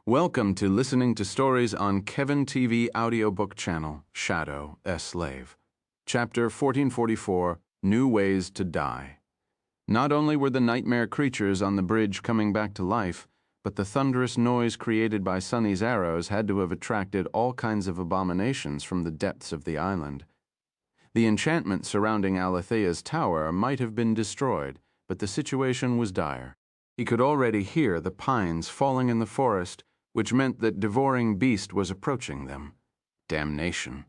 Welcome to listening to stories on Kevin TV audiobook channel, Shadow, a Slave. Chapter 1444, New Ways to Die. Not only were the nightmare creatures on the bridge coming back to life, but the thunderous noise created by Sunny's arrows had to have attracted all kinds of abominations from the depths of the island. The enchantment surrounding Aletheia's tower might have been destroyed, but the situation was dire. He could already hear the pines falling in the forest, which meant that Devoring Beast was approaching them. Damnation.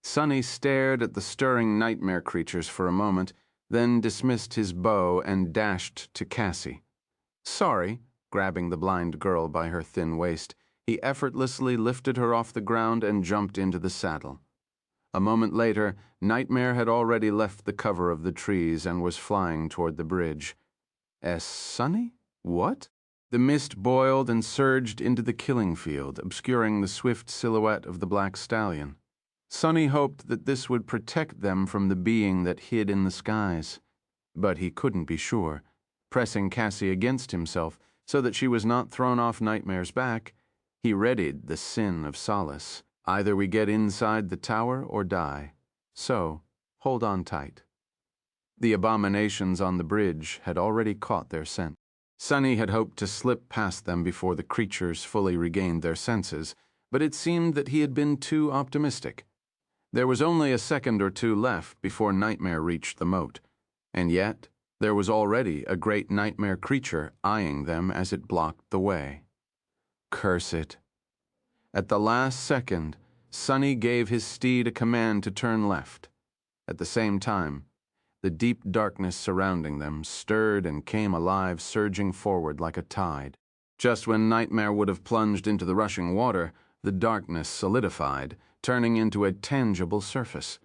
Sunny stared at the stirring nightmare creatures for a moment, then dismissed his bow and dashed to Cassie. Sorry, grabbing the blind girl by her thin waist, he effortlessly lifted her off the ground and jumped into the saddle. A moment later, Nightmare had already left the cover of the trees and was flying toward the bridge. Sunny? What? The mist boiled and surged into the killing field, obscuring the swift silhouette of the black stallion. Sunny hoped that this would protect them from the being that hid in the skies. But he couldn't be sure. Pressing Cassie against himself so that she was not thrown off Nightmare's back, he readied the sin of solace. Either we get inside the tower or die. So, hold on tight. The abominations on the bridge had already caught their scent. Sunny had hoped to slip past them before the creatures fully regained their senses, but it seemed that he had been too optimistic. There was only a second or two left before Nightmare reached the moat, and yet there was already a great nightmare creature eyeing them as it blocked the way. Curse it. At the last second, Sunny gave his steed a command to turn left. At the same time, the deep darkness surrounding them stirred and came alive, surging forward like a tide. Just when Nightmare would have plunged into the rushing water, the darkness solidified, turning into a tangible surface.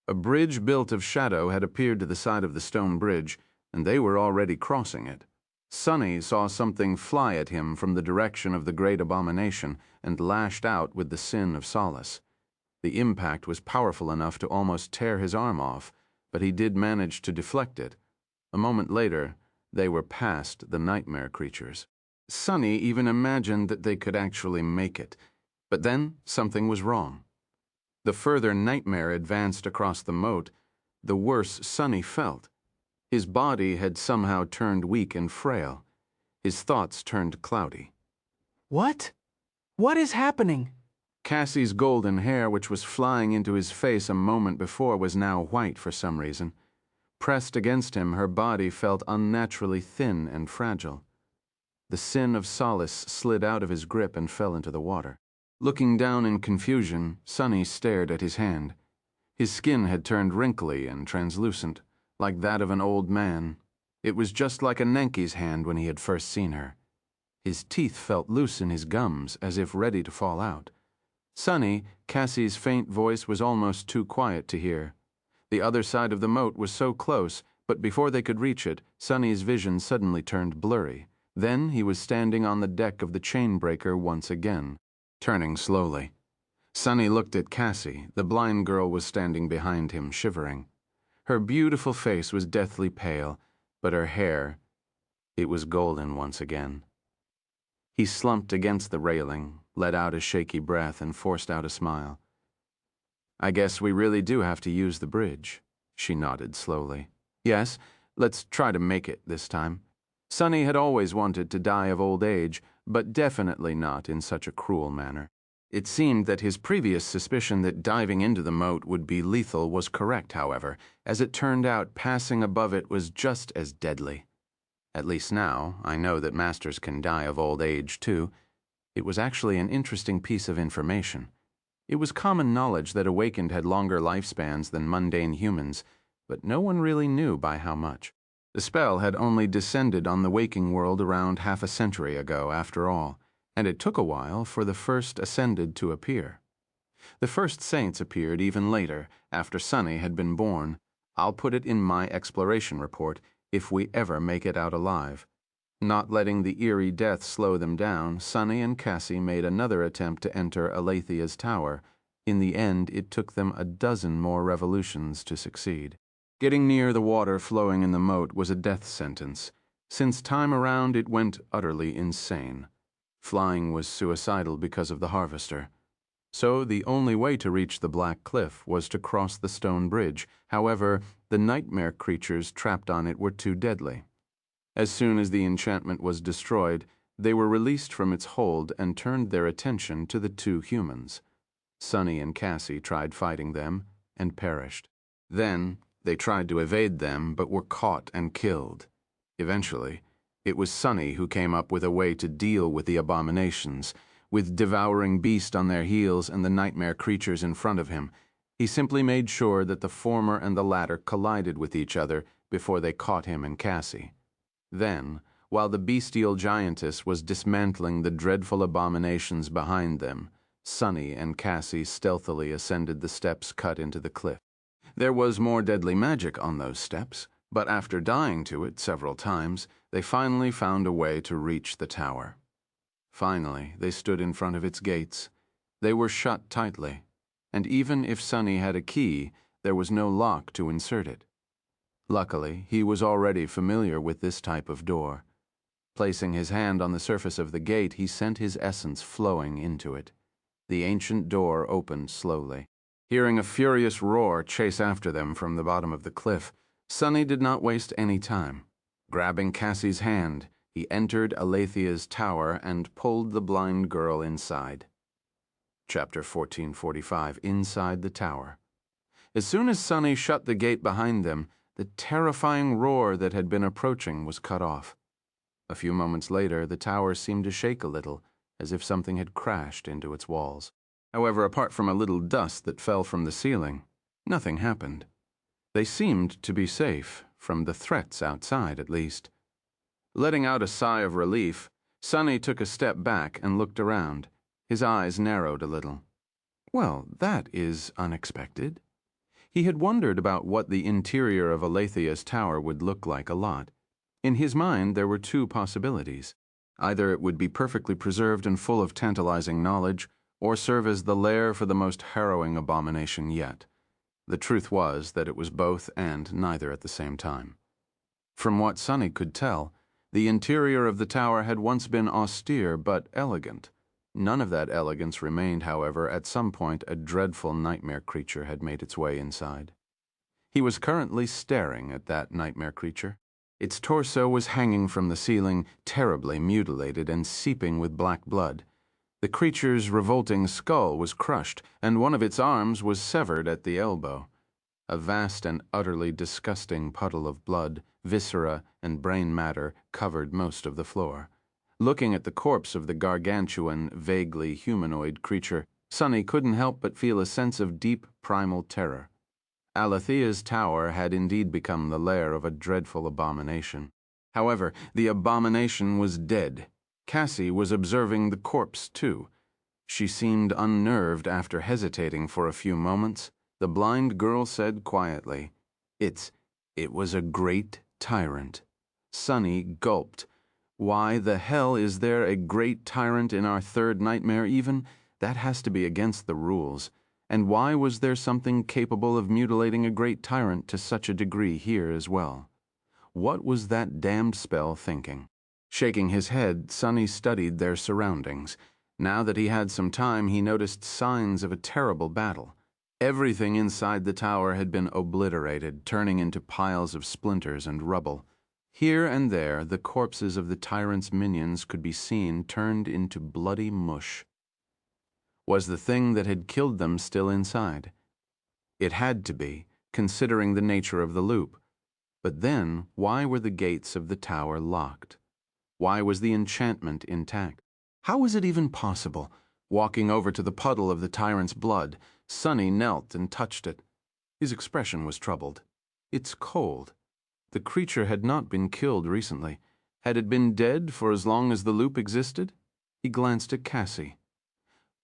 A bridge built of shadow had appeared to the side of the stone bridge, and they were already crossing it. Sunny saw something fly at him from the direction of the great abomination and lashed out with the sin of solace. The impact was powerful enough to almost tear his arm off, but he did manage to deflect it. A moment later, they were past the nightmare creatures. Sunny even imagined that they could actually make it, but then something was wrong. The further Nightmare advanced across the moat, the worse Sunny felt. His body had somehow turned weak and frail. His thoughts turned cloudy. What? What is happening? Cassie's golden hair, which was flying into his face a moment before, was now white for some reason. Pressed against him, her body felt unnaturally thin and fragile. The sin of solace slid out of his grip and fell into the water. Looking down in confusion, Sunny stared at his hand. His skin had turned wrinkly and translucent, like that of an old man. It was just like a Nenki's hand when he had first seen her. His teeth felt loose in his gums, as if ready to fall out. Sunny, Cassie's faint voice was almost too quiet to hear. The other side of the moat was so close, but before they could reach it, Sunny's vision suddenly turned blurry. Then he was standing on the deck of the chain-breaker once again, turning slowly. Sunny looked at Cassie. The blind girl was standing behind him, shivering. Her beautiful face was deathly pale, but her hair, it was golden once again. He slumped against the railing, let out a shaky breath, and forced out a smile. I guess we really do have to use the bridge, she nodded slowly. Yes, let's try to make it this time. Sunny had always wanted to die of old age, but definitely not in such a cruel manner. It seemed that his previous suspicion that diving into the moat would be lethal was correct, however. As it turned out, passing above it was just as deadly. At least now, I know that masters can die of old age, too. It was actually an interesting piece of information. It was common knowledge that awakened had longer lifespans than mundane humans, but no one really knew by how much. The spell had only descended on the waking world around half a century ago, after all, and it took a while for the first ascended to appear. The first saints appeared even later, after Sunny had been born. I'll put it in my exploration report, if we ever make it out alive. Not letting the eerie death slow them down, Sunny and Cassie made another attempt to enter Aletheia's tower. In the end, it took them a dozen more revolutions to succeed. Getting near the water flowing in the moat was a death sentence. Since time around, it went utterly insane. Flying was suicidal because of the harvester. So the only way to reach the black cliff was to cross the stone bridge. However, the nightmare creatures trapped on it were too deadly. As soon as the enchantment was destroyed, they were released from its hold and turned their attention to the two humans. Sunny and Cassie tried fighting them and perished. Then they tried to evade them but were caught and killed. Eventually, it was Sunny who came up with a way to deal with the abominations. With Devouring Beast on their heels and the nightmare creatures in front of him, he simply made sure that the former and the latter collided with each other before they caught him and Cassie. Then, while the bestial giantess was dismantling the dreadful abominations behind them, Sunny and Cassie stealthily ascended the steps cut into the cliff. There was more deadly magic on those steps, but after dying to it several times, they finally found a way to reach the tower. Finally, they stood in front of its gates. They were shut tightly, and even if Sunny had a key, there was no lock to insert it. Luckily, he was already familiar with this type of door. Placing his hand on the surface of the gate, he sent his essence flowing into it. The ancient door opened slowly. Hearing a furious roar chase after them from the bottom of the cliff, Sunny did not waste any time. Grabbing Cassie's hand, he entered Aletheia's tower and pulled the blind girl inside. Chapter 1445, Inside the Tower. As soon as Sunny shut the gate behind them, the terrifying roar that had been approaching was cut off. A few moments later, the tower seemed to shake a little, as if something had crashed into its walls. However, apart from a little dust that fell from the ceiling, nothing happened. They seemed to be safe, from the threats outside at least. Letting out a sigh of relief, Sunny took a step back and looked around. His eyes narrowed a little. Well, that is unexpected. He had wondered about what the interior of Aletheia's tower would look like a lot. In his mind, there were two possibilities. Either it would be perfectly preserved and full of tantalizing knowledge, or serve as the lair for the most harrowing abomination yet. The truth was that it was both and neither at the same time. From what Sunny could tell, the interior of the tower had once been austere but elegant. None of that elegance remained, however. At some point a dreadful nightmare creature had made its way inside. He was currently staring at that nightmare creature. Its torso was hanging from the ceiling, terribly mutilated and seeping with black blood. The creature's revolting skull was crushed, and one of its arms was severed at the elbow. A vast and utterly disgusting puddle of blood, viscera, and brain matter covered most of the floor. Looking at the corpse of the gargantuan, vaguely humanoid creature, Sunny couldn't help but feel a sense of deep primal terror. Aletheia's tower had indeed become the lair of a dreadful abomination. However, the abomination was dead. Cassie was observing the corpse, too. She seemed unnerved after hesitating for a few moments. The blind girl said quietly, It was a great tyrant." Sunny gulped. "Why the hell is there a great tyrant in our third nightmare even? That has to be against the rules. And why was there something capable of mutilating a great tyrant to such a degree here as well? What was that damned spell thinking?" Shaking his head, Sunny studied their surroundings. Now that he had some time, he noticed signs of a terrible battle. Everything inside the tower had been obliterated, turning into piles of splinters and rubble. Here and there, the corpses of the tyrant's minions could be seen turned into bloody mush. Was the thing that had killed them still inside? It had to be, considering the nature of the loop. But then, why were the gates of the tower locked? Why was the enchantment intact? How was it even possible? Walking over to the puddle of the tyrant's blood, Sunny knelt and touched it. His expression was troubled. It's cold. The creature had not been killed recently. Had it been dead for as long as the loop existed? He glanced at Cassie.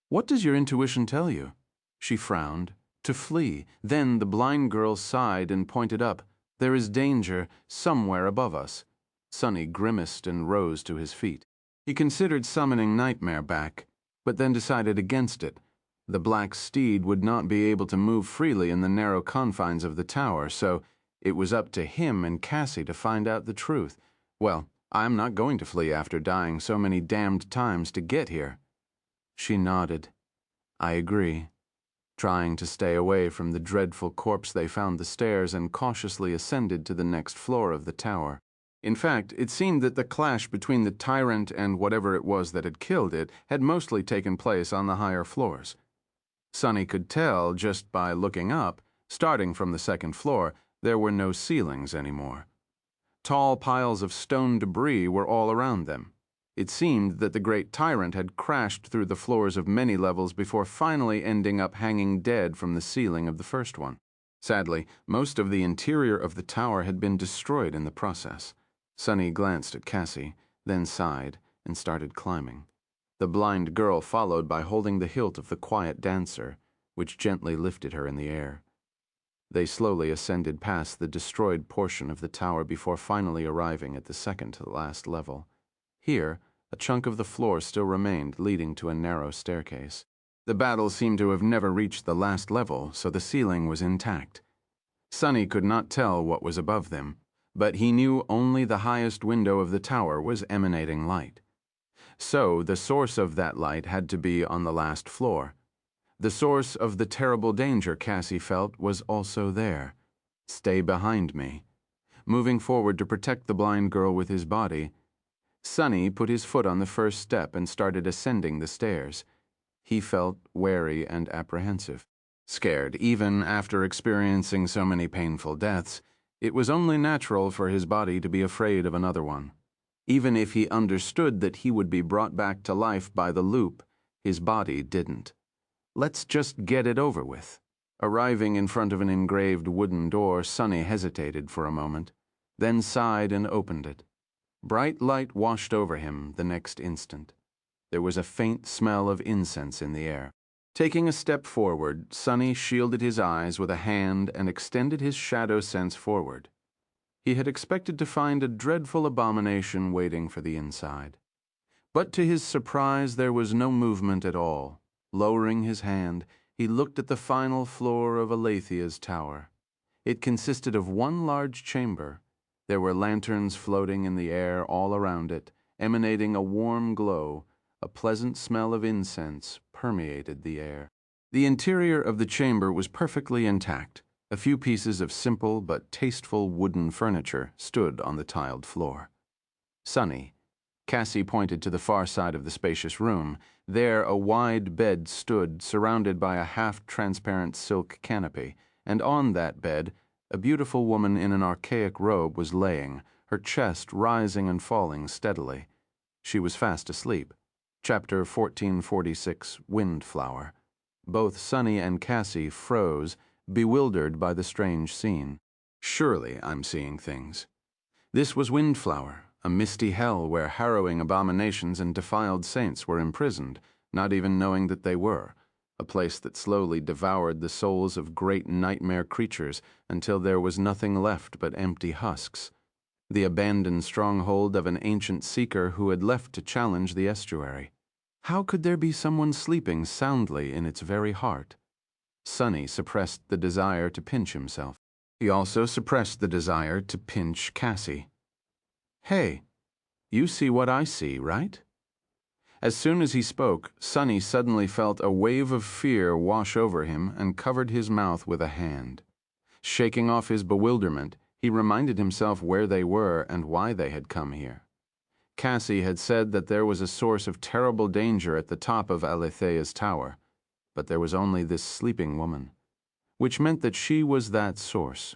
"What does your intuition tell you?" She frowned. "To flee." Then the blind girl sighed and pointed up. "There is danger somewhere above us." Sunny grimaced and rose to his feet. He considered summoning Nightmare back, but then decided against it. The black steed would not be able to move freely in the narrow confines of the tower, so it was up to him and Cassie to find out the truth. Well, I'm not going to flee after dying so many damned times to get here." She nodded. "I agree." Trying to stay away from the dreadful corpse, they found the stairs and cautiously ascended to the next floor of the tower. In fact, it seemed that the clash between the tyrant and whatever it was that had killed it had mostly taken place on the higher floors. Sunny could tell just by looking up, starting from the second floor, there were no ceilings anymore. Tall piles of stone debris were all around them. It seemed that the great tyrant had crashed through the floors of many levels before finally ending up hanging dead from the ceiling of the first one. Sadly, most of the interior of the tower had been destroyed in the process. Sunny glanced at Cassie, then sighed and started climbing. The blind girl followed by holding the hilt of the quiet dancer, which gently lifted her in the air. They slowly ascended past the destroyed portion of the tower before finally arriving at the second to the last level. Here, a chunk of the floor still remained, leading to a narrow staircase. The battle seemed to have never reached the last level, so the ceiling was intact. Sunny could not tell what was above them, but he knew only the highest window of the tower was emanating light. So the source of that light had to be on the last floor. The source of the terrible danger Cassie felt was also there. Stay behind me. Moving forward to protect the blind girl with his body, Sunny put his foot on the first step and started ascending the stairs. He felt wary and apprehensive. Scared, even after experiencing so many painful deaths, it was only natural for his body to be afraid of another one. Even if he understood that he would be brought back to life by the loop, his body didn't. Let's just get it over with. Arriving in front of an engraved wooden door, Sunny hesitated for a moment, then sighed and opened it. Bright light washed over him the next instant. There was a faint smell of incense in the air. Taking a step forward, Sunny shielded his eyes with a hand and extended his shadow sense forward. He had expected to find a dreadful abomination waiting for the inside. But to his surprise, there was no movement at all. Lowering his hand, he looked at the final floor of Aletheia's tower. It consisted of one large chamber. There were lanterns floating in the air all around it, emanating a warm glow. A pleasant smell of incense permeated the air. The interior of the chamber was perfectly intact. A few pieces of simple but tasteful wooden furniture stood on the tiled floor. Sunny. Cassie pointed to the far side of the spacious room. There a wide bed stood, surrounded by a half-transparent silk canopy, and on that bed a beautiful woman in an archaic robe was laying, her chest rising and falling steadily. She was fast asleep. Chapter 1446, Windflower. Both Sunny and Cassie froze, bewildered by the strange scene. Surely I'm seeing things. This was Windflower, a misty hell where harrowing abominations and defiled saints were imprisoned, not even knowing that they were, a place that slowly devoured the souls of great nightmare creatures until there was nothing left but empty husks, the abandoned stronghold of an ancient seeker who had left to challenge the estuary. How could there be someone sleeping soundly in its very heart? Sunny suppressed the desire to pinch himself. He also suppressed the desire to pinch Cassie. "Hey, you see what I see, right?" As soon as he spoke, Sunny suddenly felt a wave of fear wash over him and covered his mouth with a hand. Shaking off his bewilderment, he reminded himself where they were and why they had come here. Cassie had said that there was a source of terrible danger at the top of Aletheia's tower, but there was only this sleeping woman, which meant that she was that source.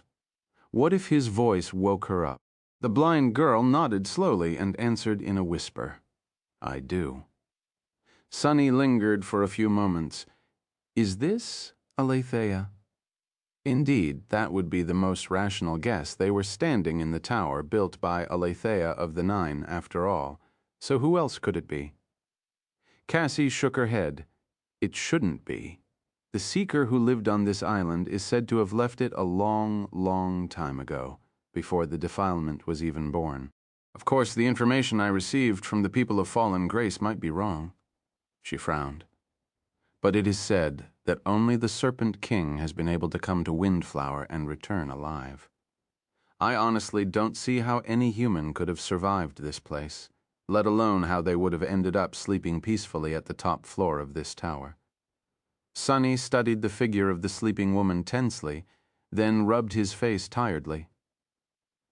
What if his voice woke her up? The blind girl nodded slowly and answered in a whisper, "I do." Sunny lingered for a few moments. Is this Aletheia? Indeed, that would be the most rational guess. They were standing in the tower built by Aletheia of the Nine, after all. So who else could it be? Cassie shook her head. It shouldn't be. The seeker who lived on this island is said to have left it a long, long time ago, before the defilement was even born. Of course, the information I received from the people of Fallen Grace might be wrong. She frowned. But it is said that only the Serpent King has been able to come to Windflower and return alive. I honestly don't see how any human could have survived this place, let alone how they would have ended up sleeping peacefully at the top floor of this tower. Sonny studied the figure of the sleeping woman tensely, then rubbed his face tiredly.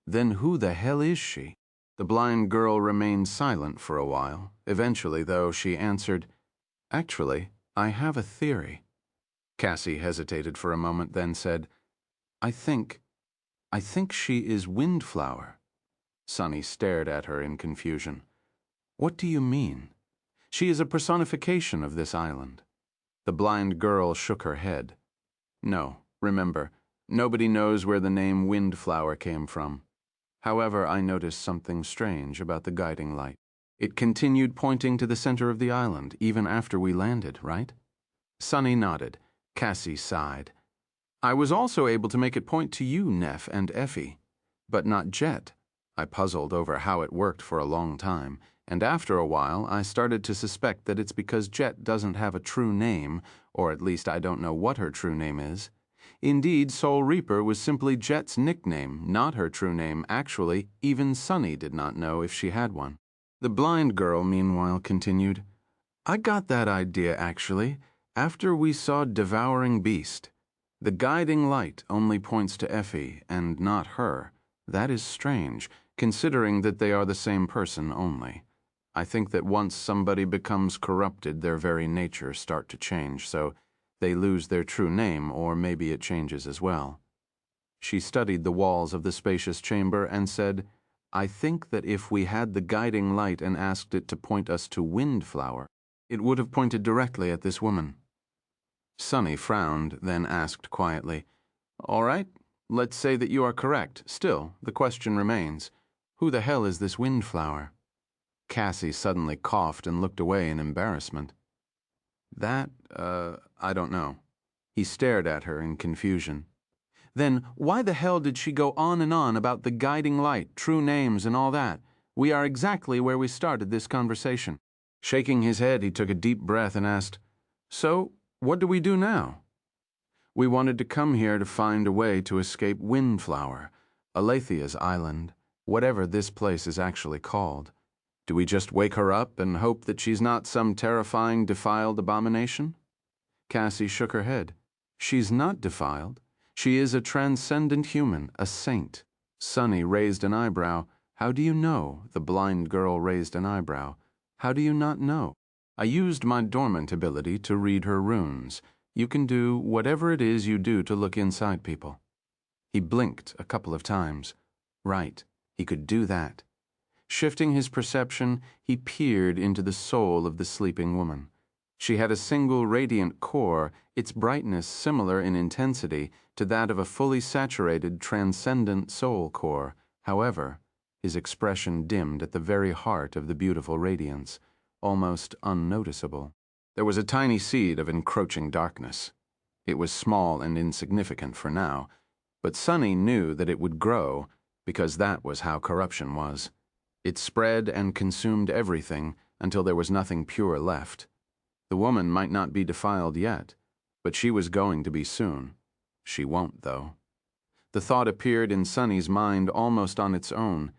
Then who the hell is she? The blind girl remained silent for a while. Eventually, though, she answered, "Actually, I have a theory." Cassie hesitated for a moment, then said, I think she is Windflower." Sonny stared at her in confusion. "What do you mean?" "She is a personification of this island." The blind girl shook her head. "No, remember, nobody knows where the name Windflower came from. However, I noticed something strange about the guiding light. It continued pointing to the center of the island, even after we landed, right?" Sonny nodded. Cassie sighed. "I was also able to make it point to you, Neff and Effie, but not Jet. I puzzled over how it worked for a long time, and after a while I started to suspect that it's because Jet doesn't have a true name, or at least I don't know what her true name is. Indeed, Soul Reaper was simply Jet's nickname, not her true name. Actually, even Sonny did not know if she had one." The blind girl, meanwhile, continued, "I got that idea, actually, after we saw Devouring Beast. The guiding light only points to Effie, and not her. That is strange, considering that they are the same person only. I think that once somebody becomes corrupted, their very nature start to change, so they lose their true name, or maybe it changes as well." She studied the walls of the spacious chamber and said, "I think that if we had the guiding light and asked it to point us to Windflower, it would have pointed directly at this woman." Sonny frowned, then asked quietly, "All right, let's say that you are correct. Still, the question remains, who the hell is this Windflower?" Cassie suddenly coughed and looked away in embarrassment. "That, I don't know." He stared at her in confusion. "Then why the hell did she go on and on about the guiding light, true names, and all that? We are exactly where we started this conversation." Shaking his head, he took a deep breath and asked, "So, what do we do now?" "We wanted to come here to find a way to escape Windflower, Aletheia's island, whatever this place is actually called. Do we just wake her up and hope that she's not some terrifying, defiled abomination?" Cassie shook her head. "She's not defiled. She is a transcendent human, a saint." Sonny raised an eyebrow. "How do you know?" The blind girl raised an eyebrow. "How do you not know?" "I used my dormant ability to read her runes. You can do whatever it is you do to look inside people." He blinked a couple of times. Right, he could do that. Shifting his perception, he peered into the soul of the sleeping woman. She had a single radiant core, its brightness similar in intensity to that of a fully saturated, transcendent soul core. However, his expression dimmed at the very heart of the beautiful radiance, almost unnoticeable. There was a tiny seed of encroaching darkness. It was small and insignificant for now, but Sonny knew that it would grow, because that was how corruption was. It spread and consumed everything until there was nothing pure left. The woman might not be defiled yet, but she was going to be soon. She won't, though. The thought appeared in Sonny's mind almost on its own.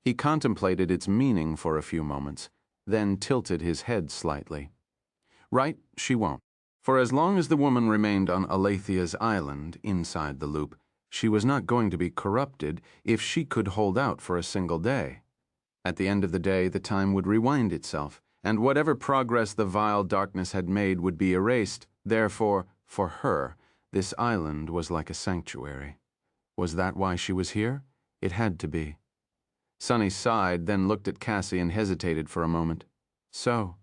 He contemplated its meaning for a few moments, then tilted his head slightly. Right, she won't. For as long as the woman remained on Aletheia's island, inside the loop, she was not going to be corrupted if she could hold out for a single day. At the end of the day, the time would rewind itself, and whatever progress the vile darkness had made would be erased. Therefore, for her, this island was like a sanctuary. Was that why she was here? It had to be. Sonny sighed, then looked at Cassie and hesitated for a moment. "So,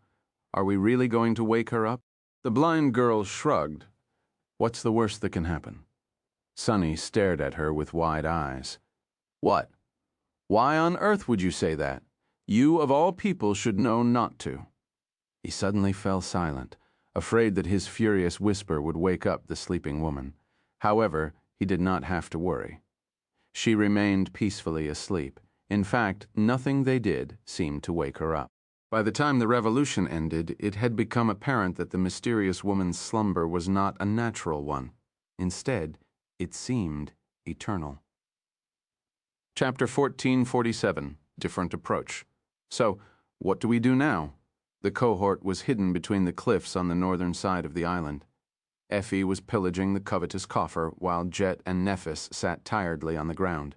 are we really going to wake her up?" The blind girl shrugged. "What's the worst that can happen?" Sonny stared at her with wide eyes. "What? Why on earth would you say that? You, of all people, should know not to." He suddenly fell silent, afraid that his furious whisper would wake up the sleeping woman. However, he did not have to worry. She remained peacefully asleep. In fact, nothing they did seemed to wake her up. By the time the revolution ended, it had become apparent that the mysterious woman's slumber was not a natural one. Instead, it seemed eternal. Chapter 1447, Different Approach. So, what do we do now? The cohort was hidden between the cliffs on the northern side of the island. Effie was pillaging the covetous coffer, while Jet and Nephis sat tiredly on the ground.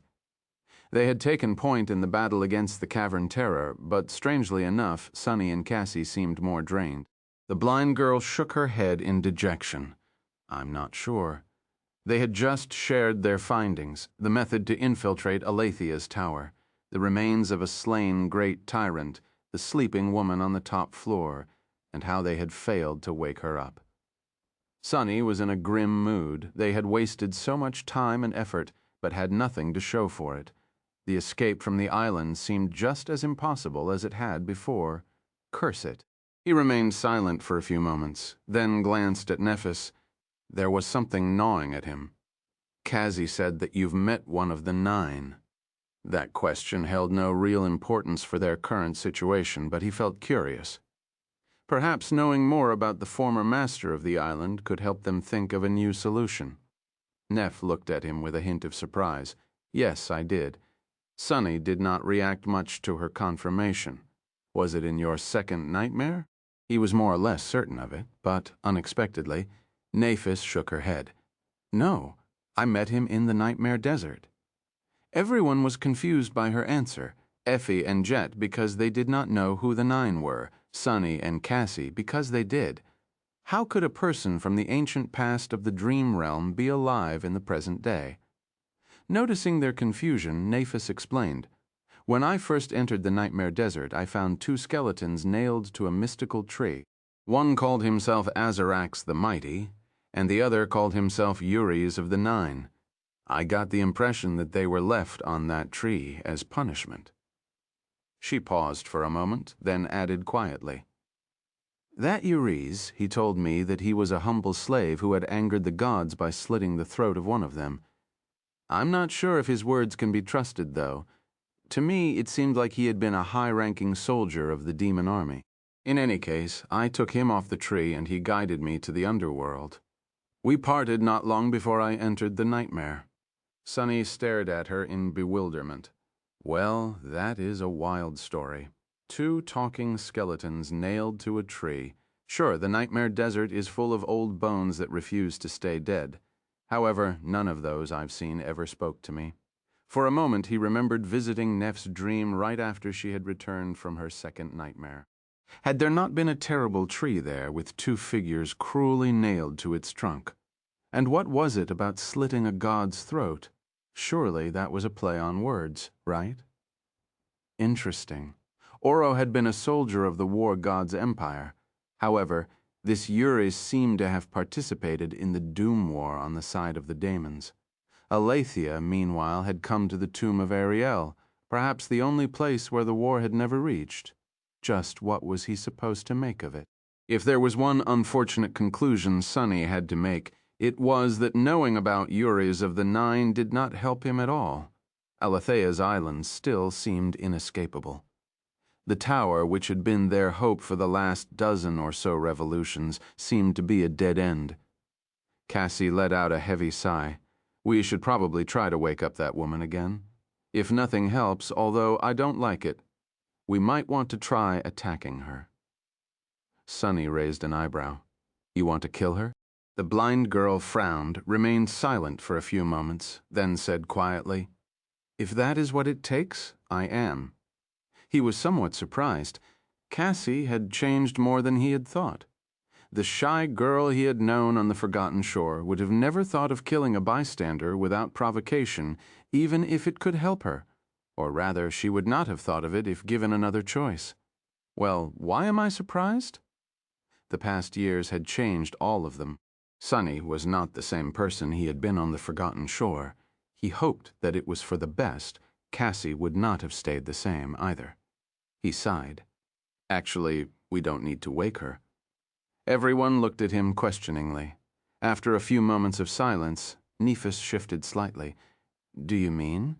They had taken point in the battle against the Cavern Terror, but strangely enough, Sunny and Cassie seemed more drained. The blind girl shook her head in dejection. I'm not sure. They had just shared their findings, the method to infiltrate Aletheia's tower, the remains of a slain great tyrant, the sleeping woman on the top floor, and how they had failed to wake her up. Sunny was in a grim mood. They had wasted so much time and effort, but had nothing to show for it. The escape from the island seemed just as impossible as it had before. Curse it. He remained silent for a few moments, then glanced at Nephis. There was something gnawing at him. Cassie said that you've met one of the 9. That question held no real importance for their current situation, but he felt curious. Perhaps knowing more about the former master of the island could help them think of a new solution. Neph looked at him with a hint of surprise. Yes, I did. Sunny did not react much to her confirmation. Was it in your second nightmare? He was more or less certain of it, but unexpectedly, Nephis shook her head. No, I met him in the Nightmare Desert. Everyone was confused by her answer, Effie and Jet because they did not know who the 9 were, Sunny and Cassie because they did. How could a person from the ancient past of the dream realm be alive in the present day? Noticing their confusion, Nephis explained, When I first entered the Nightmare Desert, I found 2 skeletons nailed to a mystical tree. One called himself Azarax the Mighty, and the other called himself Uries of the 9. I got the impression that they were left on that tree as punishment. She paused for a moment, then added quietly, That Uries, he told me that he was a humble slave who had angered the gods by slitting the throat of one of them. I'm not sure if his words can be trusted, though. To me, it seemed like he had been a high-ranking soldier of the demon army. In any case, I took him off the tree and he guided me to the underworld. We parted not long before I entered the nightmare. Sunny stared at her in bewilderment. Well, that is a wild story. 2 talking skeletons nailed to a tree. Sure, the Nightmare Desert is full of old bones that refuse to stay dead. However, none of those I've seen ever spoke to me. For a moment he remembered visiting Neph's dream right after she had returned from her second nightmare. Had there not been a terrible tree there with 2 figures cruelly nailed to its trunk? And what was it about slitting a god's throat? Surely that was a play on words, right? Interesting. Oro had been a soldier of the war god's empire. However, this Uris seemed to have participated in the Doom War on the side of the daemons. Aletheia, meanwhile, had come to the tomb of Ariel, perhaps the only place where the war had never reached. Just what was he supposed to make of it? If there was one unfortunate conclusion Sunny had to make, it was that knowing about Uris of the 9 did not help him at all. Aletheia's island still seemed inescapable. The tower, which had been their hope for the last dozen or so revolutions, seemed to be a dead end. Cassie let out a heavy sigh. We should probably try to wake up that woman again. If nothing helps, although I don't like it, we might want to try attacking her. Sunny raised an eyebrow. You want to kill her? The blind girl frowned, remained silent for a few moments, then said quietly, If that is what it takes, I am. He was somewhat surprised. Cassie had changed more than he had thought. The shy girl he had known on the Forgotten Shore would have never thought of killing a bystander without provocation, even if it could help her. Or rather, she would not have thought of it if given another choice. Well, why am I surprised? The past years had changed all of them. Sunny was not the same person he had been on the Forgotten Shore. He hoped that it was for the best. Cassie would not have stayed the same either. He sighed. Actually, we don't need to wake her. Everyone looked at him questioningly. After a few moments of silence, Nephis shifted slightly. Do you mean?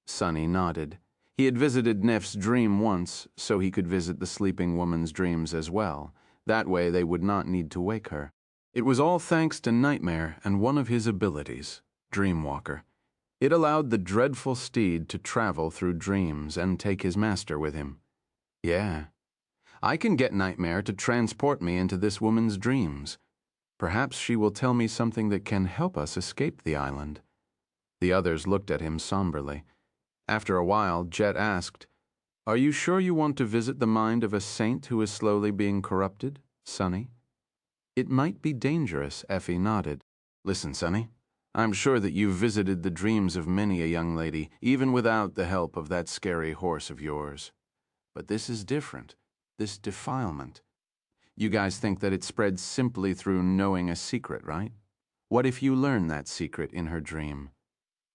Sunny nodded. He had visited Neph's dream once, so he could visit the sleeping woman's dreams as well. That way they would not need to wake her. It was all thanks to Nightmare and one of his abilities, Dreamwalker. It allowed the dreadful steed to travel through dreams and take his master with him. Yeah, I can get Nightmare to transport me into this woman's dreams. Perhaps she will tell me something that can help us escape the island. The others looked at him somberly. After a while, Jet asked, "Are you sure you want to visit the mind of a saint who is slowly being corrupted, Sonny?" "It might be dangerous," Effie nodded. "Listen, Sonny, I'm sure that you've visited the dreams of many a young lady, even without the help of that scary horse of yours. But this is different, this defilement. You guys think that it spreads simply through knowing a secret, right? What if you learn that secret in her dream?"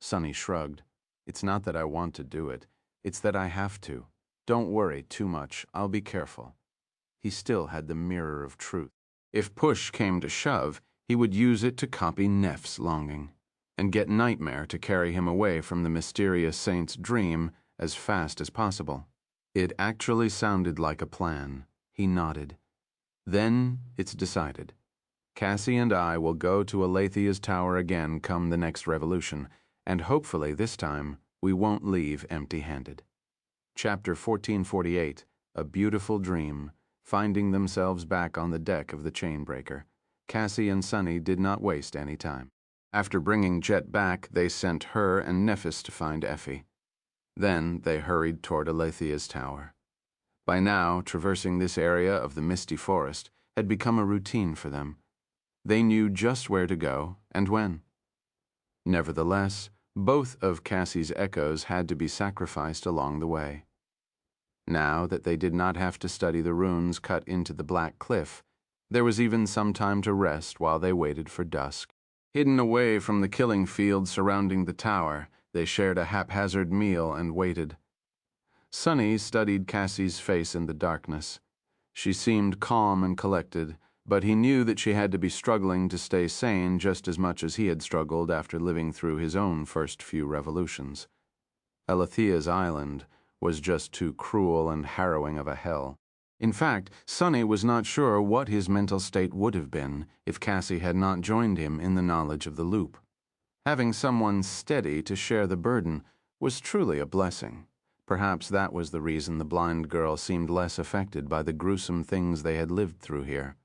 Sonny shrugged. "It's not that I want to do it. It's that I have to. Don't worry too much. I'll be careful." He still had the mirror of truth. If push came to shove, he would use it to copy Neff's longing and get Nightmare to carry him away from the mysterious saint's dream as fast as possible. It actually sounded like a plan. He nodded. "Then it's decided. Cassie and I will go to Aletheia's tower again come the next revolution, and hopefully this time we won't leave empty-handed." Chapter 1448, A Beautiful Dream. Finding themselves back on the deck of the Chainbreaker, Cassie and Sonny did not waste any time. After bringing Jet back, they sent her and Nephis to find Effie. Then they hurried toward Aletheia's tower. By now, traversing this area of the misty forest had become a routine for them. They knew just where to go and when. Nevertheless, both of Cassie's echoes had to be sacrificed along the way. Now that they did not have to study the runes cut into the black cliff, there was even some time to rest while they waited for dusk. Hidden away from the killing field surrounding the tower, they shared a haphazard meal and waited. Sonny studied Cassie's face in the darkness. She seemed calm and collected, but he knew that she had to be struggling to stay sane just as much as he had struggled after living through his own first few revolutions. Aletheia's island was just too cruel and harrowing of a hell. In fact, Sonny was not sure what his mental state would have been if Cassie had not joined him in the knowledge of the loop. Having someone steady to share the burden was truly a blessing. Perhaps that was the reason the blind girl seemed less affected by the gruesome things they had lived through here.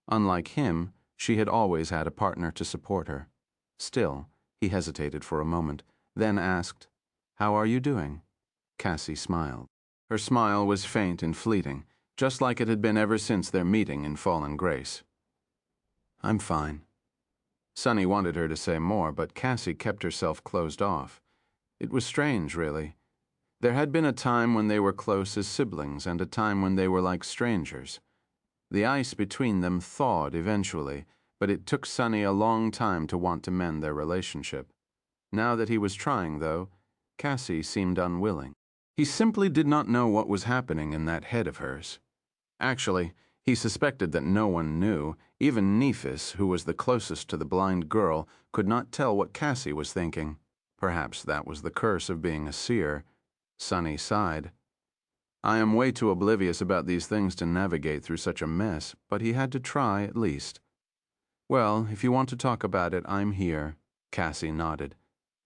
Unlike him, she had always had a partner to support her. Still, he hesitated for a moment, then asked, "How are you doing?" Cassie smiled. Her smile was faint and fleeting, just like it had been ever since their meeting in Fallen Grace. "I'm fine." Sonny wanted her to say more, but Cassie kept herself closed off. It was strange, really. There had been a time when they were close as siblings and a time when they were like strangers. The ice between them thawed eventually, but it took Sonny a long time to want to mend their relationship. Now that he was trying, though, Cassie seemed unwilling. He simply did not know what was happening in that head of hers. Actually, he suspected that no one knew. Even Nephis, who was the closest to the blind girl, could not tell what Cassie was thinking. Perhaps that was the curse of being a seer. Sonny sighed. "I am way too oblivious about these things to navigate through such a mess, but he had to try at least." "Well, if you want to talk about it, I'm here." Cassie nodded.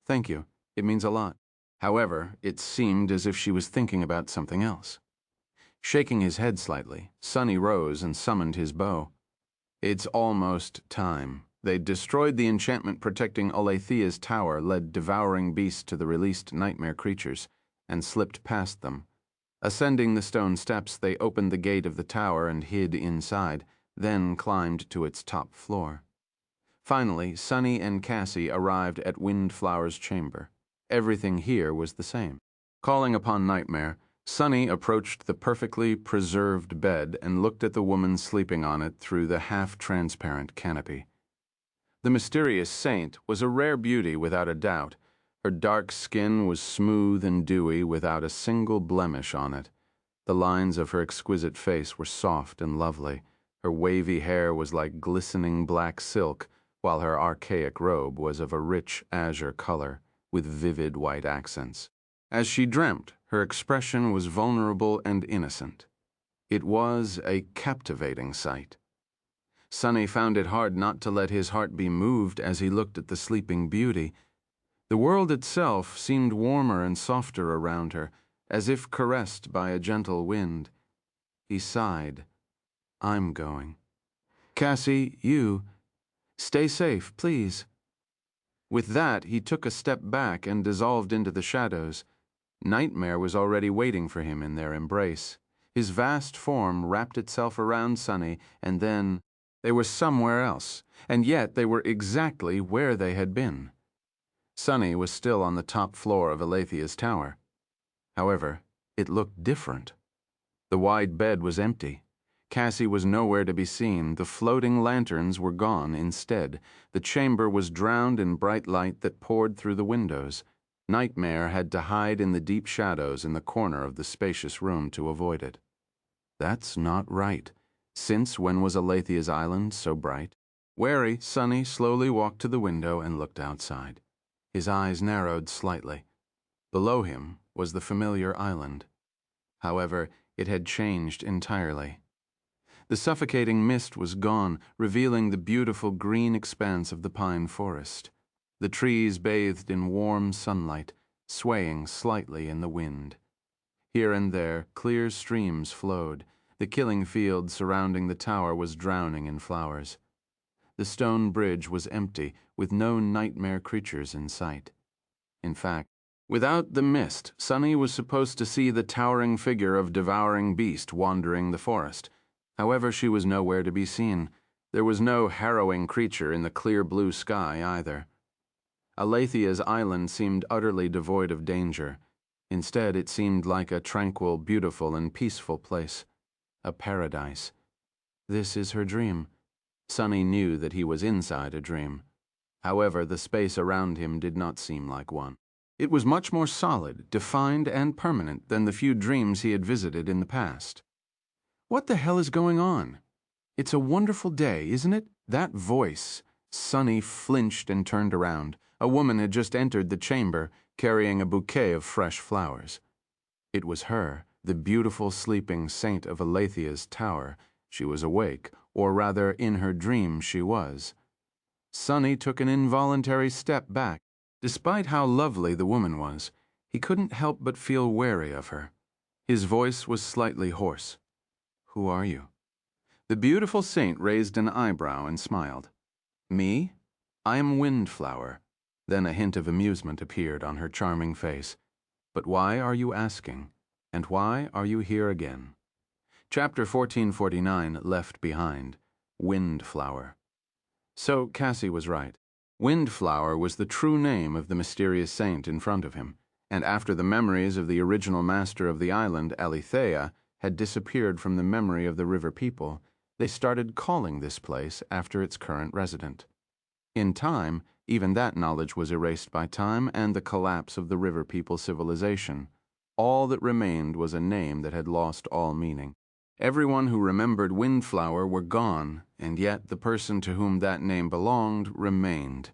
"Thank you. It means a lot." However, it seemed as if she was thinking about something else. Shaking his head slightly, Sonny rose and summoned his bow. It's almost time. They destroyed the enchantment protecting Aletheia's tower, led Devoring Beast to the released nightmare creatures, and slipped past them. Ascending the stone steps, they opened the gate of the tower and hid inside, then climbed to its top floor. Finally, Sonny and Cassie arrived at Windflower's chamber. Everything here was the same. Calling upon Nightmare, Sonny approached the perfectly preserved bed and looked at the woman sleeping on it through the half-transparent canopy. The mysterious saint was a rare beauty without a doubt. Her dark skin was smooth and dewy without a single blemish on it. The lines of her exquisite face were soft and lovely. Her wavy hair was like glistening black silk, while her archaic robe was of a rich azure color, with vivid white accents. As she dreamt, her expression was vulnerable and innocent. It was a captivating sight. Sonny found it hard not to let his heart be moved as he looked at the sleeping beauty. The world itself seemed warmer and softer around her, as if caressed by a gentle wind. He sighed. I'm going. Cassie, you. Stay safe, please. With that, he took a step back and dissolved into the shadows. Nightmare was already waiting for him in their embrace. His vast form wrapped itself around Sunny, and then they were somewhere else, and yet they were exactly where they had been. Sunny was still on the top floor of Aletheia's tower. However, it looked different. The wide bed was empty. Cassie was nowhere to be seen. The floating lanterns were gone instead. The chamber was drowned in bright light that poured through the windows. Nightmare had to hide in the deep shadows in the corner of the spacious room to avoid it. That's not right. Since when was Aletheia's island so bright? Wary, Sunny slowly walked to the window and looked outside. His eyes narrowed slightly. Below him was the familiar island. However, it had changed entirely. The suffocating mist was gone, revealing the beautiful green expanse of the pine forest. The trees bathed in warm sunlight, swaying slightly in the wind. Here and there, clear streams flowed. The killing field surrounding the tower was drowning in flowers. The stone bridge was empty, with no nightmare creatures in sight. In fact, without the mist, Sunny was supposed to see the towering figure of Devouring Beast wandering the forest. However, she was nowhere to be seen. There was no harrowing creature in the clear blue sky either. Aletheia's island seemed utterly devoid of danger. Instead, it seemed like a tranquil, beautiful, and peaceful place. A paradise. This is her dream. Sunny knew that he was inside a dream. However, the space around him did not seem like one. It was much more solid, defined, and permanent than the few dreams he had visited in the past. What the hell is going on? It's a wonderful day, isn't it? That voice. Sunny flinched and turned around. A woman had just entered the chamber, carrying a bouquet of fresh flowers. It was her, the beautiful sleeping saint of Aletheia's tower. She was awake, or rather, in her dream she was. Sunny took an involuntary step back. Despite how lovely the woman was, he couldn't help but feel wary of her. His voice was slightly hoarse. Who are you? The beautiful saint raised an eyebrow and smiled. Me? I am Windflower. Then a hint of amusement appeared on her charming face. But why are you asking? And why are you here again? Chapter 1449, Left Behind. Windflower. So Cassie was right. Windflower was the true name of the mysterious saint in front of him, and after the memories of the original master of the island, Aletheia, had disappeared from the memory of the river people, they started calling this place after its current resident. In time, even that knowledge was erased by time and the collapse of the river people civilization. All that remained was a name that had lost all meaning. Everyone who remembered Windflower were gone, and yet the person to whom that name belonged remained,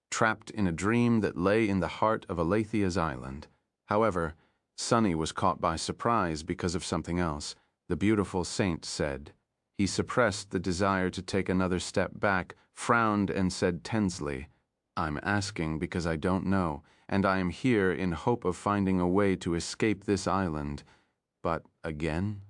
trapped in a dream that lay in the heart of Aletheia's island. However, Sunny was caught by surprise because of something else. The beautiful saint said. He suppressed the desire to take another step back, frowned and said tensely, I'm asking because I don't know, and I am here in hope of finding a way to escape this island. But again?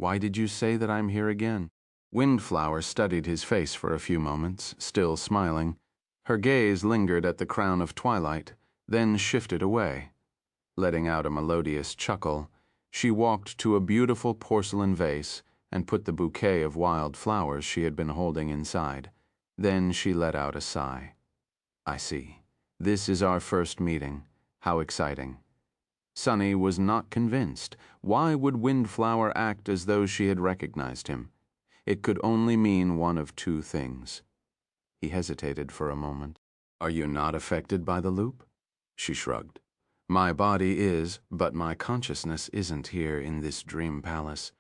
Why did you say that I'm here again? Windflower studied his face for a few moments, still smiling. Her gaze lingered at the crown of twilight, then shifted away. Letting out a melodious chuckle, she walked to a beautiful porcelain vase and put the bouquet of wild flowers she had been holding inside. Then she let out a sigh. I see. This is our first meeting. How exciting. Sunny was not convinced. Why would Windflower act as though she had recognized him? It could only mean one of two things. He hesitated for a moment. Are you not affected by the loop? She shrugged. My body is, but my consciousness isn't here in this dream palace.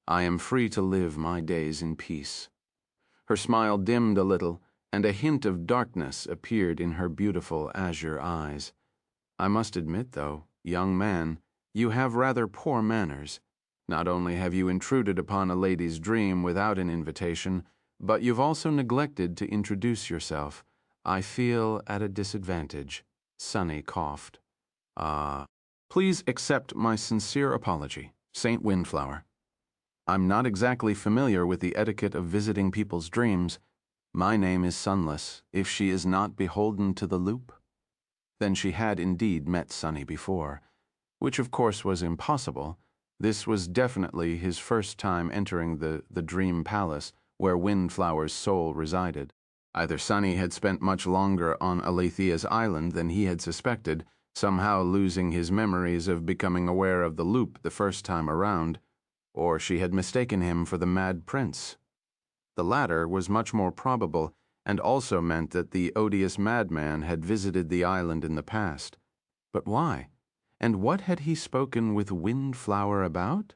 I am free to live my days in peace. Her smile dimmed a little, and a hint of darkness appeared in her beautiful azure eyes. I must admit, though, young man, you have rather poor manners. Not only have you intruded upon a lady's dream without an invitation, but you've also neglected to introduce yourself. I feel at a disadvantage. Sunny coughed. Please accept my sincere apology, Saint Windflower. I'm not exactly familiar with the etiquette of visiting people's dreams. My name is Sunless, if she is not beholden to the loop. Then she had indeed met Sunny before, which of course was impossible. This was definitely his first time entering the dream palace where Windflower's soul resided. Either Sunny had spent much longer on Aletheia's island than he had suspected, somehow losing his memories of becoming aware of the loop the first time around, or she had mistaken him for the Mad Prince. The latter was much more probable, and also meant that the odious madman had visited the island in the past. But why? And what had he spoken with Windflower about?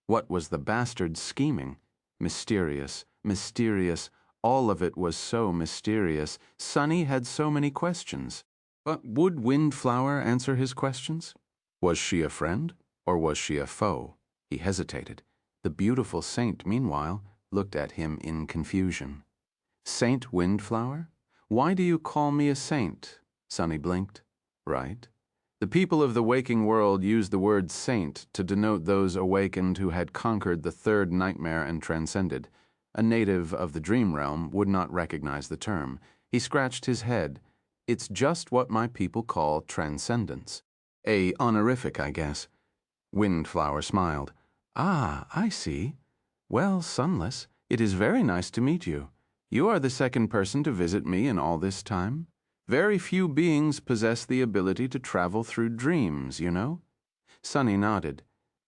What was the bastard scheming? Mysterious, mysterious, all of it was so mysterious. Sunny had so many questions. But would Windflower answer his questions? Was she a friend, or was she a foe? He hesitated. The beautiful saint, meanwhile, looked at him in confusion. Saint Windflower? Why do you call me a saint? Sunny blinked. Right. The people of the waking world use the word saint to denote those awakened who had conquered the third nightmare and transcended. A native of the dream realm would not recognize the term. He scratched his head. It's just what my people call transcendence. A honorific, I guess. Windflower smiled. Ah, I see. Well, Sunless, it is very nice to meet you. You are the second person to visit me in all this time. Very few beings possess the ability to travel through dreams, you know. Sunny nodded.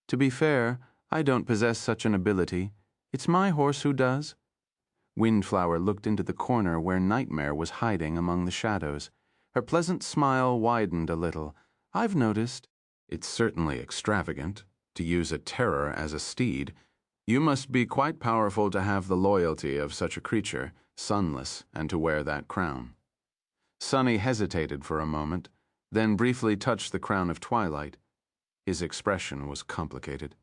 To be fair, I don't possess such an ability. It's my horse who does. Windflower looked into the corner where Nightmare was hiding among the shadows. Her pleasant smile widened a little. I've noticed. It's certainly extravagant, to use a terror as a steed. You must be quite powerful to have the loyalty of such a creature, Sunless, and to wear that crown. Sunny hesitated for a moment, then briefly touched the crown of twilight. His expression was complicated.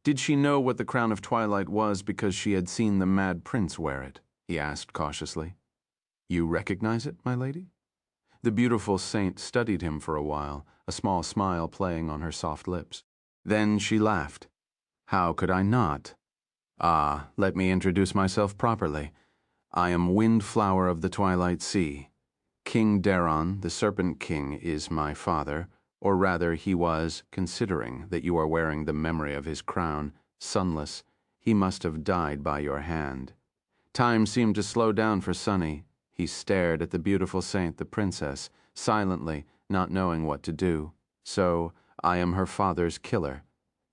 Did she know what the crown of twilight was because she had seen the Mad Prince wear it? He asked cautiously. You recognize it, my lady? The beautiful saint studied him for a while, a small smile playing on her soft lips. Then she laughed. How could I not? Let me introduce myself properly. I am Windflower of the Twilight Sea. King Daron, the Serpent King, is my father, or rather he was, considering that you are wearing the memory of his crown, Sunless. He must have died by your hand. Time seemed to slow down for Sunny. He stared at the beautiful saint, the princess, silently, not knowing what to do. So, I am her father's killer.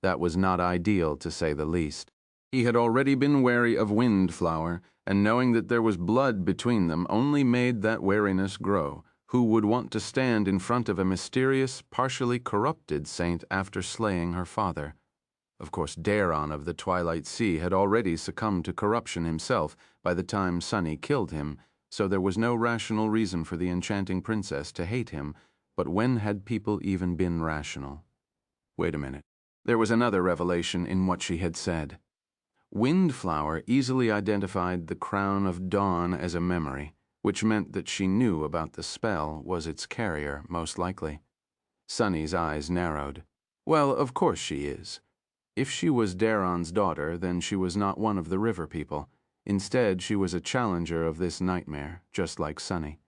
That was not ideal, to say the least. He had already been wary of Windflower, and knowing that there was blood between them only made that wariness grow. Who would want to stand in front of a mysterious, partially corrupted saint after slaying her father? Of course, Daron of the Twilight Sea had already succumbed to corruption himself by the time Sunny killed him, so there was no rational reason for the enchanting princess to hate him. But when had people even been rational? Wait a minute. There was another revelation in what she had said. Windflower easily identified the crown of dawn as a memory, which meant that she knew about the spell was its carrier, most likely. Sunny's eyes narrowed. Well, of course she is. If she was Daron's daughter, then she was not one of the river people. Instead, she was a challenger of this nightmare, just like Sunny.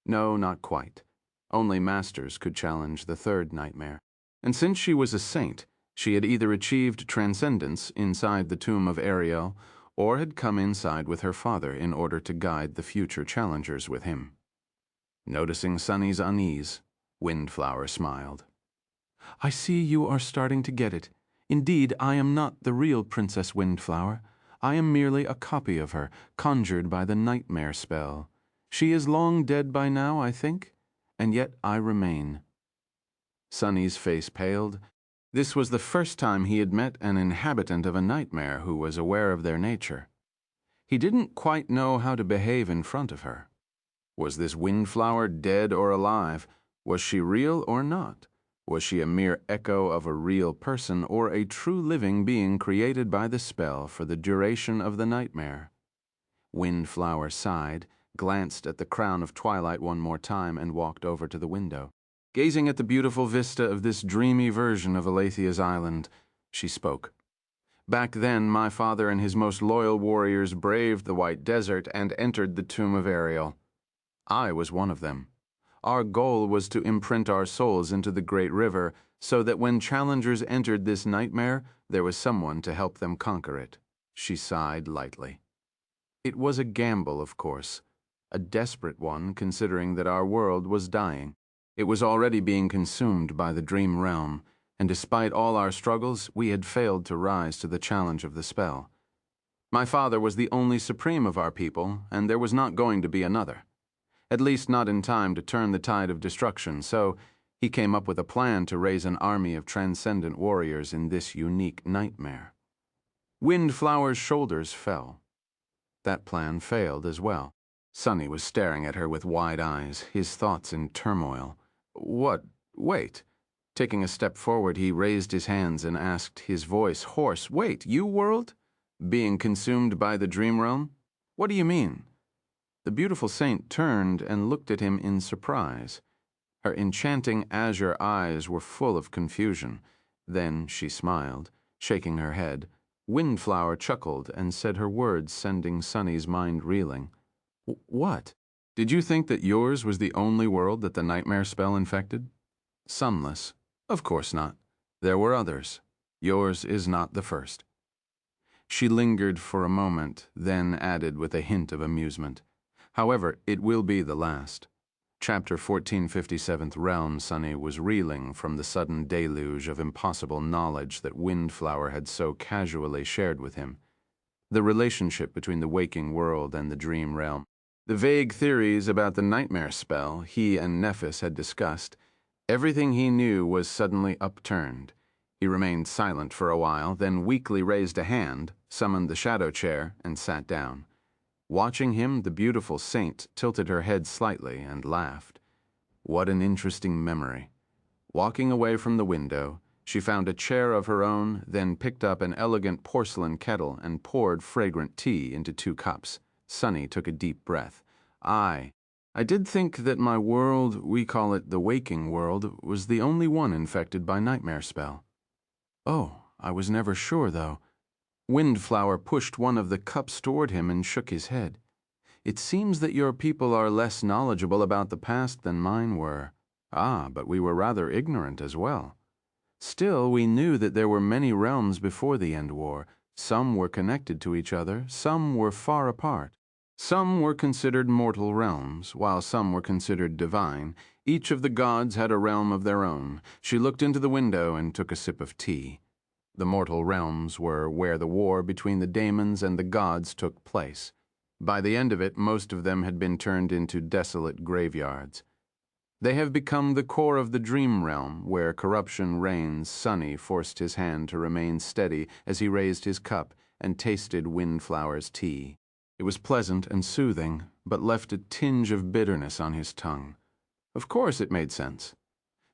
No, not quite. Only masters could challenge the third nightmare. And since she was a saint, she had either achieved transcendence inside the tomb of Ariel, or had come inside with her father in order to guide the future challengers with him. Noticing Sunny's unease, Windflower smiled. I see you are starting to get it. Indeed, I am not the real Princess Windflower. I am merely a copy of her, conjured by the nightmare spell. She is long dead by now, I think, and yet I remain. Sunny's face paled. This was the first time he had met an inhabitant of a nightmare who was aware of their nature. He didn't quite know how to behave in front of her. Was this Windflower dead or alive? Was she real or not? Was she a mere echo of a real person or a true living being created by the spell for the duration of the nightmare? Windflower sighed, glanced at the crown of twilight one more time, and walked over to the window. Gazing at the beautiful vista of this dreamy version of Aletheia's island, she spoke. Back then, my father and his most loyal warriors braved the White Desert and entered the tomb of Ariel. I was one of them. Our goal was to imprint our souls into the great river so that when challengers entered this nightmare, there was someone to help them conquer it. She sighed lightly. It was a gamble, of course, a desperate one considering that our world was dying. It was already being consumed by the dream realm, and despite all our struggles, we had failed to rise to the challenge of the spell. My father was the only supreme of our people, and there was not going to be another. At least not in time to turn the tide of destruction, so he came up with a plan to raise an army of transcendent warriors in this unique nightmare. Windflower's shoulders fell. That plan failed as well. Sonny was staring at her with wide eyes, his thoughts in turmoil. What? Wait. Taking a step forward, he raised his hands and asked, his voice hoarse, Wait, you world? Being consumed by the dream realm? What do you mean? The beautiful saint turned and looked at him in surprise. Her enchanting azure eyes were full of confusion. Then she smiled, shaking her head. Windflower chuckled and said her words, sending Sonny's mind reeling. What? Did you think that yours was the only world that the nightmare spell infected? Sunless. Of course not. There were others. Yours is not the first. She lingered for a moment, then added with a hint of amusement. However, it will be the last. Chapter 1457th Realm Sonny was reeling from the sudden deluge of impossible knowledge that Windflower had so casually shared with him. The relationship between the waking world and the dream realm. The vague theories about the nightmare spell he and Nephis had discussed. Everything he knew was suddenly upturned. He remained silent for a while, then weakly raised a hand, summoned the shadow chair, and sat down. Watching him, the beautiful saint tilted her head slightly and laughed. What an interesting memory. Walking away from the window, she found a chair of her own, then picked up an elegant porcelain kettle and poured fragrant tea into 2 cups. Sonny took a deep breath. I did think that my world, we call it the waking world, was the only one infected by nightmare spell. Oh, I was never sure, though. Windflower pushed one of the cups toward him and shook his head. It seems that your people are less knowledgeable about the past than mine were. Ah, but we were rather ignorant as well. Still, we knew that there were many realms before the End War. Some were connected to each other, some were far apart. Some were considered mortal realms, while some were considered divine. Each of the gods had a realm of their own. She looked into the window and took a sip of tea. The mortal realms were where the war between the daemons and the gods took place. By the end of it, most of them had been turned into desolate graveyards. They have become the core of the dream realm, where corruption reigns. Sonny forced his hand to remain steady as he raised his cup and tasted Windflower's tea. It was pleasant and soothing, but left a tinge of bitterness on his tongue. Of course it made sense.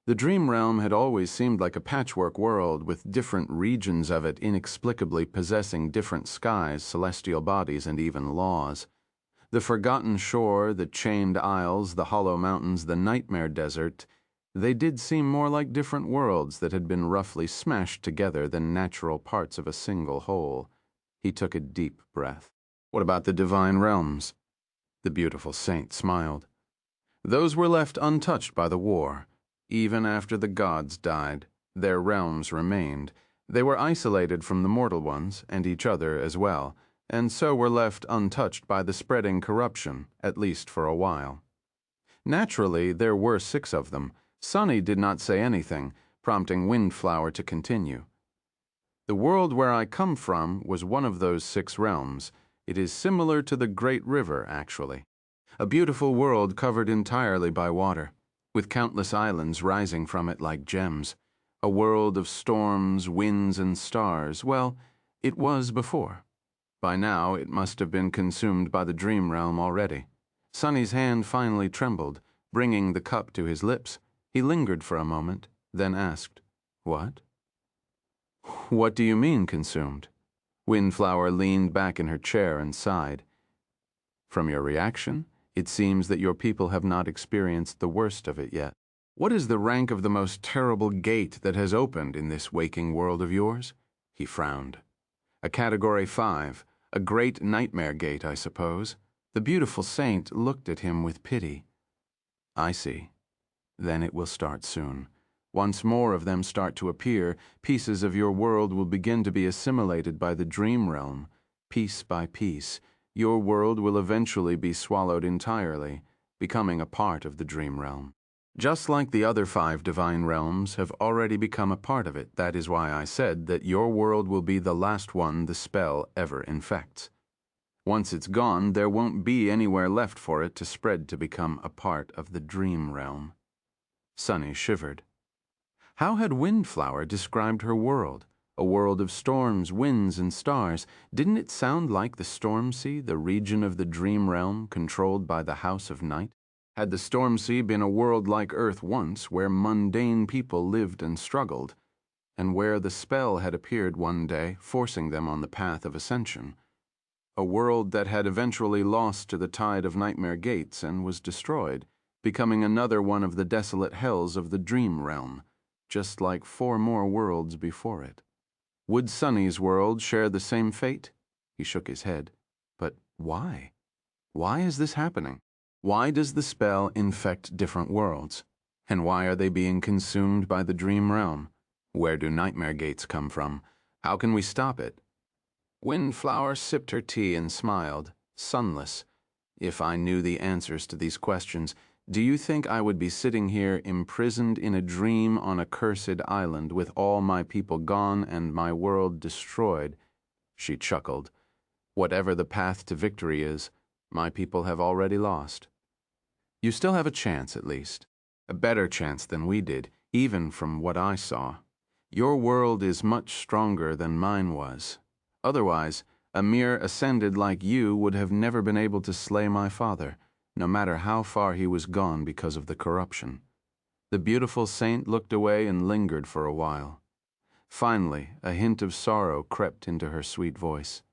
The dream realm had always seemed like a patchwork world, with different regions of it inexplicably possessing different skies, celestial bodies, and even laws. The forgotten shore, the chained isles, the hollow mountains, the nightmare desert, they did seem more like different worlds that had been roughly smashed together than natural parts of a single whole. He took a deep breath. What about the divine realms? The beautiful saint smiled. Those were left untouched by the war. Even after the gods died, their realms remained. They were isolated from the mortal ones, and each other as well, and so were left untouched by the spreading corruption, at least for a while. Naturally, there were 6 of them. Sonny did not say anything, prompting Windflower to continue. The world where I come from was one of those 6 realms. It is similar to the Great River, actually. A beautiful world covered entirely by water, with countless islands rising from it like gems. A world of storms, winds, and stars. Well, it was before. By now, it must have been consumed by the dream realm already. Sonny's hand finally trembled, bringing the cup to his lips. He lingered for a moment, then asked, What? What do you mean, consumed? Windflower leaned back in her chair and sighed. From your reaction, It seems that your people have not experienced the worst of it yet. What is the rank of the most terrible gate that has opened in this waking world of yours? He frowned. A Category 5, a great nightmare gate, I suppose. The beautiful saint looked at him with pity. I see. Then it will start soon. Once more of them start to appear, pieces of your world will begin to be assimilated by the dream realm. Piece by piece, your world will eventually be swallowed entirely, becoming a part of the dream realm. Just like the other 5 divine realms have already become a part of it, that is why I said that your world will be the last one the spell ever infects. Once it's gone, there won't be anywhere left for it to spread to become a part of the dream realm. Sunny shivered. How had Windflower described her world? A world of storms, winds, and stars. Didn't it sound like the Storm Sea, the region of the dream realm controlled by the House of Night? Had the Storm Sea been a world like Earth once, where mundane people lived and struggled, and where the spell had appeared one day, forcing them on the path of Ascension? A world that had eventually lost to the tide of nightmare gates and was destroyed, becoming another one of the desolate hells of the dream realm, just like 4 more worlds before it. Would Sunny's world share the same fate? He shook his head. But why? Why is this happening? Why does the spell infect different worlds? And why are they being consumed by the dream realm? Where do nightmare gates come from? How can we stop it? Windflower sipped her tea and smiled, sunless. If I knew the answers to these questions, do you think I would be sitting here imprisoned in a dream on a cursed island with all my people gone and my world destroyed? She chuckled. Whatever the path to victory is, my people have already lost. You still have a chance, at least. A better chance than we did, even from what I saw. Your world is much stronger than mine was. Otherwise, a mere ascended like you would have never been able to slay my father, no matter how far he was gone because of the corruption. The beautiful saint looked away and lingered for a while. Finally, a hint of sorrow crept into her sweet voice.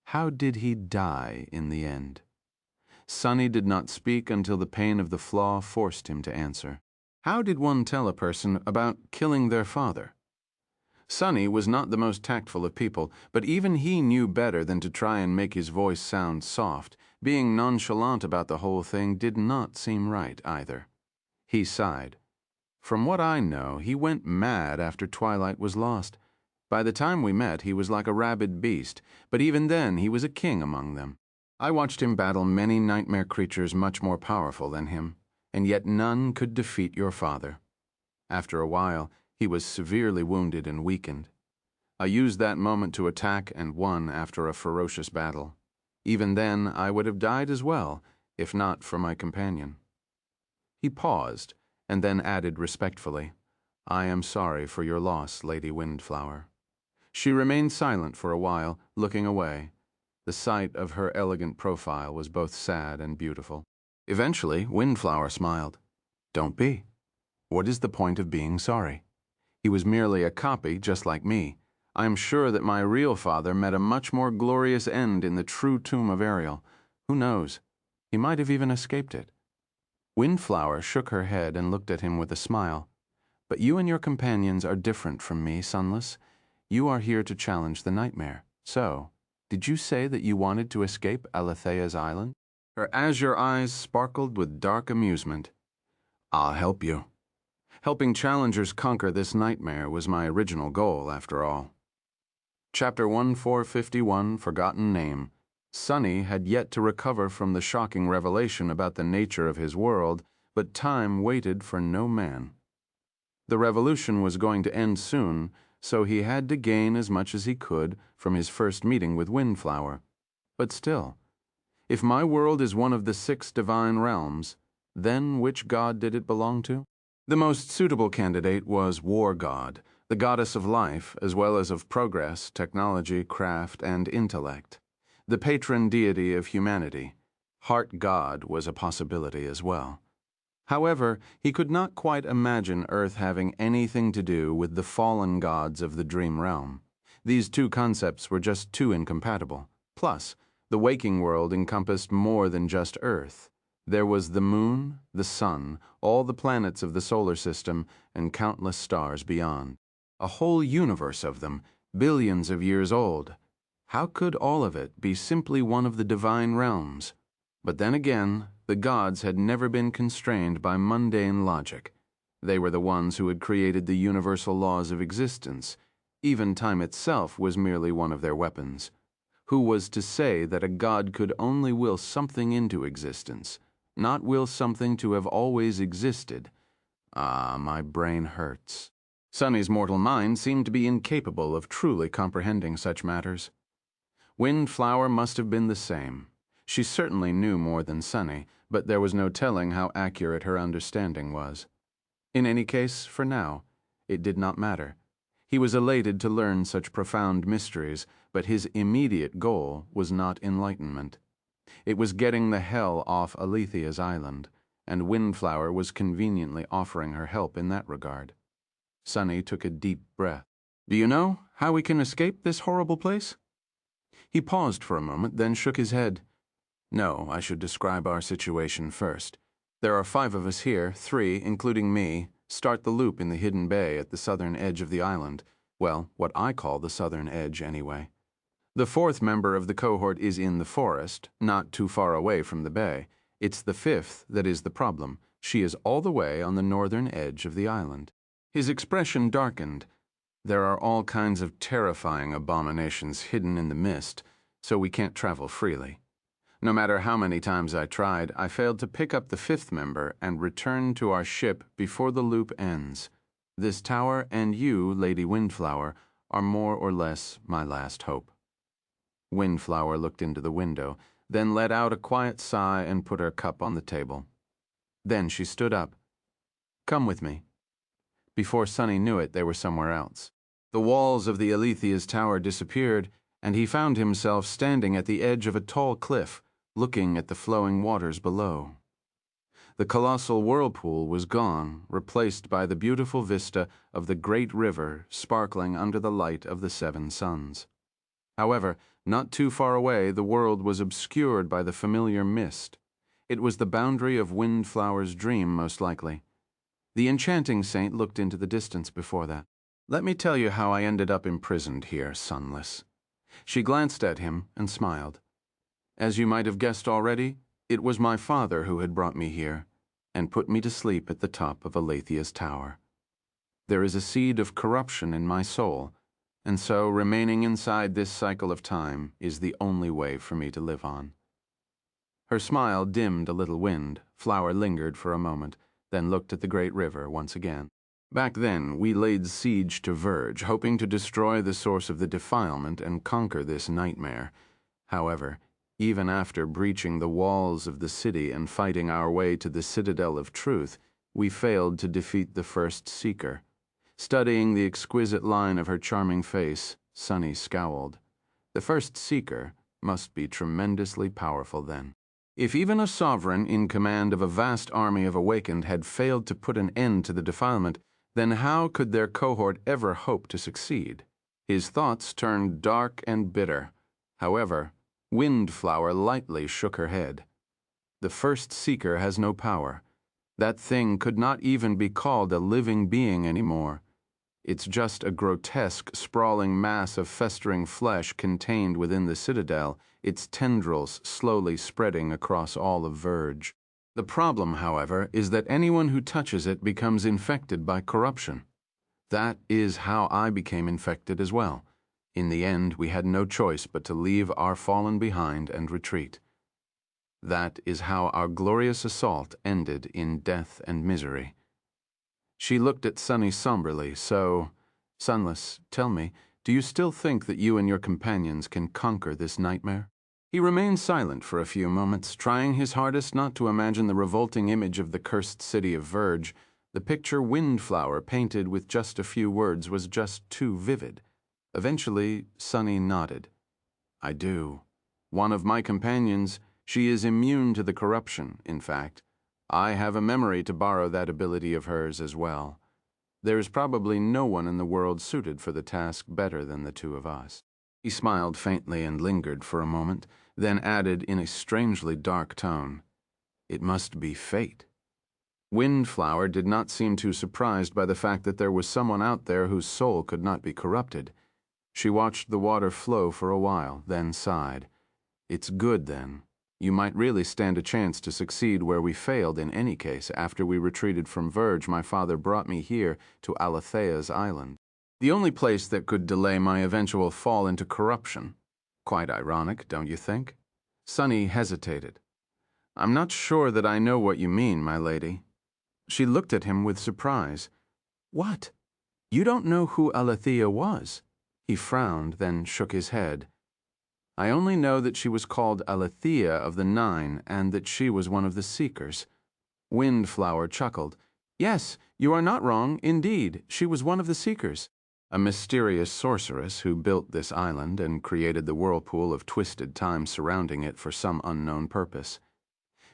How did he die in the end? Sunny did not speak until the pain of the flaw forced him to answer. How did one tell a person about killing their father? Sunny was not the most tactful of people, but even he knew better than to try and make his voice sound soft. Being nonchalant about the whole thing did not seem right either. He sighed. From what I know, he went mad after Twilight was lost. By the time we met, he was like a rabid beast, but even then he was a king among them. I watched him battle many nightmare creatures much more powerful than him, and yet none could defeat your father. After a while, he was severely wounded and weakened. I used that moment to attack and won after a ferocious battle. Even then, I would have died as well, if not for my companion. He paused, and then added respectfully, I am sorry for your loss, Lady Windflower. She remained silent for a while, looking away. The sight of her elegant profile was both sad and beautiful. Eventually, Windflower smiled. Don't be. What is the point of being sorry? He was merely a copy, just like me. I am sure that my real father met a much more glorious end in the true tomb of Ariel. Who knows? He might have even escaped it. Windflower shook her head and looked at him with a smile. But you and your companions are different from me, Sunless. You are here to challenge the nightmare. So, did you say that you wanted to escape Aletheia's island? Her azure eyes sparkled with dark amusement. I'll help you. Helping challengers conquer this nightmare was my original goal, after all. Chapter 1451, Forgotten Name. Sunny had yet to recover from the shocking revelation about the nature of his world, but time waited for no man. The revolution was going to end soon, so he had to gain as much as he could from his first meeting with Windflower. But still, if my world is one of the 6 divine realms, then which god did it belong to? The most suitable candidate was War God, the goddess of life, as well as of progress, technology, craft, and intellect. The patron deity of humanity. Heart God was a possibility as well. However, he could not quite imagine Earth having anything to do with the fallen gods of the dream realm. These 2 concepts were just too incompatible. Plus, The waking world encompassed more than just Earth. There was the moon, the sun, all the planets of the solar system, and countless stars beyond. A whole universe of them, billions of years old. How could all of it be simply one of the divine realms? But then again, the gods had never been constrained by mundane logic. They were the ones who had created the universal laws of existence. Even time itself was merely one of their weapons. Who was to say that a god could only will something into existence, not will something to have always existed? Ah, my brain hurts. Sunny's mortal mind seemed to be incapable of truly comprehending such matters. Windflower must have been the same. She certainly knew more than Sunny, but there was no telling how accurate her understanding was. In any case, for now, it did not matter. He was elated to learn such profound mysteries, but his immediate goal was not enlightenment. It was getting the hell off Aletheia's island, and Windflower was conveniently offering her help in that regard. Sunny took a deep breath. "Do you know how we can escape this horrible place?" He paused for a moment, then shook his head. "No, I should describe our situation first. There are 5 of us here, 3, including me, start the loop in the hidden bay at the southern edge of the island. Well, what I call the southern edge, anyway. The 4th member of the cohort is in the forest, not too far away from the bay. It's the 5th that is the problem. She is all the way on the northern edge of the island." His expression darkened. "There are all kinds of terrifying abominations hidden in the mist, so we can't travel freely. No matter how many times I tried, I failed to pick up the 5th member and return to our ship before the loop ends. This tower and you, Lady Windflower, are more or less my last hope." Windflower looked into the window, then let out a quiet sigh and put her cup on the table. Then she stood up. "Come with me." Before Sunny knew it, they were somewhere else. The walls of the Aletheia's tower disappeared, and he found himself standing at the edge of a tall cliff, looking at the flowing waters below. The colossal whirlpool was gone, replaced by the beautiful vista of the great river sparkling under the light of the 7 suns. However, not too far away, the world was obscured by the familiar mist. It was the boundary of Windflower's dream, most likely. The enchanting saint looked into the distance before that. "Let me tell you how I ended up imprisoned here, Sunless." She glanced at him and smiled. "As you might have guessed already, it was my father who had brought me here and put me to sleep at the top of Aletheia's tower. There is a seed of corruption in my soul, and so remaining inside this cycle of time is the only way for me to live on." Her smile dimmed a little wind. Flower lingered for a moment, then looked at the great river once again. "Back then, we laid siege to Verge, hoping to destroy the source of the defilement and conquer this nightmare. However, even after breaching the walls of the city and fighting our way to the Citadel of Truth, we failed to defeat the first Seeker." Studying the exquisite line of her charming face, Sunny scowled. The first Seeker must be tremendously powerful then. If even a sovereign in command of a vast army of awakened had failed to put an end to the defilement, then how could their cohort ever hope to succeed? His thoughts turned dark and bitter. However, Windflower lightly shook her head. "The first Seeker has no power. That thing could not even be called a living being anymore. It's just a grotesque, sprawling mass of festering flesh contained within the Citadel, its tendrils slowly spreading across all of Verge. The problem, however, is that anyone who touches it becomes infected by corruption. That is how I became infected as well. In the end, we had no choice but to leave our fallen behind and retreat. That is how our glorious assault ended in death and misery." She looked at Sunny somberly. "So, Sunless, tell me, do you still think that you and your companions can conquer this nightmare?" He remained silent for a few moments, trying his hardest not to imagine the revolting image of the cursed city of Verge. The picture Windflower painted with just a few words was just too vivid. Eventually, Sunny nodded. "I do. One of my companions, she is immune to the corruption, in fact. I have a memory to borrow that ability of hers as well. There is probably no one in the world suited for the task better than the 2 of us." He smiled faintly and lingered for a moment, then added in a strangely dark tone, "It must be fate." Windflower did not seem too surprised by the fact that there was someone out there whose soul could not be corrupted. She watched the water flow for a while, then sighed. "It's good, then. You might really stand a chance to succeed where we failed in any case. After we retreated from Verge, my father brought me here to Aletheia's island. The only place that could delay my eventual fall into corruption. Quite ironic, don't you think?" Sunny hesitated. "I'm not sure that I know what you mean, my lady." She looked at him with surprise. "What? You don't know who Aletheia was?" He frowned, then shook his head. "I only know that she was called Aletheia of the Nine, and that she was one of the Seekers." Windflower chuckled. "Yes, you are not wrong, indeed. She was one of the Seekers. A mysterious sorceress who built this island and created the whirlpool of twisted time surrounding it for some unknown purpose.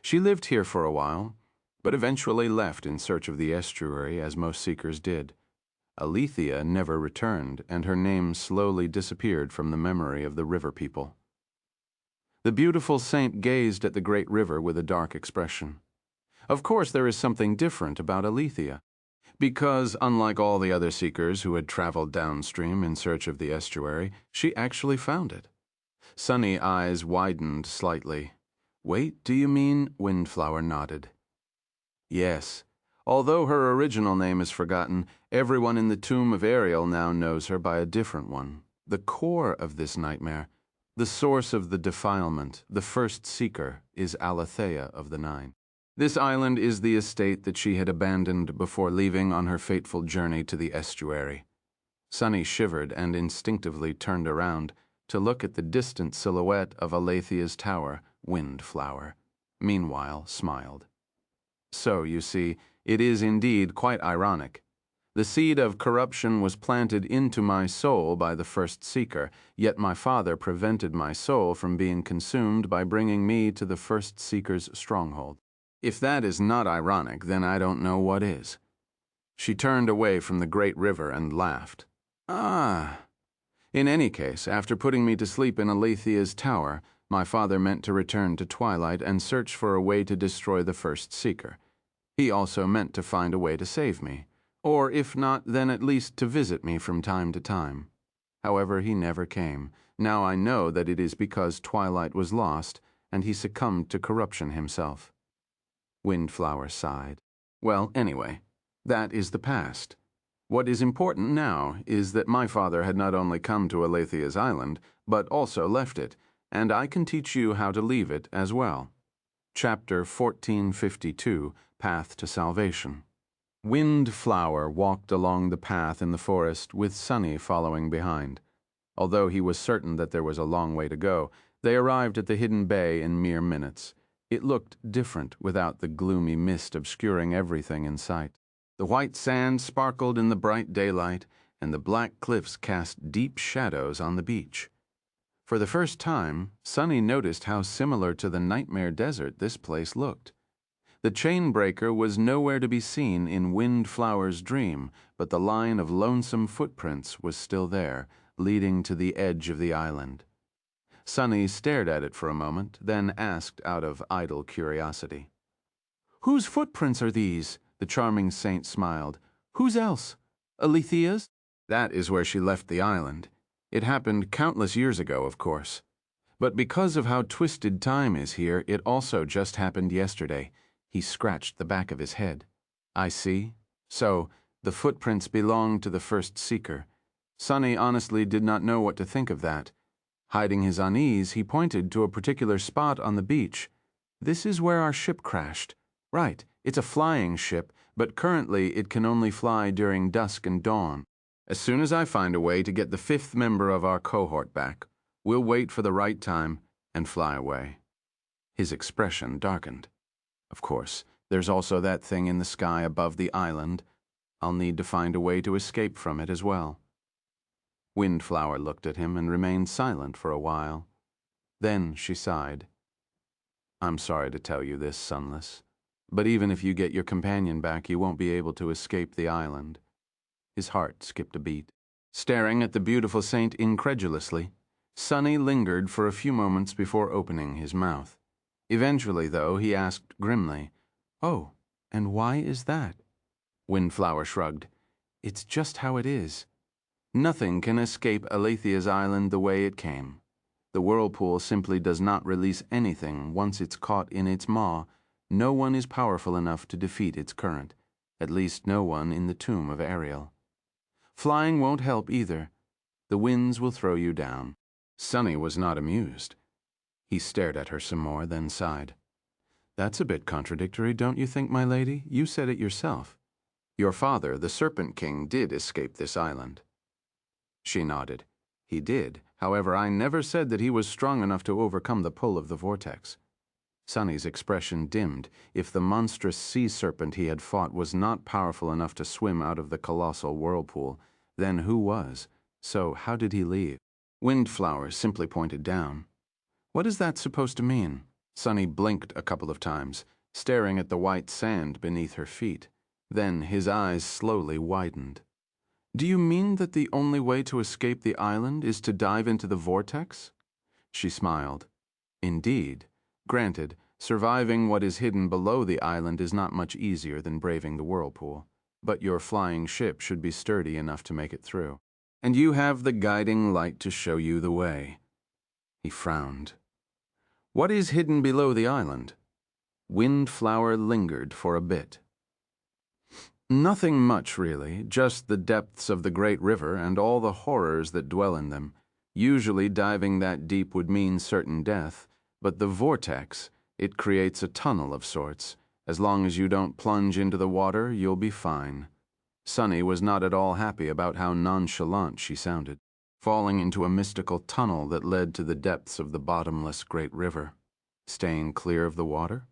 She lived here for a while, but eventually left in search of the estuary, as most Seekers did. Aletheia never returned, and her name slowly disappeared from the memory of the river people." The beautiful saint gazed at the great river with a dark expression. "Of course there is something different about Aletheia, because, unlike all the other Seekers who had traveled downstream in search of the estuary, she actually found it." Sunny eyes widened slightly. "Wait, do you mean?" Windflower nodded. "Yes. Although her original name is forgotten, everyone in the tomb of Ariel now knows her by a different one. The core of this nightmare, the source of the defilement, the first Seeker, is Aletheia of the Nine. This island is the estate that she had abandoned before leaving on her fateful journey to the estuary." Sunny shivered and instinctively turned around to look at the distant silhouette of Aletheia's tower, Windflower. Meanwhile, smiled. "So, you see, it is indeed quite ironic. The seed of corruption was planted into my soul by the first Seeker, yet my father prevented my soul from being consumed by bringing me to the first Seeker's stronghold. If that is not ironic, then I don't know what is." She turned away from the great river and laughed. "Ah. In any case, after putting me to sleep in Aletheia's tower, my father meant to return to Twilight and search for a way to destroy the first Seeker. He also meant to find a way to save me, or if not, then at least to visit me from time to time. However, he never came. Now I know that it is because Twilight was lost, and he succumbed to corruption himself." Windflower sighed. "Well, anyway, that is the past. What is important now is that my father had not only come to Aletheia's island, but also left it, and I can teach you how to leave it as well." Chapter 1452, Path to Salvation. Windflower walked along the path in the forest with Sunny following behind. Although he was certain that there was a long way to go, they arrived at the hidden bay in mere minutes. It looked different without the gloomy mist obscuring everything in sight. The white sand sparkled in the bright daylight, and the black cliffs cast deep shadows on the beach. For the first time, Sunny noticed how similar to the nightmare desert this place looked. The chain breaker was nowhere to be seen in Windflower's dream, but the line of lonesome footprints was still there, leading to the edge of the island. Sunny stared at it for a moment, then asked out of idle curiosity. "Whose footprints are these?" The charming saint smiled. "Whose else? Aletheia's?" "That is where she left the island. It happened countless years ago, of course. But because of how twisted time is here, it also just happened yesterday." He scratched the back of his head. "I see. So, the footprints belong to the first Seeker." Sunny honestly did not know what to think of that. Hiding his unease, he pointed to a particular spot on the beach. "This is where our ship crashed. Right, it's a flying ship, but currently it can only fly during dusk and dawn. As soon as I find a way to get the fifth member of our cohort back, we'll wait for the right time and fly away." His expression darkened. "Of course, there's also that thing in the sky above the island. I'll need to find a way to escape from it as well." Windflower looked at him and remained silent for a while. Then she sighed. "I'm sorry to tell you this, Sunless, but even if you get your companion back, you won't be able to escape the island." His heart skipped a beat. Staring at the beautiful saint incredulously, Sunny lingered for a few moments before opening his mouth. Eventually, though, he asked grimly, "Oh, and why is that?" Windflower shrugged. "It's just how it is. Nothing can escape Aletheia's island the way it came. The whirlpool simply does not release anything once it's caught in its maw. No one is powerful enough to defeat its current, at least no one in the tomb of Ariel. Flying won't help either. The winds will throw you down." Sunny was not amused. He stared at her some more, then sighed. "That's a bit contradictory, don't you think, my lady? You said it yourself. Your father, the Serpent King, did escape this island." She nodded. "He did. However, I never said that he was strong enough to overcome the pull of the vortex." Sunny's expression dimmed. If the monstrous sea serpent he had fought was not powerful enough to swim out of the colossal whirlpool, then who was? So how did he leave? Windflower simply pointed down. "What is that supposed to mean?" Sunny blinked a couple of times, staring at the white sand beneath her feet. Then his eyes slowly widened. "Do you mean that the only way to escape the island is to dive into the vortex?" She smiled. "Indeed. Granted, surviving what is hidden below the island is not much easier than braving the whirlpool, but your flying ship should be sturdy enough to make it through. And you have the guiding light to show you the way." He frowned. "What is hidden below the island?" Windflower lingered for a bit. "Nothing much, really, just the depths of the great river and all the horrors that dwell in them. Usually diving that deep would mean certain death, but the vortex, it creates a tunnel of sorts. As long as you don't plunge into the water, you'll be fine." Sunny was not at all happy about how nonchalant she sounded. Falling into a mystical tunnel that led to the depths of the bottomless great river. Staying clear of the water?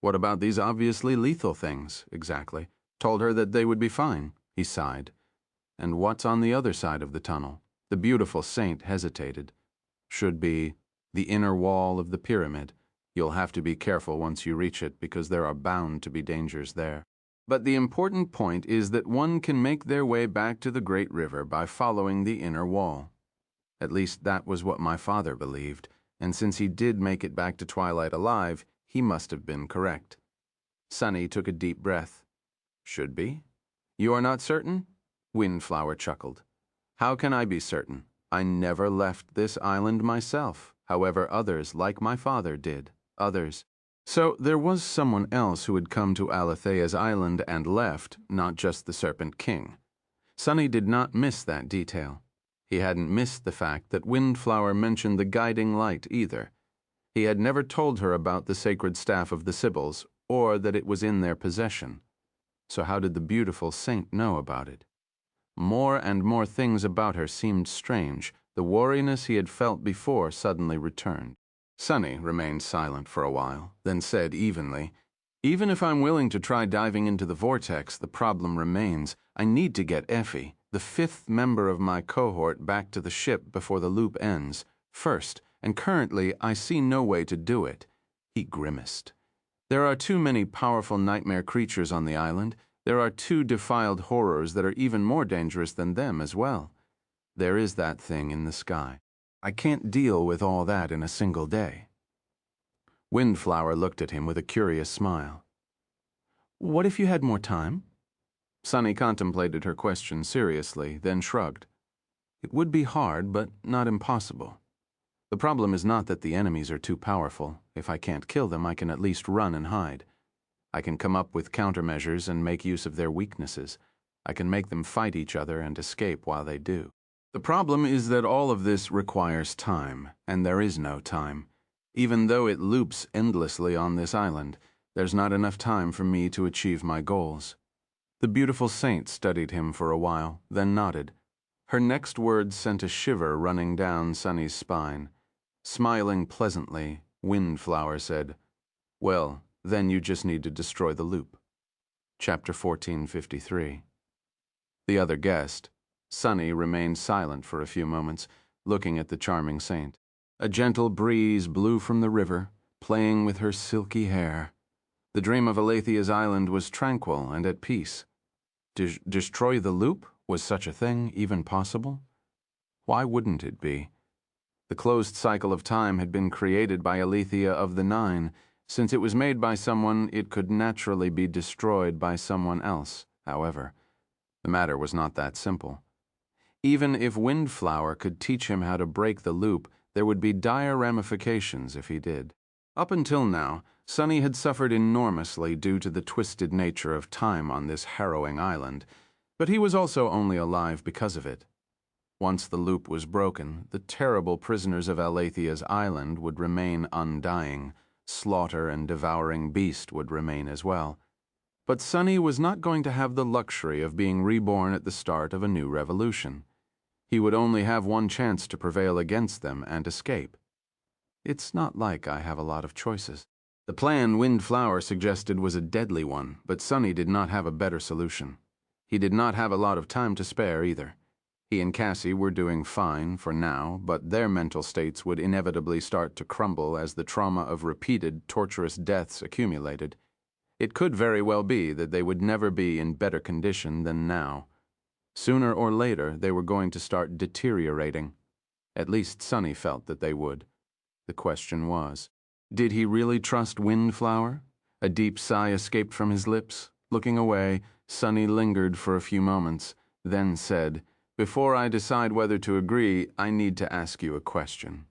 What about these obviously lethal things, exactly? Told her that they would be fine. He sighed. And what's on the other side of the tunnel? The beautiful saint hesitated. Should be the inner wall of the pyramid. You'll have to be careful once you reach it because there are bound to be dangers there. But the important point is that one can make their way back to the great river by following the inner wall. At least that was what my father believed, and since he did make it back to Twilight alive, he must have been correct. Sunny took a deep breath. "Should be? You are not certain?" Windflower chuckled. "How can I be certain? I never left this island myself. However, others, like my father, did. Others. So there was someone else who had come to Aletheia's island and left, not just the Serpent King. Sunny did not miss that detail. He hadn't missed the fact that Windflower mentioned the guiding light either. He had never told her about the sacred staff of the Sibyls, or that it was in their possession. So how did the beautiful saint know about it? More and more things about her seemed strange. The wariness he had felt before suddenly returned. Sunny remained silent for a while, then said evenly, "Even if I'm willing to try diving into the vortex, the problem remains. I need to get Effie, the 5th member of my cohort, back to the ship before the loop ends, first, and currently I see no way to do it." He grimaced. "There are too many powerful nightmare creatures on the island. There are 2 defiled horrors that are even more dangerous than them as well. There is that thing in the sky. I can't deal with all that in a single day." Windflower looked at him with a curious smile. "What if you had more time?" Sunny contemplated her question seriously, then shrugged. "It would be hard, but not impossible. The problem is not that the enemies are too powerful. If I can't kill them, I can at least run and hide. I can come up with countermeasures and make use of their weaknesses. I can make them fight each other and escape while they do. The problem is that all of this requires time, and there is no time. Even though it loops endlessly on this island, there's not enough time for me to achieve my goals." The beautiful saint studied him for a while, then nodded. Her next words sent a shiver running down Sunny's spine. Smiling pleasantly, Windflower said, "Well, then you just need to destroy the loop." Chapter 1453. The other guest, Sunny, remained silent for a few moments, looking at the charming saint. A gentle breeze blew from the river, playing with her silky hair. The dream of Aletheia's island was tranquil and at peace. Destroy the loop? Was such a thing even possible? Why wouldn't it be? The closed cycle of time had been created by Aletheia of the Nine. Since it was made by someone, it could naturally be destroyed by someone else. However, the matter was not that simple. Even if Windflower could teach him how to break the loop, there would be dire ramifications if he did. Up until now, Sunny had suffered enormously due to the twisted nature of time on this harrowing island, but he was also only alive because of it. Once the loop was broken, the terrible prisoners of Aletheia's island would remain undying. Slaughter and Devouring Beast would remain as well. But Sunny was not going to have the luxury of being reborn at the start of a new revolution. He would only have one chance to prevail against them and escape. It's not like I have a lot of choices. The plan Windflower suggested was a deadly one, but Sunny did not have a better solution. He did not have a lot of time to spare either. He and Cassie were doing fine for now, but their mental states would inevitably start to crumble as the trauma of repeated, torturous deaths accumulated. It could very well be that they would never be in better condition than now. Sooner or later, they were going to start deteriorating. At least Sunny felt that they would. The question was, did he really trust Windflower? A deep sigh escaped from his lips. Looking away, Sunny lingered for a few moments, then said, "Before I decide whether to agree, I need to ask you a question."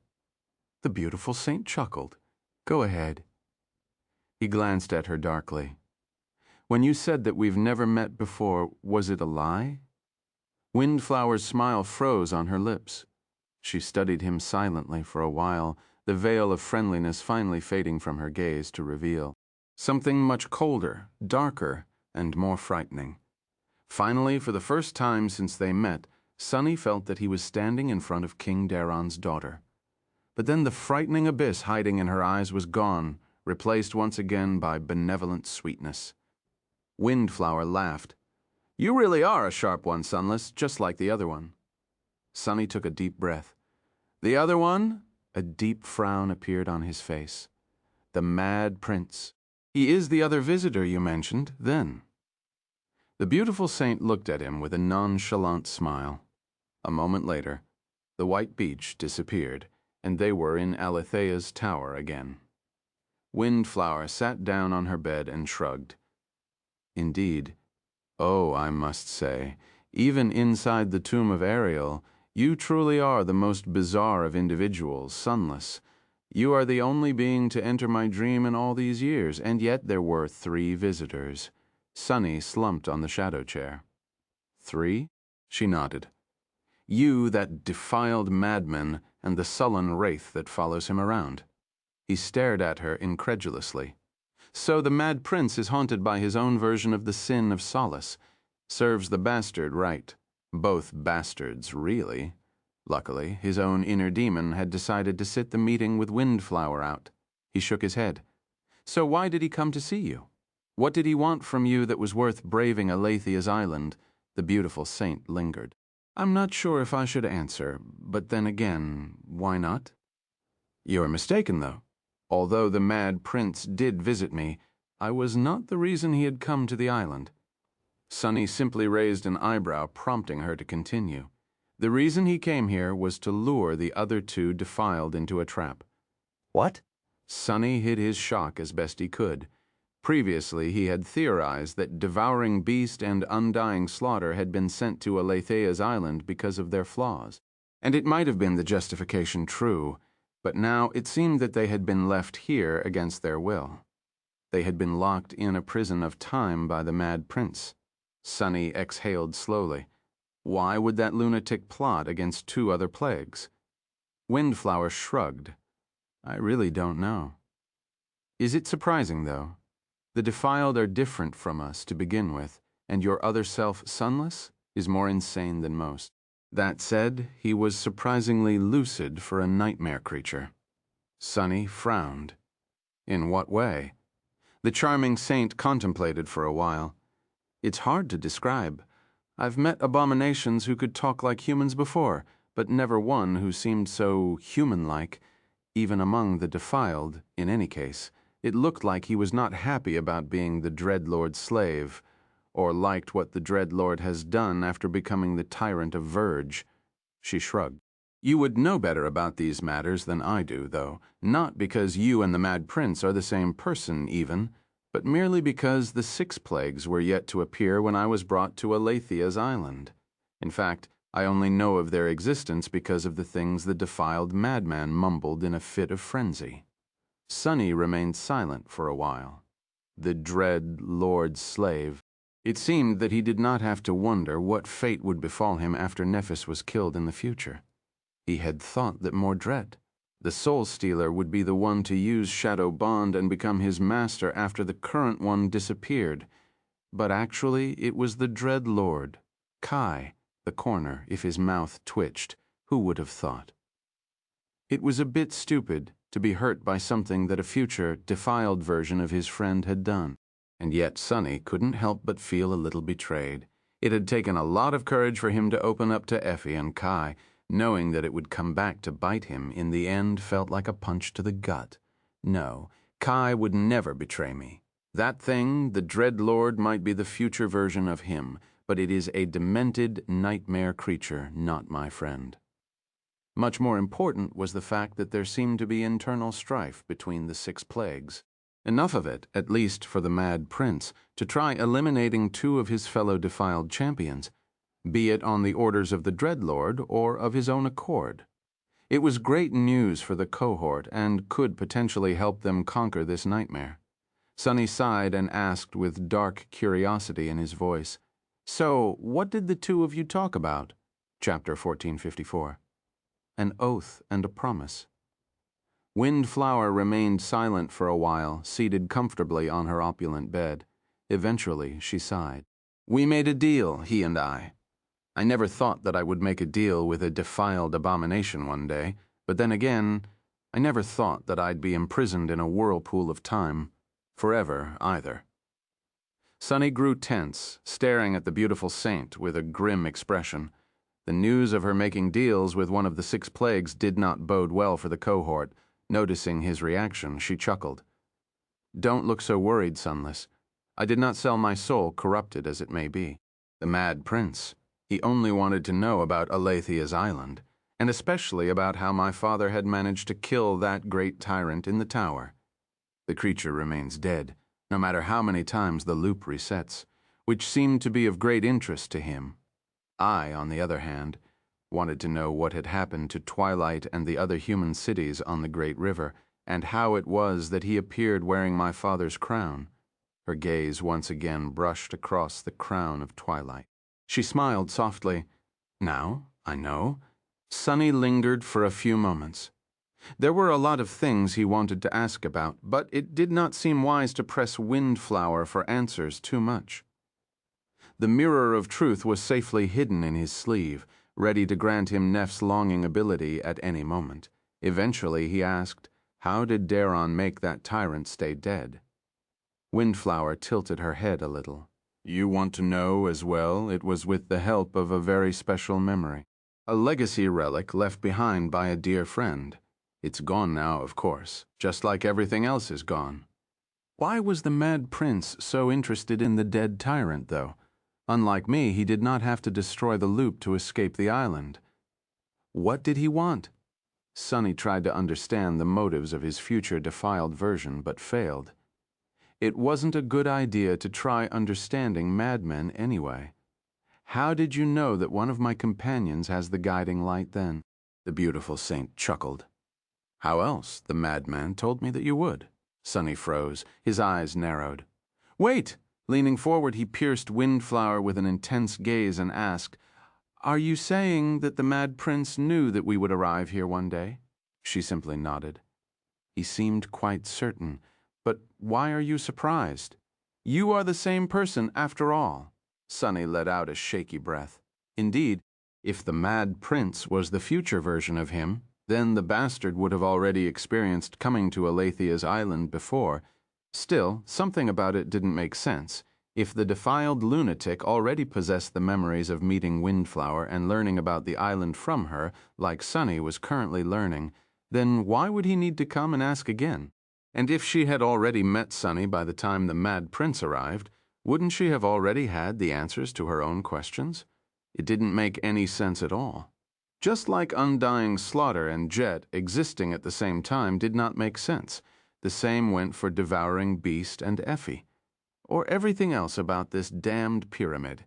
The beautiful saint chuckled. "Go ahead." He glanced at her darkly. "When you said that we've never met before, was it a lie?" Windflower's smile froze on her lips. She studied him silently for a while, the veil of friendliness finally fading from her gaze to reveal something much colder, darker, and more frightening. Finally, for the first time since they met, Sunny felt that he was standing in front of King Daron's daughter. But then the frightening abyss hiding in her eyes was gone, replaced once again by benevolent sweetness. Windflower laughed. "You really are a sharp one, Sunless, just like the other one." Sunny took a deep breath. "The other one?" A deep frown appeared on his face. "The Mad Prince. He is the other visitor you mentioned, then." The beautiful saint looked at him with a nonchalant smile. A moment later, the white beach disappeared, and they were in Aletheia's tower again. Windflower sat down on her bed and shrugged. "Indeed. Oh, I must say, even inside the tomb of Ariel, you truly are the most bizarre of individuals, Sunless. You are the only being to enter my dream in all these years, and yet there were 3 visitors." Sunny slumped on the shadow chair. 3? She nodded. "You, that defiled madman, and the sullen wraith that follows him around." He stared at her incredulously. "So the Mad Prince is haunted by his own version of the sin of solace. Serves the bastard right. Both bastards, really. Luckily, his own inner demon had decided to sit the meeting with Windflower out." He shook his head. "So why did he come to see you? What did he want from you that was worth braving Aletheia's island?" The beautiful saint lingered. "I'm not sure if I should answer, but then again, why not?" "You're mistaken, though. Although the Mad Prince did visit me, I was not the reason he had come to the island." Sunny simply raised an eyebrow, prompting her to continue. "The reason he came here was to lure the other 2 defiled into a trap." What? Sunny hid his shock as best he could. Previously, he had theorized that Devouring Beast and Undying Slaughter had been sent to Aletheia's island because of their flaws. And it might have been the justification true, but now it seemed that they had been left here against their will. They had been locked in a prison of time by the Mad Prince. Sunny exhaled slowly. Why would that lunatic plot against 2 other plagues? Windflower shrugged. "I really don't know." "Is it surprising, though? The defiled are different from us to begin with, and your other self, Sunless, is more insane than most." That said, he was surprisingly lucid for a nightmare creature. Sunny frowned. "In what way?" The charming saint contemplated for a while. "It's hard to describe. I've met abominations who could talk like humans before, but never one who seemed so human-like. Even among the defiled, in any case, it looked like he was not happy about being the Dreadlord's slave, or liked what the Dreadlord has done after becoming the tyrant of Verge." She shrugged. You would know better about these matters than I do, though, not because you and the Mad Prince are the same person, even, but merely because the 6 plagues were yet to appear when I was brought to Aletheia's island. In fact, I only know of their existence because of the things the defiled madman mumbled in a fit of frenzy. Sunny remained silent for a while. The dread Lord's slave. It seemed that he did not have to wonder what fate would befall him after Nephis was killed in the future. He had thought that Mordred, the soul stealer, would be the one to use Shadow Bond and become his master after the current one disappeared. But actually it was the dread Lord, Kai, the corner, if his mouth twitched. Who would have thought? It was a bit stupid to be hurt by something that a future, defiled version of his friend had done. And yet Sunny couldn't help but feel a little betrayed. It had taken a lot of courage for him to open up to Effie and Kai. Knowing that it would come back to bite him in the end felt like a punch to the gut. No, Kai would never betray me. That thing, the Dread Lord, might be the future version of him, but it is a demented nightmare creature, not my friend. Much more important was the fact that there seemed to be internal strife between the 6 plagues. Enough of it, at least for the Mad Prince, to try eliminating 2 of his fellow defiled champions, be it on the orders of the Dreadlord or of his own accord. It was great news for the cohort and could potentially help them conquer this nightmare. Sunny sighed and asked with dark curiosity in his voice, "So, what did the 2 of you talk about?" Chapter 1454. An oath and a promise. Windflower remained silent for a while, seated comfortably on her opulent bed. Eventually, she sighed. "We made a deal, he and I. I never thought that I would make a deal with a defiled abomination one day, but then again, I never thought that I'd be imprisoned in a whirlpool of time, forever either." Sunny grew tense, staring at the beautiful saint with a grim expression. The news of her making deals with one of the 6 plagues did not bode well for the cohort. Noticing his reaction, she chuckled. "Don't look so worried, Sunless. I did not sell my soul, corrupted as it may be. The Mad Prince, he only wanted to know about Aletheia's island, and especially about how my father had managed to kill that great tyrant in the tower. The creature remains dead, no matter how many times the loop resets, which seemed to be of great interest to him. I, on the other hand, wanted to know what had happened to Twilight and the other human cities on the Great River, and how it was that he appeared wearing my father's crown." Her gaze once again brushed across the crown of Twilight. She smiled softly. "Now, I know." Sunny lingered for a few moments. There were a lot of things he wanted to ask about, but it did not seem wise to press Windflower for answers too much. The mirror of truth was safely hidden in his sleeve, ready to grant him Neph's longing ability at any moment. Eventually he asked, "How did Daron make that tyrant stay dead?" Windflower tilted her head a little. "You want to know as well? It was with the help of a very special memory. A legacy relic left behind by a dear friend. It's gone now, of course, just like everything else is gone." Why was the Mad Prince so interested in the dead tyrant, though? Unlike me, he did not have to destroy the loop to escape the island. What did he want? Sunny tried to understand the motives of his future defiled version, but failed. It wasn't a good idea to try understanding madmen anyway. "How did you know that one of my companions has the guiding light then?" The beautiful saint chuckled. "How else? The madman told me that you would." Sunny froze, his eyes narrowed. "Wait!" Leaning forward, he pierced Windflower with an intense gaze and asked, "Are you saying that the Mad Prince knew that we would arrive here one day?" She simply nodded. He seemed quite certain. "But why are you surprised? You are the same person after all." Sunny let out a shaky breath. Indeed, if the Mad Prince was the future version of him, then the bastard would have already experienced coming to Aletheia's island before. Still, something about it didn't make sense. If the defiled lunatic already possessed the memories of meeting Windflower and learning about the island from her, like Sunny was currently learning, then why would he need to come and ask again? And if she had already met Sunny by the time the Mad Prince arrived, wouldn't she have already had the answers to her own questions? It didn't make any sense at all. Just like Undying Slaughter and Jet existing at the same time did not make sense, the same went for Devouring Beast and Effie, or everything else about this damned pyramid.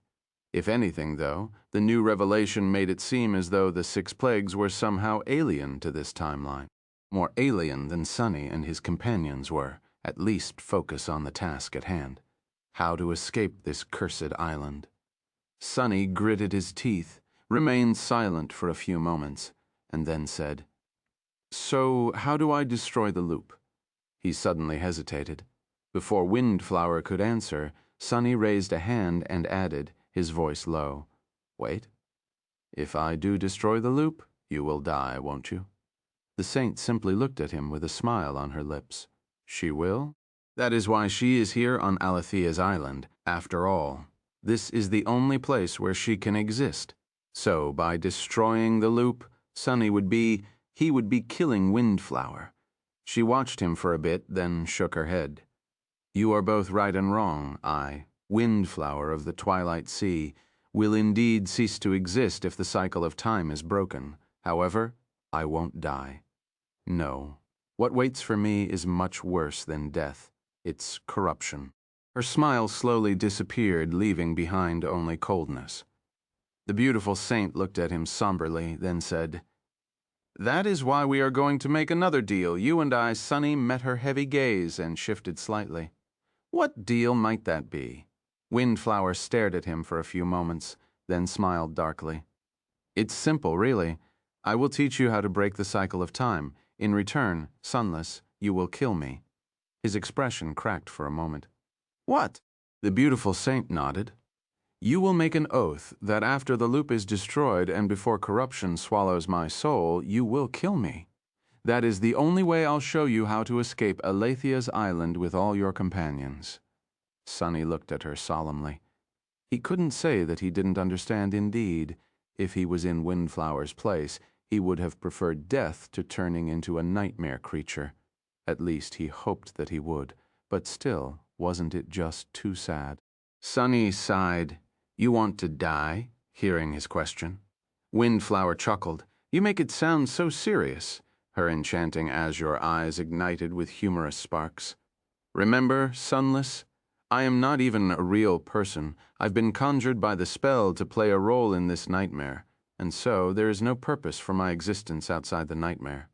If anything, though, the new revelation made it seem as though the 6 plagues were somehow alien to this timeline. More alien than Sunny and his companions were. At least focus on the task at hand. How to escape this cursed island. Sunny gritted his teeth, remained silent for a few moments, and then said, "So, how do I destroy the loop?" He suddenly hesitated. Before Windflower could answer, Sunny raised a hand and added, his voice low, "Wait. If I do destroy the loop, you will die, won't you?" The saint simply looked at him with a smile on her lips. She will? That is why she is here on Aletheia's island. After all, this is the only place where she can exist. So, by destroying the loop, Sunny would be killing Windflower. She watched him for a bit, then shook her head. "You are both right and wrong. I, Windflower of the Twilight Sea, will indeed cease to exist if the cycle of time is broken. However, I won't die. No. What waits for me is much worse than death. It's corruption." Her smile slowly disappeared, leaving behind only coldness. The beautiful saint looked at him somberly, then said, "That is why we are going to make another deal." You and I, Sunny, met her heavy gaze and shifted slightly. What deal might that be? Windflower stared at him for a few moments, then smiled darkly. "It's simple, really. I will teach you how to break the cycle of time. In return, Sunless, you will kill me." His expression cracked for a moment. "What?" The beautiful saint nodded. "You will make an oath that after the loop is destroyed and before corruption swallows my soul, you will kill me. That is the only way I'll show you how to escape Aletheia's island with all your companions." Sunny looked at her solemnly. He couldn't say that he didn't understand indeed. If he was in Windflower's place, he would have preferred death to turning into a nightmare creature. At least he hoped that he would, but still, wasn't it just too sad? Sunny sighed. "You want to die?" hearing his question. Windflower chuckled. "You make it sound so serious." Her enchanting azure eyes ignited with humorous sparks. "Remember, Sunless? I am not even a real person. I've been conjured by the spell to play a role in this nightmare, and so there is no purpose for my existence outside the nightmare.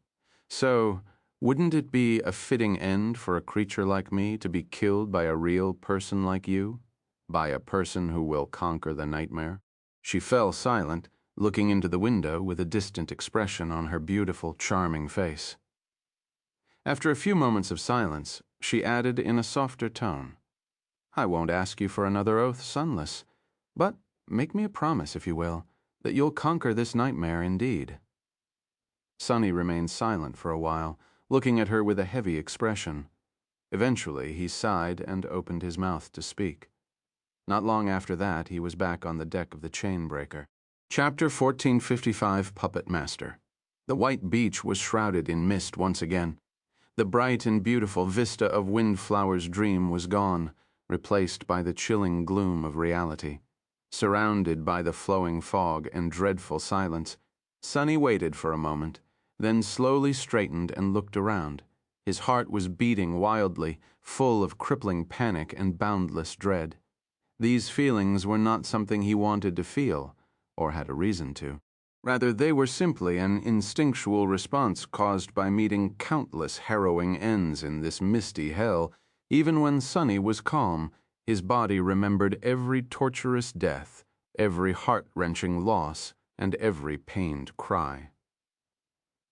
So, wouldn't it be a fitting end for a creature like me to be killed by a real person like you? By a person who will conquer the nightmare?" She fell silent, looking into the window with a distant expression on her beautiful, charming face. After a few moments of silence, she added in a softer tone, "I won't ask you for another oath, Sunless, but make me a promise, if you will, that you'll conquer this nightmare indeed." Sunny remained silent for a while, looking at her with a heavy expression. Eventually, he sighed and opened his mouth to speak. Not long after that, he was back on the deck of the Chainbreaker. Chapter 1455, Puppet Master. The white beach was shrouded in mist once again. The bright and beautiful vista of Windflower's dream was gone, replaced by the chilling gloom of reality. Surrounded by the flowing fog and dreadful silence, Sunny waited for a moment, then slowly straightened and looked around. His heart was beating wildly, full of crippling panic and boundless dread. These feelings were not something he wanted to feel, or had a reason to. Rather, they were simply an instinctual response caused by meeting countless harrowing ends in this misty hell. Even when Sunny was calm, his body remembered every torturous death, every heart-wrenching loss, and every pained cry.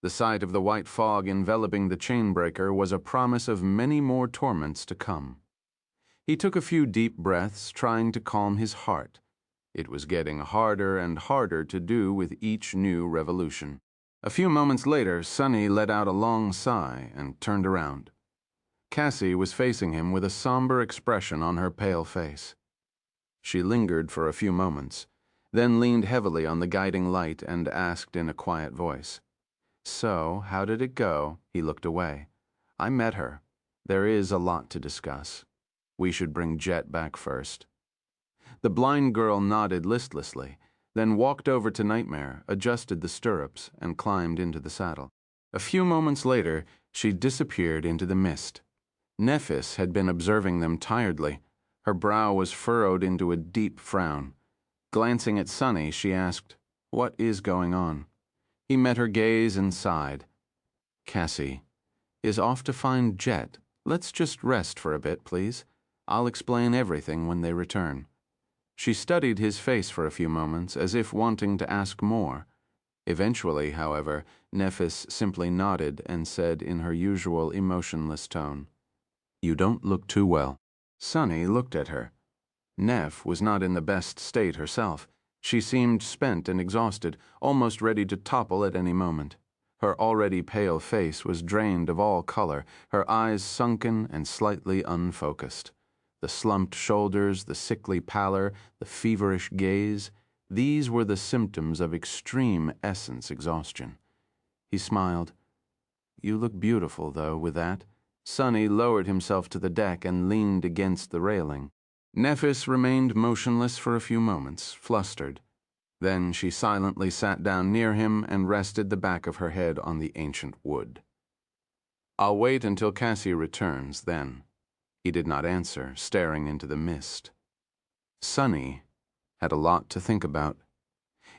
The sight of the white fog enveloping the Chainbreaker was a promise of many more torments to come. He took a few deep breaths, trying to calm his heart. It was getting harder and harder to do with each new revolution. A few moments later, Sunny let out a long sigh and turned around. Cassie was facing him with a somber expression on her pale face. She lingered for a few moments, then leaned heavily on the guiding light and asked in a quiet voice, "So, how did it go?" He looked away. "I met her. There is a lot to discuss. We should bring Jet back first." The blind girl nodded listlessly, then walked over to Nightmare, adjusted the stirrups, and climbed into the saddle. A few moments later, she disappeared into the mist. Nephis had been observing them tiredly. Her brow was furrowed into a deep frown. Glancing at Sunny, she asked, "What is going on?" He met her gaze and sighed. "Cassie is off to find Jet. Let's just rest for a bit, please. I'll explain everything when they return." She studied his face for a few moments, as if wanting to ask more. Eventually, however, Nephis simply nodded and said in her usual emotionless tone, "You don't look too well." Sunny looked at her. Neph was not in the best state herself. She seemed spent and exhausted, almost ready to topple at any moment. Her already pale face was drained of all color, her eyes sunken and slightly unfocused. The slumped shoulders, the sickly pallor, the feverish gaze, these were the symptoms of extreme essence exhaustion. He smiled. "You look beautiful, though, with that." Sunny lowered himself to the deck and leaned against the railing. Nephis remained motionless for a few moments, flustered. Then she silently sat down near him and rested the back of her head on the ancient wood. "I'll wait until Cassie returns, then." He did not answer, staring into the mist. Sunny had a lot to think about.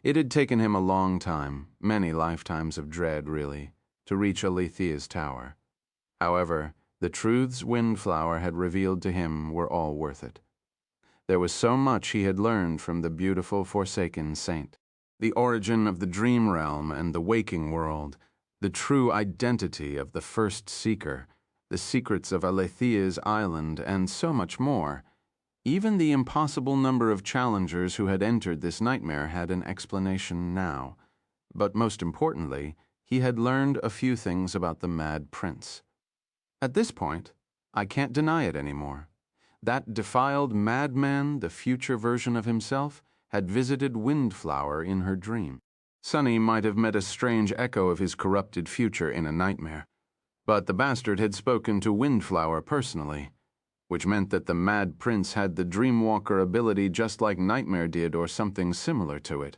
It had taken him a long time, many lifetimes of dread, really, to reach Aletheia's tower. However, the truths Windflower had revealed to him were all worth it. There was so much he had learned from the beautiful Forsaken Saint. The origin of the dream realm and the waking world, the true identity of the first seeker, the secrets of Aletheia's island, and so much more. Even the impossible number of challengers who had entered this nightmare had an explanation now. But most importantly, he had learned a few things about the Mad Prince. At this point, I can't deny it anymore. That defiled madman, the future version of himself, had visited Windflower in her dream. Sunny might have met a strange echo of his corrupted future in a nightmare, but the bastard had spoken to Windflower personally, which meant that the Mad Prince had the Dreamwalker ability just like Nightmare did, or something similar to it.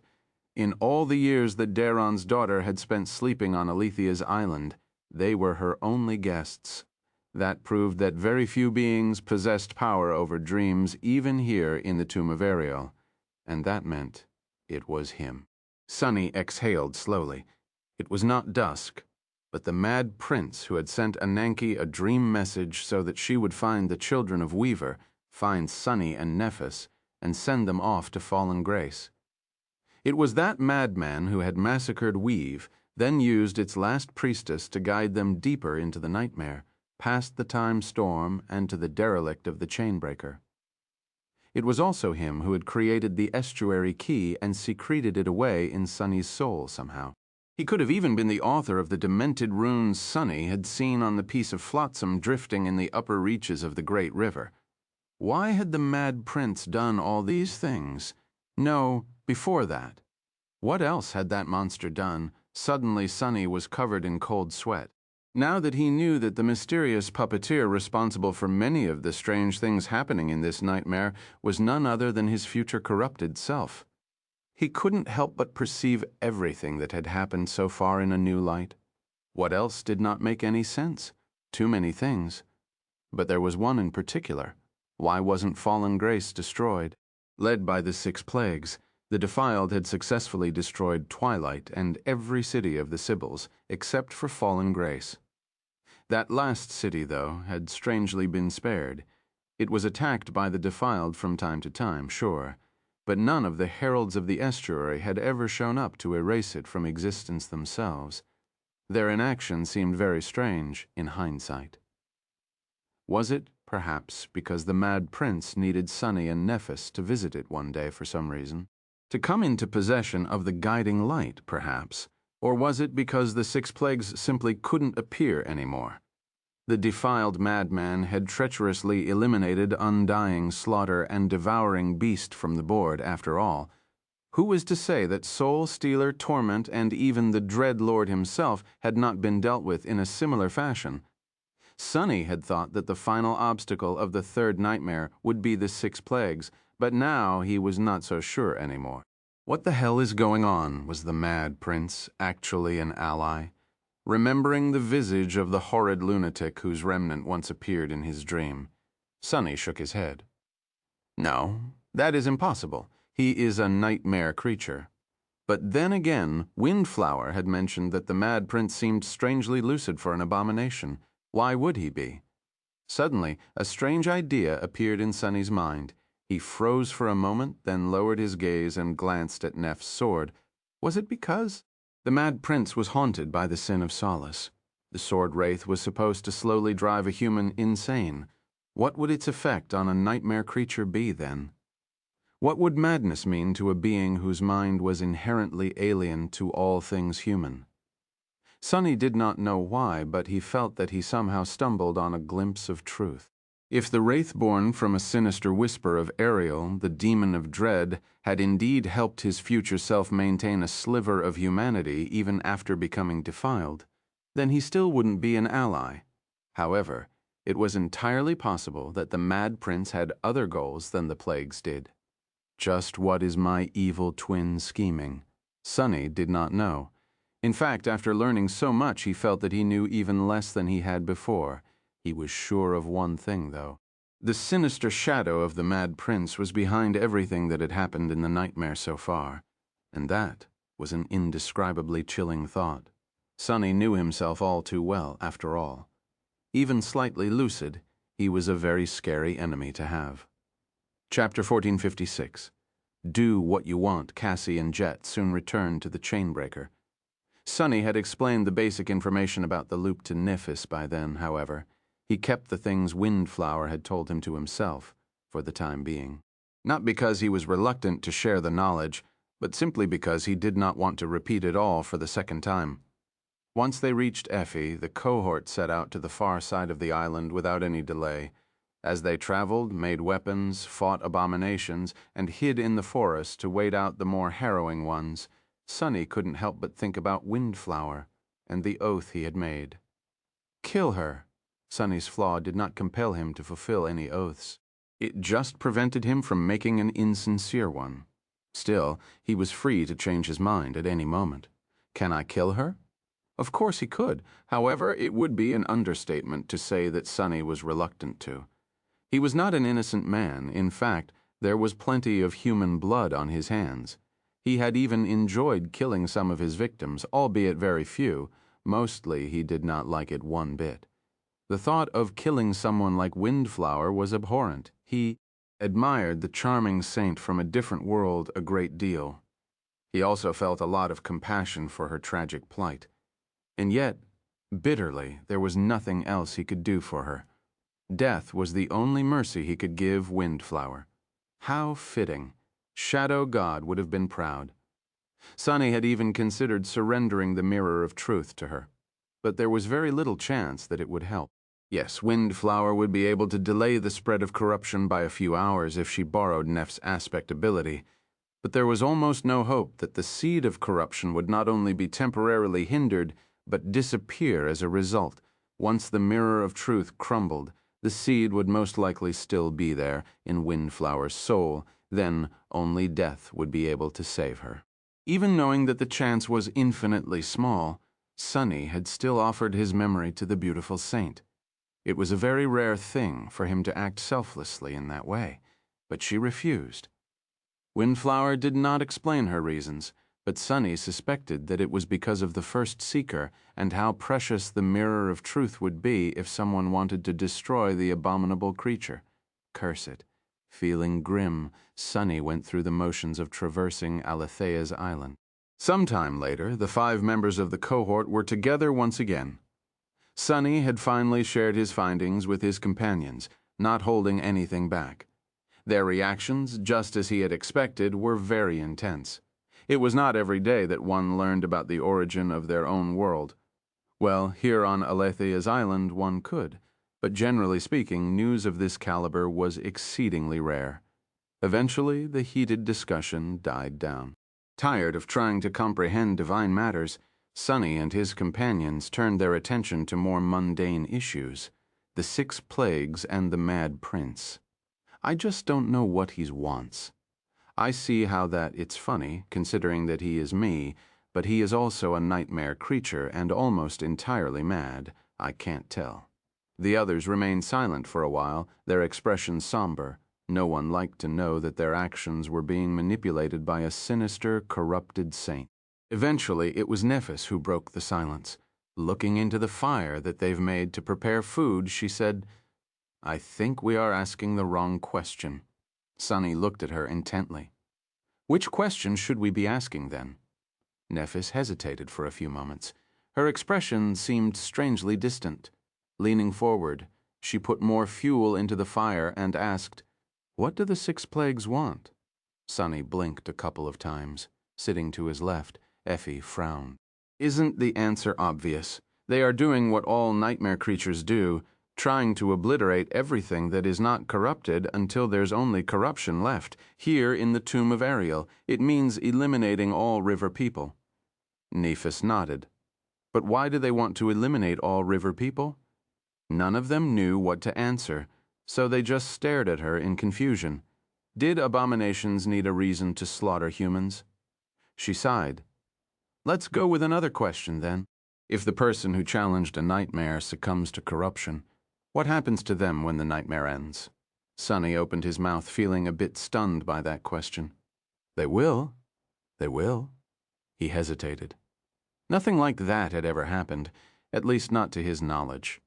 In all the years that Daron's daughter had spent sleeping on Aletheia's island, they were her only guests. That proved that very few beings possessed power over dreams, even here in the tomb of Ariel, and that meant it was him. Sunny exhaled slowly. It was not dusk, but the Mad Prince who had sent Ananke a dream message so that she would find the children of Weaver, find Sunny and Nephis, and send them off to fallen grace. It was that madman who had massacred Weave, then used its last priestess to guide them deeper into the nightmare, past the time storm and to the derelict of the Chainbreaker. It was also him who had created the estuary key and secreted it away in Sunny's soul somehow. He could have even been the author of the demented runes Sunny had seen on the piece of flotsam drifting in the upper reaches of the great river. Why had the Mad Prince done all these things? No, before that. What else had that monster done? Suddenly Sunny was covered in cold sweat. Now that he knew that the mysterious puppeteer responsible for many of the strange things happening in this nightmare was none other than his future corrupted self. He couldn't help but perceive everything that had happened so far in a new light. What else did not make any sense? Too many things. But there was one in particular. Why wasn't Fallen Grace destroyed? Led by the 6 plagues, the Defiled had successfully destroyed Twilight and every city of the Sibyls, except for Fallen Grace. That last city, though, had strangely been spared. It was attacked by the Defiled from time to time, sure, but none of the heralds of the estuary had ever shown up to erase it from existence themselves. Their inaction seemed very strange in hindsight. Was it, perhaps, because the Mad Prince needed Sunny and Nephis to visit it one day for some reason? To come into possession of the guiding light, perhaps? Or was it because the 6 plagues simply couldn't appear anymore? The defiled madman had treacherously eliminated Undying, Slaughter, and Devouring Beast from the board, after all. Who was to say that Soul Stealer, Torment, and even the Dread Lord himself had not been dealt with in a similar fashion? Sunny had thought that the final obstacle of the 3rd nightmare would be the 6 plagues, but now he was not so sure anymore. What the hell is going on? Was the mad prince actually an ally? Remembering the visage of the horrid lunatic whose remnant once appeared in his dream, Sonny shook his head. No, that is impossible. He is a nightmare creature. But then again, Windflower had mentioned that the mad prince seemed strangely lucid for an abomination. Why would he be? Suddenly, a strange idea appeared in Sonny's mind. He froze for a moment, then lowered his gaze and glanced at Neff's sword. Was it because? The mad prince was haunted by the sin of solace. The sword wraith was supposed to slowly drive a human insane. What would its effect on a nightmare creature be then? What would madness mean to a being whose mind was inherently alien to all things human? Sonny did not know why, but he felt that he somehow stumbled on a glimpse of truth. If the wraith born from a sinister whisper of Ariel, the demon of dread, had indeed helped his future self maintain a sliver of humanity even after becoming defiled, then he still wouldn't be an ally. However, it was entirely possible that the mad prince had other goals than the plagues did. Just what is my evil twin scheming? Sonny did not know. In fact, after learning so much, he felt that he knew even less than he had before. He was sure of one thing, though. The sinister shadow of the mad prince was behind everything that had happened in the nightmare so far, and that was an indescribably chilling thought. Sonny knew himself all too well, after all. Even slightly lucid, he was a very scary enemy to have. Chapter 1456. Do what you want. Cassie and Jet soon returned to the Chainbreaker. Sonny had explained the basic information about the loop to Niphis by then, however. He kept the things Windflower had told him to himself, for the time being. Not because he was reluctant to share the knowledge, but simply because he did not want to repeat it all for the second time. Once they reached Effie, the cohort set out to the far side of the island without any delay. As they traveled, made weapons, fought abominations, and hid in the forest to wait out the more harrowing ones, Sonny couldn't help but think about Windflower and the oath he had made. Kill her. Sonny's flaw did not compel him to fulfill any oaths. It just prevented him from making an insincere one. Still, he was free to change his mind at any moment. Can I kill her? Of course he could. However, it would be an understatement to say that Sonny was reluctant to. He was not an innocent man. In fact, there was plenty of human blood on his hands. He had even enjoyed killing some of his victims, albeit very few. Mostly he did not like it one bit. The thought of killing someone like Windflower was abhorrent. He admired the charming saint from a different world a great deal. He also felt a lot of compassion for her tragic plight. And yet, bitterly, there was nothing else he could do for her. Death was the only mercy he could give Windflower. How fitting. Shadow God would have been proud. Sonny had even considered surrendering the mirror of truth to her, but there was very little chance that it would help. Yes, Windflower would be able to delay the spread of corruption by a few hours if she borrowed Neff's aspect ability, but there was almost no hope that the seed of corruption would not only be temporarily hindered, but disappear as a result. Once the mirror of truth crumbled, the seed would most likely still be there in Windflower's soul. Then only death would be able to save her. Even knowing that the chance was infinitely small, Sonny had still offered his memory to the beautiful saint. It was a very rare thing for him to act selflessly in that way, but she refused. Windflower did not explain her reasons, but Sonny suspected that it was because of the first seeker and how precious the mirror of truth would be if someone wanted to destroy the abominable creature. Curse it. Feeling grim, Sonny went through the motions of traversing Aletheia's island. Sometime later, the 5 members of the cohort were together once again. Sonny had finally shared his findings with his companions, not holding anything back. Their reactions, just as he had expected, were very intense. It was not every day that one learned about the origin of their own world. Well, here on Aletheia's island one could, but generally speaking, news of this caliber was exceedingly rare. Eventually, the heated discussion died down. Tired of trying to comprehend divine matters, Sonny and his companions turned their attention to more mundane issues, the 6 plagues and the mad prince. I just don't know what he wants. I see how that it's funny, considering that he is me, but he is also a nightmare creature and almost entirely mad. I can't tell. The others remained silent for a while, their expressions somber. No one liked to know that their actions were being manipulated by a sinister, corrupted saint. Eventually, it was Nephis who broke the silence. Looking into the fire that they've made to prepare food, she said, "I think we are asking the wrong question." Sunny looked at her intently. "Which question should we be asking, then?" Nephis hesitated for a few moments. Her expression seemed strangely distant. Leaning forward, she put more fuel into the fire and asked, "What do the 6 plagues want?" Sunny blinked a couple of times. Sitting to his left, Effie frowned. "Isn't the answer obvious? They are doing what all nightmare creatures do, trying to obliterate everything that is not corrupted until there's only corruption left. Here in the tomb of Ariel, it means eliminating all river people." Nephis nodded. "But why do they want to eliminate all river people?" None of them knew what to answer, so they just stared at her in confusion. Did abominations need a reason to slaughter humans? She sighed. "Let's go with another question, then. If the person who challenged a nightmare succumbs to corruption, what happens to them when the nightmare ends?" Sunny opened his mouth, feeling a bit stunned by that question. "They will. They will." He hesitated. Nothing like that had ever happened, at least not to his knowledge.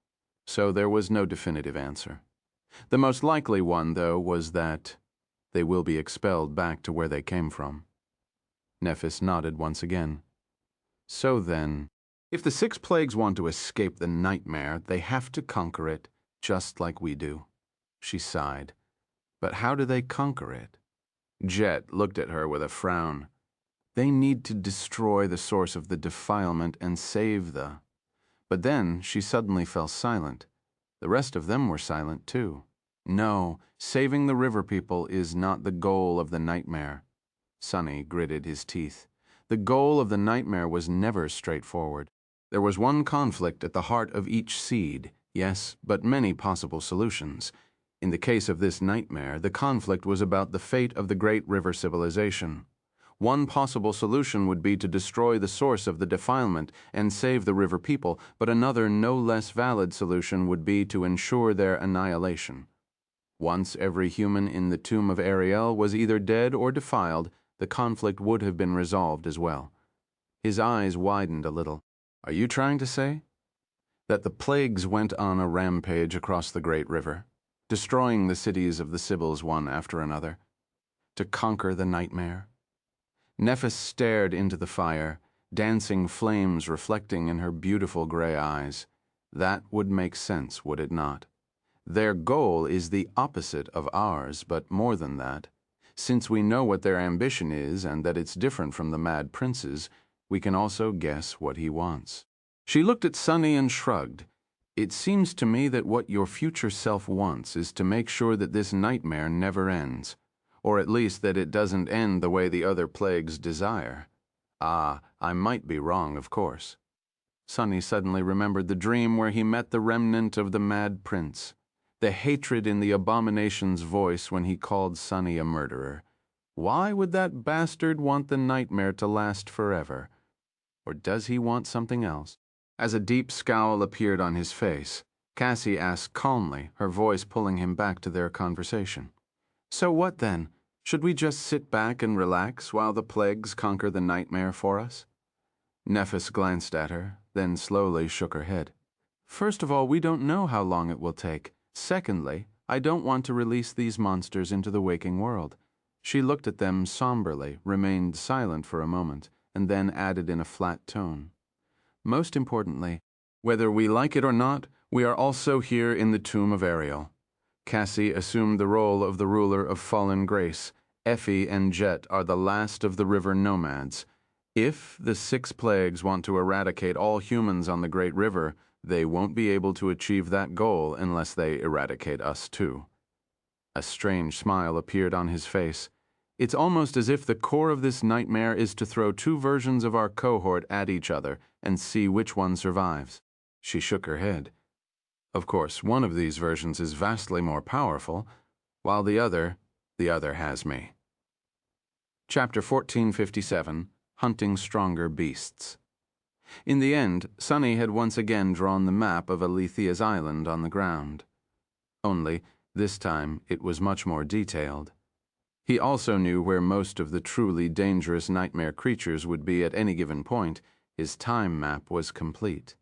So there was no definitive answer. The most likely one, though, was that they will be expelled back to where they came from. Nephis nodded once again. "So then, if the 6 plagues want to escape the nightmare, they have to conquer it, just like we do." She sighed. "But how do they conquer it?" Jet looked at her with a frown. "They need to destroy the source of the defilement and save the—" But then she suddenly fell silent. The rest of them were silent, too. "No, saving the river people is not the goal of the nightmare." Sunny gritted his teeth. The goal of the nightmare was never straightforward. There was one conflict at the heart of each seed, yes, but many possible solutions. In the case of this nightmare, the conflict was about the fate of the great river civilization. One possible solution would be to destroy the source of the defilement and save the river people, but another no less valid solution would be to ensure their annihilation. Once every human in the tomb of Ariel was either dead or defiled, the conflict would have been resolved as well. His eyes widened a little. "Are you trying to say that the plagues went on a rampage across the great river, destroying the cities of the Sibyls one after another, to conquer the nightmare?" Nephis stared into the fire, dancing flames reflecting in her beautiful gray eyes. That would make sense, would it not? Their goal is the opposite of ours, but more than that. Since we know what their ambition is and that it's different from the Mad Prince's, we can also guess what he wants. She looked at Sunny and shrugged. "It seems to me that what your future self wants is to make sure that this nightmare never ends. Or at least that it doesn't end the way the other plagues desire. Ah, I might be wrong, of course." Sunny suddenly remembered the dream where he met the remnant of the Mad Prince, the hatred in the abomination's voice when he called Sunny a murderer. Why would that bastard want the nightmare to last forever? Or does he want something else? As a deep scowl appeared on his face, Cassie asked calmly, her voice pulling him back to their conversation. "So what then? Should we just sit back and relax while the plagues conquer the nightmare for us?" Nephis glanced at her, then slowly shook her head. "First of all, we don't know how long it will take. Secondly, I don't want to release these monsters into the waking world." She looked at them somberly, remained silent for a moment, and then added in a flat tone, "Most importantly, whether we like it or not, we are also here in the tomb of Ariel." Cassie assumed the role of the ruler of fallen grace. Effie and Jet are the last of the river nomads. If the 6 plagues want to eradicate all humans on the great river, they won't be able to achieve that goal unless they eradicate us too. A strange smile appeared on his face. "It's almost as if the core of this nightmare is to throw 2 versions of our cohort at each other and see which one survives." She shook her head. "Of course, one of these versions is vastly more powerful, while the other has me." Chapter 1457, Hunting Stronger Beasts. In the end, Sunny had once again drawn the map of Aletheia's island on the ground. Only, this time, it was much more detailed. He also knew where most of the truly dangerous nightmare creatures would be at any given point. His time map was complete.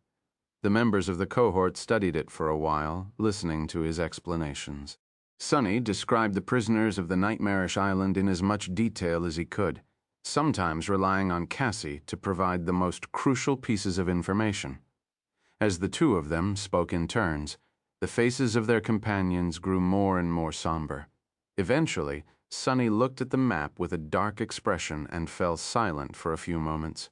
The members of the cohort studied it for a while, listening to his explanations. Sunny described the prisoners of the nightmarish island in as much detail as he could, sometimes relying on Cassie to provide the most crucial pieces of information. As the two of them spoke in turns, the faces of their companions grew more and more somber. Eventually, Sunny looked at the map with a dark expression and fell silent for a few moments.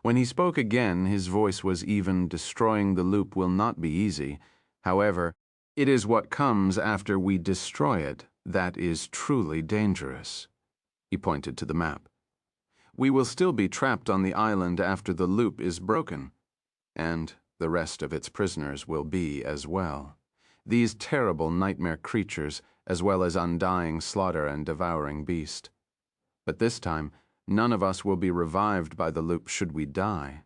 When he spoke again, his voice was even. Destroying the loop will not be easy. However, it is what comes after we destroy it that is truly dangerous. He pointed to the map. We will still be trapped on the island after the loop is broken, and the rest of its prisoners will be as well. These terrible nightmare creatures, as well as Undying, Slaughter, and Devouring Beast. But this time, none of us will be revived by the loop should we die.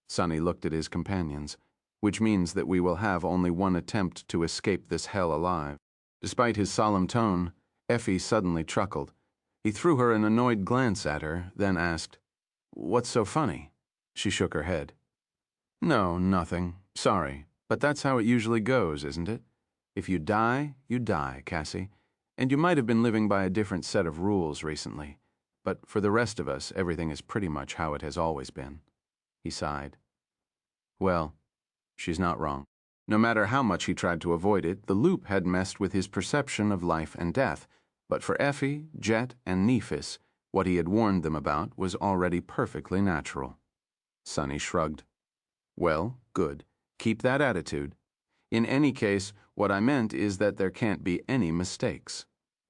Sunny looked at his companions, which means that we will have only one attempt to escape this hell alive. Despite his solemn tone, Effie suddenly chuckled. He threw her an annoyed glance at her, then asked, "What's so funny?" She shook her head. "No, nothing. Sorry, but that's how it usually goes, isn't it? If you die, Cassie. And you might have been living by a different set of rules recently. But for the rest of us, everything is pretty much how it has always been." He sighed. Well, she's not wrong. No matter how much he tried to avoid it, the loop had messed with his perception of life and death. But for Effie, Jet, and Nephis, what he had warned them about was already perfectly natural. Sunny shrugged. Well, good. Keep that attitude. In any case, what I meant is that there can't be any mistakes.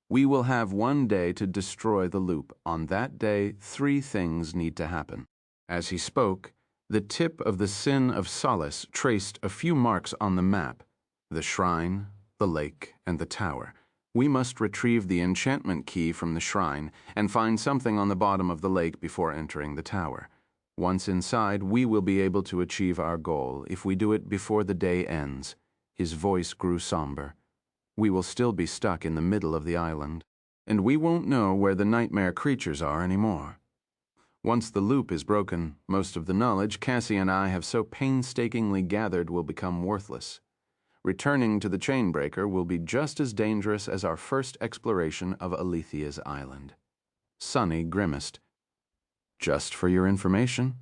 We will have one day to destroy the loop. On that day, 3 things need to happen. As he spoke, the tip of the Sin of Solace traced a few marks on the map: the shrine, the lake, and the tower. We must retrieve the enchantment key from the shrine and find something on the bottom of the lake before entering the tower. Once inside, we will be able to achieve our goal if we do it before the day ends. His voice grew somber. We will still be stuck in the middle of the island, and we won't know where the nightmare creatures are anymore. Once the loop is broken, most of the knowledge Cassie and I have so painstakingly gathered will become worthless. Returning to the Chainbreaker will be just as dangerous as our first exploration of Aletheia's island. Sunny grimaced. Just for your information,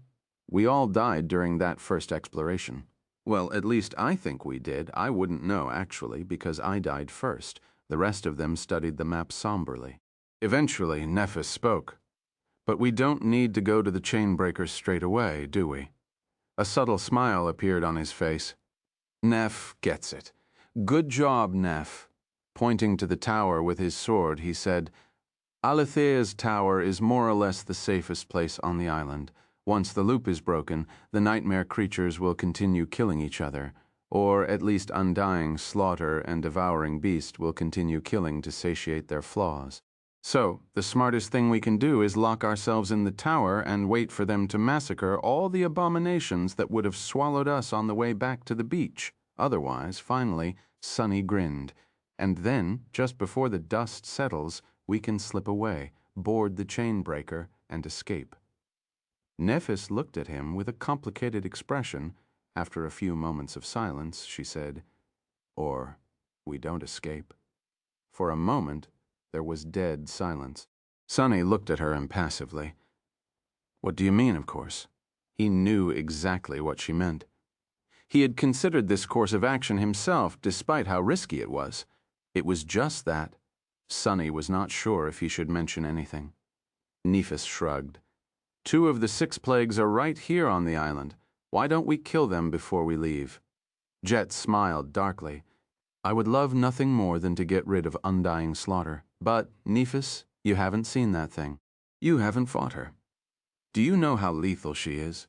we all died during that first exploration. Well, at least I think we did. I wouldn't know, actually, because I died first. The rest of them studied the map somberly. Eventually, Nephis spoke. But we don't need to go to the Chainbreaker straight away, do we? A subtle smile appeared on his face. Neph gets it. Good job, Neph. Pointing to the tower with his sword, he said, Aletheia's tower is more or less the safest place on the island. Once the loop is broken, the nightmare creatures will continue killing each other, or at least Undying, Slaughter, and Devouring Beast will continue killing to satiate their flaws. So, the smartest thing we can do is lock ourselves in the tower and wait for them to massacre all the abominations that would have swallowed us on the way back to the beach. Otherwise, finally, Sunny grinned. And then, just before the dust settles, we can slip away, board the Chainbreaker, and escape. Nephis looked at him with a complicated expression. After a few moments of silence, she said, Or we don't escape. For a moment, there was dead silence. Sunny looked at her impassively. What do you mean, of course? He knew exactly what she meant. He had considered this course of action himself, despite how risky it was. It was just that. Sunny was not sure if he should mention anything. Nephis shrugged. 2 of the 6 plagues are right here on the island. Why don't we kill them before we leave? Jet smiled darkly. I would love nothing more than to get rid of Undying Slaughter. But, Nephis, you haven't seen that thing. You haven't fought her. Do you know how lethal she is?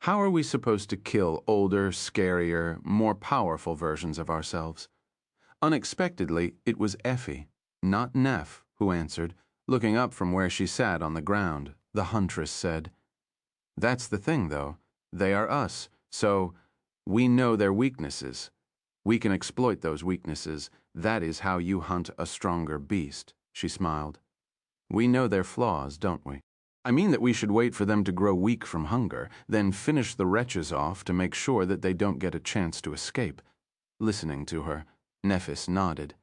How are we supposed to kill older, scarier, more powerful versions of ourselves? Unexpectedly, it was Effie, not Neph, who answered, Looking up from where she sat on the ground, the huntress said, "That's the thing, though. They are us, so we know their weaknesses. We can exploit those weaknesses. That is how you hunt a stronger beast," she smiled. "We know their flaws, don't we? I mean that we should wait for them to grow weak from hunger, then finish the wretches off to make sure that they don't get a chance to escape." Listening to her, Nephis nodded.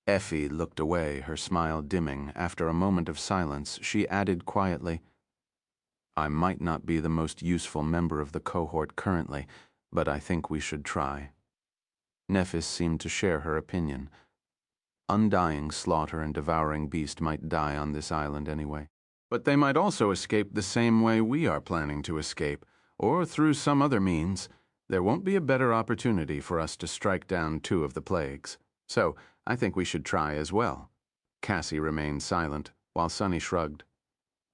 Effie looked away, her smile dimming. After a moment of silence, she added quietly, "I might not be the most useful member of the cohort currently, but I think we should try." Nephis seemed to share her opinion. Undying, Slaughter, and Devouring Beast might die on this island anyway. But they might also escape the same way we are planning to escape, or through some other means. There won't be a better opportunity for us to strike down 2 of the plagues. So I think we should try as well. Cassie remained silent, while Sunny shrugged.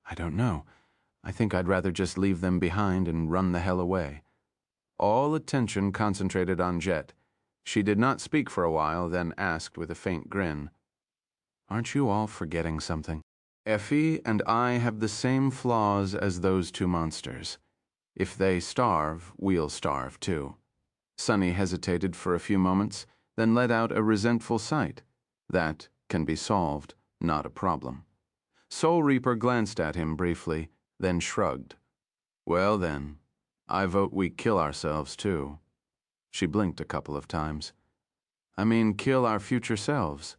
"I don't know. I think I'd rather just leave them behind and run the hell away." All attention concentrated on Jet. She did not speak for a while, then asked with a faint grin, "Aren't you all forgetting something? Effie and I have the same flaws as those 2 monsters. If they starve, we'll starve too." Sunny hesitated for a few moments, then let out a resentful sigh. "That can be solved, not a problem." Soul Reaper glanced at him briefly, then shrugged. "Well then, I vote we kill ourselves too." She blinked a couple of times. "I mean, kill our future selves.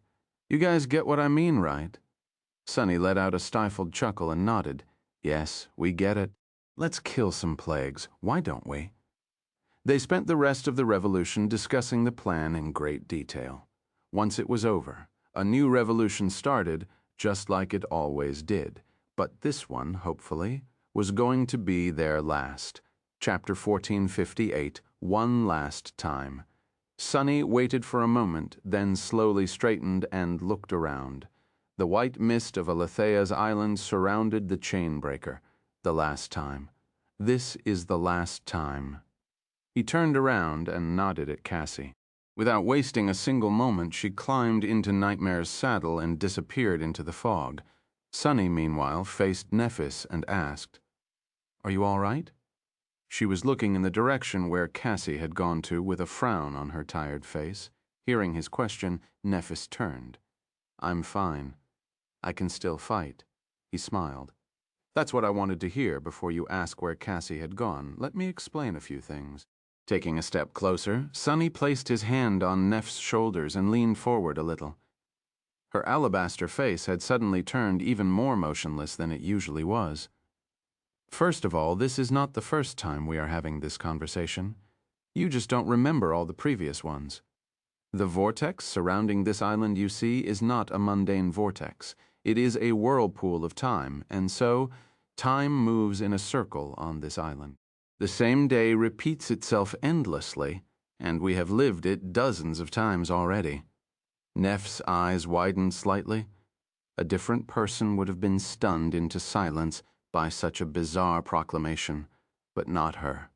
You guys get what I mean, right?" Sunny let out a stifled chuckle and nodded. "Yes, we get it. Let's kill some plagues, why don't we?" They spent the rest of the revolution discussing the plan in great detail. Once it was over, a new revolution started, just like it always did. But this one, hopefully, was going to be their last. Chapter 1458, One Last Time. Sunny waited for a moment, then slowly straightened and looked around. The white mist of Aletheia's island surrounded the chain breaker. The last time. This is the last time. He turned around and nodded at Cassie. Without wasting a single moment, she climbed into Nightmare's saddle and disappeared into the fog. Sunny, meanwhile, faced Nephis and asked, "Are you all right?" She was looking in the direction where Cassie had gone to with a frown on her tired face. Hearing his question, Nephis turned. "I'm fine. I can still fight." He smiled. "That's what I wanted to hear before you ask where Cassie had gone. Let me explain a few things." Taking a step closer, Sunny placed his hand on Neff's shoulders and leaned forward a little. Her alabaster face had suddenly turned even more motionless than it usually was. "First of all, this is not the first time we are having this conversation. You just don't remember all the previous ones. The vortex surrounding this island you see is not a mundane vortex. It is a whirlpool of time, and so, time moves in a circle on this island. The same day repeats itself endlessly, and we have lived it dozens of times already." Neff's eyes widened slightly. A different person would have been stunned into silence by such a bizarre proclamation, but not her.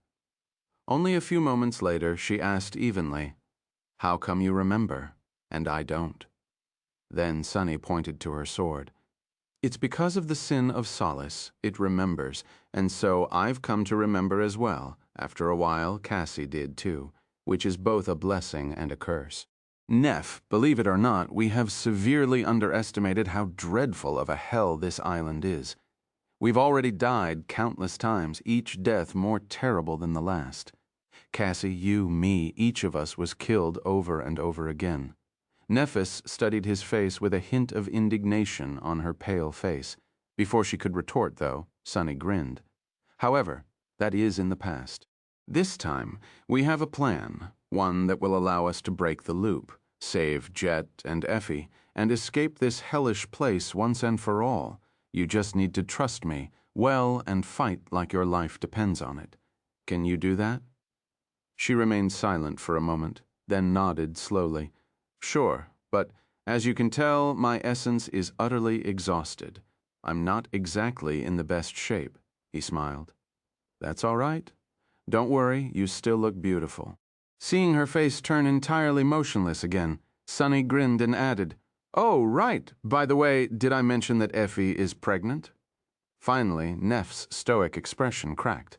Only a few moments later, she asked evenly, "How come you remember, and I don't?" Then Sunny pointed to her sword. "It's because of the sin of solace. It remembers, and so I've come to remember as well. After a while, Cassie did too, which is both a blessing and a curse. Neff, believe it or not, we have severely underestimated how dreadful of a hell this island is. We've already died countless times, each death more terrible than the last. Cassie, you, me, each of us was killed over and over again." Nephis studied his face with a hint of indignation on her pale face. Before she could retort, though, Sunny grinned. "However, that is in the past. This time, we have a plan, one that will allow us to break the loop, save Jet and Effie, and escape this hellish place once and for all. You just need to trust me, well, and fight like your life depends on it. Can you do that?" She remained silent for a moment, then nodded slowly. "Sure, but as you can tell, my essence is utterly exhausted. I'm not exactly in the best shape," he smiled. "That's all right. Don't worry, you still look beautiful." Seeing her face turn entirely motionless again, Sunny grinned and added, Oh, right. By the way, did I mention that Effie is pregnant? Finally, Neff's stoic expression cracked.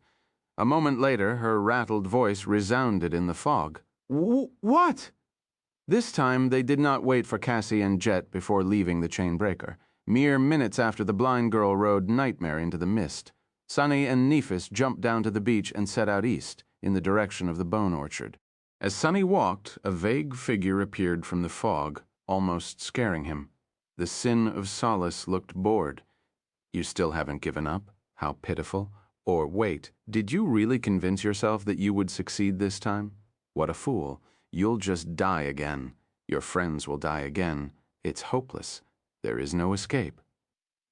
A moment later, her rattled voice resounded in the fog. What? This time, they did not wait for Cassie and Jet before leaving the chain breaker. Mere minutes after the blind girl rode Nightmare into the mist, Sunny and Nephis jumped down to the beach and set out east, in the direction of the bone orchard. As Sunny walked, a vague figure appeared from the fog, almost scaring him. The Sin of Solace looked bored. You still haven't given up? How pitiful. Or wait, did you really convince yourself that you would succeed this time? What a fool. You'll just die again. Your friends will die again. It's hopeless. There is no escape.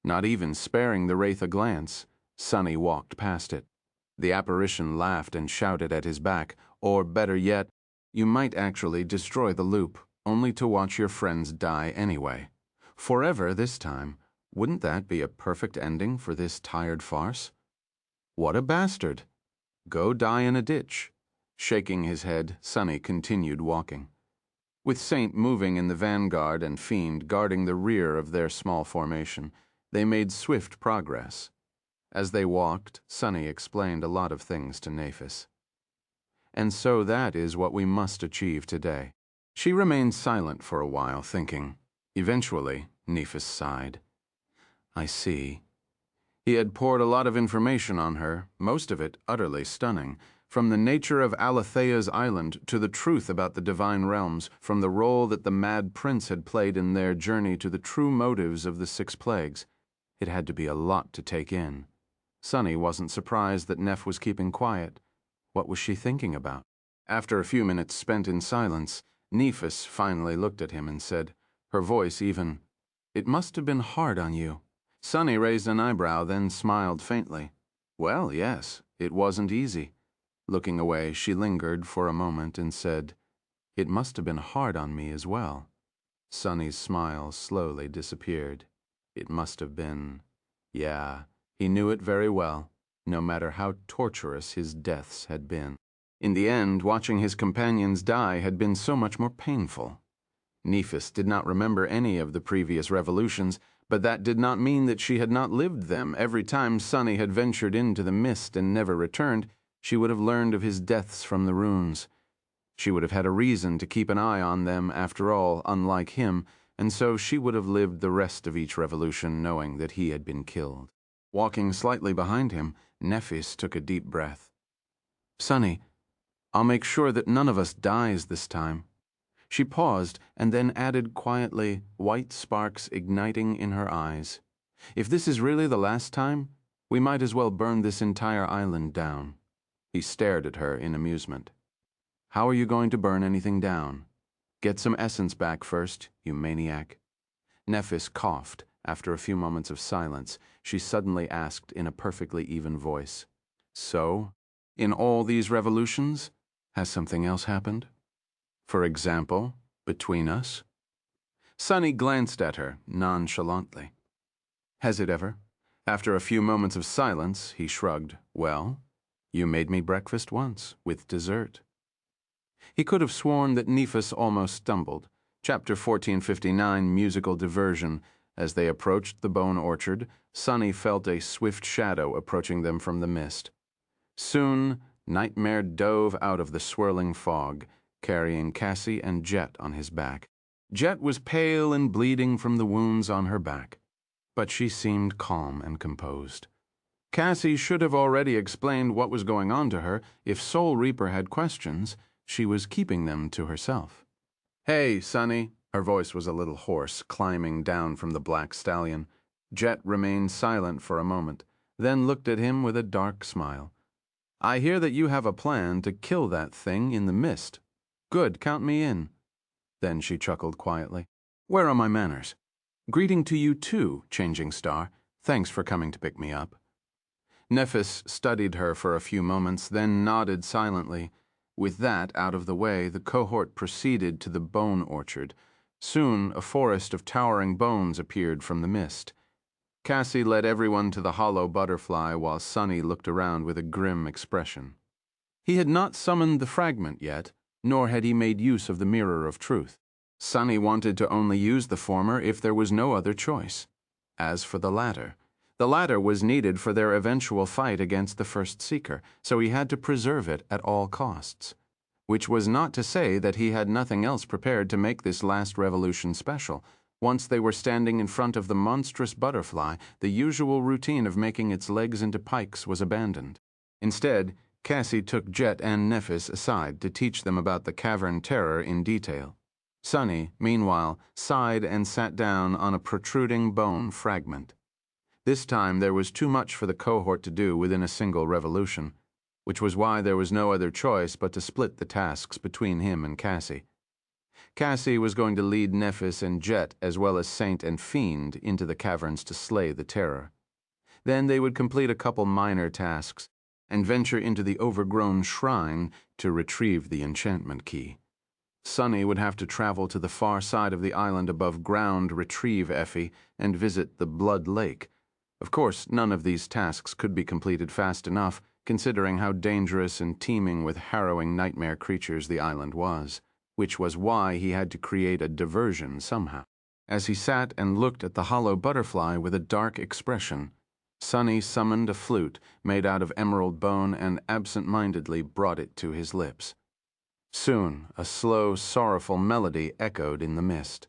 Not even sparing the wraith a glance, Sunny walked past it. The apparition laughed and shouted at his back, or better yet, you might actually destroy the loop, only to watch your friends die anyway. Forever this time. Wouldn't that be a perfect ending for this tired farce? What a bastard. Go die in a ditch. Shaking his head, Sunny continued walking. With Saint moving in the vanguard and Fiend guarding the rear of their small formation, they made swift progress. As they walked, Sunny explained a lot of things to Nephis. And so that is what we must achieve today. She remained silent for a while, thinking. Eventually, Nephis sighed. I see. He had poured a lot of information on her, most of it utterly stunning, from the nature of Aletheia's island to the truth about the divine realms, from the role that the Mad Prince had played in their journey to the true motives of the 6 plagues. It had to be a lot to take in. Sunny wasn't surprised that Neff was keeping quiet. What was she thinking about? After a few minutes spent in silence, Nephis finally looked at him and said, her voice even, "It must have been hard on you." Sunny raised an eyebrow, then smiled faintly. Well, yes, it wasn't easy. Looking away, she lingered for a moment and said, "It must have been hard on me as well." Sunny's smile slowly disappeared. It must have been. Yeah, he knew it very well, no matter how torturous his deaths had been. In the end, watching his companions die had been so much more painful. Nephis did not remember any of the previous revolutions, but that did not mean that she had not lived them. Every time Sunny had ventured into the mist and never returned, she would have learned of his deaths from the runes. She would have had a reason to keep an eye on them, after all, unlike him, and so she would have lived the rest of each revolution knowing that he had been killed. Walking slightly behind him, Nephis took a deep breath. Sunny, I'll make sure that none of us dies this time. She paused and then added quietly, white sparks igniting in her eyes. If this is really the last time, we might as well burn this entire island down. He stared at her in amusement. How are you going to burn anything down? Get some essence back first, you maniac. Nephis coughed. After a few moments of silence, she suddenly asked in a perfectly even voice, So, in all these revolutions, has something else happened? For example, between us? Sunny glanced at her nonchalantly. Has it ever? After a few moments of silence, he shrugged. Well, you made me breakfast once, with dessert. He could have sworn that Nephis almost stumbled. Chapter 1459, Musical Diversion. As they approached the bone orchard, Sunny felt a swift shadow approaching them from the mist. Soon, Nightmare dove out of the swirling fog, carrying Cassie and Jet on his back. Jet was pale and bleeding from the wounds on her back, but she seemed calm and composed. Cassie should have already explained what was going on to her. If Soul Reaper had questions, she was keeping them to herself. Hey, Sunny. Her voice was a little hoarse, climbing down from the black stallion. Jet remained silent for a moment, then looked at him with a dark smile. I hear that you have a plan to kill that thing in the mist. Good, count me in. Then she chuckled quietly. Where are my manners? Greeting to you too, Changing Star. Thanks for coming to pick me up. Nephis studied her for a few moments, then nodded silently. With that out of the way, the cohort proceeded to the bone orchard. Soon, a forest of towering bones appeared from the mist. Cassie led everyone to the hollow butterfly while Sunny looked around with a grim expression. He had not summoned the fragment yet, nor had he made use of the Mirror of Truth. Sunny wanted to only use the former if there was no other choice. As for the latter was needed for their eventual fight against the First Seeker, so he had to preserve it at all costs. Which was not to say that he had nothing else prepared to make this last revolution special. Once they were standing in front of the monstrous butterfly, the usual routine of making its legs into pikes was abandoned. Instead, Cassie took Jet and Nephis aside to teach them about the cavern terror in detail. Sunny, meanwhile, sighed and sat down on a protruding bone fragment. This time there was too much for the cohort to do within a single revolution, which was why there was no other choice but to split the tasks between him and Cassie. Cassie was going to lead Nephis and Jet as well as Saint and Fiend into the caverns to slay the terror. Then they would complete a couple minor tasks and venture into the overgrown shrine to retrieve the enchantment key. Sunny would have to travel to the far side of the island above ground, retrieve Effie, and visit the Blood Lake. Of course, none of these tasks could be completed fast enough, considering how dangerous and teeming with harrowing nightmare creatures the island was, which was why he had to create a diversion somehow. As he sat and looked at the hollow butterfly with a dark expression, Sunny summoned a flute made out of emerald bone and absent-mindedly brought it to his lips. Soon, a slow, sorrowful melody echoed in the mist.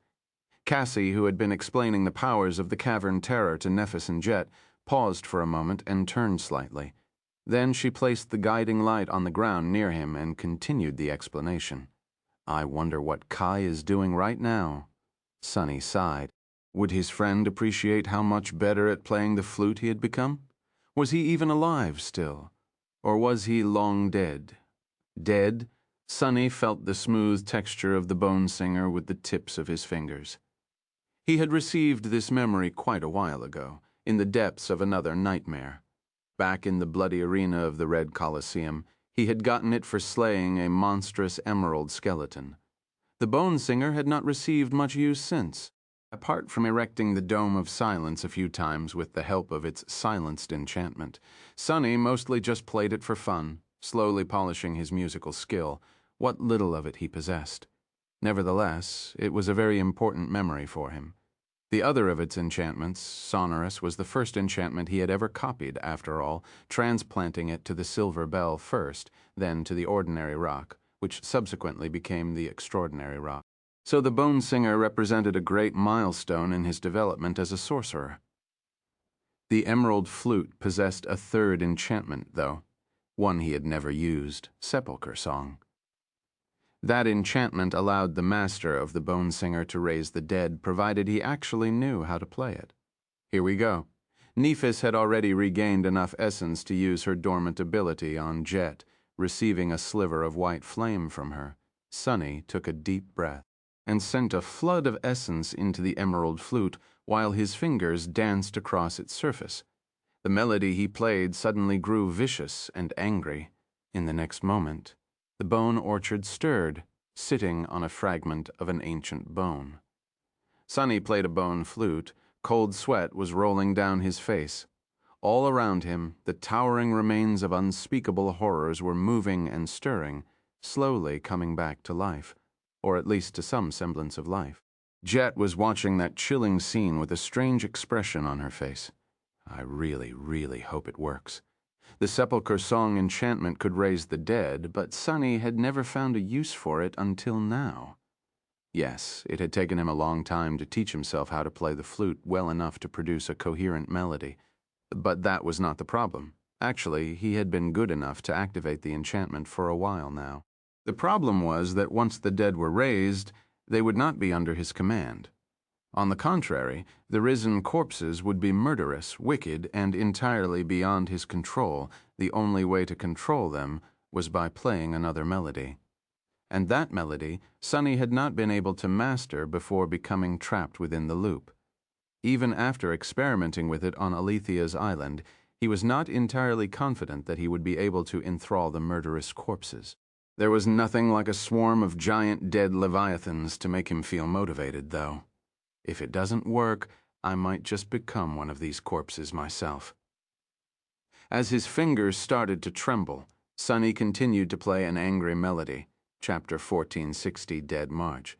Cassie, who had been explaining the powers of the cavern terror to Nephis and Jet, paused for a moment and turned slightly. Then she placed the guiding light on the ground near him and continued the explanation. "I wonder what Kai is doing right now." Sunny sighed. Would his friend appreciate how much better at playing the flute he had become? Was he even alive still? Or was he long dead? Dead? Sunny felt the smooth texture of the bone singer with the tips of his fingers. He had received this memory quite a while ago, in the depths of another nightmare. Back in the bloody arena of the Red Colosseum, he had gotten it for slaying a monstrous emerald skeleton. The bone singer had not received much use since. Apart from erecting the Dome of Silence a few times with the help of its silenced enchantment, Sunny mostly just played it for fun, slowly polishing his musical skill, what little of it he possessed. Nevertheless, it was a very important memory for him. The other of its enchantments, Sonorous, was the first enchantment he had ever copied, after all, transplanting it to the silver bell first, then to the ordinary rock, which subsequently became the extraordinary rock. So the bone singer represented a great milestone in his development as a sorcerer. The emerald flute possessed a third enchantment, though, one he had never used, Sepulchre Song. That enchantment allowed the master of the bone singer to raise the dead, provided he actually knew how to play it. Here we go. Nephis had already regained enough essence to use her dormant ability on Jet, receiving a sliver of white flame from her. Sunny took a deep breath and sent a flood of essence into the emerald flute while his fingers danced across its surface. The melody he played suddenly grew vicious and angry. In the next moment, the bone orchard stirred, sitting on a fragment of an ancient bone. Sunny played a bone flute. Cold sweat was rolling down his face. All around him, the towering remains of unspeakable horrors were moving and stirring, slowly coming back to life, or at least to some semblance of life. Jet was watching that chilling scene with a strange expression on her face. I really, really hope it works. The Sepulchre Song enchantment could raise the dead, but Sunny had never found a use for it until now. Yes, it had taken him a long time to teach himself how to play the flute well enough to produce a coherent melody. But that was not the problem. Actually, he had been good enough to activate the enchantment for a while now. The problem was that once the dead were raised, they would not be under his command. On the contrary, the risen corpses would be murderous, wicked, and entirely beyond his control. The only way to control them was by playing another melody. And that melody Sunny had not been able to master before becoming trapped within the loop. Even after experimenting with it on Aletheia's island, he was not entirely confident that he would be able to enthrall the murderous corpses. There was nothing like a swarm of giant dead leviathans to make him feel motivated, though. If it doesn't work, I might just become one of these corpses myself. As his fingers started to tremble, Sunny continued to play an angry melody, Chapter 1460, Dead March.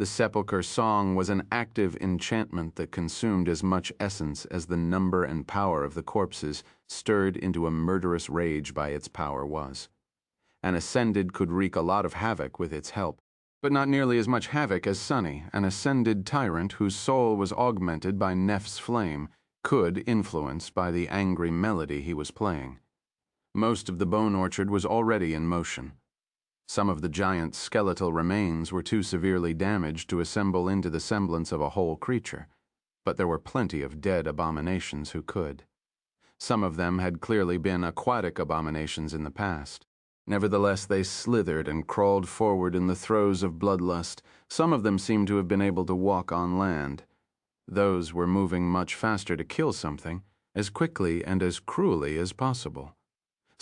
The sepulchre song was an active enchantment that consumed as much essence as the number and power of the corpses, stirred into a murderous rage by its power was. An Ascended could wreak a lot of havoc with its help, but not nearly as much havoc as Sunny, an Ascended tyrant whose soul was augmented by Neph's flame, could influence by the angry melody he was playing. Most of the bone orchard was already in motion. Some of the giant skeletal remains were too severely damaged to assemble into the semblance of a whole creature, but there were plenty of dead abominations who could. Some of them had clearly been aquatic abominations in the past. Nevertheless, they slithered and crawled forward in the throes of bloodlust. Some of them seemed to have been able to walk on land. Those were moving much faster to kill something, as quickly and as cruelly as possible.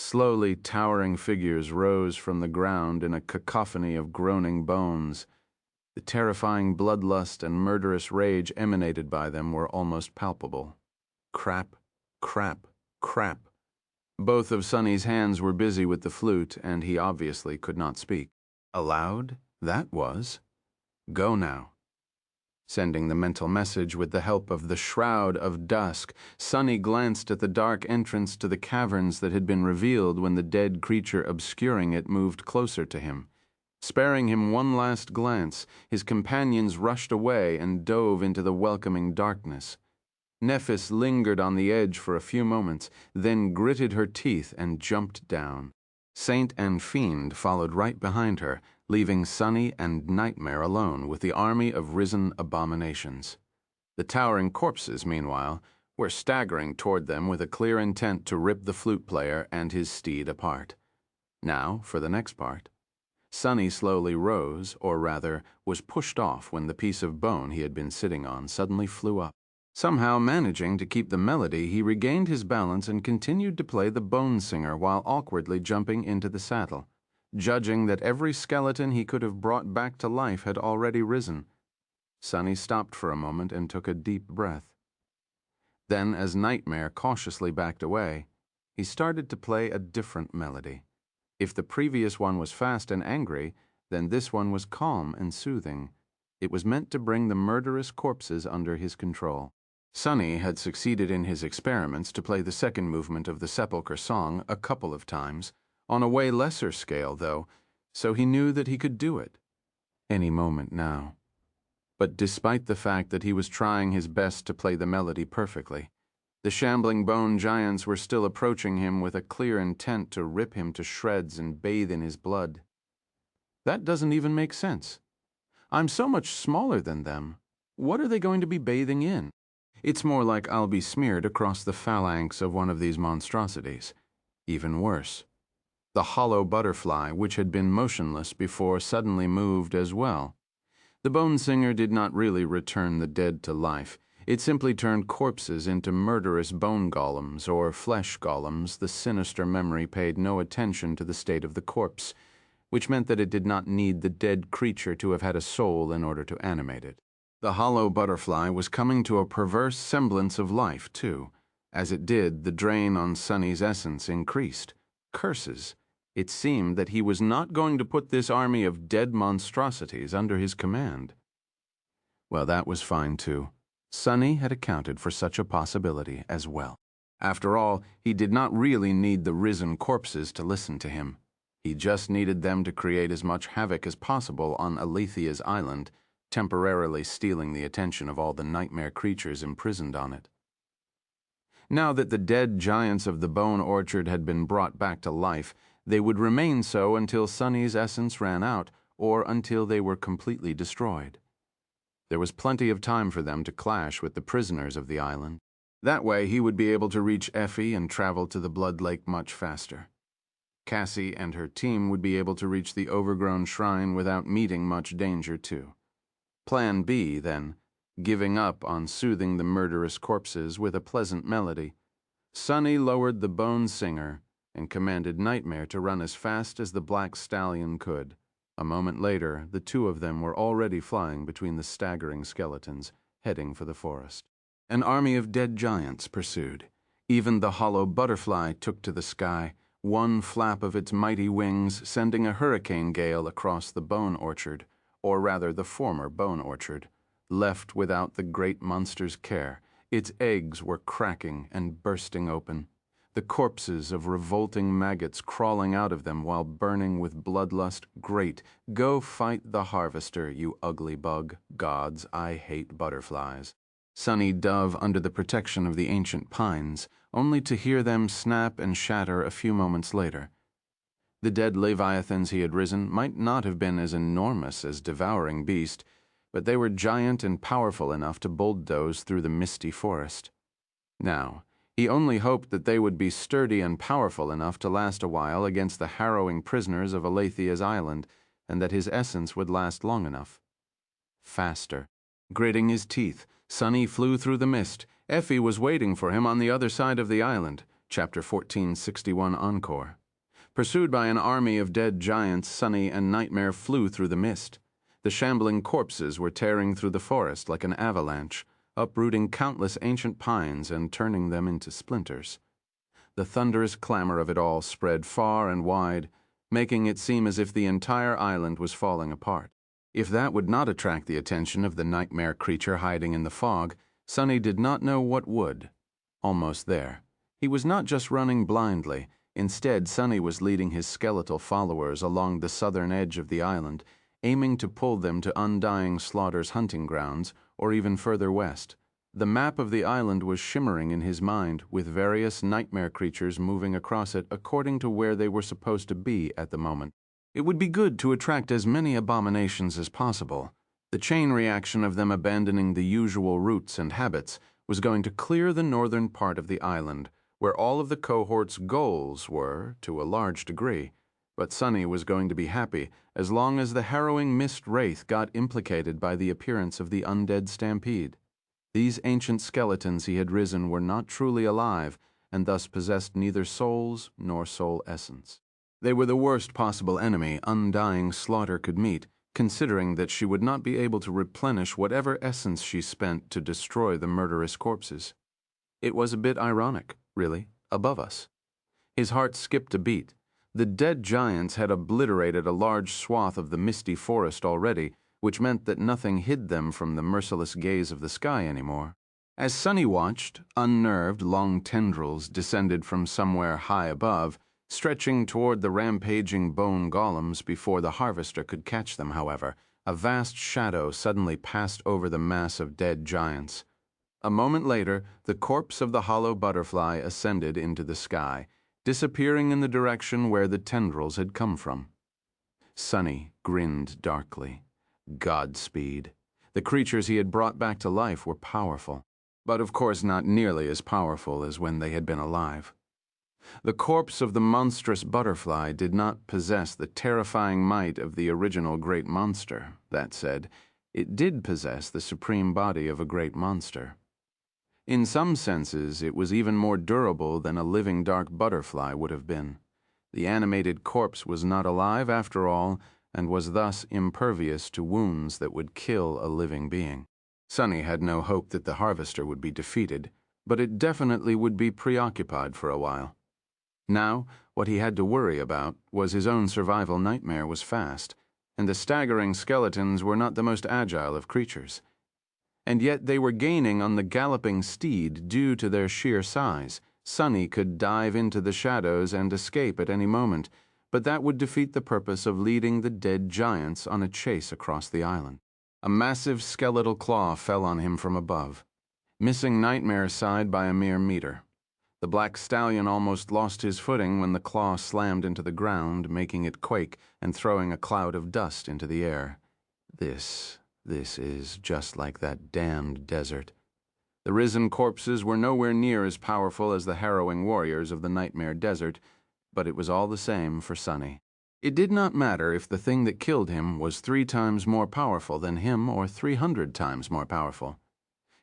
Slowly towering figures rose from the ground in a cacophony of groaning bones. The terrifying bloodlust and murderous rage emanated by them were almost palpable. Crap, crap, crap. Both of Sunny's hands were busy with the flute, and he obviously could not speak. Aloud, that was. Go now. Sending the mental message with the help of the Shroud of Dusk, Sunny glanced at the dark entrance to the caverns that had been revealed when the dead creature obscuring it moved closer to him. Sparing him one last glance, his companions rushed away and dove into the welcoming darkness. Nephis lingered on the edge for a few moments, then gritted her teeth and jumped down. Saint and Fiend followed right behind her, leaving Sunny and Nightmare alone with the army of risen abominations. The towering corpses, meanwhile, were staggering toward them with a clear intent to rip the flute player and his steed apart. Now, for the next part. Sunny slowly rose, or rather, was pushed off when the piece of bone he had been sitting on suddenly flew up. Somehow managing to keep the melody, he regained his balance and continued to play the bone singer while awkwardly jumping into the saddle, judging that every skeleton he could have brought back to life had already risen. Sunny stopped for a moment and took a deep breath. Then, as Nightmare cautiously backed away, he started to play a different melody. If the previous one was fast and angry, then this one was calm and soothing. It was meant to bring the murderous corpses under his control. Sunny had succeeded in his experiments to play the second movement of the sepulchre song a couple of times, on a way lesser scale, though, so he knew that he could do it. Any moment now. But despite the fact that he was trying his best to play the melody perfectly, the shambling bone giants were still approaching him with a clear intent to rip him to shreds and bathe in his blood. That doesn't even make sense. I'm so much smaller than them. What are they going to be bathing in? It's more like I'll be smeared across the phalanx of one of these monstrosities. Even worse. The hollow butterfly, which had been motionless before, suddenly moved as well. The bone singer did not really return the dead to life. It simply turned corpses into murderous bone golems or flesh golems. The sinister memory paid no attention to the state of the corpse, which meant that it did not need the dead creature to have had a soul in order to animate it. The hollow butterfly was coming to a perverse semblance of life, too. As it did, the drain on Sunny's essence increased. Curses. It seemed that he was not going to put this army of dead monstrosities under his command. Well, that was fine, too. Sunny had accounted for such a possibility as well. After all, he did not really need the risen corpses to listen to him. He just needed them to create as much havoc as possible on Aletheia's island, temporarily stealing the attention of all the nightmare creatures imprisoned on it. Now that the dead giants of the bone orchard had been brought back to life, they would remain so until Sunny's essence ran out, or until they were completely destroyed. There was plenty of time for them to clash with the prisoners of the island. That way he would be able to reach Effie and travel to the Blood Lake much faster. Cassie and her team would be able to reach the overgrown shrine without meeting much danger, too. Plan B, then, giving up on soothing the murderous corpses with a pleasant melody. Sunny lowered the bone singer and commanded Nightmare to run as fast as the black stallion could. A moment later, the two of them were already flying between the staggering skeletons, heading for the forest. An army of dead giants pursued. Even the hollow butterfly took to the sky, one flap of its mighty wings sending a hurricane gale across the bone orchard, or rather the former bone orchard, left without the great monster's care. Its eggs were cracking and bursting open, the corpses of revolting maggots crawling out of them while burning with bloodlust. Great, go fight the harvester, you ugly bug. Gods, I hate butterflies. Sunny dove under the protection of the ancient pines, only to hear them snap and shatter a few moments later. The dead leviathans he had risen might not have been as enormous as Devouring Beast, but they were giant and powerful enough to bulldoze through the misty forest. Now, he only hoped that they would be sturdy and powerful enough to last a while against the harrowing prisoners of Aletheia's island, and that his essence would last long enough. Faster. Gritting his teeth, Sunny flew through the mist. Effie was waiting for him on the other side of the island. Chapter 1461 Encore. Pursued by an army of dead giants, Sunny and Nightmare flew through the mist. The shambling corpses were tearing through the forest like an avalanche, uprooting countless ancient pines and turning them into splinters. The thunderous clamor of it all spread far and wide, making it seem as if the entire island was falling apart. If that would not attract the attention of the nightmare creature hiding in the fog, Sunny did not know what would. Almost there. He was not just running blindly. Instead, Sunny was leading his skeletal followers along the southern edge of the island, aiming to pull them to Undying Slaughter's hunting grounds, or even further west. The map of the island was shimmering in his mind, with various nightmare creatures moving across it according to where they were supposed to be at the moment. It would be good to attract as many abominations as possible. The chain reaction of them abandoning the usual routes and habits was going to clear the northern part of the island, where all of the cohort's goals were, to a large degree. But Sunny was going to be happy as long as the harrowing mist wraith got implicated by the appearance of the undead stampede. These ancient skeletons he had risen were not truly alive, and thus possessed neither souls nor soul essence. They were the worst possible enemy Undying Slaughter could meet, considering that she would not be able to replenish whatever essence she spent to destroy the murderous corpses. It was a bit ironic, really, above us. His heart skipped a beat. The dead giants had obliterated a large swath of the misty forest already, which meant that nothing hid them from the merciless gaze of the sky anymore. As Sunny watched, unnerved, long tendrils descended from somewhere high above, stretching toward the rampaging bone golems before the harvester could catch them. However, a vast shadow suddenly passed over the mass of dead giants. A moment later, the corpse of the hollow butterfly ascended into the sky, disappearing in the direction where the tendrils had come from. Sunny grinned darkly. Godspeed. The creatures he had brought back to life were powerful, but of course not nearly as powerful as when they had been alive. The corpse of the monstrous butterfly did not possess the terrifying might of the original great monster. That said, it did possess the supreme body of a great monster. In some senses, it was even more durable than a living dark butterfly would have been. The animated corpse was not alive after all, and was thus impervious to wounds that would kill a living being. Sunny had no hope that the harvester would be defeated, but it definitely would be preoccupied for a while. Now, what he had to worry about was his own survival. Nightmare was fast, and the staggering skeletons were not the most agile of creatures. And yet they were gaining on the galloping steed due to their sheer size. Sunny could dive into the shadows and escape at any moment, but that would defeat the purpose of leading the dead giants on a chase across the island. A massive skeletal claw fell on him from above, missing Nightmare's side by a mere meter. The black stallion almost lost his footing when the claw slammed into the ground, making it quake and throwing a cloud of dust into the air. This is just like that damned desert. The risen corpses were nowhere near as powerful as the harrowing warriors of the Nightmare Desert, but it was all the same for Sunny. It did not matter if the thing that killed him was 3 times more powerful than him or 300 times more powerful.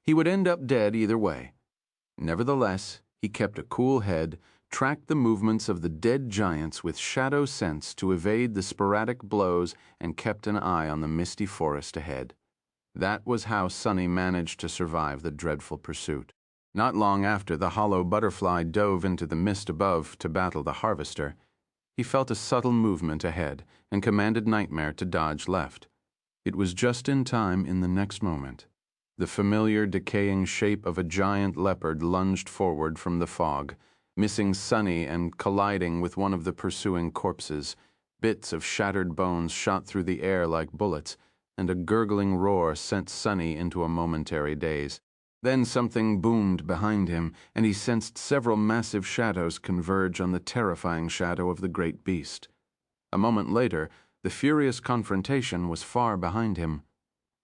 He would end up dead either way. Nevertheless, he kept a cool head, tracked the movements of the dead giants with shadow sense to evade the sporadic blows, and kept an eye on the misty forest ahead. That was how Sunny managed to survive the dreadful pursuit. Not long after the hollow butterfly dove into the mist above to battle the harvester, he felt a subtle movement ahead and commanded Nightmare to dodge left. It was just in time in the next moment. The familiar decaying shape of a giant leopard lunged forward from the fog, missing Sunny and colliding with one of the pursuing corpses. Bits of shattered bones shot through the air like bullets, and a gurgling roar sent Sunny into a momentary daze. Then something boomed behind him, and he sensed several massive shadows converge on the terrifying shadow of the great beast. A moment later, the furious confrontation was far behind him,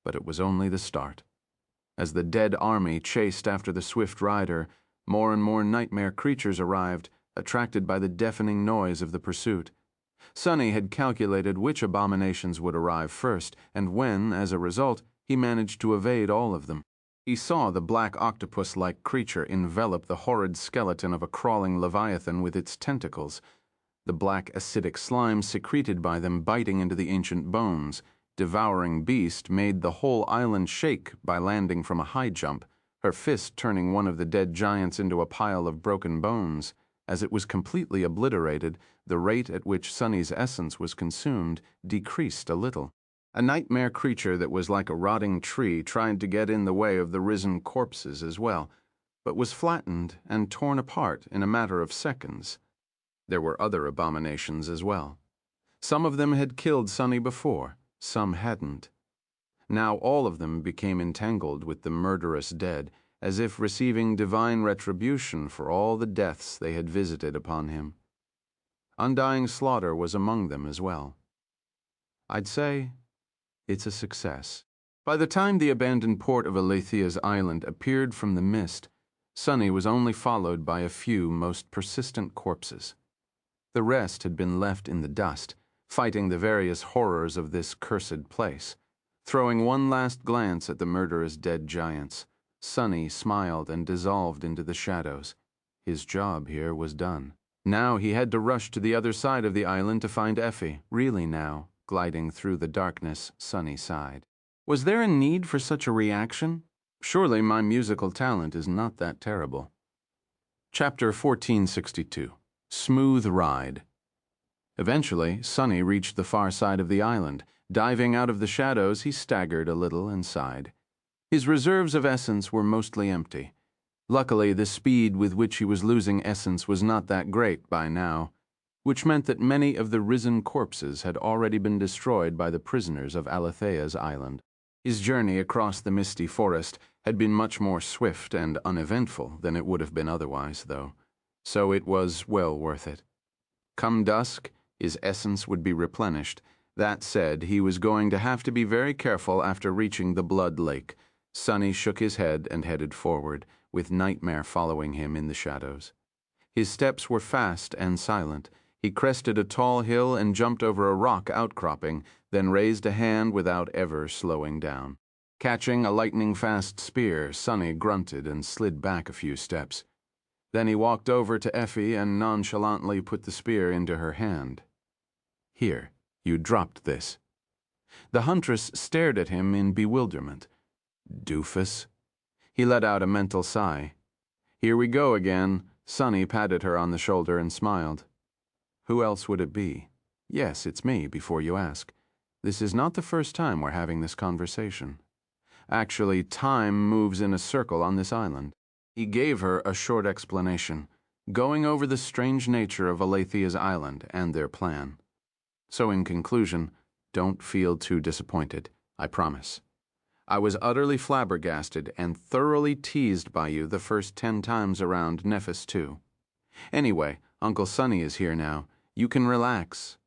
but it was only the start. As the dead army chased after the swift rider, more and more nightmare creatures arrived, attracted by the deafening noise of the pursuit. Sunny had calculated which abominations would arrive first, and when, as a result, he managed to evade all of them. He saw the black octopus-like creature envelop the horrid skeleton of a crawling leviathan with its tentacles, the black acidic slime secreted by them biting into the ancient bones. Devouring Beast made the whole island shake by landing from a high jump, her fist turning one of the dead giants into a pile of broken bones. As it was completely obliterated, the rate at which Sunny's essence was consumed decreased a little. A nightmare creature that was like a rotting tree tried to get in the way of the risen corpses as well, but was flattened and torn apart in a matter of seconds. There were other abominations as well. Some of them had killed Sunny before, some hadn't. Now all of them became entangled with the murderous dead, as if receiving divine retribution for all the deaths they had visited upon him. Undying slaughter was among them as well. I'd say it's a success. By the time the abandoned port of Aletheia's island appeared from the mist, Sunny was only followed by a few most persistent corpses. The rest had been left in the dust, fighting the various horrors of this cursed place. Throwing one last glance at the murderous dead giants, Sunny smiled and dissolved into the shadows. His job here was done. Now he had to rush to the other side of the island to find Effie. Really now, gliding through the darkness, Sunny sighed. Was there a need for such a reaction? Surely my musical talent is not that terrible. Chapter 1462. Smooth Ride. Eventually, Sunny reached the far side of the island. Diving out of the shadows, he staggered a little and sighed. His reserves of essence were mostly empty. Luckily, the speed with which he was losing essence was not that great by now, which meant that many of the risen corpses had already been destroyed by the prisoners of Aletheia's island. His journey across the misty forest had been much more swift and uneventful than it would have been otherwise, though, so it was well worth it. Come dusk, his essence would be replenished. That said, he was going to have to be very careful after reaching the Blood Lake. Sunny shook his head and headed forward, with Nightmare following him in the shadows. His steps were fast and silent. He crested a tall hill and jumped over a rock outcropping, then raised a hand without ever slowing down. Catching a lightning-fast spear, Sunny grunted and slid back a few steps. Then he walked over to Effie and nonchalantly put the spear into her hand. Here, you dropped this. The huntress stared at him in bewilderment. Doofus. He let out a mental sigh. Here we go again. Sunny patted her on the shoulder and smiled. Who else would it be? Yes, it's me, before you ask. This is not the first time we're having this conversation. Actually, time moves in a circle on this island. He gave her a short explanation, going over the strange nature of Aletheia's island and their plan. So in conclusion, don't feel too disappointed, I promise. I was utterly flabbergasted and thoroughly teased by you the first 10 times around Nephis, too. Anyway, Uncle Sunny is here now. You can relax.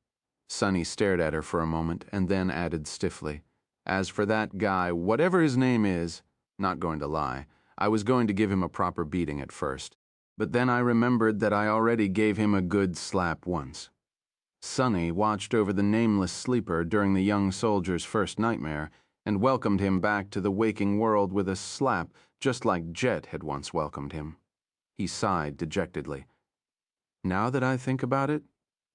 Sunny stared at her for a moment and then added stiffly, As for that guy, whatever his name is, not going to lie, I was going to give him a proper beating at first. But then I remembered that I already gave him a good slap once. Sunny watched over the nameless sleeper during the young soldier's first nightmare and welcomed him back to the waking world with a slap just like Jet had once welcomed him. He sighed dejectedly. Now that I think about it,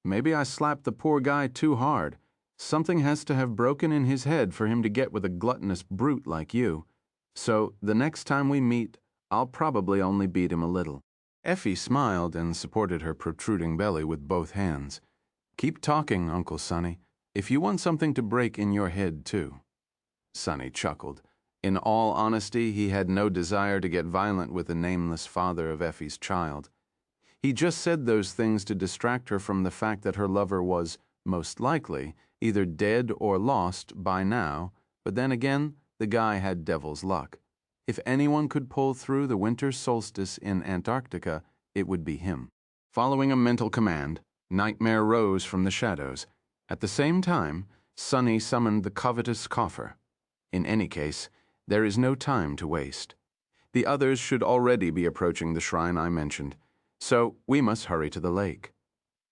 maybe I slapped the poor guy too hard. Something has to have broken in his head for him to get with a gluttonous brute like you. So the next time we meet, I'll probably only beat him a little. Effie smiled and supported her protruding belly with both hands. Keep talking, Uncle Sunny, if you want something to break in your head, too. Sonny chuckled. In all honesty, he had no desire to get violent with the nameless father of Effie's child. He just said those things to distract her from the fact that her lover was, most likely, either dead or lost by now, but then again, the guy had devil's luck. If anyone could pull through the winter solstice in Antarctica, it would be him. Following a mental command, Nightmare rose from the shadows. At the same time, Sonny summoned the covetous coffer. In any case, there is no time to waste. The others should already be approaching the shrine I mentioned, so we must hurry to the lake.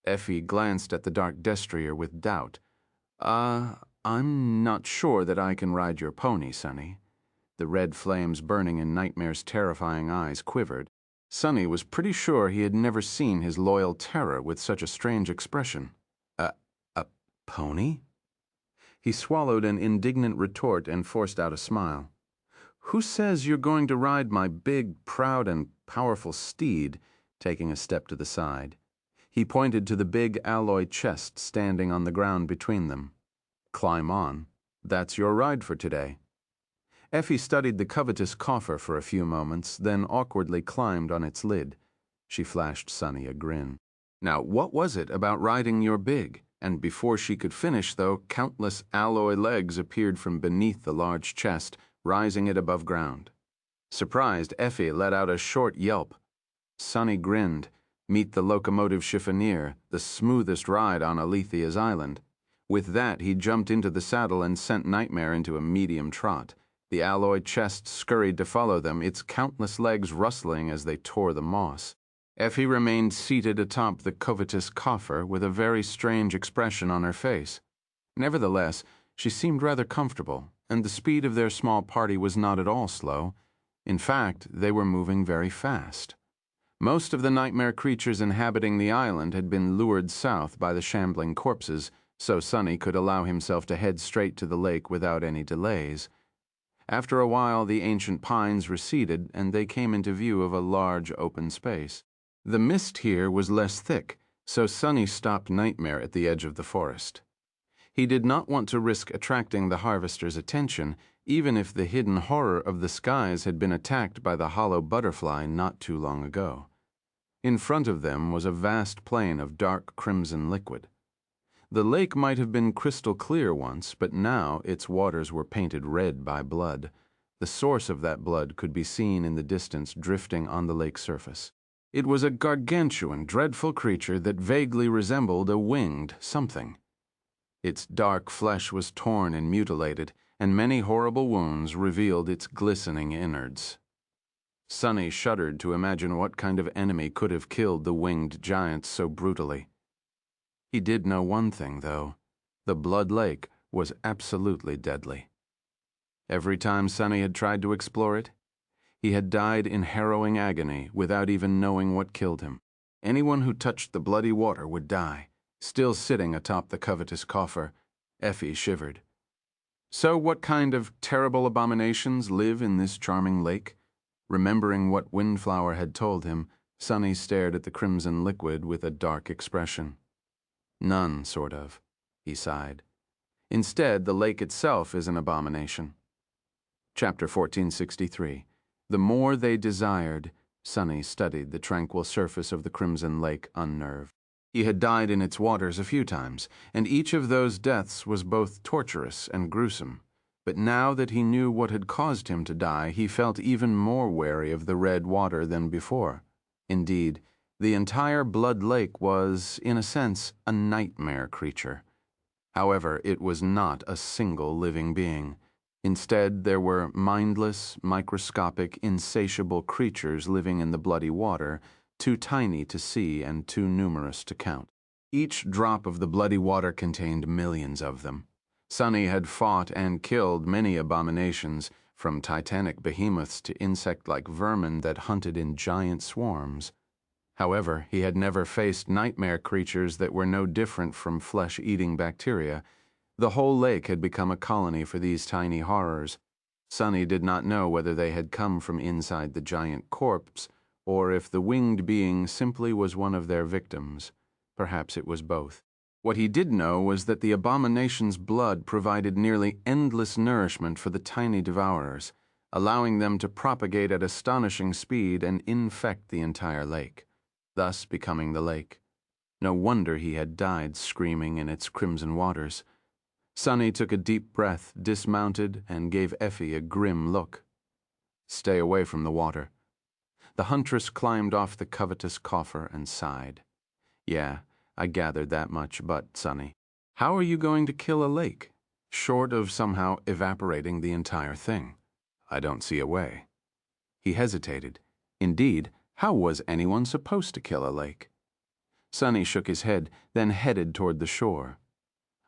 Effie glanced at the dark destrier with doubt. I'm not sure that I can ride your pony, Sonny." The red flames burning in Nightmare's terrifying eyes quivered. Sonny was pretty sure he had never seen his loyal terror with such a strange expression. A pony?" He swallowed an indignant retort and forced out a smile. "Who says you're going to ride my big, proud, and powerful steed?" Taking a step to the side. He pointed to the big alloy chest standing on the ground between them. "Climb on. That's your ride for today." Effie studied the covetous coffer for a few moments, then awkwardly climbed on its lid. She flashed Sonny a grin. "Now, what was it about riding your big?" And before she could finish, though, countless alloy legs appeared from beneath the large chest, rising it above ground. Surprised, Effie let out a short yelp. Sonny grinned. Meet the locomotive chiffonier, the smoothest ride on Aletheia's island. With that, he jumped into the saddle and sent Nightmare into a medium trot. The alloy chest scurried to follow them, its countless legs rustling as they tore the moss. Effie remained seated atop the covetous coffer with a very strange expression on her face. Nevertheless, she seemed rather comfortable, and the speed of their small party was not at all slow. In fact, they were moving very fast. Most of the nightmare creatures inhabiting the island had been lured south by the shambling corpses, so Sonny could allow himself to head straight to the lake without any delays. After a while, the ancient pines receded, and they came into view of a large open space. The mist here was less thick, so Sonny stopped Nightmare at the edge of the forest. He did not want to risk attracting the harvester's attention, even if the hidden horror of the skies had been attacked by the hollow butterfly not too long ago. In front of them was a vast plain of dark crimson liquid. The lake might have been crystal clear once, but now its waters were painted red by blood. The source of that blood could be seen in the distance drifting on the lake surface. It was a gargantuan, dreadful creature that vaguely resembled a winged something. Its dark flesh was torn and mutilated, and many horrible wounds revealed its glistening innards. Sonny shuddered to imagine what kind of enemy could have killed the winged giant so brutally. He did know one thing, though. The Blood Lake was absolutely deadly. Every time Sonny had tried to explore it, he had died in harrowing agony without even knowing what killed him. Anyone who touched the bloody water would die. Still sitting atop the covetous coffer, Effie shivered. So what kind of terrible abominations live in this charming lake? Remembering what Windflower had told him, Sonny stared at the crimson liquid with a dark expression. "None, sort of," he sighed. "Instead, the lake itself is an abomination." Chapter 1463. The more they desired, Sonny studied the tranquil surface of the crimson lake unnerved. He had died in its waters a few times, and each of those deaths was both torturous and gruesome. But now that he knew what had caused him to die, he felt even more wary of the red water than before. Indeed, the entire Blood Lake was, in a sense, a nightmare creature. However, it was not a single living being. Instead, there were mindless, microscopic, insatiable creatures living in the bloody water, too tiny to see and too numerous to count. Each drop of the bloody water contained millions of them. Sonny had fought and killed many abominations, from titanic behemoths to insect-like vermin that hunted in giant swarms. However, he had never faced nightmare creatures that were no different from flesh-eating bacteria. The whole lake had become a colony for these tiny horrors. Sonny did not know whether they had come from inside the giant corpse, or if the winged being simply was one of their victims. Perhaps it was both. What he did know was that the abomination's blood provided nearly endless nourishment for the tiny devourers, allowing them to propagate at astonishing speed and infect the entire lake, thus becoming the lake. No wonder he had died screaming in its crimson waters. Sonny took a deep breath, dismounted, and gave Effie a grim look. Stay away from the water. The huntress climbed off the covetous coffer and sighed. Yeah, I gathered that much, but, Sonny, how are you going to kill a lake, short of somehow evaporating the entire thing? I don't see a way. He hesitated. Indeed, how was anyone supposed to kill a lake? Sonny shook his head, then headed toward the shore.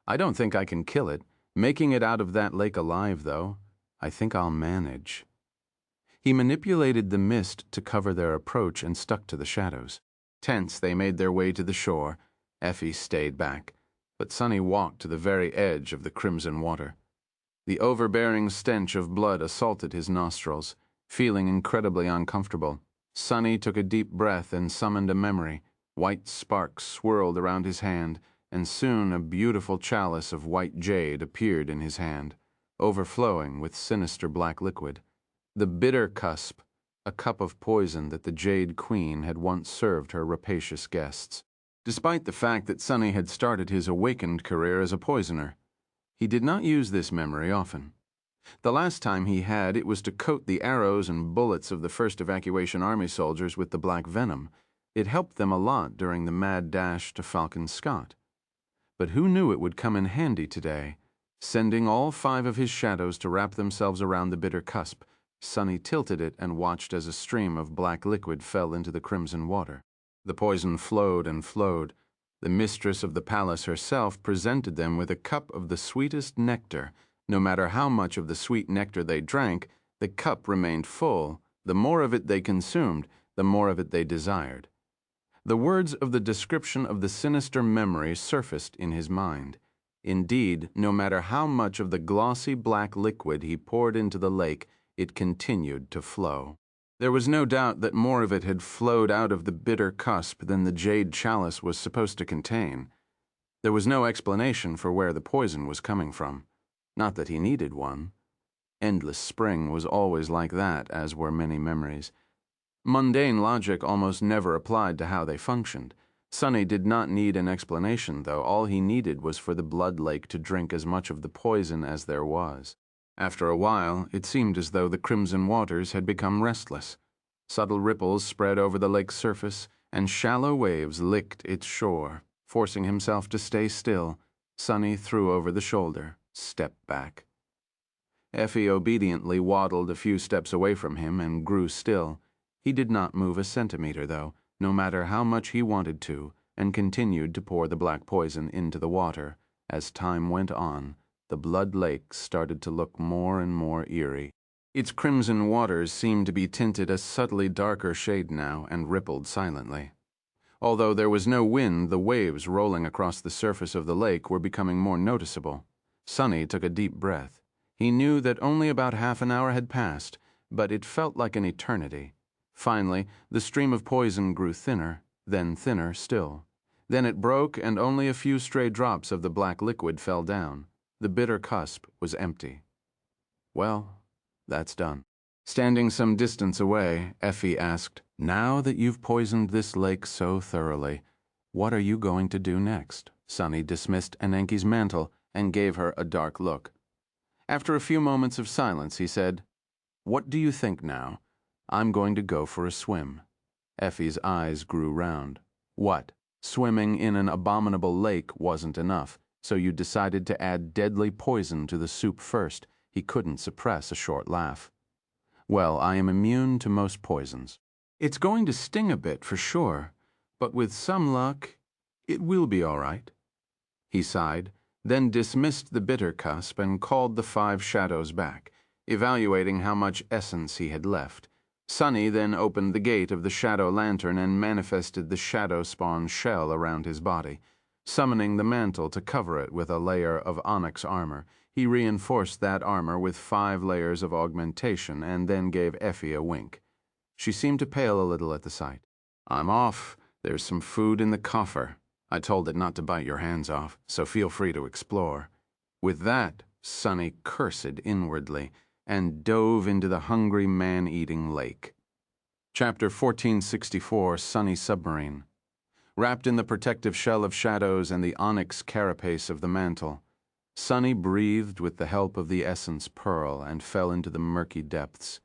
I don't think I can kill it. Making it out of that lake alive, though, I think I'll manage. He manipulated the mist to cover their approach and stuck to the shadows. Tense, they made their way to the shore. Effie stayed back, but Sonny walked to the very edge of the crimson water. The overbearing stench of blood assaulted his nostrils. Feeling incredibly uncomfortable, Sonny took a deep breath and summoned a memory. White sparks swirled around his hand, and soon a beautiful chalice of white jade appeared in his hand, overflowing with sinister black liquid. The bitter cusp, a cup of poison that the Jade Queen had once served her rapacious guests. Despite the fact that Sonny had started his awakened career as a poisoner, he did not use this memory often. The last time he had, it was to coat the arrows and bullets of the 1st Evacuation Army soldiers with the black venom. It helped them a lot during the mad dash to Falcon Scott. But who knew it would come in handy today? Sending all 5 of his shadows to wrap themselves around the bitter cusp, Sonny tilted it and watched as a stream of black liquid fell into the crimson water. The poison flowed and flowed. The mistress of the palace herself presented them with a cup of the sweetest nectar. No matter how much of the sweet nectar they drank, the cup remained full. The more of it they consumed, the more of it they desired. The words of the description of the sinister memory surfaced in his mind. Indeed, no matter how much of the glossy black liquid he poured into the lake, it continued to flow. There was no doubt that more of it had flowed out of the bitter cusp than the jade chalice was supposed to contain. There was no explanation for where the poison was coming from. Not that he needed one. Endless Spring was always like that, as were many memories. Mundane logic almost never applied to how they functioned. Sonny did not need an explanation, though. All he needed was for the blood lake to drink as much of the poison as there was. After a while, it seemed as though the crimson waters had become restless. Subtle ripples spread over the lake's surface, and shallow waves licked its shore. Forcing himself to stay still, Sonny threw over the shoulder, stepped back. Effie obediently waddled a few steps away from him and grew still. He did not move a centimeter, though, no matter how much he wanted to, and continued to pour the black poison into the water. As time went on, the blood lake started to look more and more eerie. Its crimson waters seemed to be tinted a subtly darker shade now and rippled silently. Although there was no wind, the waves rolling across the surface of the lake were becoming more noticeable. Sonny took a deep breath. He knew that only about half an hour had passed, but it felt like an eternity. Finally, the stream of poison grew thinner, then thinner still. Then it broke, and only a few stray drops of the black liquid fell down. The bitter cusp was empty. Well, that's done. Standing some distance away, Effie asked, "Now that you've poisoned this lake so thoroughly, what are you going to do next?" Sonny dismissed Anenki's mantle and gave her a dark look. After a few moments of silence, he said, "What do you think now? I'm going to go for a swim." Effie's eyes grew round. What? Swimming in an abominable lake wasn't enough, so you decided to add deadly poison to the soup first. He couldn't suppress a short laugh. Well, I am immune to most poisons. It's going to sting a bit for sure, but with some luck, it will be all right. He sighed, then dismissed the bitter cusp and called the 5 shadows back, evaluating how much essence he had left. Sonny then opened the gate of the shadow lantern and manifested the shadow spawn shell around his body. Summoning the mantle to cover it with a layer of onyx armor, he reinforced that armor with 5 layers of augmentation and then gave Effie a wink. She seemed to pale a little at the sight. "I'm off. There's some food in the coffer. I told it not to bite your hands off, so feel free to explore." With that, Sonny cursed inwardly and dove into the hungry man-eating lake. Chapter 1464, Sunny Submarine. Wrapped in the protective shell of shadows and the onyx carapace of the mantle, Sonny breathed with the help of the essence pearl and fell into the murky depths.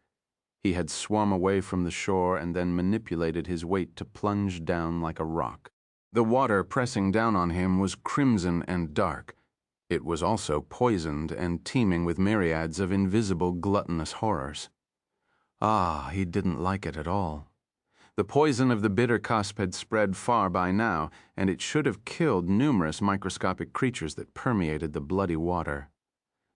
He had swum away from the shore and then manipulated his weight to plunge down like a rock. The water pressing down on him was crimson and dark. It was also poisoned and teeming with myriads of invisible gluttonous horrors. Ah, he didn't like it at all. The poison of the bitter cusp had spread far by now, and it should have killed numerous microscopic creatures that permeated the bloody water.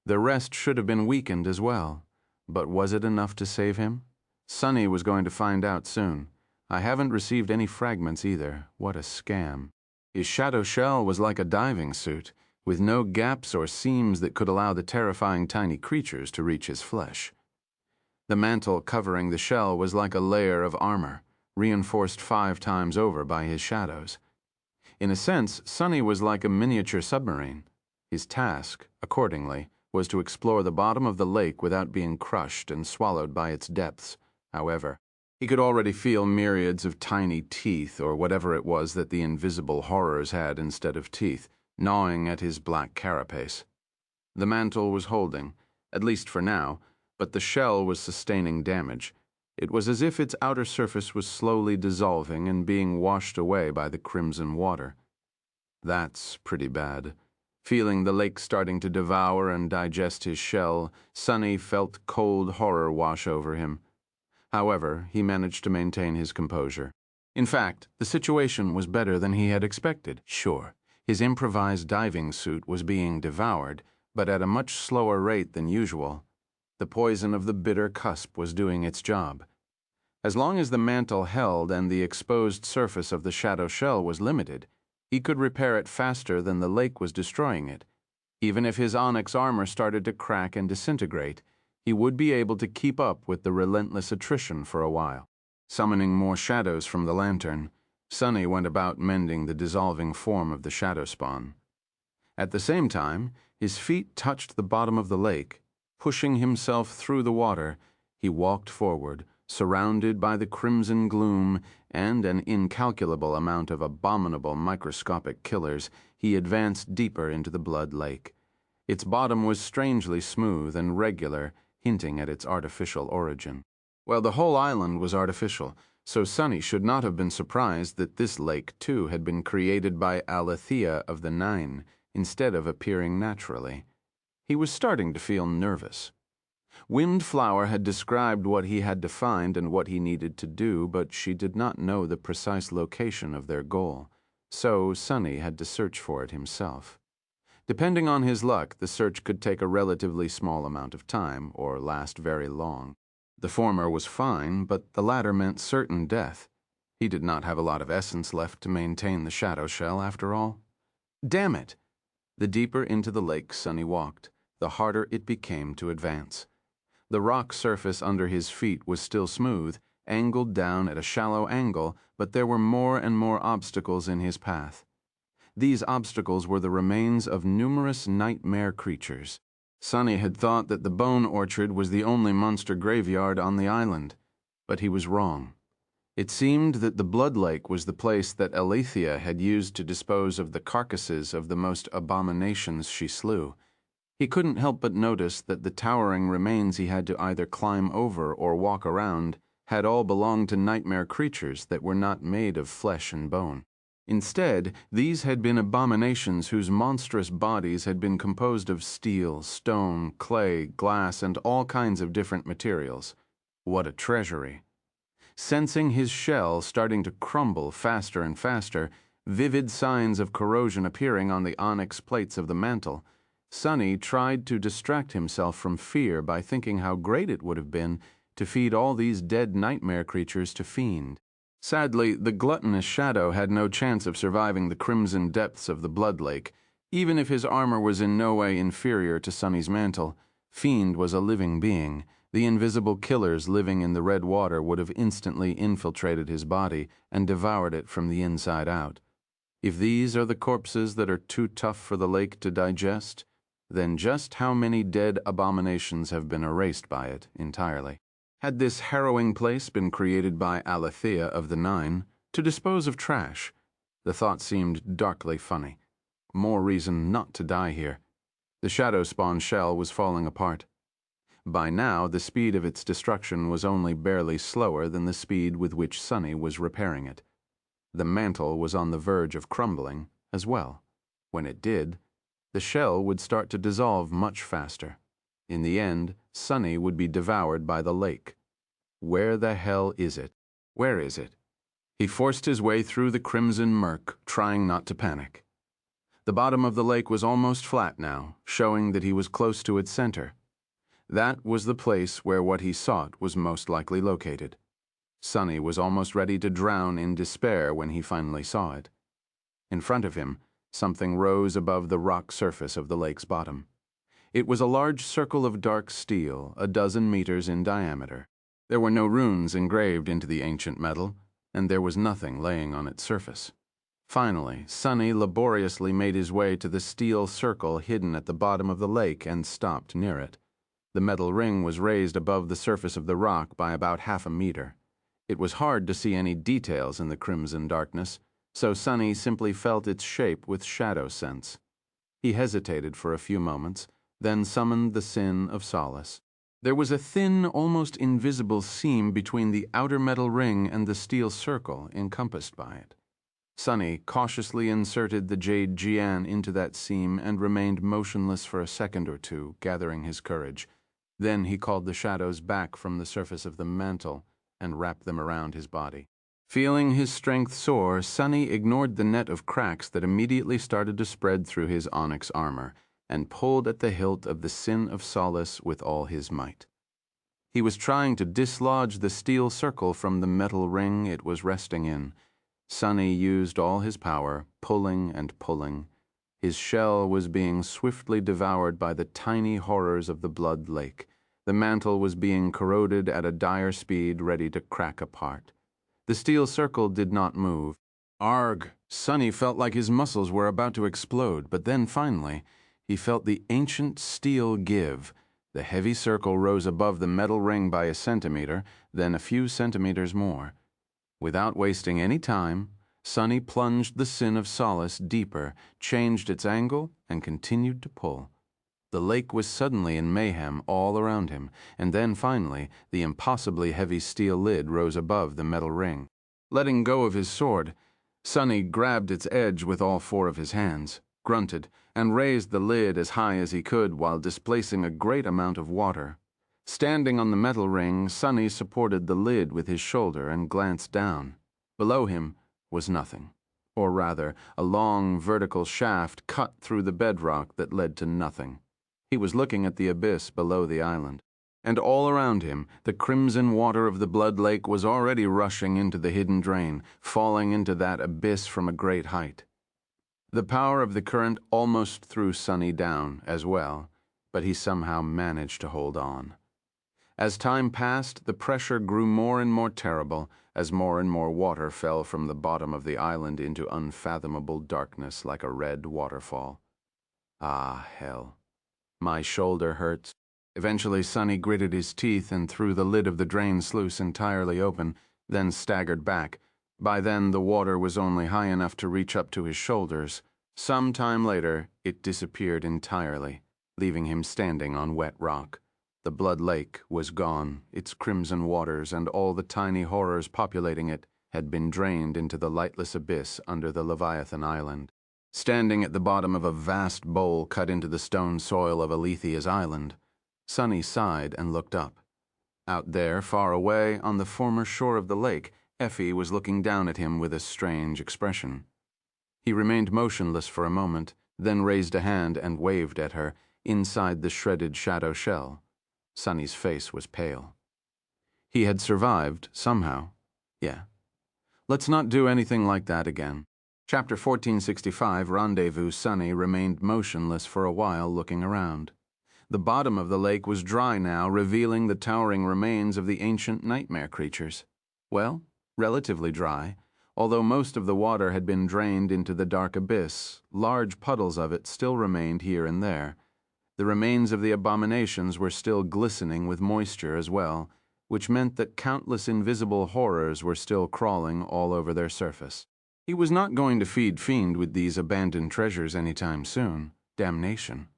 The rest should have been weakened as well. But was it enough to save him? Sonny was going to find out soon. I haven't received any fragments either. What a scam. His shadow shell was like a diving suit, with no gaps or seams that could allow the terrifying tiny creatures to reach his flesh. The mantle covering the shell was like a layer of armor, reinforced 5 times over by his shadows. In a sense, Sonny was like a miniature submarine. His task, accordingly, was to explore the bottom of the lake without being crushed and swallowed by its depths. However, he could already feel myriads of tiny teeth, or whatever it was that the invisible horrors had instead of teeth, gnawing at his black carapace. The mantle was holding, at least for now, but the shell was sustaining damage. It was as if its outer surface was slowly dissolving and being washed away by the crimson water. That's pretty bad. Feeling the lake starting to devour and digest his shell, Sonny felt cold horror wash over him. However, he managed to maintain his composure. In fact, the situation was better than he had expected. Sure, his improvised diving suit was being devoured, but at a much slower rate than usual. The poison of the bitter cusp was doing its job. As long as the mantle held and the exposed surface of the shadow shell was limited, he could repair it faster than the lake was destroying it. Even if his onyx armor started to crack and disintegrate, he would be able to keep up with the relentless attrition for a while. Summoning more shadows from the lantern, Sonny went about mending the dissolving form of the shadow spawn. At the same time, his feet touched the bottom of the lake. Pushing himself through the water, he walked forward, surrounded by the crimson gloom and an incalculable amount of abominable microscopic killers. He advanced deeper into the blood lake. Its bottom was strangely smooth and regular, hinting at its artificial origin. Well, the whole island was artificial, so Sonny should not have been surprised that this lake, too, had been created by Aletheia of the Nine, instead of appearing naturally. He was starting to feel nervous. Windflower had described what he had to find and what he needed to do, but she did not know the precise location of their goal, so Sonny had to search for it himself. Depending on his luck, the search could take a relatively small amount of time, or last very long. The former was fine, but the latter meant certain death. He did not have a lot of essence left to maintain the shadow shell, after all. Damn it! The deeper into the lake Sonny walked, the harder it became to advance. The rock surface under his feet was still smooth, angled down at a shallow angle, but there were more and more obstacles in his path. These obstacles were the remains of numerous nightmare creatures. Sonny had thought that the Bone Orchard was the only monster graveyard on the island, but he was wrong. It seemed that the Blood Lake was the place that Aletheia had used to dispose of the carcasses of the most abominations she slew. He couldn't help but notice that the towering remains he had to either climb over or walk around had all belonged to nightmare creatures that were not made of flesh and bone. Instead, these had been abominations whose monstrous bodies had been composed of steel, stone, clay, glass, and all kinds of different materials. What a treasury! Sensing his shell starting to crumble faster and faster, vivid signs of corrosion appearing on the onyx plates of the mantle, Sonny tried to distract himself from fear by thinking how great it would have been to feed all these dead nightmare creatures to Fiend. Sadly, the gluttonous shadow had no chance of surviving the crimson depths of the Blood Lake. Even if his armor was in no way inferior to Sonny's mantle, Fiend was a living being. The invisible killers living in the red water would have instantly infiltrated his body and devoured it from the inside out. If these are the corpses that are too tough for the lake to digest, then just how many dead abominations have been erased by it entirely? Had this harrowing place been created by Aletheia of the Nine to dispose of trash? The thought seemed darkly funny. More reason not to die here. The shadow spawn shell was falling apart. By now, the speed of its destruction was only barely slower than the speed with which Sunny was repairing it. The mantle was on the verge of crumbling as well. When it did, the shell would start to dissolve much faster. In the end, Sunny would be devoured by the lake. Where the hell is it? Where is it? He forced his way through the crimson murk, trying not to panic. The bottom of the lake was almost flat now, showing that he was close to its center. That was the place where what he sought was most likely located. Sunny was almost ready to drown in despair when he finally saw it. In front of him, something rose above the rock surface of the lake's bottom. It was a large circle of dark steel, a dozen meters in diameter. There were no runes engraved into the ancient metal, and there was nothing laying on its surface. Finally, Sunny laboriously made his way to the steel circle hidden at the bottom of the lake and stopped near it. The metal ring was raised above the surface of the rock by about half a meter. It was hard to see any details in the crimson darkness, so Sunny simply felt its shape with shadow sense. He hesitated for a few moments, then summoned the Sin of Solace. There was a thin, almost invisible seam between the outer metal ring and the steel circle encompassed by it. Sunny cautiously inserted the jade Jian into that seam and remained motionless for a second or two, gathering his courage. Then he called the shadows back from the surface of the mantle and wrapped them around his body. Feeling his strength soar, Sunny ignored the net of cracks that immediately started to spread through his onyx armor and pulled at the hilt of the Sin of Solace with all his might. He was trying to dislodge the steel circle from the metal ring it was resting in. Sunny used all his power, pulling and pulling. His shell was being swiftly devoured by the tiny horrors of the blood lake. The mantle was being corroded at a dire speed, ready to crack apart. The steel circle did not move. Arg! Sunny felt like his muscles were about to explode, but then finally, he felt the ancient steel give. The heavy circle rose above the metal ring by a centimeter, then a few centimeters more. Without wasting any time, Sunny plunged the Sin of Solace deeper, changed its angle, and continued to pull. The lake was suddenly in mayhem all around him, and then finally, the impossibly heavy steel lid rose above the metal ring. Letting go of his sword, Sunny grabbed its edge with all four of his hands, grunted, and raised the lid as high as he could while displacing a great amount of water. Standing on the metal ring, Sunny supported the lid with his shoulder and glanced down. Below him was nothing, or rather, a long vertical shaft cut through the bedrock that led to nothing. He was looking at the abyss below the island, and all around him, the crimson water of the blood lake was already rushing into the hidden drain, falling into that abyss from a great height. The power of the current almost threw Sunny down as well, but he somehow managed to hold on. As time passed, the pressure grew more and more terrible as more and more water fell from the bottom of the island into unfathomable darkness like a red waterfall. Ah, hell. My shoulder hurts. Eventually, Sunny gritted his teeth and threw the lid of the drain sluice entirely open, then staggered back. By then, the water was only high enough to reach up to his shoulders. Some time later, it disappeared entirely, leaving him standing on wet rock. The blood lake was gone. Its crimson waters and all the tiny horrors populating it had been drained into the lightless abyss under the Leviathan Island. Standing at the bottom of a vast bowl cut into the stone soil of Aletheia's island, Sunny sighed and looked up. Out there, far away, on the former shore of the lake, Effie was looking down at him with a strange expression. He remained motionless for a moment, then raised a hand and waved at her, inside the shredded shadow shell. Sunny's face was pale. He had survived, somehow. Yeah. Let's not do anything like that again. Chapter 1465, Rendezvous. Sunny remained motionless for a while, looking around. The bottom of the lake was dry now, revealing the towering remains of the ancient nightmare creatures. Well, relatively dry, Although most of the water had been drained into the dark abyss, large puddles of it still remained here and there. The remains of the abominations were still glistening with moisture as well, which meant that countless invisible horrors were still crawling all over their surface. He was not going to feed Fiend with these abandoned treasures anytime soon. Damnation.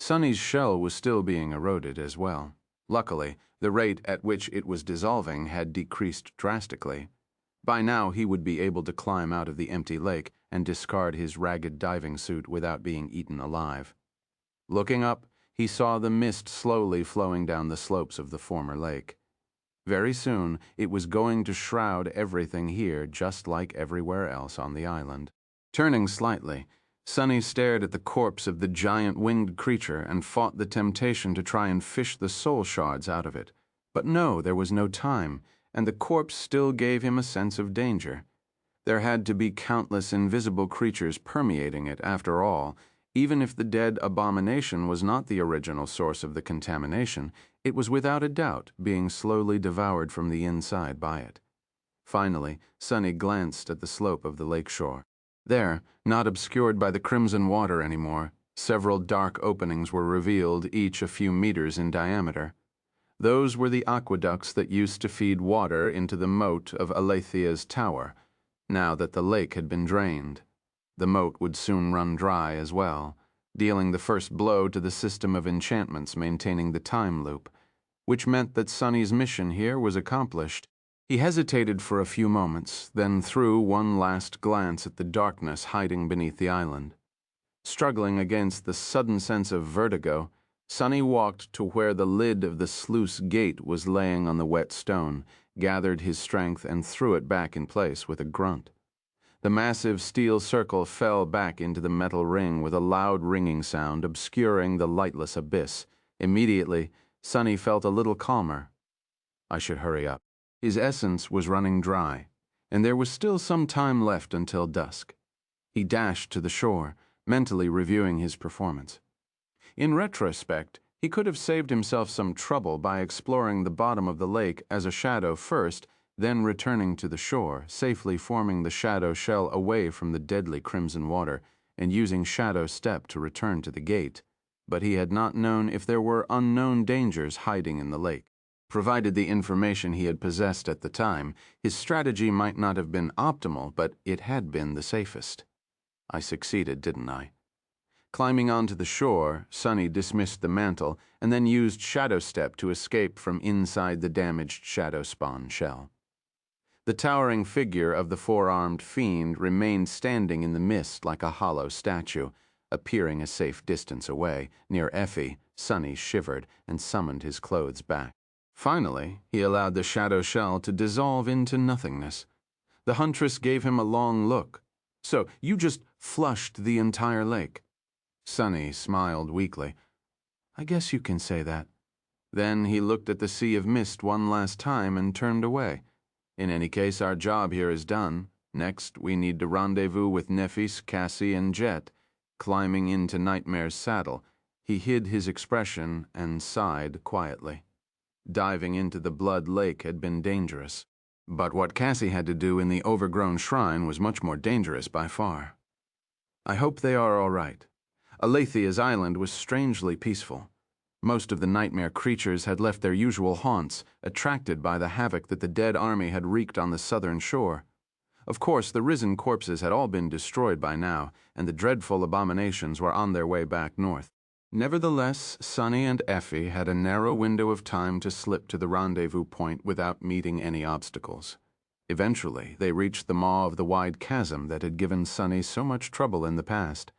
Sunny's shell was still being eroded as well. Luckily, the rate at which it was dissolving had decreased drastically. By now he would be able to climb out of the empty lake and discard his ragged diving suit without being eaten alive. Looking up, he saw the mist slowly flowing down the slopes of the former lake. Very soon, it was going to shroud everything here just like everywhere else on the island. Turning slightly, Sunny stared at the corpse of the giant winged creature and fought the temptation to try and fish the soul shards out of it. But no, there was no time, and the corpse still gave him a sense of danger. There had to be countless invisible creatures permeating it after all. Even if the dead abomination was not the original source of the contamination, it was without a doubt being slowly devoured from the inside by it. Finally, Sunny glanced at the slope of the lakeshore. There, not obscured by the crimson water anymore, several dark openings were revealed, each a few meters in diameter. Those were the aqueducts that used to feed water into the moat of Aletheia's tower, now that the lake had been drained. The moat would soon run dry as well, dealing the first blow to the system of enchantments maintaining the time loop, which meant that Sunny's mission here was accomplished. He hesitated for a few moments, then threw one last glance at the darkness hiding beneath the island. Struggling against the sudden sense of vertigo, Sunny walked to where the lid of the sluice gate was laying on the wet stone, gathered his strength, and threw it back in place with a grunt. The massive steel circle fell back into the metal ring with a loud ringing sound, obscuring the lightless abyss. Immediately, Sunny felt a little calmer. I should hurry up. His essence was running dry, and there was still some time left until dusk. He dashed to the shore, mentally reviewing his performance. In retrospect, he could have saved himself some trouble by exploring the bottom of the lake as a shadow first, then returning to the shore, safely forming the shadow shell away from the deadly crimson water, and using Shadow Step to return to the gate. But he had not known if there were unknown dangers hiding in the lake. Provided the information he had possessed at the time, his strategy might not have been optimal, but it had been the safest. I succeeded, didn't I? Climbing onto the shore, Sunny dismissed the mantle and then used Shadow Step to escape from inside the damaged Shadow Spawn shell. The towering figure of the four-armed fiend remained standing in the mist like a hollow statue. Appearing a safe distance away, near Effie, Sunny shivered and summoned his clothes back. Finally, he allowed the shadow shell to dissolve into nothingness. The huntress gave him a long look. So, you just flushed the entire lake? Sunny smiled weakly. I guess you can say that. Then he looked at the sea of mist one last time and turned away. In any case, our job here is done. Next, we need to rendezvous with Nephis, Cassie, and Jet. Climbing into Nightmare's saddle, he hid his expression and sighed quietly. Diving into the blood lake had been dangerous, but what Cassie had to do in the overgrown shrine was much more dangerous by far. I hope they are all right. Aletheia's island was strangely peaceful. Most of the nightmare creatures had left their usual haunts, attracted by the havoc that the dead army had wreaked on the southern shore. Of course, the risen corpses had all been destroyed by now, and the dreadful abominations were on their way back north. Nevertheless, Sunny and Effie had a narrow window of time to slip to the rendezvous point without meeting any obstacles. Eventually, they reached the maw of the wide chasm that had given Sunny so much trouble in the past.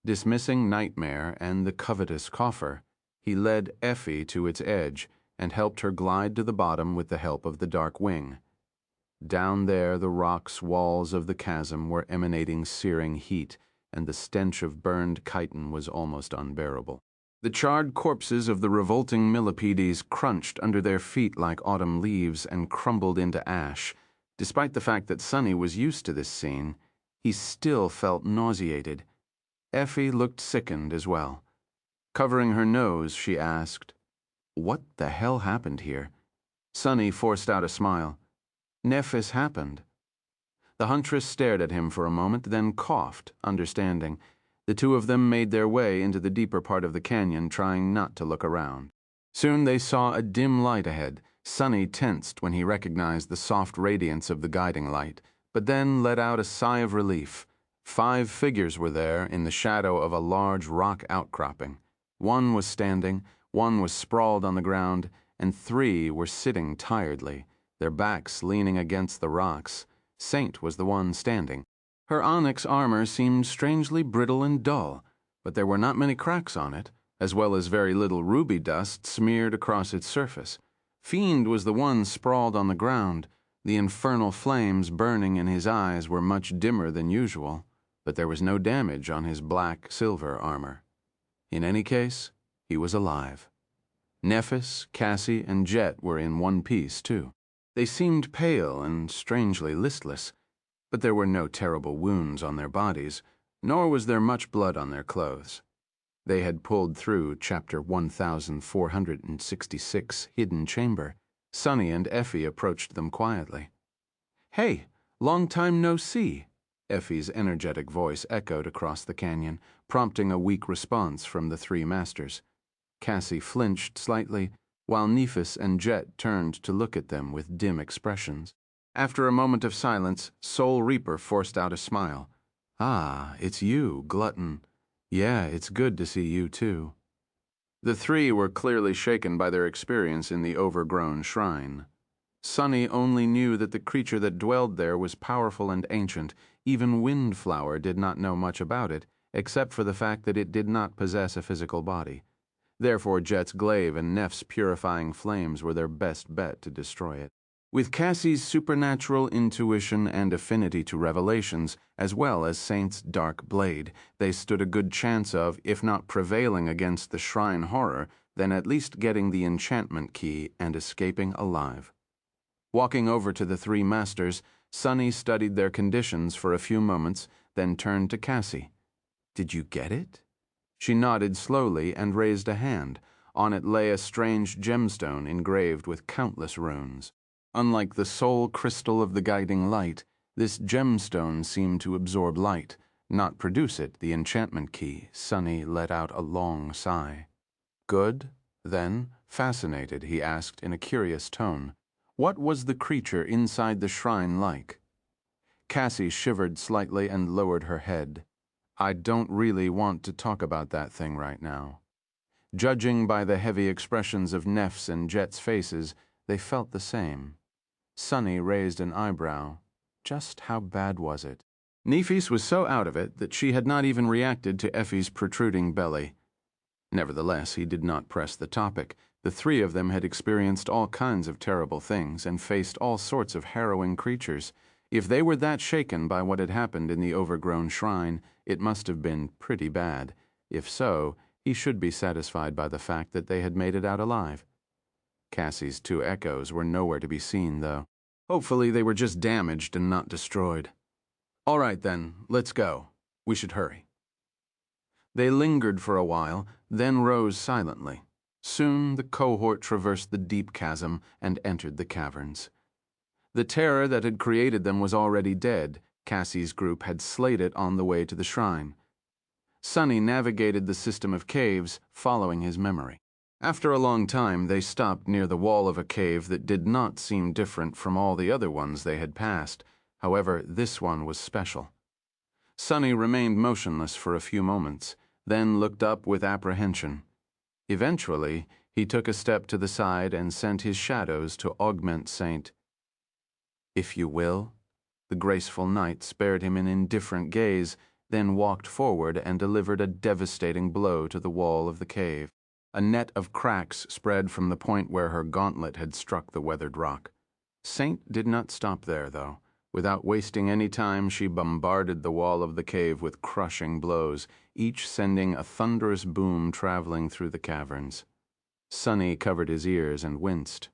Dismissing Nightmare and the covetous coffer, he led Effie to its edge and helped her glide to the bottom with the help of the dark wing. Down there, the rocks walls of the chasm were emanating searing heat, and the stench of burned chitin was almost unbearable. The charred corpses of the revolting millipedes crunched under their feet like autumn leaves and crumbled into ash. Despite the fact that Sunny was used to this scene, he still felt nauseated. Effie looked sickened as well. Covering her nose, she asked, "What the hell happened here?" Sunny forced out a smile. Nephis happened. The huntress stared at him for a moment, then coughed, understanding. The two of them made their way into the deeper part of the canyon, trying not to look around. Soon they saw a dim light ahead. Sonny tensed when he recognized the soft radiance of the guiding light, but then let out a sigh of relief. 5 figures were there in the shadow of a large rock outcropping. 1 was standing, 1 was sprawled on the ground, and 3 were sitting tiredly, their backs leaning against the rocks. Saint was the one standing. Her onyx armor seemed strangely brittle and dull, but there were not many cracks on it, as well as very little ruby dust smeared across its surface. Fiend was the one sprawled on the ground. The infernal flames burning in his eyes were much dimmer than usual, but there was no damage on his black-silver armor. In any case, he was alive. Nephis, Cassie, and Jet were in one piece, too. They seemed pale and strangely listless, but there were no terrible wounds on their bodies, nor was there much blood on their clothes. They had pulled through Chapter 1466, Hidden Chamber. Sonny and Effie approached them quietly. "Hey, long time no see," Effie's energetic voice echoed across the canyon, prompting a weak response from the 3 masters. Cassie flinched slightly, while Nephis and Jet turned to look at them with dim expressions. After a moment of silence, Soul Reaper forced out a smile. "Ah, it's you, Glutton. Yeah, it's good to see you, too." The 3 were clearly shaken by their experience in the overgrown shrine. Sonny only knew that the creature that dwelled there was powerful and ancient. Even Windflower did not know much about it, except for the fact that it did not possess a physical body. Therefore, Jet's glaive and Neph's purifying flames were their best bet to destroy it. With Cassie's supernatural intuition and affinity to revelations, as well as Saint's dark blade, they stood a good chance of, if not prevailing against the shrine horror, then at least getting the enchantment key and escaping alive. Walking over to the 3 masters, Sonny studied their conditions for a few moments, then turned to Cassie. "Did you get it?" She nodded slowly and raised a hand. On it lay a strange gemstone engraved with countless runes. Unlike the soul crystal of the guiding light, this gemstone seemed to absorb light, not produce it, the enchantment key. Sonny let out a long sigh. "Good, then, fascinated," he asked in a curious tone. "What was the creature inside the shrine like?" Cassie shivered slightly and lowered her head. "I don't really want to talk about that thing right now." Judging by the heavy expressions of Neph's and Jet's faces, they felt the same. Sonny raised an eyebrow. Just how bad was it? Nephis was so out of it that she had not even reacted to Effie's protruding belly. Nevertheless, he did not press the topic. The 3 of them had experienced all kinds of terrible things and faced all sorts of harrowing creatures. If they were that shaken by what had happened in the overgrown shrine, it must have been pretty bad. If so, he should be satisfied by the fact that they had made it out alive. Cassie's 2 echoes were nowhere to be seen, though. Hopefully they were just damaged and not destroyed. "All right, then, let's go. We should hurry." They lingered for a while, then rose silently. Soon the cohort traversed the deep chasm and entered the caverns. The terror that had created them was already dead. Cassie's group had slayed it on the way to the shrine. Sonny navigated the system of caves, following his memory. After a long time, they stopped near the wall of a cave that did not seem different from all the other ones they had passed. However, this one was special. Sonny remained motionless for a few moments, then looked up with apprehension. Eventually, he took a step to the side and sent his shadows to augment Saint. "If you will." The graceful knight spared him an indifferent gaze, then walked forward and delivered a devastating blow to the wall of the cave. A net of cracks spread from the point where her gauntlet had struck the weathered rock. Saint did not stop there, though. Without wasting any time, she bombarded the wall of the cave with crushing blows, each sending a thunderous boom traveling through the caverns. Sonny covered his ears and winced.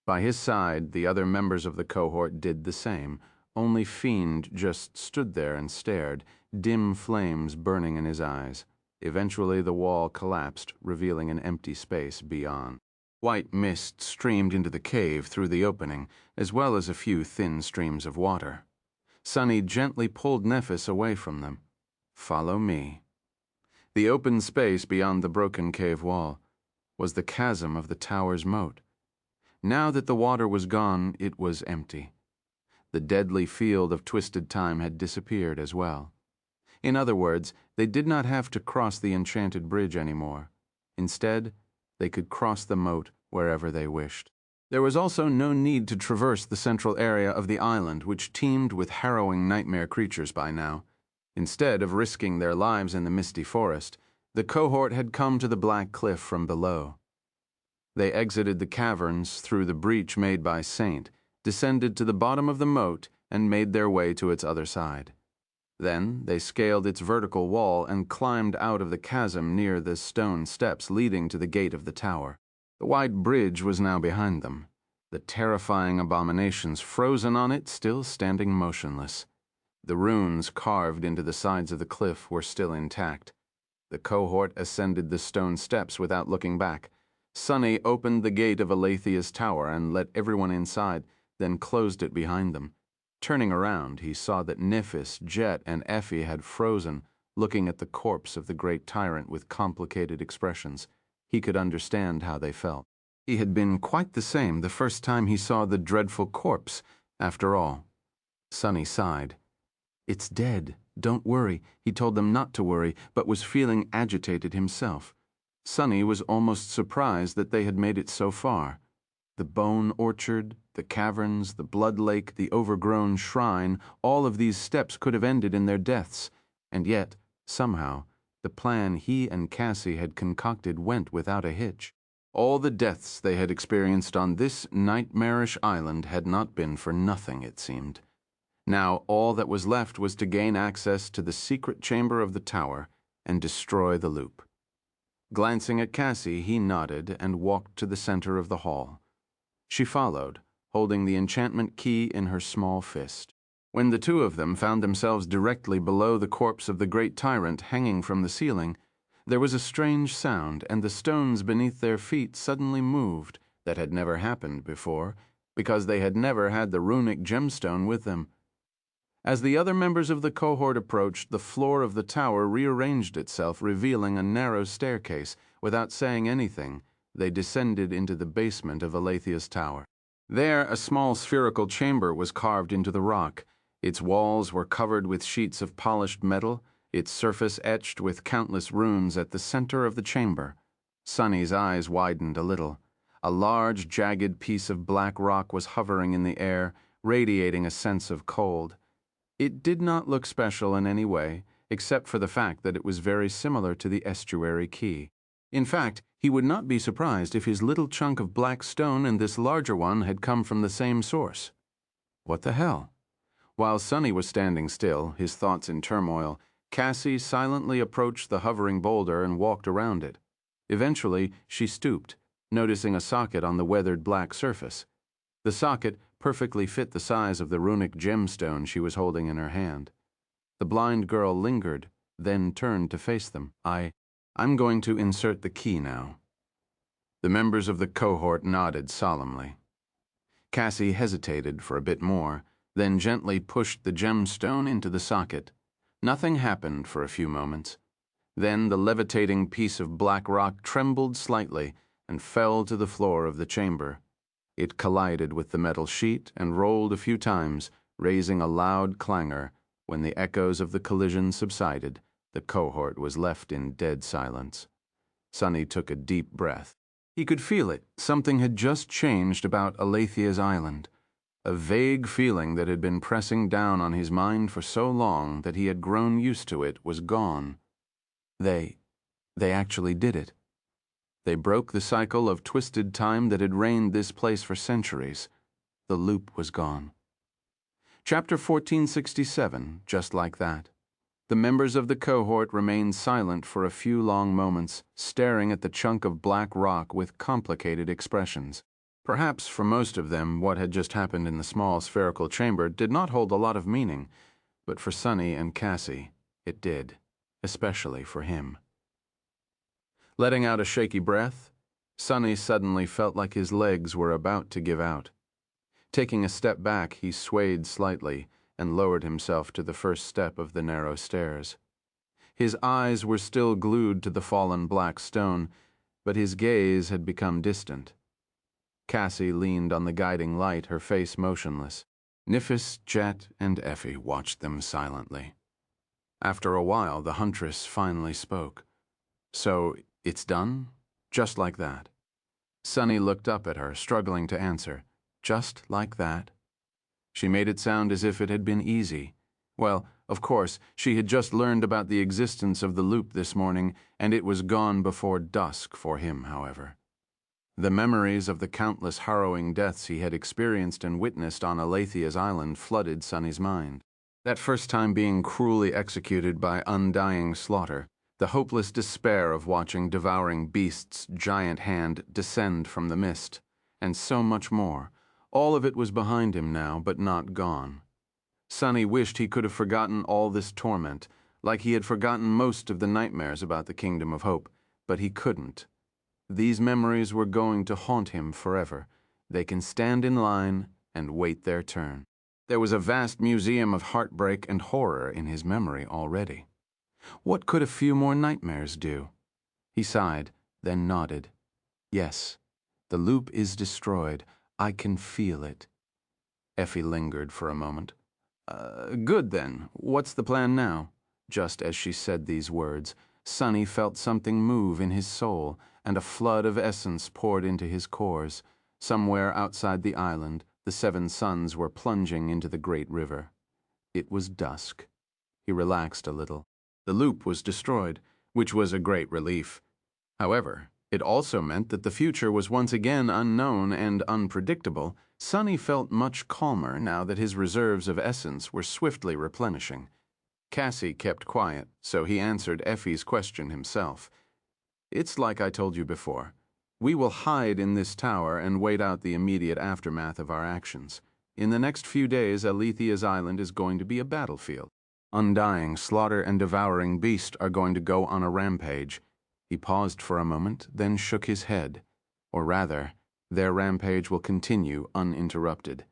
By his side, the other members of the cohort did the same. Only Fiend just stood there and stared, dim flames burning in his eyes. Eventually, the wall collapsed, revealing an empty space beyond. White mist streamed into the cave through the opening, as well as a few thin streams of water. Sunny gently pulled Nephis away from them. "Follow me." The open space beyond the broken cave wall was the chasm of the tower's moat. Now that the water was gone, it was empty. The deadly field of twisted time had disappeared as well. In other words, they did not have to cross the enchanted bridge anymore. Instead, they could cross the moat wherever they wished. There was also no need to traverse the central area of the island, which teemed with harrowing nightmare creatures by now. Instead of risking their lives in the misty forest, the cohort had come to the black cliff from below. They exited the caverns through the breach made by Saint, descended to the bottom of the moat, and made their way to its other side. Then they scaled its vertical wall and climbed out of the chasm near the stone steps leading to the gate of the tower. The wide bridge was now behind them, the terrifying abominations frozen on it still standing motionless. The runes carved into the sides of the cliff were still intact. The cohort ascended the stone steps without looking back. Sunny opened the gate of Aletheia's tower and let everyone inside, then closed it behind them. Turning around, he saw that Nephis, Jet, and Effie had frozen, looking at the corpse of the great tyrant with complicated expressions. He could understand how they felt. He had been quite the same the first time he saw the dreadful corpse, after all. Sunny sighed. "It's dead. Don't worry." He told them not to worry, but was feeling agitated himself. Sunny was almost surprised that they had made it so far. The bone orchard, the caverns, the blood lake, the overgrown shrine, all of these steps could have ended in their deaths, and yet, somehow, the plan he and Cassie had concocted went without a hitch. All the deaths they had experienced on this nightmarish island had not been for nothing, it seemed. Now all that was left was to gain access to the secret chamber of the tower and destroy the loop. Glancing at Cassie, he nodded and walked to the center of the hall. She followed, holding the enchantment key in her small fist. When the two of them found themselves directly below the corpse of the great tyrant hanging from the ceiling, there was a strange sound, and the stones beneath their feet suddenly moved. That had never happened before, because they had never had the runic gemstone with them. As the other members of the cohort approached, the floor of the tower rearranged itself, revealing a narrow staircase. Without saying anything, they descended into the basement of Aletheia's tower. There, a small spherical chamber was carved into the rock. Its walls were covered with sheets of polished metal, its surface etched with countless runes at the center of the chamber. Sunny's eyes widened a little. A large, jagged piece of black rock was hovering in the air, radiating a sense of cold. It did not look special in any way, except for the fact that it was very similar to the estuary key. In fact, he would not be surprised if his little chunk of black stone and this larger one had come from the same source. What the hell? While Sunny was standing still, his thoughts in turmoil, Cassie silently approached the hovering boulder and walked around it. Eventually, she stooped, noticing a socket on the weathered black surface. The socket perfectly fit the size of the runic gemstone she was holding in her hand. The blind girl lingered, then turned to face them. I'm going to insert the key now." The members of the cohort nodded solemnly. Cassie hesitated for a bit more, then gently pushed the gemstone into the socket. Nothing happened for a few moments. Then the levitating piece of black rock trembled slightly and fell to the floor of the chamber. It collided with the metal sheet and rolled a few times, raising a loud clangor. When the echoes of the collision subsided, the cohort was left in dead silence. Sunny took a deep breath. He could feel it. Something had just changed about Aletheia's island. A vague feeling that had been pressing down on his mind for so long that he had grown used to it was gone. They actually did it. They broke the cycle of twisted time that had reigned this place for centuries. The loop was gone. Chapter 1467, just like that. The members of the cohort remained silent for a few long moments, staring at the chunk of black rock with complicated expressions. Perhaps for most of them, what had just happened in the small spherical chamber did not hold a lot of meaning, but for Sunny and Cassie, it did, especially for him. Letting out a shaky breath, Sunny suddenly felt like his legs were about to give out. Taking a step back, he swayed slightly, and lowered himself to the first step of the narrow stairs. His eyes were still glued to the fallen black stone, but his gaze had become distant. Cassie leaned on the guiding light, her face motionless. Nifis, Jet, and Effie watched them silently. After a while, the huntress finally spoke. "So, it's done? Just like that?" Sunny looked up at her, struggling to answer. "Just like that?" She made it sound as if it had been easy. Well, of course, she had just learned about the existence of the loop this morning, and it was gone before dusk for him, however. The memories of the countless harrowing deaths he had experienced and witnessed on Aletheia's island flooded Sunny's mind. That first time being cruelly executed by undying slaughter, the hopeless despair of watching Devouring Beast's giant hand descend from the mist, and so much more. All of it was behind him now, but not gone. Sunny wished he could have forgotten all this torment, like he had forgotten most of the nightmares about the Kingdom of Hope, but he couldn't. These memories were going to haunt him forever. They can stand in line and wait their turn. There was a vast museum of heartbreak and horror in his memory already. What could a few more nightmares do? He sighed, then nodded. Yes, the loop is destroyed. I can feel it. Effie lingered for a moment. Good then. What's the plan now?" Just as she said these words, Sunny felt something move in his soul, and a flood of essence poured into his cores. Somewhere outside the island, the 7 suns were plunging into the great river. It was dusk. He relaxed a little. The loop was destroyed, which was a great relief. However, it also meant that the future was once again unknown and unpredictable. Sunny felt much calmer now that his reserves of essence were swiftly replenishing. Cassie kept quiet, so he answered Effie's question himself. "It's like I told you before. We will hide in this tower and wait out the immediate aftermath of our actions. In the next few days, Aletheia's island is going to be a battlefield. Undying, Slaughter, and Devouring Beast are going to go on a rampage." He paused for a moment, then shook his head. Or rather, their rampage will continue uninterrupted.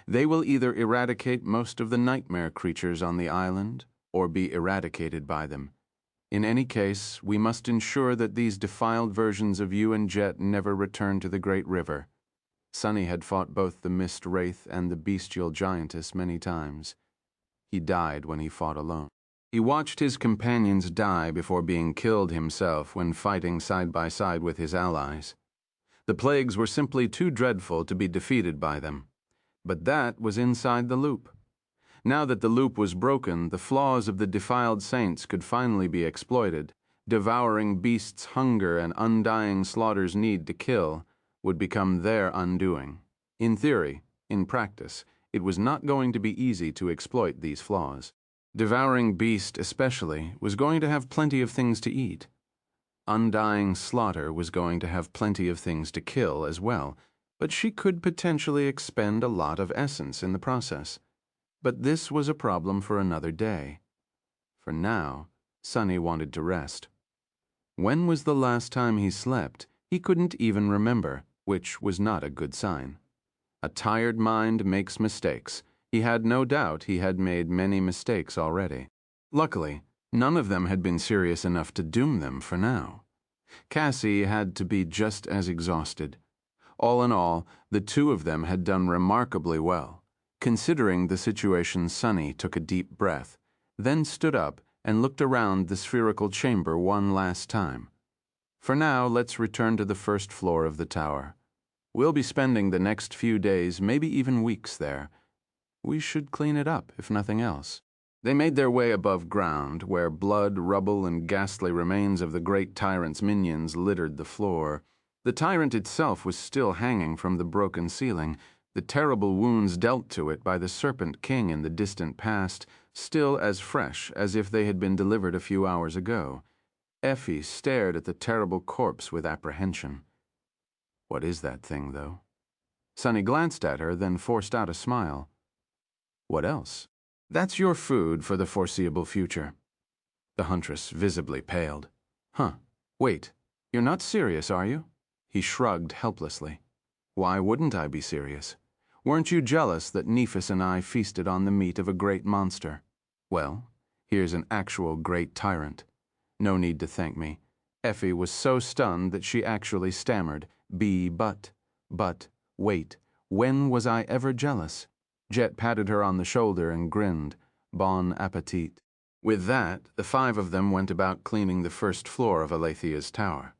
They will either eradicate most of the nightmare creatures on the island, or be eradicated by them. In any case, we must ensure that these defiled versions of you and Jet never return to the great river. Sunny had fought both the mist wraith and the bestial giantess many times. He died when he fought alone. He watched his companions die before being killed himself when fighting side by side with his allies. The plagues were simply too dreadful to be defeated by them. But that was inside the loop. Now that the loop was broken, the flaws of the defiled saints could finally be exploited. Devouring Beast's hunger and Undying Slaughter's need to kill would become their undoing. In theory, in practice, it was not going to be easy to exploit these flaws. Devouring Beast, especially, was going to have plenty of things to eat. Undying Slaughter was going to have plenty of things to kill as well, but she could potentially expend a lot of essence in the process. But this was a problem for another day. For now, Sunny wanted to rest. When was the last time he slept? He couldn't even remember, which was not a good sign. A tired mind makes mistakes. He had no doubt he had made many mistakes already. Luckily, none of them had been serious enough to doom them for now. Cassie had to be just as exhausted. All in all, the two of them had done remarkably well. Considering the situation, Sunny took a deep breath, then stood up and looked around the spherical chamber one last time. For now, let's return to the first floor of the tower. We'll be spending the next few days, maybe even weeks there. We should clean it up, if nothing else. They made their way above ground, where blood, rubble, and ghastly remains of the great tyrant's minions littered the floor. The tyrant itself was still hanging from the broken ceiling, the terrible wounds dealt to it by the Serpent King in the distant past, still as fresh as if they had been delivered a few hours ago. Effie stared at the terrible corpse with apprehension. What is that thing, though? Sunny glanced at her, then forced out a smile. What else? That's your food for the foreseeable future. The huntress visibly paled. Huh. Wait, you're not serious, are you? He shrugged helplessly. Why wouldn't I be serious? Weren't you jealous that Nephis and I feasted on the meat of a great monster? Well, here's an actual great tyrant. No need to thank me. Effie was so stunned that she actually stammered, but, wait, when was I ever jealous? Jet patted her on the shoulder and grinned. Bon appetit. With that, the 5 of them went about cleaning the first floor of Aletheia's tower.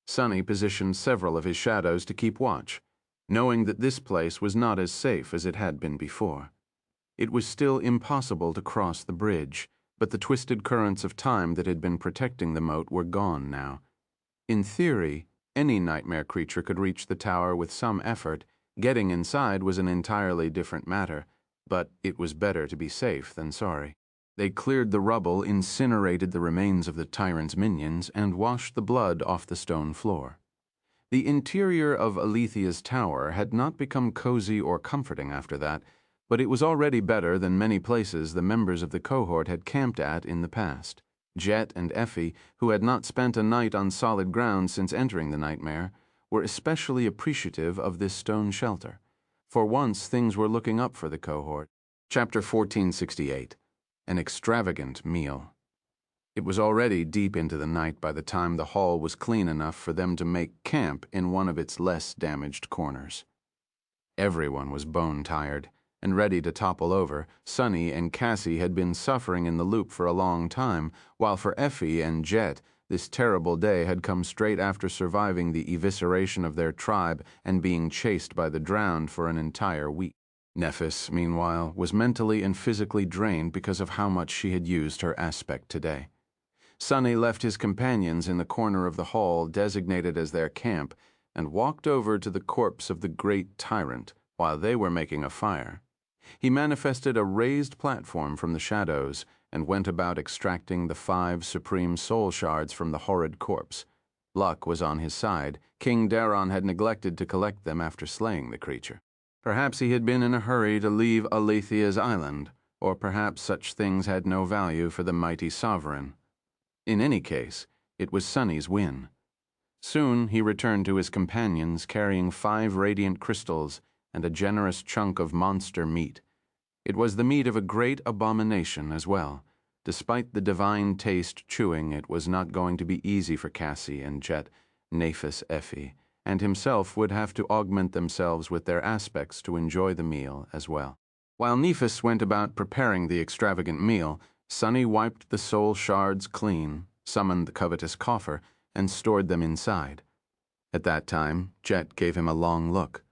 Sonny positioned several of his shadows to keep watch, knowing that this place was not as safe as it had been before. It was still impossible to cross the bridge, but the twisted currents of time that had been protecting the moat were gone now. In theory, any nightmare creature could reach the tower with some effort. Getting inside was an entirely different matter, but it was better to be safe than sorry. They cleared the rubble, incinerated the remains of the tyrant's minions, and washed the blood off the stone floor. The interior of Aletheia's tower had not become cozy or comforting after that, but it was already better than many places the members of the cohort had camped at in the past. Jet and Effie, who had not spent a night on solid ground since entering the nightmare, were especially appreciative of this stone shelter. For once, things were looking up for the cohort. Chapter 1468. An extravagant meal. It was already deep into the night by the time the hall was clean enough for them to make camp in one of its less damaged corners. Everyone was bone-tired and ready to topple over. Sonny and Cassie had been suffering in the loop for a long time, while for Effie and Jet, this terrible day had come straight after surviving the evisceration of their tribe and being chased by the drowned for an entire week. Nephis, meanwhile, was mentally and physically drained because of how much she had used her aspect today. Sonny left his companions in the corner of the hall designated as their camp and walked over to the corpse of the great tyrant while they were making a fire. He manifested a raised platform from the shadows and went about extracting the 5 supreme soul shards from the horrid corpse. Luck was on his side. King Daron had neglected to collect them after slaying the creature. Perhaps he had been in a hurry to leave Aletheia's island, or perhaps such things had no value for the mighty sovereign. In any case, it was Sonny's win. Soon he returned to his companions carrying 5 radiant crystals and a generous chunk of monster meat. It was the meat of a great abomination as well. Despite the divine taste chewing, it was not going to be easy for Cassie and Jet, Nephis, Effie, and himself would have to augment themselves with their aspects to enjoy the meal as well. While Nephis went about preparing the extravagant meal, Sonny wiped the soul shards clean, summoned the covetous coffer, and stored them inside. At that time, Jet gave him a long look.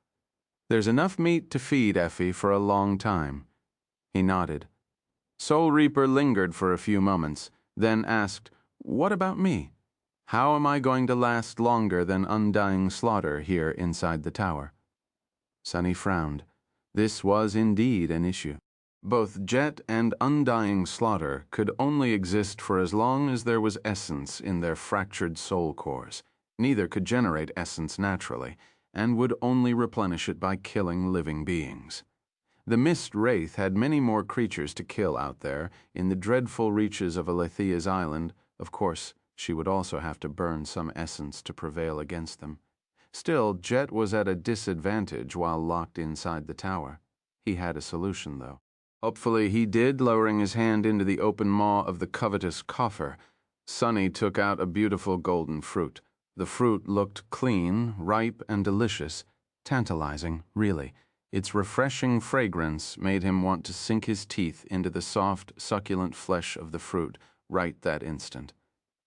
"There's enough meat to feed Effie for a long time." He nodded. Soul Reaper lingered for a few moments, then asked, "What about me? How am I going to last longer than Undying slaughter here inside the tower?" Sonny frowned. This was indeed an issue. Both Jet and Undying slaughter could only exist for as long as there was essence in their fractured soul cores. Neither could generate essence naturally, and would only replenish it by killing living beings. The Mist Wraith had many more creatures to kill out there in the dreadful reaches of Aletheia's island. Of course, she would also have to burn some essence to prevail against them. Still, Jet was at a disadvantage while locked inside the tower. He had a solution, though. Hopefully he did, lowering his hand into the open maw of the covetous coffer. Sonny took out a beautiful golden fruit. The fruit looked clean, ripe, and delicious. Tantalizing, really. Its refreshing fragrance made him want to sink his teeth into the soft, succulent flesh of the fruit right that instant.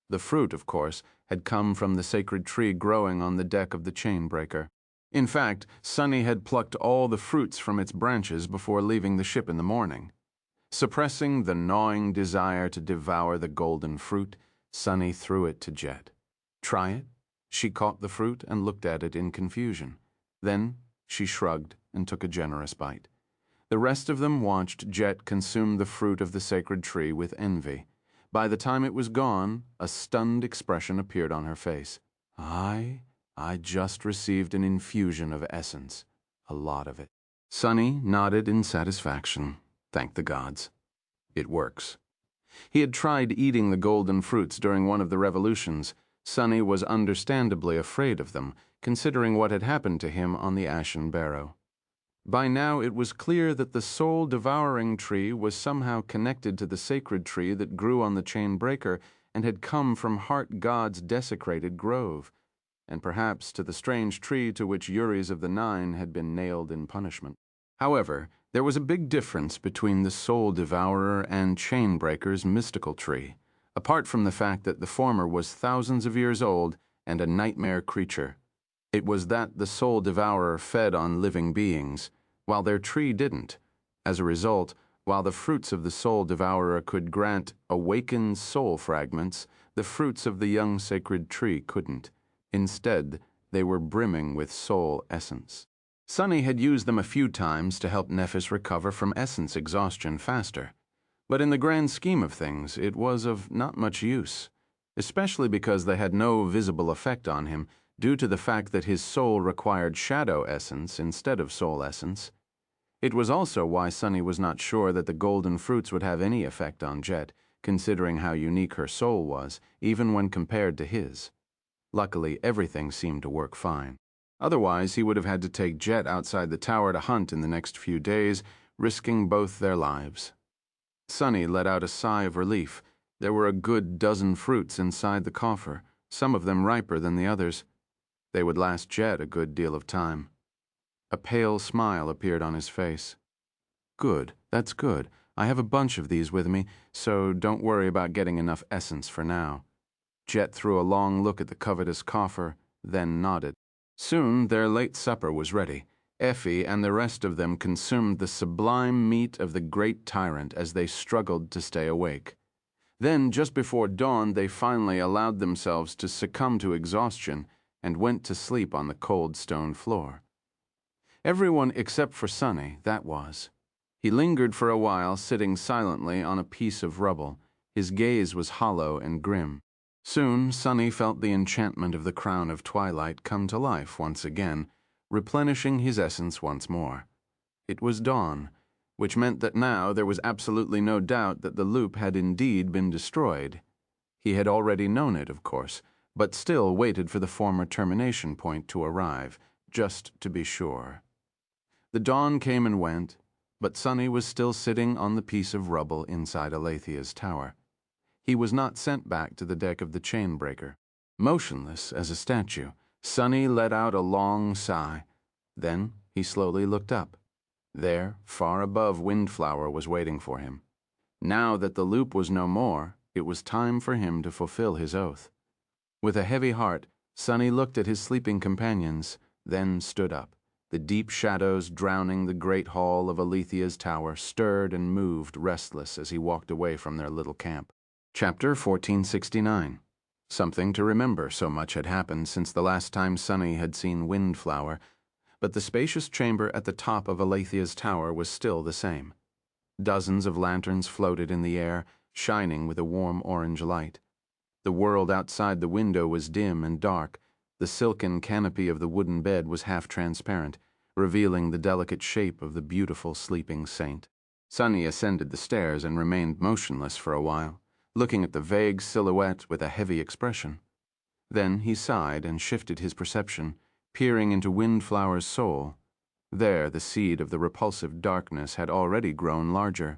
The fruit, of course, had come from the sacred tree growing on the deck of the Chainbreaker. In fact, Sonny had plucked all the fruits from its branches before leaving the ship in the morning. Suppressing the gnawing desire to devour the golden fruit, Sonny threw it to Jet. "Try it?" She caught the fruit and looked at it in confusion. Then she shrugged and took a generous bite. The rest of them watched Jet consume the fruit of the sacred tree with envy. By the time it was gone, a stunned expression appeared on her face. I just received an infusion of essence. A lot of it." Sonny nodded in satisfaction. Thank the gods. It works. He had tried eating the golden fruits during one of the revolutions. Sonny was understandably afraid of them, considering what had happened to him on the Ashen Barrow. By now it was clear that the soul-devouring tree was somehow connected to the sacred tree that grew on the chain breaker and had come from Heart God's desecrated grove, and perhaps to the strange tree to which Yuris of the Nine had been nailed in punishment. However, there was a big difference between the Soul Devourer and Chainbreaker's mystical tree, apart from the fact that the former was thousands of years old and a nightmare creature. It was that the Soul Devourer fed on living beings, while their tree didn't. As a result, while the fruits of the Soul Devourer could grant awakened soul fragments, the fruits of the young sacred tree couldn't. Instead, they were brimming with soul essence. Sunny had used them a few times to help Nephis recover from essence exhaustion faster, but in the grand scheme of things, it was of not much use, especially because they had no visible effect on him due to the fact that his soul required shadow essence instead of soul essence. It was also why Sunny was not sure that the golden fruits would have any effect on Jet, considering how unique her soul was, even when compared to his. Luckily, everything seemed to work fine. Otherwise, he would have had to take Jet outside the tower to hunt in the next few days, risking both their lives. Sunny let out a sigh of relief. There were a good dozen fruits inside the coffer, some of them riper than the others. They would last Jet a good deal of time. A pale smile appeared on his face. Good, that's good. I have a bunch of these with me, so don't worry about getting enough essence for now. Jet threw a long look at the covetous coffer, then nodded. Soon their late supper was ready. Effie and the rest of them consumed the sublime meat of the great tyrant as they struggled to stay awake. Then, just before dawn, they finally allowed themselves to succumb to exhaustion and went to sleep on the cold stone floor. Everyone except for Sunny, that was. He lingered for a while, sitting silently on a piece of rubble. His gaze was hollow and grim. Soon, Sunny felt the enchantment of the crown of twilight come to life once again, replenishing his essence once more. It was dawn, which meant that now there was absolutely no doubt that the loop had indeed been destroyed. He had already known it, of course, but still waited for the former termination point to arrive, just to be sure. The dawn came and went, but Sunny was still sitting on the piece of rubble inside Aletheia's tower. He was not sent back to the deck of the chainbreaker. Motionless as a statue, Sunny let out a long sigh. Then he slowly looked up. There, far above, Windflower was waiting for him. Now that the loop was no more, it was time for him to fulfill his oath. With a heavy heart, Sunny looked at his sleeping companions, then stood up. The deep shadows drowning the great hall of Aletheia's tower stirred and moved restless as he walked away from their little camp. Chapter 1469. Something to remember, so much had happened since the last time Sunny had seen Windflower, but the spacious chamber at the top of Aletheia's tower was still the same. Dozens of lanterns floated in the air, shining with a warm orange light. The world outside the window was dim and dark. The silken canopy of the wooden bed was half transparent, revealing the delicate shape of the beautiful sleeping saint. Sunny ascended the stairs and remained motionless for a while, looking at the vague silhouette with a heavy expression. Then he sighed and shifted his perception, peering into Windflower's soul. There the seed of the repulsive darkness had already grown larger.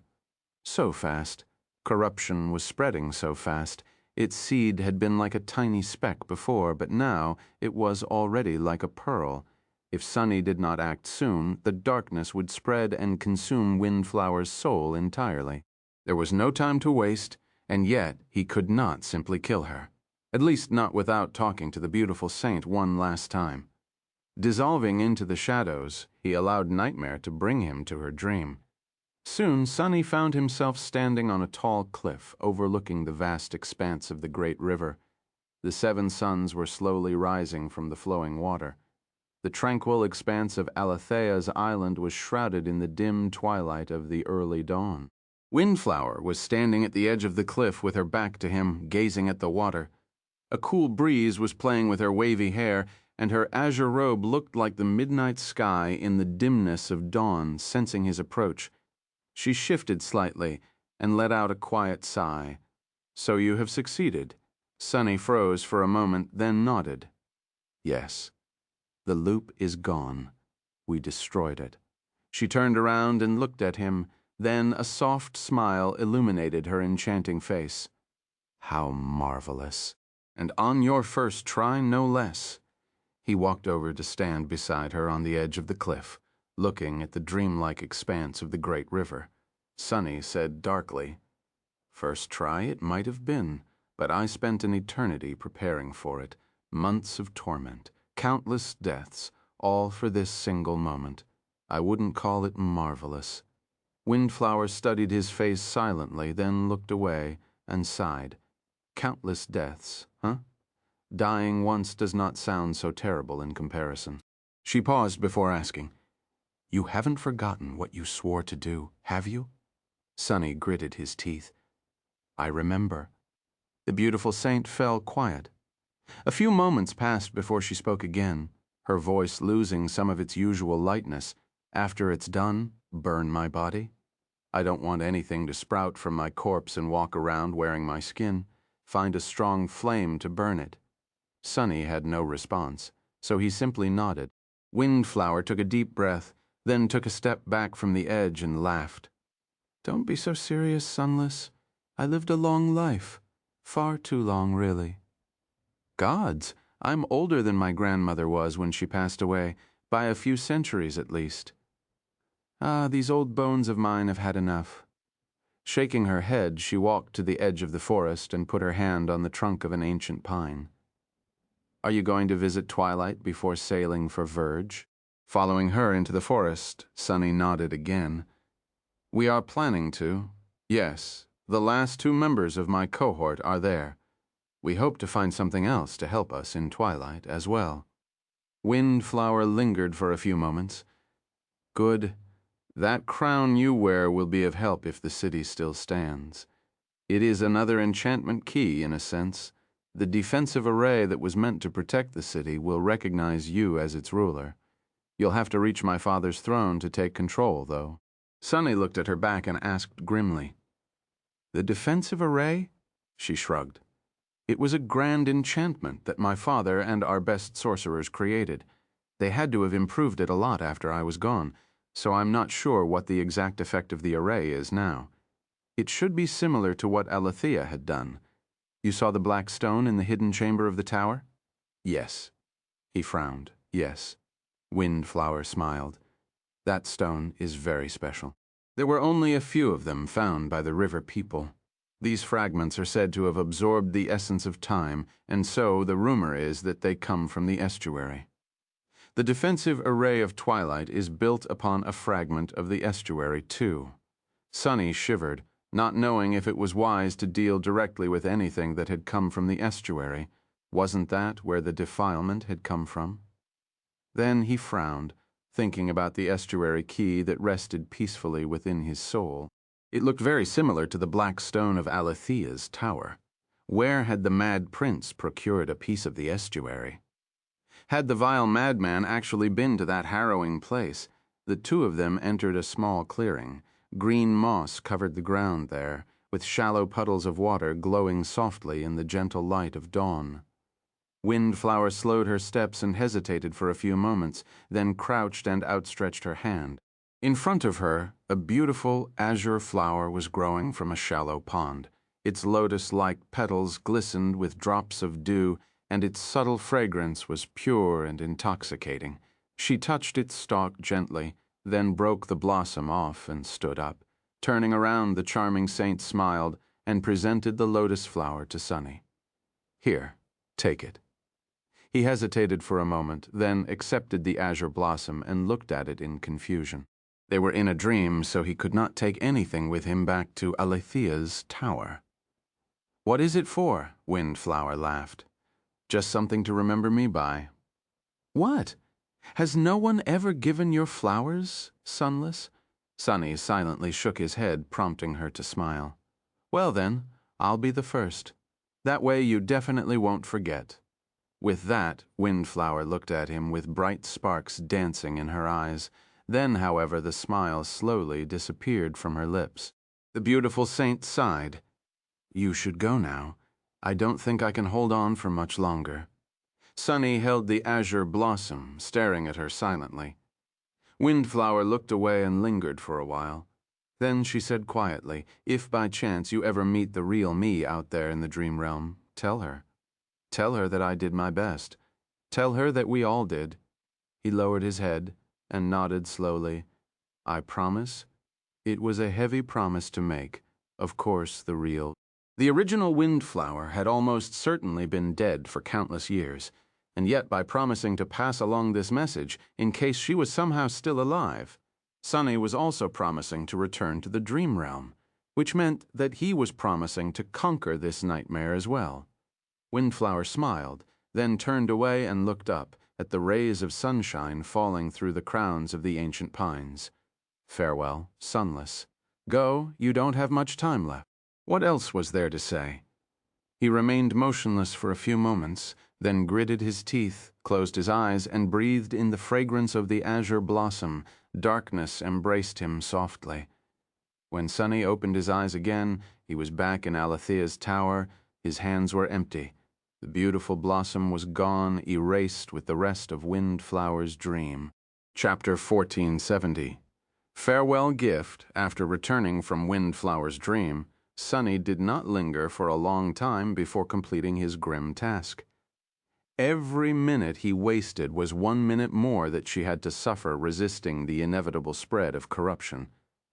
So fast. Corruption was spreading so fast. Its seed had been like a tiny speck before, but now it was already like a pearl. If Sunny did not act soon, the darkness would spread and consume Windflower's soul entirely. There was no time to waste, and yet he could not simply kill her. At least not without talking to the beautiful saint one last time. Dissolving into the shadows, he allowed Nightmare to bring him to her dream. Soon, Sunny found himself standing on a tall cliff overlooking the vast expanse of the great river. The 7 suns were slowly rising from the flowing water. The tranquil expanse of Aletheia's island was shrouded in the dim twilight of the early dawn. Windflower was standing at the edge of the cliff with her back to him, gazing at the water. A cool breeze was playing with her wavy hair, and her azure robe looked like the midnight sky in the dimness of dawn, sensing his approach. She shifted slightly and let out a quiet sigh. "So you have succeeded." Sunny froze for a moment, then nodded. "Yes. The loop is gone. We destroyed it. She turned around and looked at him, then a soft smile illuminated her enchanting face. How marvelous! And on your first try, no less. He walked over to stand beside her on the edge of the cliff, looking at the dreamlike expanse of the great river. Sunny said darkly, "First try it might have been, but I spent an eternity preparing for it, months of torment, countless deaths, all for this single moment. I wouldn't call it marvelous." Windflower studied his face silently, then looked away and sighed. Countless deaths, huh? Dying once does not sound so terrible in comparison. She paused before asking, "You haven't forgotten what you swore to do, have you?" Sunny gritted his teeth. "I remember." The beautiful saint fell quiet. A few moments passed before she spoke again, her voice losing some of its usual lightness. "After it's done, burn my body. I don't want anything to sprout from my corpse and walk around wearing my skin. Find a strong flame to burn it." Sunny had no response, so he simply nodded. Windflower took a deep breath, then took a step back from the edge and laughed. "Don't be so serious, Sunless. I lived a long life. Far too long, really." "Gods, I'm older than my grandmother was when she passed away, by a few centuries at least. Ah, these old bones of mine have had enough." Shaking her head, she walked to the edge of the forest and put her hand on the trunk of an ancient pine. "Are you going to visit Twilight before sailing for Verge?" Following her into the forest, Sunny nodded again. "We are planning to. Yes, the last 2 members of my cohort are there. We hope to find something else to help us in Twilight as well." Windflower lingered for a few moments. "Good. That crown you wear will be of help if the city still stands. It is another enchantment key, in a sense. The defensive array that was meant to protect the city will recognize you as its ruler. You'll have to reach my father's throne to take control, though." Sunny looked at her back and asked grimly, "The defensive array?" She shrugged. "It was a grand enchantment that my father and our best sorcerers created. They had to have improved it a lot after I was gone, so I'm not sure what the exact effect of the array is now. It should be similar to what Aletheia had done. You saw the black stone in the hidden chamber of the tower?" "Yes." He frowned. "Yes." Windflower smiled. "That stone is very special. There were only a few of them found by the river people. These fragments are said to have absorbed the essence of time, and so the rumor is that they come from the estuary. The defensive array of Twilight is built upon a fragment of the estuary, too." Sunny shivered, not knowing if it was wise to deal directly with anything that had come from the estuary. Wasn't that where the defilement had come from? Then he frowned, thinking about the estuary key that rested peacefully within his soul. It looked very similar to the black stone of Aletheia's tower. Where had the mad prince procured a piece of the estuary? Had the vile madman actually been to that harrowing place? The 2 of them entered a small clearing. Green moss covered the ground there, with shallow puddles of water glowing softly in the gentle light of dawn. Windflower slowed her steps and hesitated for a few moments, then crouched and outstretched her hand. In front of her, a beautiful azure flower was growing from a shallow pond. Its lotus-like petals glistened with drops of dew, and its subtle fragrance was pure and intoxicating. She touched its stalk gently, then broke the blossom off and stood up. Turning around, the charming saint smiled and presented the lotus flower to Sunny. "Here, take it." He hesitated for a moment, then accepted the azure blossom and looked at it in confusion. They were in a dream, so he could not take anything with him back to Aletheia's tower. "What is it for?" Windflower laughed. "Just something to remember me by." "What? Has no one ever given your flowers, Sunless?" Sunny silently shook his head, prompting her to smile. "Well then, I'll be the first. That way you definitely won't forget." With that, Windflower looked at him with bright sparks dancing in her eyes. Then, however, the smile slowly disappeared from her lips. The beautiful saint sighed. "You should go now. I don't think I can hold on for much longer." Sunny held the azure blossom, staring at her silently. Windflower looked away and lingered for a while. Then she said quietly, "If by chance you ever meet the real me out there in the dream realm, tell her. Tell her that I did my best. Tell her that we all did." He lowered his head and nodded slowly. "I promise." It was a heavy promise to make. Of course, the original Windflower had almost certainly been dead for countless years, and yet by promising to pass along this message in case she was somehow still alive, Sunny was also promising to return to the dream realm, which meant that he was promising to conquer this nightmare as well. Windflower smiled, then turned away and looked up at the rays of sunshine falling through the crowns of the ancient pines. "Farewell, Sunless. Go, you don't have much time left." What else was there to say? He remained motionless for a few moments, then gritted his teeth, closed his eyes, and breathed in the fragrance of the azure blossom. Darkness embraced him softly. When Sunny opened his eyes again, he was back in Aletheia's tower. His hands were empty. The beautiful blossom was gone, erased with the rest of Windflower's dream. Chapter 1470. Farewell gift. After returning from Windflower's dream, Sunny did not linger for a long time before completing his grim task. Every minute he wasted was 1 minute more that she had to suffer resisting the inevitable spread of corruption,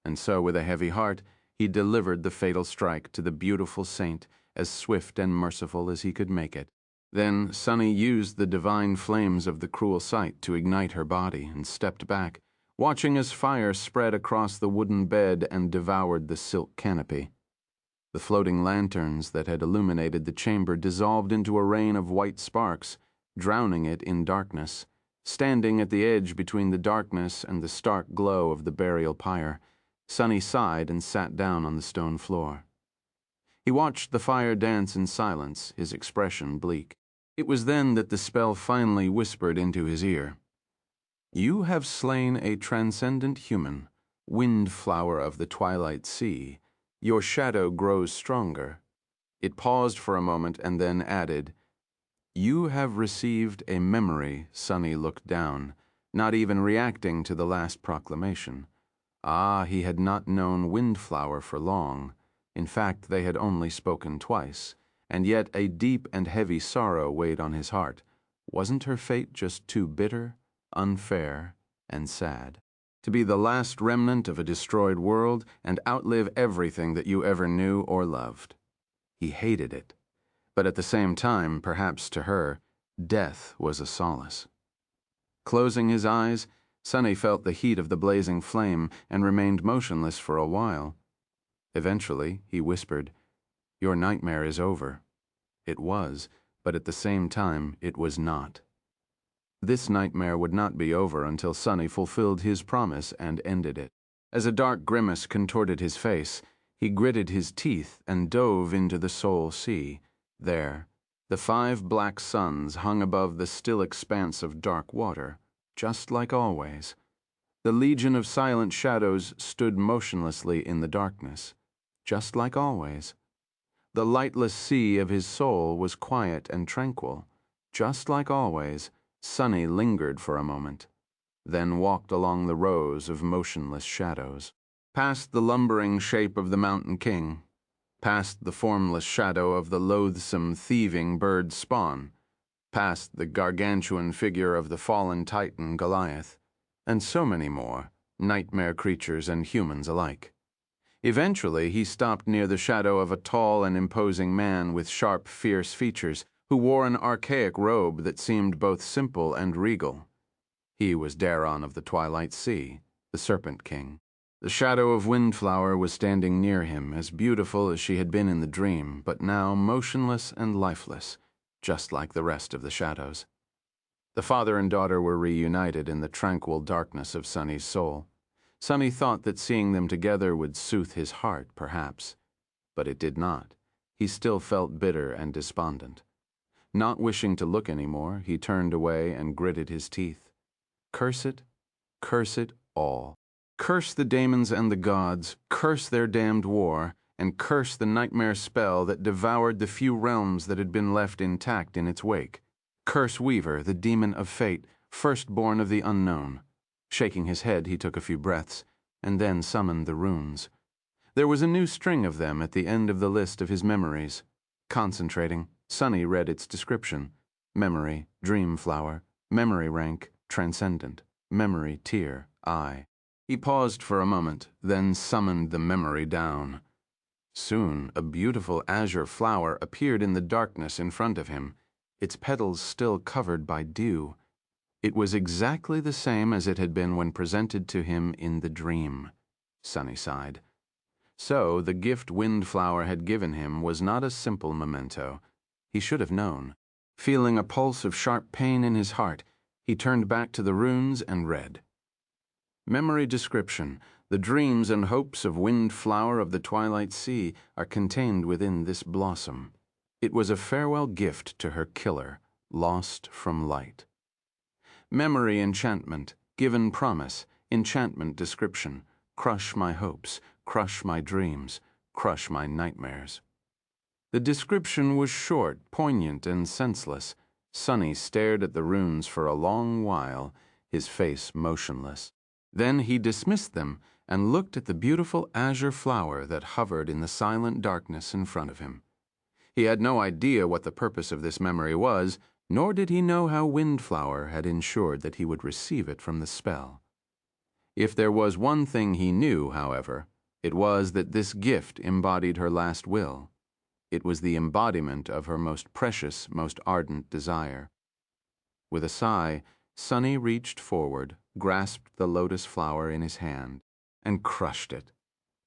and so with a heavy heart he delivered the fatal strike to the beautiful saint, as swift and merciful as he could make it. Then Sunny used the divine flames of the cruel sight to ignite her body and stepped back, watching as fire spread across the wooden bed and devoured the silk canopy. The floating lanterns that had illuminated the chamber dissolved into a rain of white sparks, drowning it in darkness. Standing at the edge between the darkness and the stark glow of the burial pyre, Sunny sighed and sat down on the stone floor. He watched the fire dance in silence, his expression bleak. It was then that the spell finally whispered into his ear. "You have slain a transcendent human, Windflower of the twilight sea. Your shadow grows stronger." It paused for a moment and then added, "You have received a memory." Sunny looked down, not even reacting to the last proclamation. He had not known Windflower for long. In fact, they had only spoken twice, and yet a deep and heavy sorrow weighed on his heart. Wasn't her fate just too bitter, unfair, and sad? To be the last remnant of a destroyed world and outlive everything that you ever knew or loved. He hated it. But at the same time, perhaps to her, death was a solace. Closing his eyes, Sunny felt the heat of the blazing flame and remained motionless for a while. Eventually, he whispered, "Your nightmare is over." It was, but at the same time, it was not. This nightmare would not be over until Sunny fulfilled his promise and ended it. As a dark grimace contorted his face, he gritted his teeth and dove into the soul sea. There, the 5 black suns hung above the still expanse of dark water, just like always. The legion of silent shadows stood motionlessly in the darkness, just like always. The lightless sea of his soul was quiet and tranquil, just like always. Sunny lingered for a moment, then walked along the rows of motionless shadows. Past the lumbering shape of the Mountain King, past the formless shadow of the loathsome, thieving bird Spawn, past the gargantuan figure of the fallen Titan Goliath, and so many more, nightmare creatures and humans alike. Eventually, he stopped near the shadow of a tall and imposing man with sharp, fierce features, who wore an archaic robe that seemed both simple and regal. He was Daron of the Twilight Sea, the Serpent King. The shadow of Windflower was standing near him, as beautiful as she had been in the dream, but now motionless and lifeless, just like the rest of the shadows. The father and daughter were reunited in the tranquil darkness of Sunny's soul. Sunny thought that seeing them together would soothe his heart, perhaps, but it did not. He still felt bitter and despondent. Not wishing to look any more, he turned away and gritted his teeth. Curse it all. Curse the daemons and the gods, curse their damned war, and curse the nightmare spell that devoured the few realms that had been left intact in its wake. Curse Weaver, the demon of fate, firstborn of the unknown. Shaking his head, he took a few breaths, and then summoned the runes. There was a new string of them at the end of the list of his memories. Concentrating, Sonny read its description. Memory, dream flower. Memory rank, transcendent. Memory tier, I. He paused for a moment, then summoned the memory down. Soon, a beautiful azure flower appeared in the darkness in front of him, its petals still covered by dew. It was exactly the same as it had been when presented to him in the dream. Sonny sighed. So, the gift Windflower had given him was not a simple memento. He should have known. Feeling a pulse of sharp pain in his heart, he turned back to the runes and read. Memory description. The dreams and hopes of Windflower of the Twilight Sea are contained within this blossom. It was a farewell gift to her killer, lost from light. Memory enchantment. Given promise. Enchantment description. Crush my hopes. Crush my dreams. Crush my nightmares. The description was short, poignant, and senseless. Sonny stared at the runes for a long while, his face motionless. Then he dismissed them and looked at the beautiful azure flower that hovered in the silent darkness in front of him. He had no idea what the purpose of this memory was, nor did he know how Windflower had ensured that he would receive it from the spell. If there was one thing he knew, however, it was that this gift embodied her last will. It was the embodiment of her most precious, most ardent desire. With a sigh, Sonny reached forward, grasped the lotus flower in his hand, and crushed it.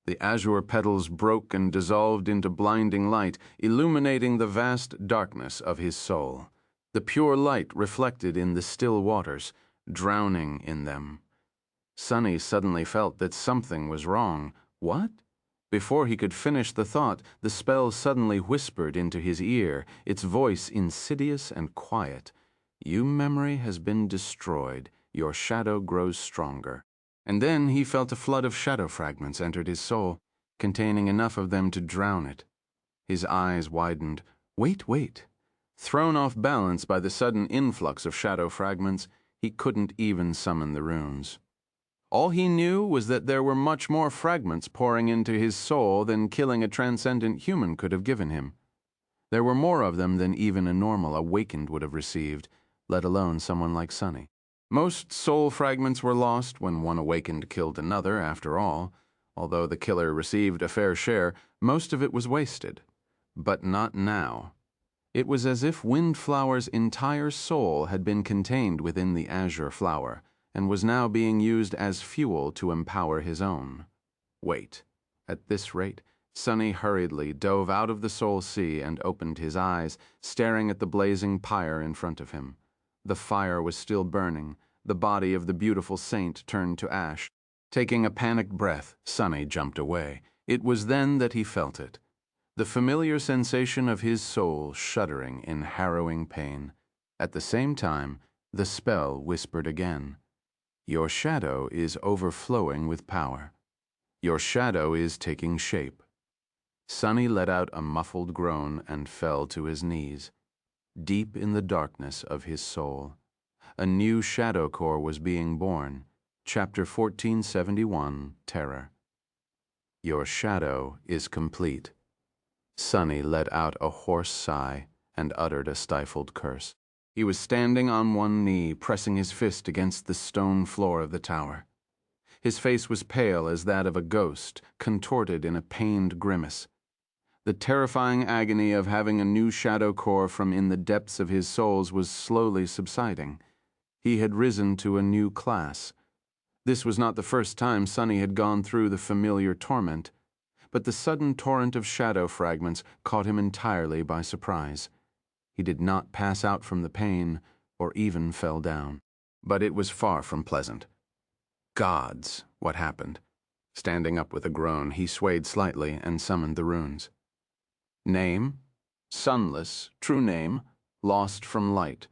The azure petals broke and dissolved into blinding light, illuminating the vast darkness of his soul. The pure light reflected in the still waters, drowning in them. Sonny suddenly felt that something was wrong. What? Before he could finish the thought, the spell suddenly whispered into his ear, its voice insidious and quiet. Your memory has been destroyed. Your shadow grows stronger. And then he felt a flood of shadow fragments entered his soul, containing enough of them to drown it. His eyes widened. Wait. Thrown off balance by the sudden influx of shadow fragments, he couldn't even summon the runes. All he knew was that there were much more fragments pouring into his soul than killing a transcendent human could have given him. There were more of them than even a normal awakened would have received, let alone someone like Sonny. Most soul fragments were lost when one awakened killed another, after all. Although the killer received a fair share, most of it was wasted. But not now. It was as if Windflower's entire soul had been contained within the azure flower, and was now being used as fuel to empower his own. Wait. At this rate, Sonny hurriedly dove out of the soul sea and opened his eyes, staring at the blazing pyre in front of him. The fire was still burning. The body of the beautiful saint turned to ash. Taking a panicked breath, Sonny jumped away. It was then that he felt it. The familiar sensation of his soul shuddering in harrowing pain. At the same time, the spell whispered again. Your shadow is overflowing with power. Your shadow is taking shape. Sonny let out a muffled groan and fell to his knees. Deep in the darkness of his soul, a new shadow core was being born. Chapter 1471, Terror. Your shadow is complete. Sonny let out a hoarse sigh and uttered a stifled curse. He was standing on one knee, pressing his fist against the stone floor of the tower. His face was pale as that of a ghost, contorted in a pained grimace. The terrifying agony of having a new shadow core from in the depths of his souls was slowly subsiding. He had risen to a new class. This was not the first time Sonny had gone through the familiar torment, but the sudden torrent of shadow fragments caught him entirely by surprise. He did not pass out from the pain, or even fell down. But it was far from pleasant. Gods, what happened? Standing up with a groan, he swayed slightly and summoned the runes. Name, sunless, true name, lost from light.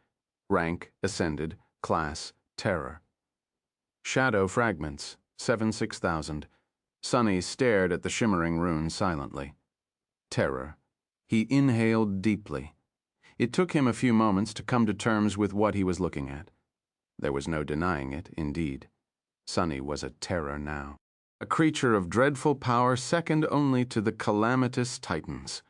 Rank, ascended, class, terror. Shadow fragments, 7-6000. Sonny stared at the shimmering runes silently. Terror. He inhaled deeply. It took him a few moments to come to terms with what he was looking at. There was no denying it, indeed. Sunny was a terror now. A creature of dreadful power second only to the calamitous Titans.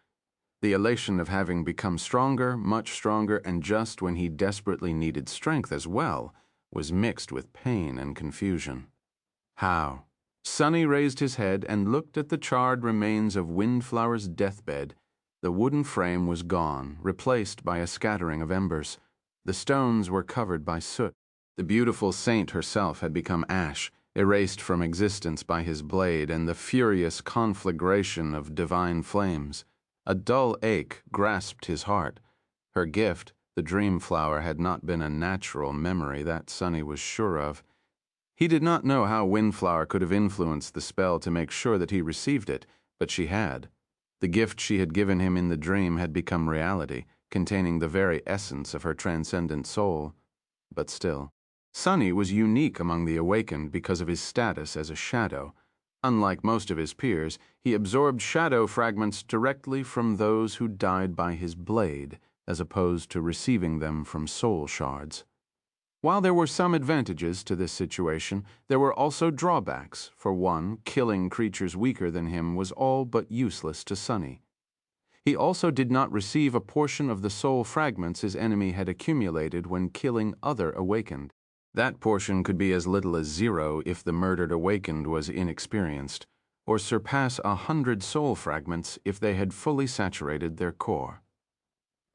The elation of having become stronger, much stronger, and just when he desperately needed strength as well, was mixed with pain and confusion. How? Sunny raised his head and looked at the charred remains of Windflower's deathbed. The wooden frame was gone, replaced by a scattering of embers. The stones were covered by soot. The beautiful saint herself had become ash, erased from existence by his blade and the furious conflagration of divine flames. A dull ache grasped his heart. Her gift, the dream flower, had not been a natural memory, that Sunny was sure of. He did not know how Windflower could have influenced the spell to make sure that he received it, but she had. The gift she had given him in the dream had become reality, containing the very essence of her transcendent soul. But still, Sunny was unique among the awakened because of his status as a shadow. Unlike most of his peers, he absorbed shadow fragments directly from those who died by his blade, as opposed to receiving them from soul shards. While there were some advantages to this situation, there were also drawbacks. For one, killing creatures weaker than him was all but useless to Sunny. He also did not receive a portion of the soul fragments his enemy had accumulated when killing other awakened. That portion could be as little as 0 if the murdered awakened was inexperienced, or surpass 100 soul fragments if they had fully saturated their core.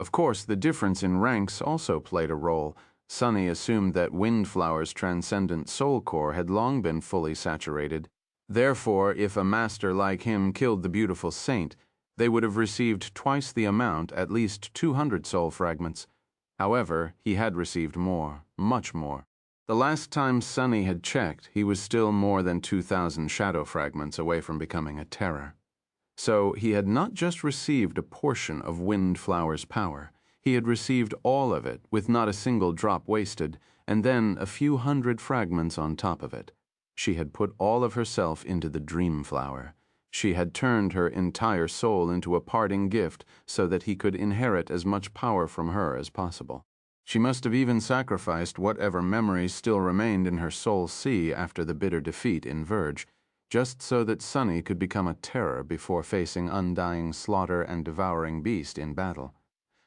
Of course, the difference in ranks also played a role. Sunny assumed that Windflower's transcendent soul core had long been fully saturated. Therefore, if a master like him killed the beautiful saint, they would have received twice the amount, at least 200 soul fragments. However, he had received more, much more. The last time Sunny had checked, he was still more than 2,000 shadow fragments away from becoming a terror. So he had not just received a portion of Windflower's power, he had received all of it with not a single drop wasted, and then a few hundred fragments on top of it. She had put all of herself into the dream flower. She had turned her entire soul into a parting gift so that he could inherit as much power from her as possible. She must have even sacrificed whatever memories still remained in her soul sea after the bitter defeat in Verge, just so that Sunny could become a terror before facing Undying, Slaughter, and Devouring Beast in battle.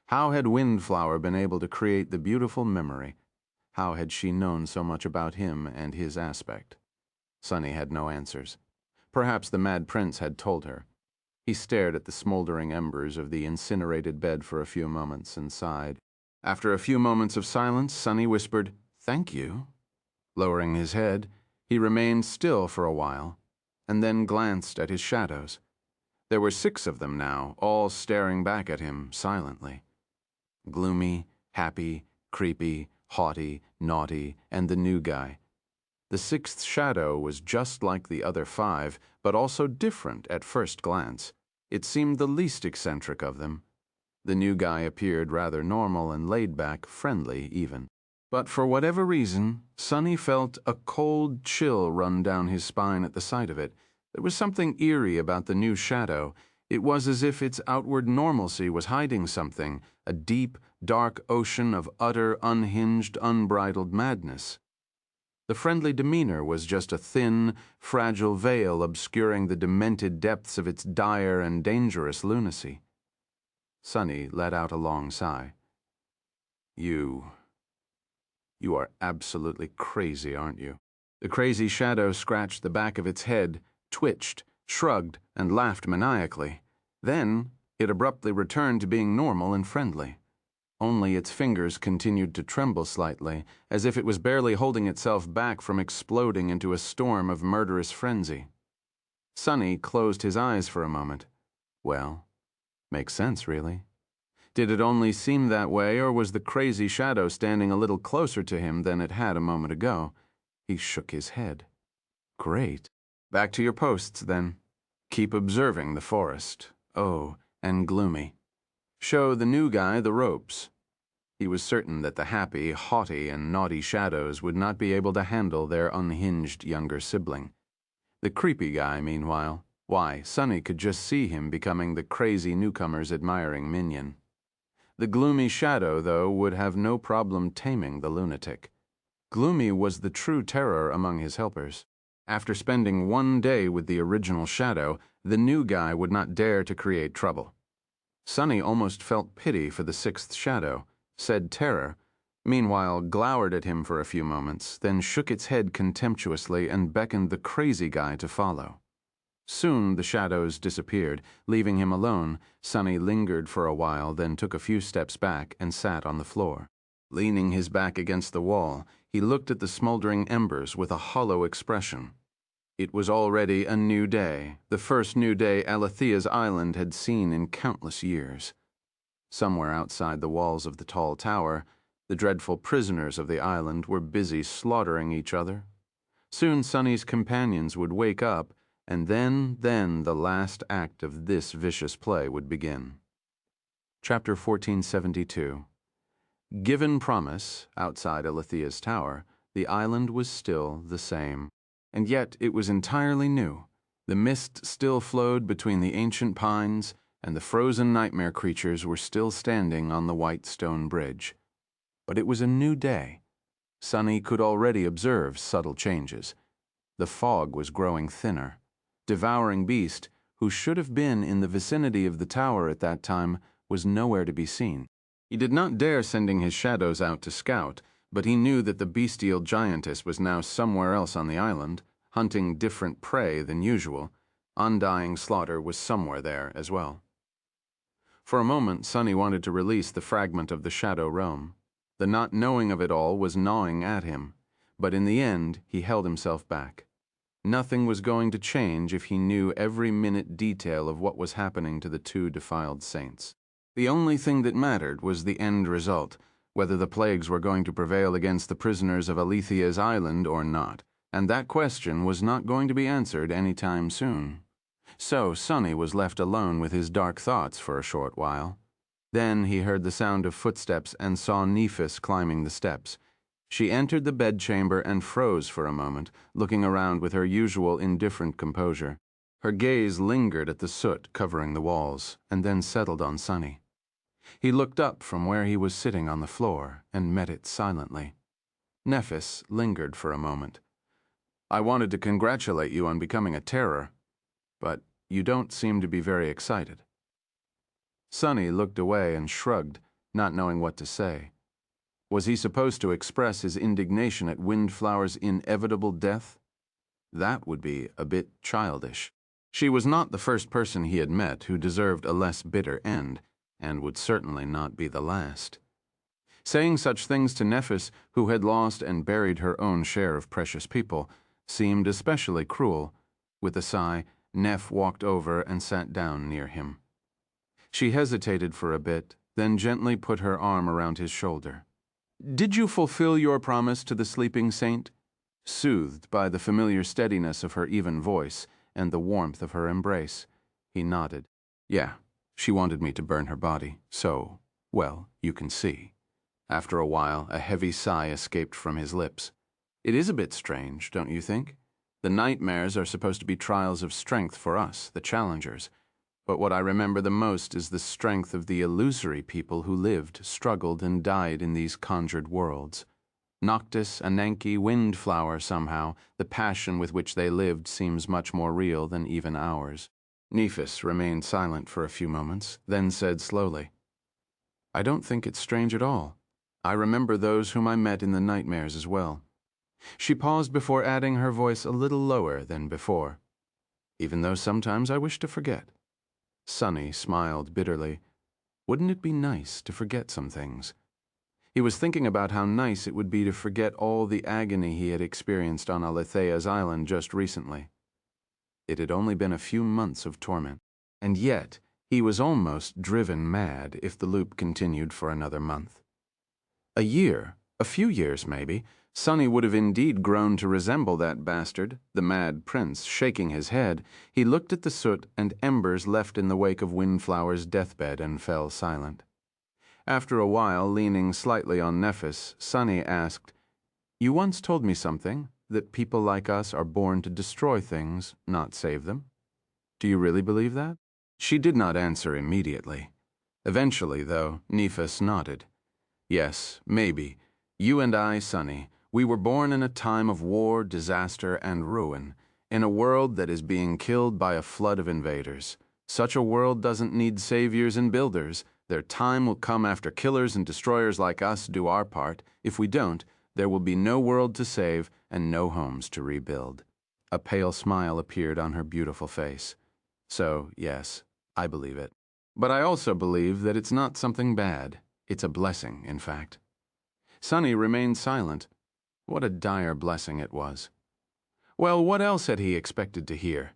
How had Windflower been able to create the beautiful memory? How had she known so much about him and his aspect? Sunny had no answers. Perhaps the Mad Prince had told her. He stared at the smoldering embers of the incinerated bed for a few moments and sighed. After a few moments of silence, Sunny whispered, "Thank you." Lowering his head, he remained still for a while, and then glanced at his shadows. There were 6 of them now, all staring back at him silently. Gloomy, happy, creepy, haughty, naughty, and the new guy. The 6th shadow was just like the other 5, but also different at first glance. It seemed the least eccentric of them. The new guy appeared rather normal and laid back, friendly even. But for whatever reason, Sunny felt a cold chill run down his spine at the sight of it. There was something eerie about the new shadow. It was as if its outward normalcy was hiding something, a deep, dark ocean of utter, unhinged, unbridled madness. The friendly demeanor was just a thin, fragile veil obscuring the demented depths of its dire and dangerous lunacy. Sunny let out a long sigh. You are absolutely crazy, aren't you? The crazy shadow scratched the back of its head, twitched, shrugged, and laughed maniacally. Then it abruptly returned to being normal and friendly. Only its fingers continued to tremble slightly, as if it was barely holding itself back from exploding into a storm of murderous frenzy. Sunny closed his eyes for a moment. Well, makes sense, really. Did it only seem that way, or was the crazy shadow standing a little closer to him than it had a moment ago? He shook his head. Great. Back to your posts, then. Keep observing the forest. Oh, and gloomy. Show the new guy the ropes. He was certain that the happy, haughty, and naughty shadows would not be able to handle their unhinged younger sibling. The creepy guy, meanwhile, why, Sunny could just see him becoming the crazy newcomer's admiring minion. The gloomy shadow, though, would have no problem taming the lunatic. Gloomy was the true terror among his helpers. After spending one day with the original Shadow, the new guy would not dare to create trouble. Sunny almost felt pity for the sixth Shadow, said terror, meanwhile glowered at him for a few moments, then shook its head contemptuously and beckoned the crazy guy to follow. Soon the shadows disappeared, leaving him alone. Sunny lingered for a while, then took a few steps back and sat on the floor. Leaning his back against the wall, he looked at the smoldering embers with a hollow expression. It was already a new day, the first new day Aletheia's island had seen in countless years. Somewhere outside the walls of the tall tower, the dreadful prisoners of the island were busy slaughtering each other. Soon Sunny's companions would wake up, and then the last act of this vicious play would begin. Chapter 1472. Given promise, outside Aletheia's tower, the island was still the same. And yet it was entirely new. The mist still flowed between the ancient pines, and the frozen nightmare creatures were still standing on the white stone bridge. But it was a new day. Sunny could already observe subtle changes. The fog was growing thinner. Devoring Beast, who should have been in the vicinity of the tower at that time, was nowhere to be seen. He did not dare sending his shadows out to scout, but he knew that the bestial giantess was now somewhere else on the island, hunting different prey than usual. Undying slaughter was somewhere there as well. For a moment, Sunny wanted to release the fragment of the shadow realm. The not knowing of it all was gnawing at him, but in the end he held himself back. Nothing was going to change if he knew every minute detail of what was happening to the two defiled saints. The only thing that mattered was the end result, whether the plagues were going to prevail against the prisoners of Aletheia's island or not, and that question was not going to be answered any time soon. So Sunny was left alone with his dark thoughts for a short while. Then he heard the sound of footsteps and saw Nephis climbing the steps. She entered the bedchamber and froze for a moment, looking around with her usual indifferent composure. Her gaze lingered at the soot covering the walls, and then settled on Sunny. He looked up from where he was sitting on the floor and met it silently. Nephis lingered for a moment. "I wanted to congratulate you on becoming a terror, but you don't seem to be very excited." Sunny looked away and shrugged, not knowing what to say. Was he supposed to express his indignation at Windflower's inevitable death? That would be a bit childish. She was not the first person he had met who deserved a less bitter end, and would certainly not be the last. Saying such things to Nephis, who had lost and buried her own share of precious people, seemed especially cruel. With a sigh, Neph walked over and sat down near him. She hesitated for a bit, then gently put her arm around his shoulder. "Did you fulfill your promise to the sleeping saint?" Soothed by the familiar steadiness of her even voice and the warmth of her embrace, he nodded. "Yeah, she wanted me to burn her body, so, well, you can see." After a while, a heavy sigh escaped from his lips. "It is a bit strange, don't you think? The nightmares are supposed to be trials of strength for us, the challengers. But what I remember the most is the strength of the illusory people who lived, struggled, and died in these conjured worlds. Noctis, Ananke, Windflower somehow, the passion with which they lived seems much more real than even ours." Nephis remained silent for a few moments, then said slowly, "I don't think it's strange at all. I remember those whom I met in the nightmares as well." She paused before adding, her voice a little lower than before, "Even though sometimes I wish to forget." Sunny smiled bitterly. Wouldn't it be nice to forget some things? He was thinking about how nice it would be to forget all the agony he had experienced on Aletheia's island just recently. It had only been a few months of torment, and yet he was almost driven mad if the loop continued for another month. A year, a few years maybe, Sunny would have indeed grown to resemble that bastard, the mad prince, shaking his head. He looked at the soot and embers left in the wake of Windflower's deathbed and fell silent. After a while, leaning slightly on Nephis, Sunny asked, "You once told me something, that people like us are born to destroy things, not save them. Do you really believe that?" She did not answer immediately. Eventually, though, Nephis nodded. "Yes, maybe. You and I, Sunny, We were born in a time of war, disaster, and ruin, in a world that is being killed by a flood of invaders. Such a world doesn't need saviors and builders. Their time will come after killers and destroyers like us do our part. If we don't, there will be no world to save and no homes to rebuild. A pale smile appeared on her beautiful face. So, yes, I believe it. But I also believe that it's not something bad. It's a blessing, in fact. Sonny remained silent. What a dire blessing it was. Well, what else had he expected to hear?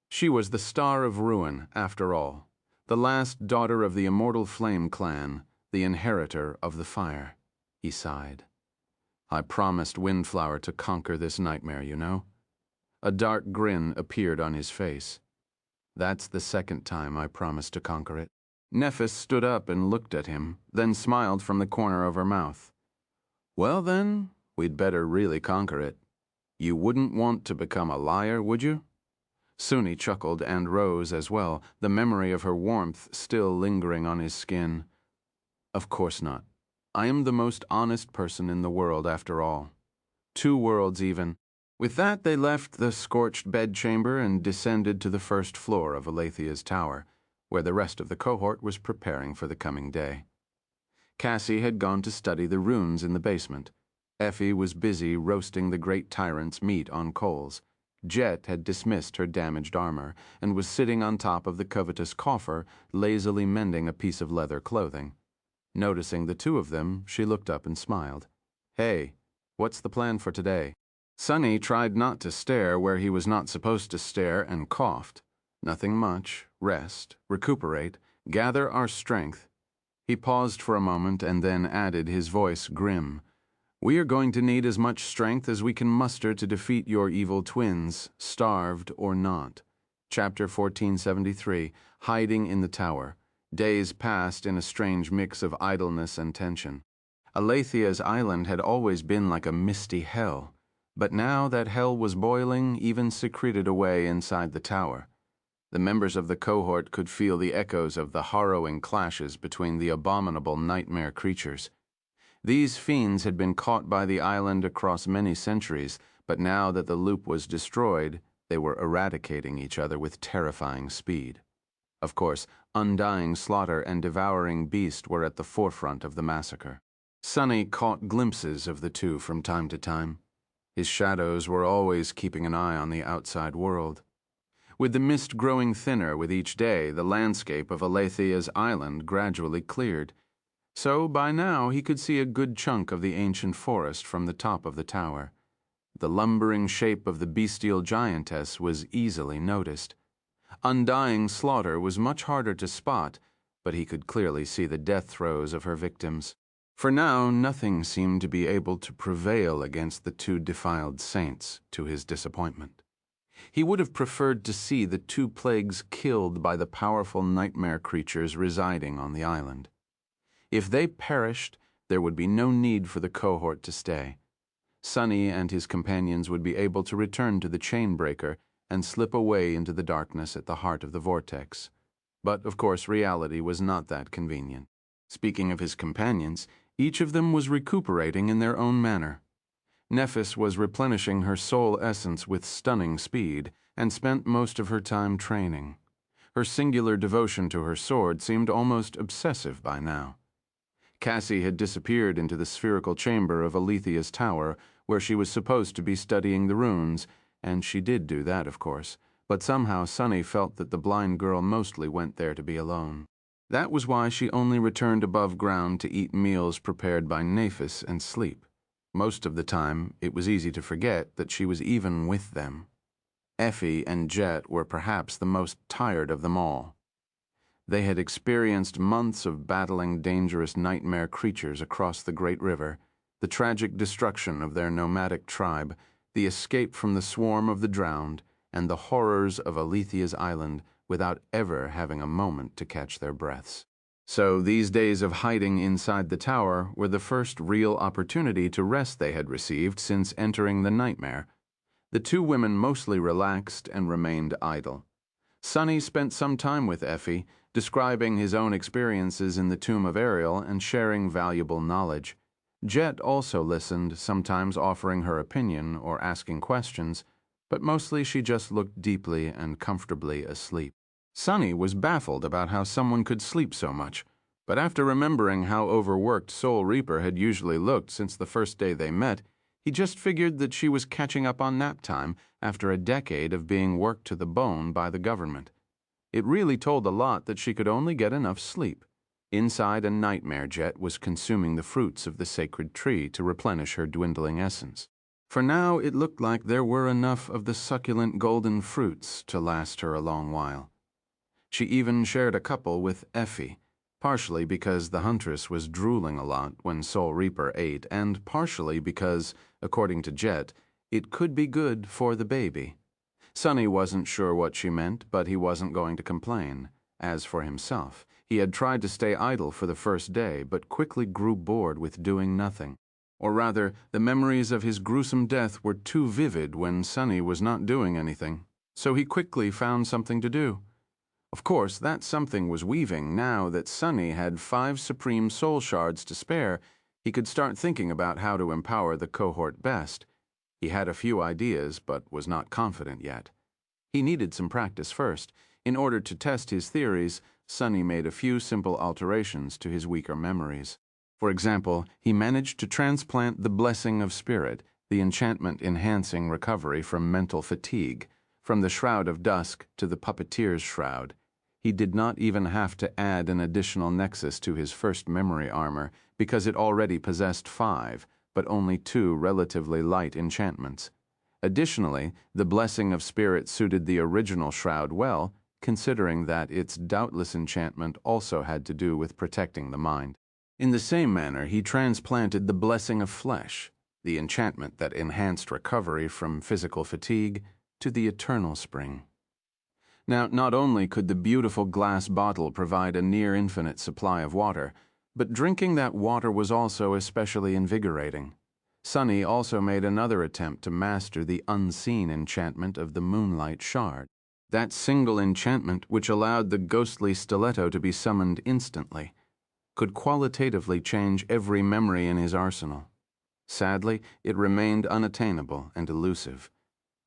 She was the star of ruin, after all, the last daughter of the immortal Flame clan, the inheritor of the fire. He sighed. I promised Windflower to conquer this nightmare, you know. A dark grin appeared on his face. That's the second time I promised to conquer it. Nephis stood up and looked at him, then smiled from the corner of her mouth. Well then, we'd better really conquer it. You wouldn't want to become a liar, would you? Sunni chuckled and rose as well, the memory of her warmth still lingering on his skin. Of course not. I am the most honest person in the world, after all. 2 worlds, even. With that, they left the scorched bedchamber and descended to the first floor of Aletheia's tower, where the rest of the cohort was preparing for the coming day. Cassie had gone to study the runes in the basement. Effie was busy roasting the great tyrant's meat on coals. Jet had dismissed her damaged armor and was sitting on top of the covetous coffer, lazily mending a piece of leather clothing. Noticing the 2 of them, she looked up and smiled. Hey, what's the plan for today? Sonny tried not to stare where he was not supposed to stare and coughed. Nothing much. Rest, recuperate, gather our strength. He paused for a moment and then added, his voice grim. We are going to need as much strength as we can muster to defeat your evil twins, starved or not. Chapter 1473, Hiding in the Tower. Days passed in a strange mix of idleness and tension. Aletheia's island had always been like a misty hell, but now that hell was boiling, even secreted away inside the tower. The members of the cohort could feel the echoes of the harrowing clashes between the abominable nightmare creatures. These fiends had been caught by the island across many centuries, but now that the loop was destroyed, they were eradicating each other with terrifying speed. Of course, Undying slaughter and Devouring Beast were at the forefront of the massacre. Sonny caught glimpses of the 2 from time to time. His shadows were always keeping an eye on the outside world. With the mist growing thinner with each day, the landscape of Aletheia's island gradually cleared. So by now he could see a good chunk of the ancient forest from the top of the tower. The lumbering shape of the bestial giantess was easily noticed. Undying slaughter was much harder to spot, but he could clearly see the death throes of her victims. For now, nothing seemed to be able to prevail against the 2 defiled saints, to his disappointment. He would have preferred to see the 2 plagues killed by the powerful nightmare creatures residing on the island. If they perished, there would be no need for the cohort to stay. Sonny and his companions would be able to return to the chain-breaker and slip away into the darkness at the heart of the vortex. But, of course, reality was not that convenient. Speaking of his companions, each of them was recuperating in their own manner. Nephis was replenishing her soul essence with stunning speed and spent most of her time training. Her singular devotion to her sword seemed almost obsessive by now. Cassie had disappeared into the spherical chamber of Aletheia's tower, where she was supposed to be studying the runes, and she did do that, of course, but somehow Sonny felt that the blind girl mostly went there to be alone. That was why she only returned above ground to eat meals prepared by Nephis and sleep. Most of the time, it was easy to forget that she was even with them. Effie and Jet were perhaps the most tired of them all. They had experienced months of battling dangerous nightmare creatures across the great river, the tragic destruction of their nomadic tribe, the escape from the swarm of the drowned, and the horrors of Aletheia's island without ever having a moment to catch their breaths. So these days of hiding inside the tower were the first real opportunity to rest they had received since entering the nightmare. The 2 women mostly relaxed and remained idle. Sonny spent some time with Effie, describing his own experiences in the tomb of Ariel and sharing valuable knowledge. Jet also listened, sometimes offering her opinion or asking questions, but mostly she just looked deeply and comfortably asleep. Sunny was baffled about how someone could sleep so much, but after remembering how overworked Soul Reaper had usually looked since the first day they met, he just figured that she was catching up on nap time after a decade of being worked to the bone by the government. It really told a lot that she could only get enough sleep. Inside, a nightmare Jet was consuming the fruits of the sacred tree to replenish her dwindling essence. For now, it looked like there were enough of the succulent golden fruits to last her a long while. She even shared a couple with Effie, partially because the huntress was drooling a lot when Soul Reaper ate, and partially because, according to Jet, it could be good for the baby. Sunny wasn't sure what she meant, but he wasn't going to complain. As for himself, he had tried to stay idle for the first day, but quickly grew bored with doing nothing. Or rather, the memories of his gruesome death were too vivid when Sunny was not doing anything, so he quickly found something to do. Of course, that something was weaving. Now that Sunny had 5 supreme soul shards to spare, he could start thinking about how to empower the cohort best. He had a few ideas, but was not confident yet. He needed some practice first. In order to test his theories, Sunny made a few simple alterations to his weaker memories. For example, he managed to transplant the Blessing of Spirit, the enchantment enhancing recovery from mental fatigue, from the Shroud of Dusk to the Puppeteer's Shroud. He did not even have to add an additional nexus to his first memory armor, because it already possessed 5, but only 2 relatively light enchantments. Additionally, the Blessing of Spirit suited the original Shroud well, considering that its doubtless enchantment also had to do with protecting the mind. In the same manner, he transplanted the Blessing of Flesh, the enchantment that enhanced recovery from physical fatigue, to the Eternal Spring. Now, not only could the beautiful glass bottle provide a near-infinite supply of water, but drinking that water was also especially invigorating. Sunny also made another attempt to master the unseen enchantment of the Moonlight Shard. That single enchantment, which allowed the ghostly stiletto to be summoned instantly, could qualitatively change every memory in his arsenal. Sadly, it remained unattainable and elusive.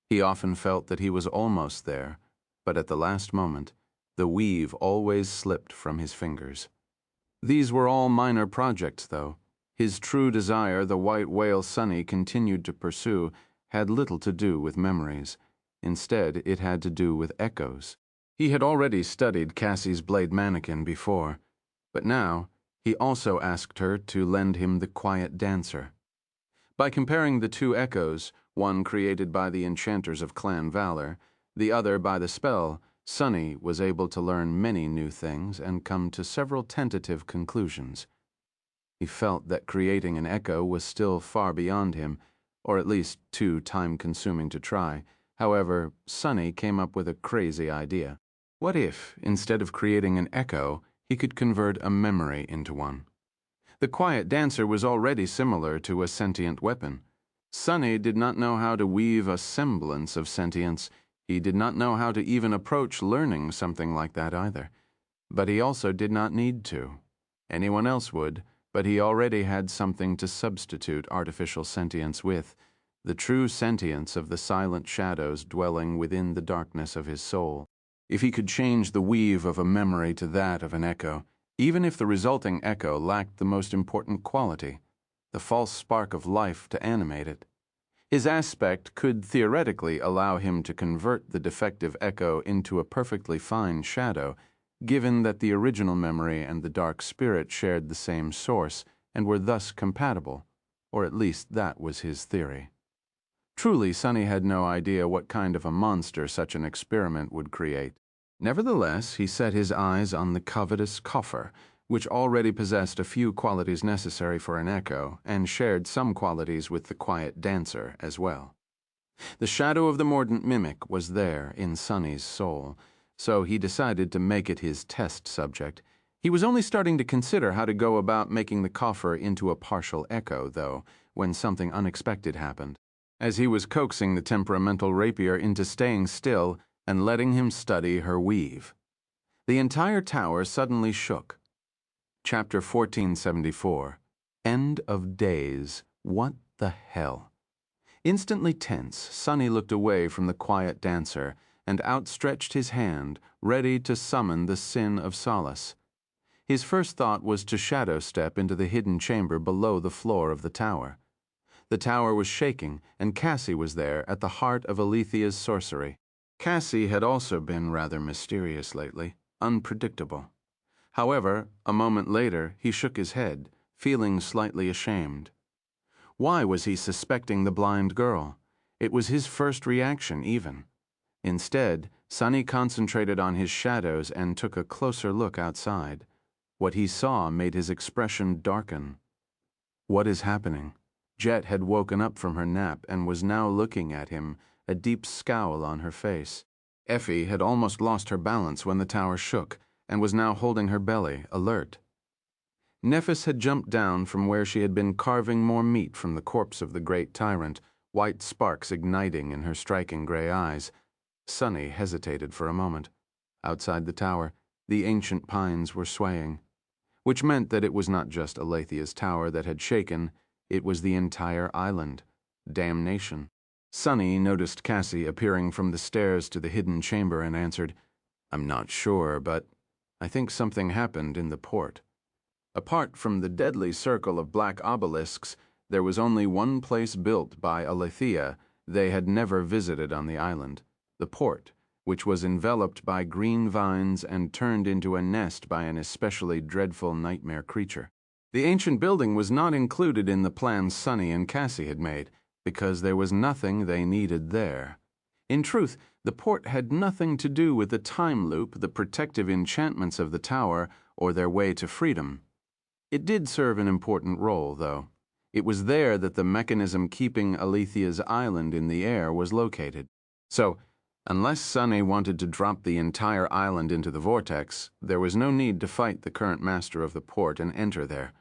He often felt that he was almost there, but at the last moment, the weave always slipped from his fingers. These were all minor projects, though. His true desire, the white whale Sunny continued to pursue, had little to do with memories. Instead, it had to do with echoes. He had already studied Cassie's blade mannequin before, but now he also asked her to lend him the quiet dancer. By comparing the 2 echoes, one created by the enchanters of Clan Valor, the other by the spell, Sunny was able to learn many new things and come to several tentative conclusions. He felt that creating an echo was still far beyond him, or at least too time-consuming to try. However, Sunny came up with a crazy idea. What if, instead of creating an echo, he could convert a memory into one? The quiet dancer was already similar to a sentient weapon. Sunny did not know how to weave a semblance of sentience. He did not know how to even approach learning something like that either. But he also did not need to. Anyone else would, but he already had something to substitute artificial sentience with, the true sentience of the silent shadows dwelling within the darkness of his soul. If he could change the weave of a memory to that of an echo, even if the resulting echo lacked the most important quality, the false spark of life to animate it, his aspect could theoretically allow him to convert the defective echo into a perfectly fine shadow, given that the original memory and the dark spirit shared the same source and were thus compatible, or at least that was his theory. Truly, Sunny had no idea what kind of a monster such an experiment would create. Nevertheless, he set his eyes on the covetous coffer, which already possessed a few qualities necessary for an echo, and shared some qualities with the quiet dancer as well. The shadow of the mordant mimic was there in Sunny's soul, so he decided to make it his test subject. He was only starting to consider how to go about making the coffer into a partial echo, though, when something unexpected happened. As he was coaxing the temperamental rapier into staying still and letting him study her weave, the entire tower suddenly shook. Chapter 1474. End of days. What the hell? Instantly tense, Sunny looked away from the quiet dancer and outstretched his hand, ready to summon the sin of solace. His first thought was to shadow step into the hidden chamber below the floor of the tower. The tower was shaking, and Cassie was there at the heart of Aletheia's sorcery. Cassie had also been rather mysterious lately, unpredictable. However, a moment later, he shook his head, feeling slightly ashamed. Why was he suspecting the blind girl? It was his first reaction, even. Instead, Sunny concentrated on his shadows and took a closer look outside. What he saw made his expression darken. What is happening? Jet had woken up from her nap and was now looking at him, a deep scowl on her face. Effie had almost lost her balance when the tower shook, and was now holding her belly, alert. Nephis had jumped down from where she had been carving more meat from the corpse of the great tyrant, white sparks igniting in her striking gray eyes. Sunny hesitated for a moment. Outside the tower, the ancient pines were swaying, which meant that it was not just Aletheia's tower that had shaken, it was the entire island. Damnation. Sunny noticed Cassie appearing from the stairs to the hidden chamber and answered, "I'm not sure, but I think something happened in the port." Apart from the deadly circle of black obelisks, there was only one place built by Aletheia they had never visited on the island, the port, which was enveloped by green vines and turned into a nest by an especially dreadful nightmare creature. The ancient building was not included in the plans Sunny and Cassie had made, because there was nothing they needed there. In truth, the port had nothing to do with the time loop, the protective enchantments of the tower, or their way to freedom. It did serve an important role, though. It was there that the mechanism keeping Aletheia's island in the air was located. So, unless Sunny wanted to drop the entire island into the vortex, there was no need to fight the current master of the port and enter there.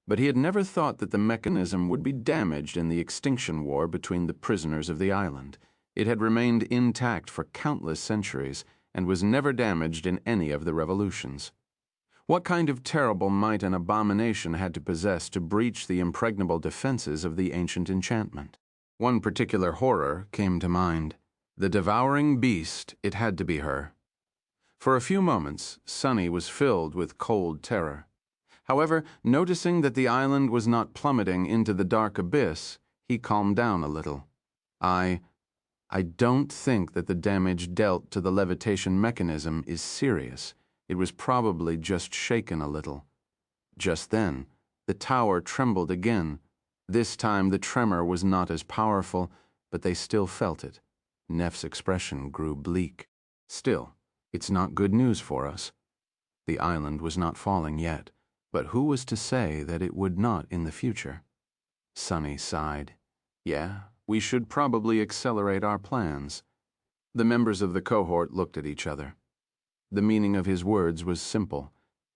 But he had never thought that the mechanism would be damaged in the extinction war between the prisoners of the island. It had remained intact for countless centuries and was never damaged in any of the revolutions. What kind of terrible might an abomination had to possess to breach the impregnable defenses of the ancient enchantment? One particular horror came to mind. The Devoring Beast, it had to be her. For a few moments, Sunny was filled with cold terror. However, noticing that the island was not plummeting into the dark abyss, he calmed down a little. I don't think that the damage dealt to the levitation mechanism is serious. It was probably just shaken a little. Just then, the tower trembled again. This time the tremor was not as powerful, but they still felt it. Neff's expression grew bleak. Still, it's not good news for us. The island was not falling yet, but who was to say that it would not in the future? Sunny sighed. Yeah, we should probably accelerate our plans. The members of the cohort looked at each other. The meaning of his words was simple.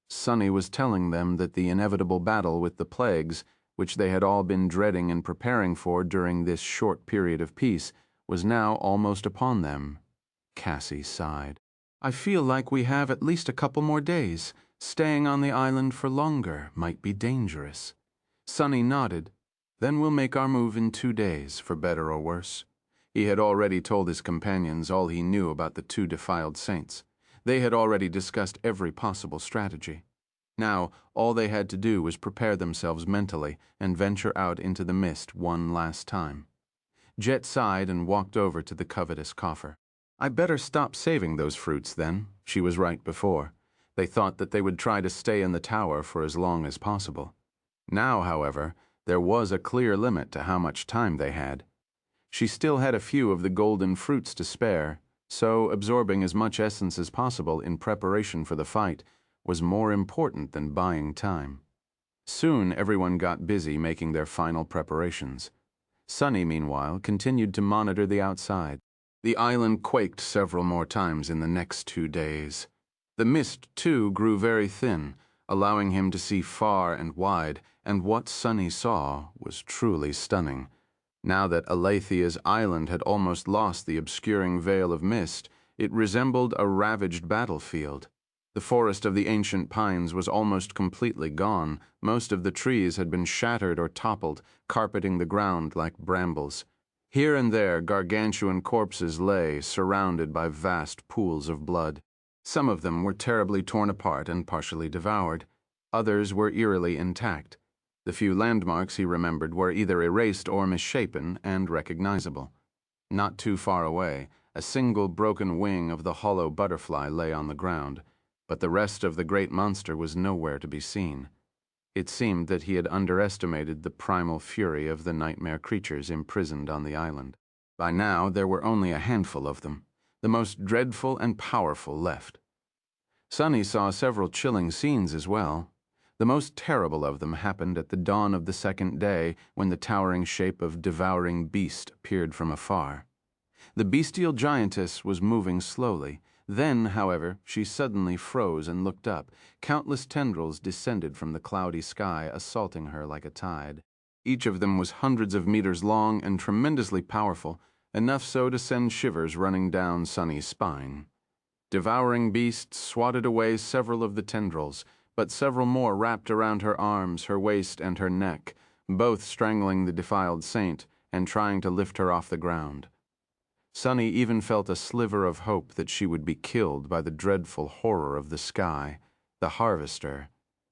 Sunny was telling them that the inevitable battle with the plagues, which they had all been dreading and preparing for during this short period of peace, was now almost upon them. Cassie sighed. I feel like we have at least a couple more days. Staying on the island for longer might be dangerous. Sunny nodded. Then we'll make our move in 2 days, for better or worse. He had already told his companions all he knew about the 2 defiled saints. They had already discussed every possible strategy. Now, all they had to do was prepare themselves mentally and venture out into the mist one last time. Jet sighed and walked over to the covetous coffer. I better stop saving those fruits, then. She was right before. They thought that they would try to stay in the tower for as long as possible. Now, however, there was a clear limit to how much time they had. She still had a few of the golden fruits to spare, so absorbing as much essence as possible in preparation for the fight was more important than buying time. Soon everyone got busy making their final preparations. Sunny, meanwhile, continued to monitor the outside. The island quaked several more times in the next 2 days. The mist, too, grew very thin, allowing him to see far and wide, and what Sunny saw was truly stunning. Now that Aletheia's island had almost lost the obscuring veil of mist, it resembled a ravaged battlefield. The forest of the ancient pines was almost completely gone. Most of the trees had been shattered or toppled, carpeting the ground like brambles. Here and there, gargantuan corpses lay, surrounded by vast pools of blood. Some of them were terribly torn apart and partially devoured. Others were eerily intact. The few landmarks he remembered were either erased or misshapen and recognizable. Not too far away, a single broken wing of the hollow butterfly lay on the ground, but the rest of the great monster was nowhere to be seen. It seemed that he had underestimated the primal fury of the nightmare creatures imprisoned on the island. By now, there were only a handful of them, the most dreadful and powerful left. Sunny saw several chilling scenes as well. The most terrible of them happened at the dawn of the second day, when the towering shape of Devouring Beast appeared from afar. The bestial giantess was moving slowly. Then, however, she suddenly froze and looked up. Countless tendrils descended from the cloudy sky, assaulting her like a tide. Each of them was hundreds of meters long and tremendously powerful, enough so to send shivers running down Sunny's spine. Devouring Beast swatted away several of the tendrils, but several more wrapped around her arms, her waist, and her neck, both strangling the defiled saint and trying to lift her off the ground. Sunny even felt a sliver of hope that she would be killed by the dreadful horror of the sky, the harvester.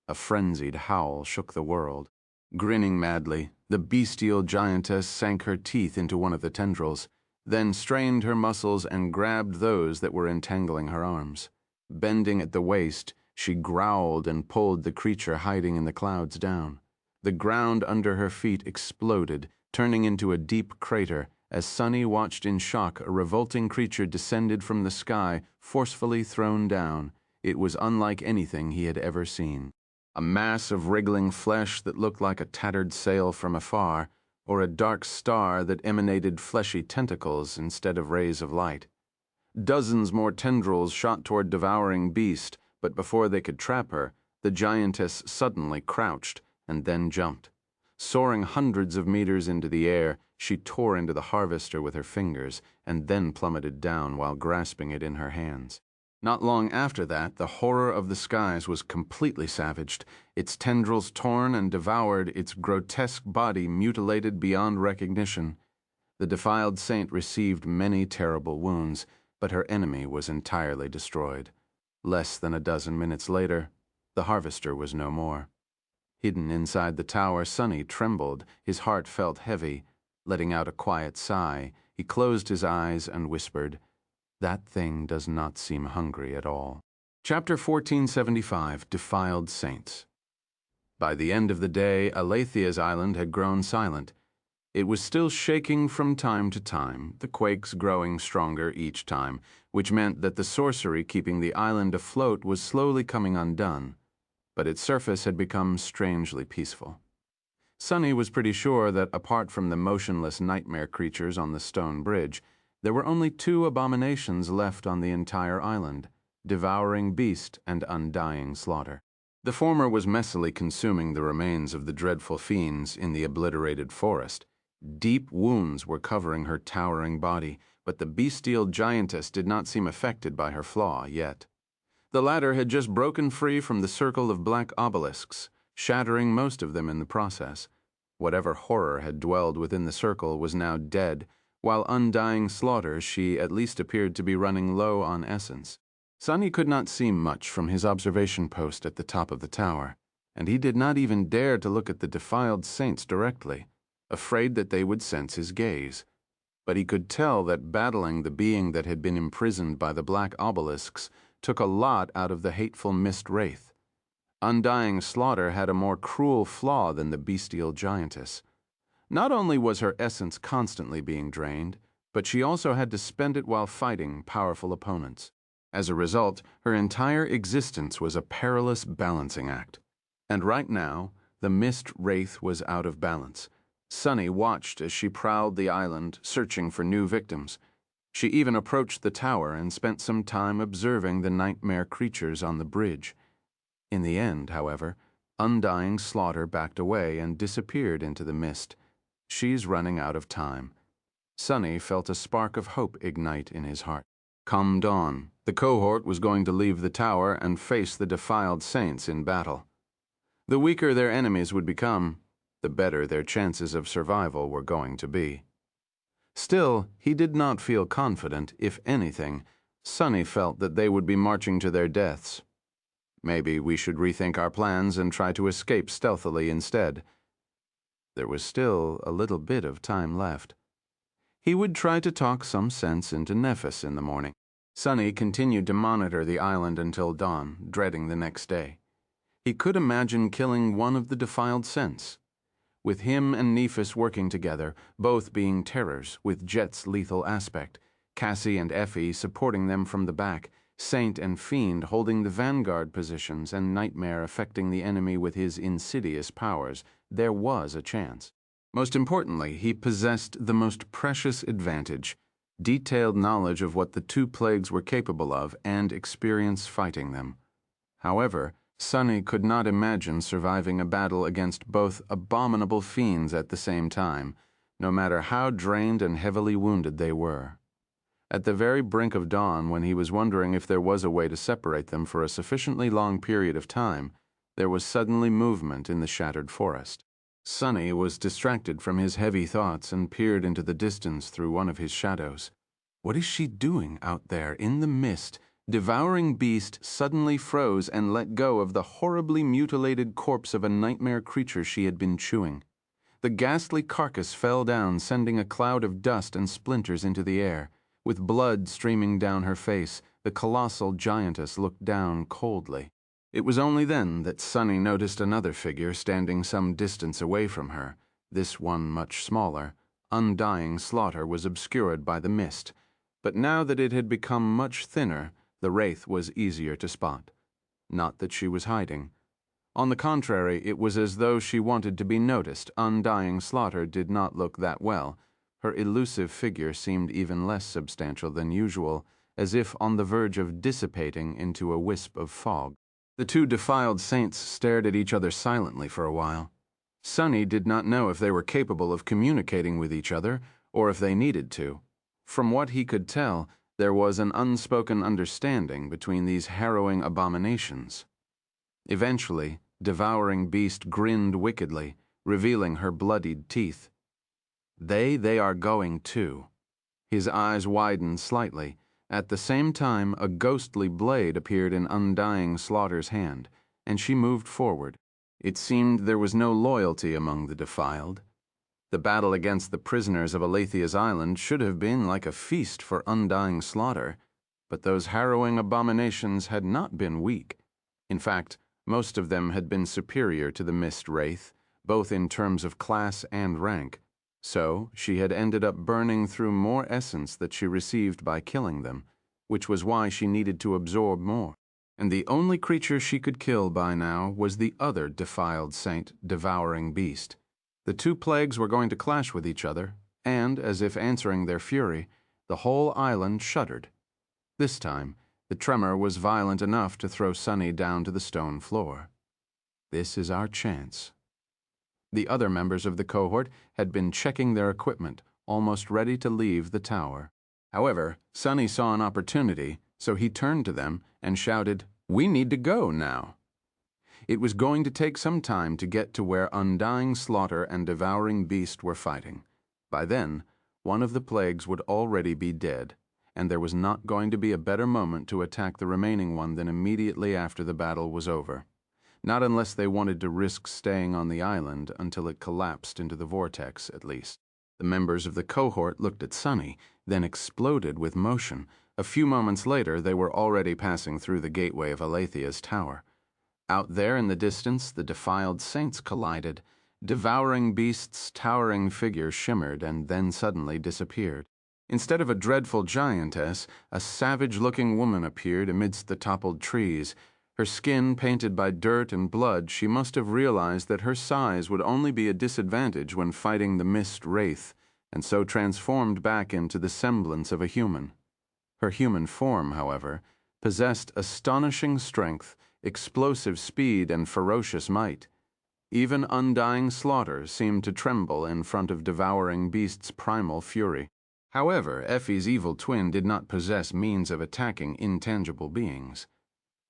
A frenzied howl shook the world. Grinning madly, the bestial giantess sank her teeth into one of the tendrils, then strained her muscles and grabbed those that were entangling her arms. Bending at the waist, she growled and pulled the creature hiding in the clouds down. The ground under her feet exploded, turning into a deep crater. As Sunny watched in shock, a revolting creature descended from the sky, forcefully thrown down. It was unlike anything he had ever seen. A mass of wriggling flesh that looked like a tattered sail from afar, or a dark star that emanated fleshy tentacles instead of rays of light. Dozens more tendrils shot toward Devouring Beast, but before they could trap her, the giantess suddenly crouched and then jumped. Soaring hundreds of meters into the air, she tore into the harvester with her fingers and then plummeted down while grasping it in her hands. Not long after that, the horror of the skies was completely savaged, its tendrils torn and devoured, its grotesque body mutilated beyond recognition. The defiled saint received many terrible wounds, but her enemy was entirely destroyed. Less than a dozen minutes later, the harvester was no more. Hidden inside the tower, Sunny trembled. His heart felt heavy. Letting out a quiet sigh, he closed his eyes and whispered, "That thing does not seem hungry at all." Chapter 1475, Defiled Saints. By the end of the day, Aletheia's island had grown silent. It was still shaking from time to time, the quakes growing stronger each time, which meant that the sorcery keeping the island afloat was slowly coming undone. But its surface had become strangely peaceful. Sunny was pretty sure that apart from the motionless nightmare creatures on the stone bridge, there were only two abominations left on the entire island, Devouring Beast and Undying Slaughter. The former was messily consuming the remains of the dreadful fiends in the obliterated forest. Deep wounds were covering her towering body, but the bestial giantess did not seem affected by her flaw yet. The latter had just broken free from the circle of black obelisks, shattering most of them in the process. Whatever horror had dwelled within the circle was now dead, while Undying Slaughter she at least appeared to be running low on essence. Sunny could not see much from his observation post at the top of the tower, and he did not even dare to look at the defiled saints directly, afraid that they would sense his gaze. But he could tell that battling the being that had been imprisoned by the black obelisks took a lot out of the hateful mist wraith. Undying Slaughter had a more cruel flaw than the bestial giantess. Not only was her essence constantly being drained, but she also had to spend it while fighting powerful opponents. As a result, her entire existence was a perilous balancing act. And right now, the mist wraith was out of balance. Sunny watched as she prowled the island, searching for new victims. She even approached the tower and spent some time observing the nightmare creatures on the bridge. In the end, however, Undying Slaughter backed away and disappeared into the mist. She's running out of time. Sunny felt a spark of hope ignite in his heart. Come dawn, The cohort was going to leave the tower and face the defiled saints in battle. The weaker their enemies would become, the better their chances of survival were going to be. Still, he did not feel confident. If anything, Sunny felt that they would be marching to their deaths. Maybe we should rethink our plans and try to escape stealthily instead. There was still a little bit of time left. He would try to talk some sense into Nephis in the morning. Sunny continued to monitor the island until dawn, dreading the next day. He could imagine killing one of the defiled saints. With him and Nephis working together, both being terrors with Jet's lethal aspect, Cassie and Effie supporting them from the back, Saint and Fiend holding the vanguard positions, and Nightmare affecting the enemy with his insidious powers, there was a chance. Most importantly, he possessed the most precious advantage: detailed knowledge of what the two plagues were capable of and experience fighting them. However, Sunny could not imagine surviving a battle against both abominable fiends at the same time, no matter how drained and heavily wounded they were. At the very brink of dawn, when he was wondering if there was a way to separate them for a sufficiently long period of time, there was suddenly movement in the shattered forest. Sunny was distracted from his heavy thoughts and peered into the distance through one of his shadows. What is she doing out there in the mist? Devouring Beast suddenly froze and let go of the horribly mutilated corpse of a nightmare creature she had been chewing. The ghastly carcass fell down, sending a cloud of dust and splinters into the air. With blood streaming down her face, the colossal giantess looked down coldly. It was only then that Sunny noticed another figure standing some distance away from her, this one much smaller. Undying slaughter was obscured by the mist, but now that it had become much thinner, the wraith was easier to spot. Not that she was hiding. On the contrary, it was as though she wanted to be noticed. Undying slaughter did not look that well. Her elusive figure seemed even less substantial than usual, as if on the verge of dissipating into a wisp of fog. The two defiled saints stared at each other silently for a while. Sunny did not know if they were capable of communicating with each other, or if they needed to. From what he could tell, there was an unspoken understanding between these harrowing abominations. Eventually, Devouring Beast grinned wickedly, revealing her bloodied teeth. They are going too. His eyes widened slightly. At the same time, a ghostly blade appeared in Undying Slaughter's hand, and she moved forward. It seemed there was no loyalty among the defiled. The battle against the prisoners of Aletheia's island should have been like a feast for Undying Slaughter, but those harrowing abominations had not been weak. In fact, most of them had been superior to the Mist Wraith, both in terms of class and rank. So, she had ended up burning through more essence that she received by killing them, which was why she needed to absorb more. And the only creature she could kill by now was the other defiled saint, Devouring Beast. The two plagues were going to clash with each other, and, as if answering their fury, the whole island shuddered. This time, the tremor was violent enough to throw Sunny down to the stone floor. This is our chance. The other members of the cohort had been checking their equipment, almost ready to leave the tower. However, Sunny saw an opportunity, so he turned to them and shouted, "We need to go now." It was going to take some time to get to where Undying Slaughter and Devouring Beast were fighting. By then, one of the plagues would already be dead, and there was not going to be a better moment to attack the remaining one than immediately after the battle was over. Not unless they wanted to risk staying on the island until it collapsed into the vortex, at least. The members of the cohort looked at Sunny, then exploded with motion. A few moments later, they were already passing through the gateway of Aletheia's tower. Out there in the distance, the defiled saints collided. Devouring Beast's towering figure shimmered and then suddenly disappeared. Instead of a dreadful giantess, a savage-looking woman appeared amidst the toppled trees. Her skin painted by dirt and blood, she must have realized that her size would only be a disadvantage when fighting the Mist Wraith, and so transformed back into the semblance of a human. Her human form, however, possessed astonishing strength, explosive speed, and ferocious might. Even Undying Slaughter seemed to tremble in front of Devouring Beast's primal fury. However, Effie's evil twin did not possess means of attacking intangible beings.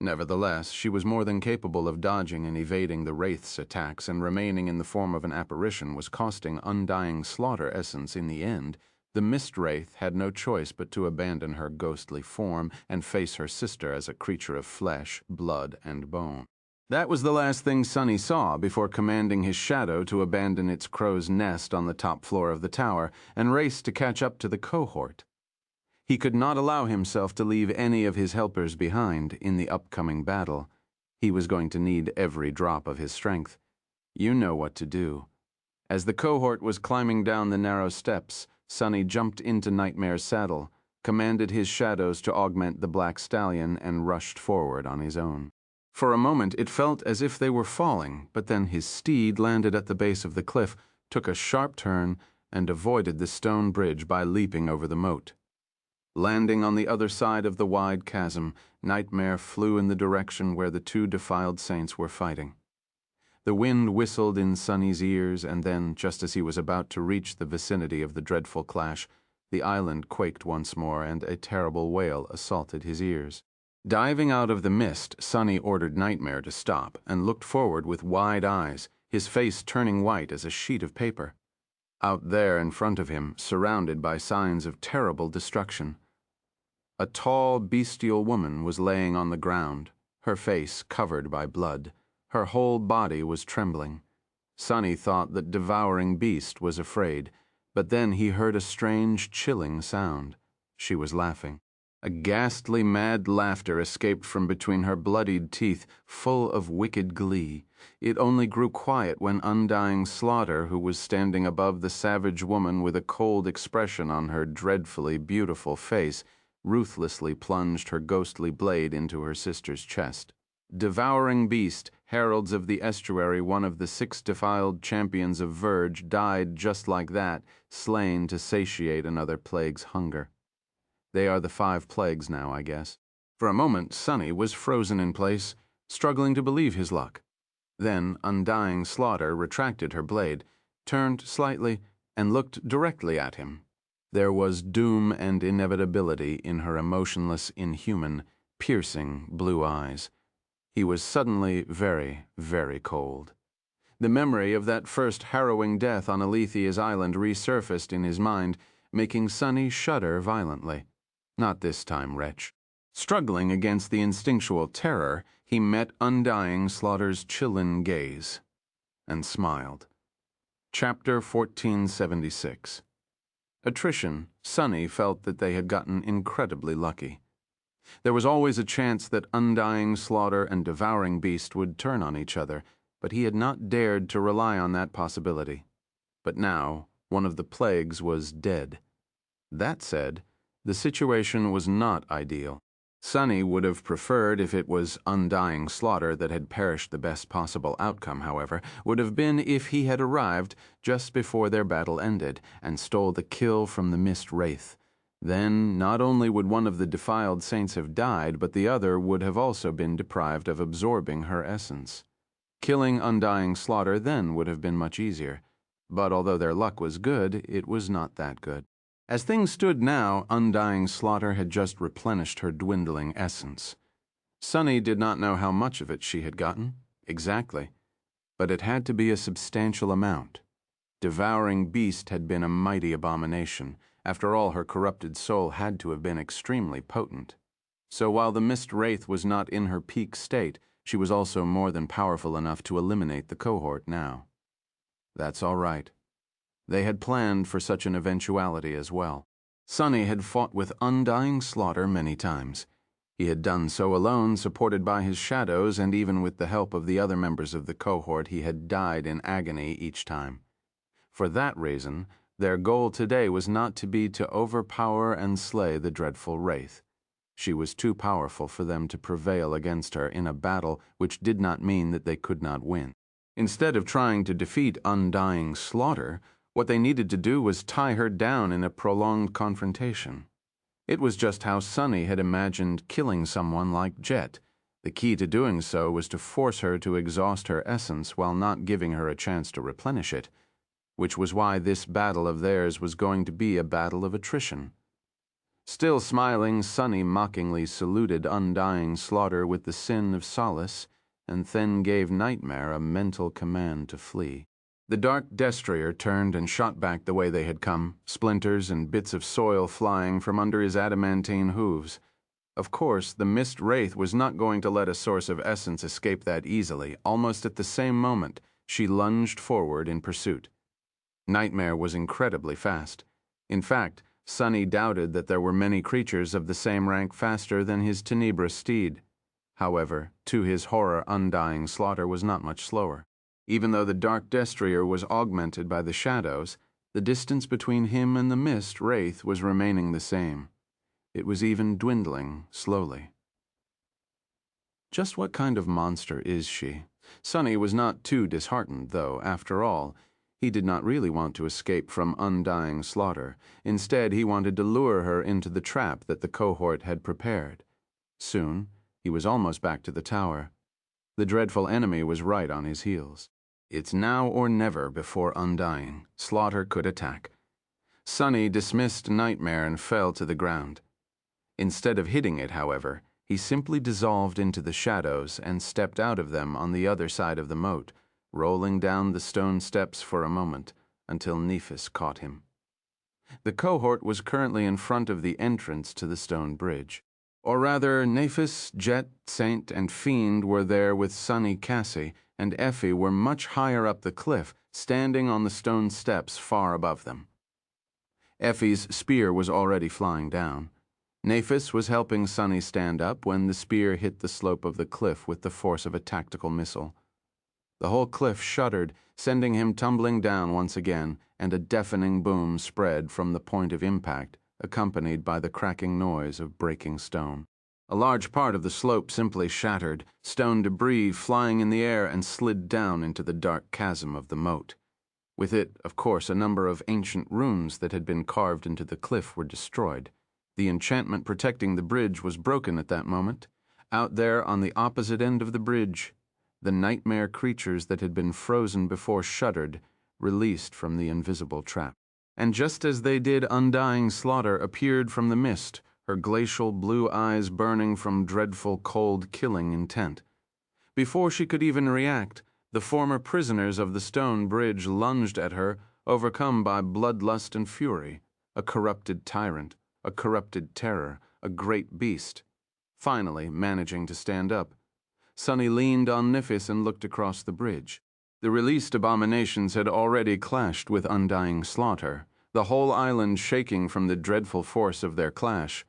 Nevertheless, she was more than capable of dodging and evading the Wraith's attacks, and remaining in the form of an apparition was costing Undying slaughter essence in the end. The Mist Wraith had no choice but to abandon her ghostly form and face her sister as a creature of flesh, blood, and bone. That was the last thing Sunny saw before commanding his shadow to abandon its crow's nest on the top floor of the tower and race to catch up to the cohort. He could not allow himself to leave any of his helpers behind in the upcoming battle. He was going to need every drop of his strength. You know what to do. As the cohort was climbing down the narrow steps, Sunny jumped into Nightmare's saddle, commanded his shadows to augment the black stallion, and rushed forward on his own. For a moment it felt as if they were falling, but then his steed landed at the base of the cliff, took a sharp turn, and avoided the stone bridge by leaping over the moat. Landing on the other side of the wide chasm, Nightmare flew in the direction where the two defiled saints were fighting. The wind whistled in Sunny's ears, and then, just as he was about to reach the vicinity of the dreadful clash, the island quaked once more, and a terrible wail assaulted his ears. Diving out of the mist, Sunny ordered Nightmare to stop, and looked forward with wide eyes, his face turning white as a sheet of paper. Out there in front of him, surrounded by signs of terrible destruction, a tall, bestial woman was laying on the ground, her face covered by blood. Her whole body was trembling. Sunny thought that Devoring Beast was afraid, but then he heard a strange, chilling sound. She was laughing. A ghastly, mad laughter escaped from between her bloodied teeth, full of wicked glee. It only grew quiet when Undying Slaughter, who was standing above the savage woman with a cold expression on her dreadfully beautiful face, ruthlessly plunged her ghostly blade into her sister's chest. Devouring Beast, heralds of the estuary, one of the 6 defiled champions of Verge, died just like that, slain to satiate another plague's hunger. They are the 5 plagues now, I guess. For a moment, Sunny was frozen in place, struggling to believe his luck. Then Undying Slaughter retracted her blade, turned slightly, and looked directly at him. There was doom and inevitability in her emotionless, inhuman, piercing blue eyes. He was suddenly very, very cold. The memory of that first harrowing death on Aletheia's island resurfaced in his mind, making Sunny shudder violently. Not this time, wretch. Struggling against the instinctual terror, he met Undying Slaughter's chilling gaze, and smiled. Chapter 1476. Attrition. Sunny felt that they had gotten incredibly lucky. There was always a chance that Undying Slaughter and Devouring Beast would turn on each other, but he had not dared to rely on that possibility. But now, one of the plagues was dead. That said, the situation was not ideal. Sunny would have preferred if it was Undying Slaughter that had perished. The best possible outcome, however, would have been if he had arrived just before their battle ended and stole the kill from the Mist Wraith. Then, not only would one of the defiled saints have died, but the other would have also been deprived of absorbing her essence. Killing Undying Slaughter then would have been much easier, but although their luck was good, it was not that good. As things stood now, Undying Slaughter had just replenished her dwindling essence. Sunny did not know how much of it she had gotten, exactly, but it had to be a substantial amount. Devouring Beast had been a mighty abomination. After all, her corrupted soul had to have been extremely potent. So while the Mist Wraith was not in her peak state, she was also more than powerful enough to eliminate the cohort now. That's all right. They had planned for such an eventuality as well. Sunny had fought with Undying Slaughter many times. He had done so alone, supported by his shadows, and even with the help of the other members of the cohort, he had died in agony each time. For that reason, their goal today was not to be to overpower and slay the dreadful Wraith. She was too powerful for them to prevail against her in a battle which did not mean that they could not win. Instead of trying to defeat Undying Slaughter, what they needed to do was tie her down in a prolonged confrontation. It was just how Sunny had imagined killing someone like Jet. The key to doing so was to force her to exhaust her essence while not giving her a chance to replenish it. which was why this battle of theirs was going to be a battle of attrition. Still smiling, Sunny mockingly saluted Undying Slaughter with the sin of solace, and then gave Nightmare a mental command to flee. The dark destroyer turned and shot back the way they had come, splinters and bits of soil flying from under his adamantine hooves. Of course, the mist wraith was not going to let a source of essence escape that easily. Almost at the same moment, she lunged forward in pursuit. Nightmare was incredibly fast. In fact, Sunny doubted that there were many creatures of the same rank faster than his tenebrous steed. However, to his horror, Undying Slaughter was not much slower. Even though the dark destroyer was augmented by the shadows, the distance between him and the mist wraith was remaining the same. It was even dwindling slowly. Just what kind of monster is she? Sunny was not too disheartened, though, after all, he did not really want to escape from Undying Slaughter. Instead, he wanted to lure her into the trap that the cohort had prepared. Soon, he was almost back to the tower. The dreadful enemy was right on his heels. It's now or never before Undying Slaughter could attack. Sunny dismissed Nightmare and fell to the ground. Instead of hitting it, however, he simply dissolved into the shadows and stepped out of them on the other side of the moat, rolling down the stone steps for a moment until Nephis caught him. The cohort was currently in front of the entrance to the stone bridge. Or rather, Nephis, Jet, Saint, and Fiend were there with Sunny Cassie, and Effie were much higher up the cliff, standing on the stone steps far above them. Effie's spear was already flying down. Nephis was helping Sunny stand up when the spear hit the slope of the cliff with the force of a tactical missile. The whole cliff shuddered, sending him tumbling down once again, and a deafening boom spread from the point of impact, accompanied by the cracking noise of breaking stone. A large part of the slope simply shattered, stone debris flying in the air and slid down into the dark chasm of the moat. With it, of course, a number of ancient runes that had been carved into the cliff were destroyed. The enchantment protecting the bridge was broken at that moment. Out there on the opposite end of the bridge, the nightmare creatures that had been frozen before shuddered, released from the invisible trap. And just as they did, Undying Slaughter appeared from the mist, her glacial blue eyes burning from dreadful cold killing intent. Before she could even react, the former prisoners of the stone bridge lunged at her, overcome by bloodlust and fury, a corrupted tyrant, a corrupted terror, a great beast. Finally, managing to stand up, Sunny leaned on Nephis and looked across the bridge. The released abominations had already clashed with Undying Slaughter, the whole island shaking from the dreadful force of their clash.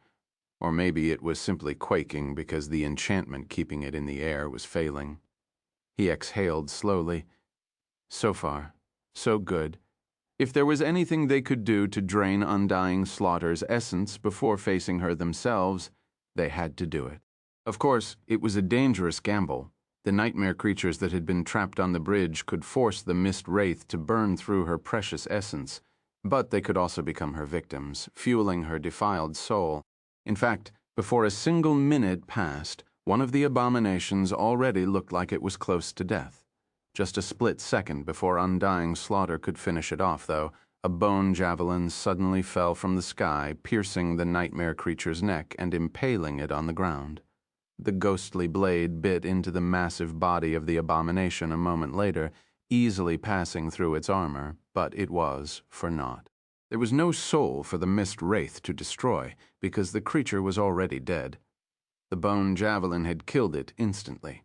Or maybe it was simply quaking because the enchantment keeping it in the air was failing. He exhaled slowly. So far, so good. If there was anything they could do to drain Undying Slaughter's essence before facing her themselves, they had to do it. Of course, it was a dangerous gamble. The nightmare creatures that had been trapped on the bridge could force the mist wraith to burn through her precious essence, but they could also become her victims, fueling her defiled soul. In fact, before a single minute passed, one of the abominations already looked like it was close to death. Just a split second before Undying Slaughter could finish it off, though, a bone javelin suddenly fell from the sky, piercing the nightmare creature's neck and impaling it on the ground. The ghostly blade bit into the massive body of the abomination a moment later, easily passing through its armor, but it was for naught. There was no soul for the mist wraith to destroy, because the creature was already dead. The bone javelin had killed it instantly.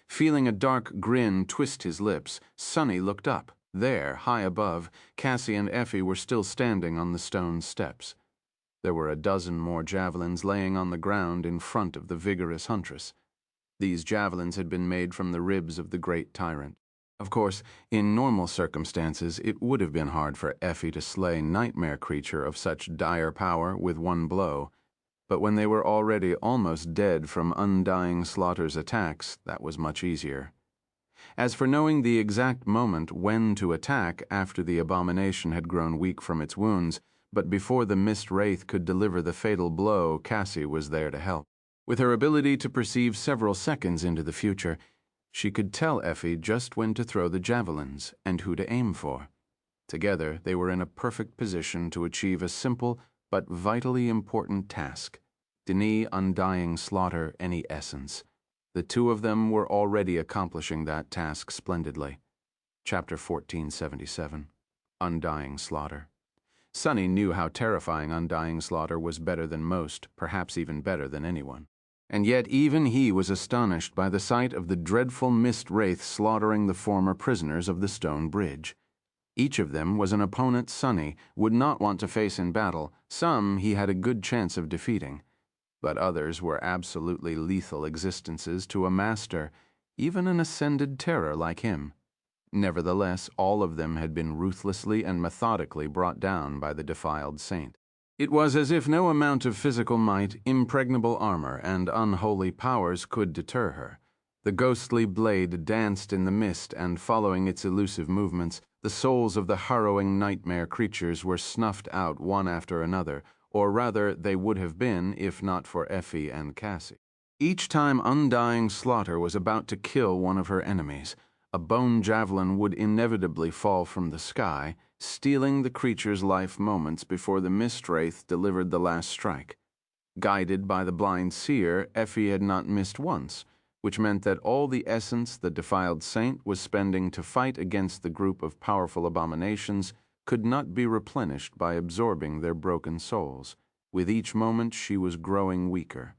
Feeling a dark grin twist his lips, Sunny looked up. There, high above, Cassie and Effie were still standing on the stone steps. There were a dozen more javelins laying on the ground in front of the vigorous huntress. These javelins had been made from the ribs of the great tyrant. Of course, in normal circumstances, it would have been hard for Effie to slay nightmare creature of such dire power with one blow, but when they were already almost dead from Undying Slaughter's attacks, that was much easier. As for knowing the exact moment when to attack after the abomination had grown weak from its wounds, but before the mist wraith could deliver the fatal blow, Cassie was there to help. With her ability to perceive several seconds into the future, she could tell Effie just when to throw the javelins and who to aim for. Together, they were in a perfect position to achieve a simple but vitally important task: deny undying slaughter any essence. The two of them were already accomplishing that task splendidly. Chapter 1477. Undying Slaughter. Sunny knew how terrifying undying slaughter was better than most, perhaps even better than anyone. And yet even he was astonished by the sight of the dreadful mist wraith slaughtering the former prisoners of the stone bridge. Each of them was an opponent Sunny would not want to face in battle. Some he had a good chance of defeating, but others were absolutely lethal existences to a master, even an ascended terror like him. Nevertheless, all of them had been ruthlessly and methodically brought down by the defiled saint. It was as if no amount of physical might, impregnable armor, and unholy powers could deter her. The ghostly blade danced in the mist, and following its elusive movements, the souls of the harrowing nightmare creatures were snuffed out one after another, or rather they would have been if not for Effie and Cassie. Each time undying slaughter was about to kill one of her enemies, a bone javelin would inevitably fall from the sky, stealing the creature's life moments before the mist wraith delivered the last strike. Guided by the blind seer, Effie had not missed once, which meant that all the essence the defiled saint was spending to fight against the group of powerful abominations could not be replenished by absorbing their broken souls. With each moment she was growing weaker.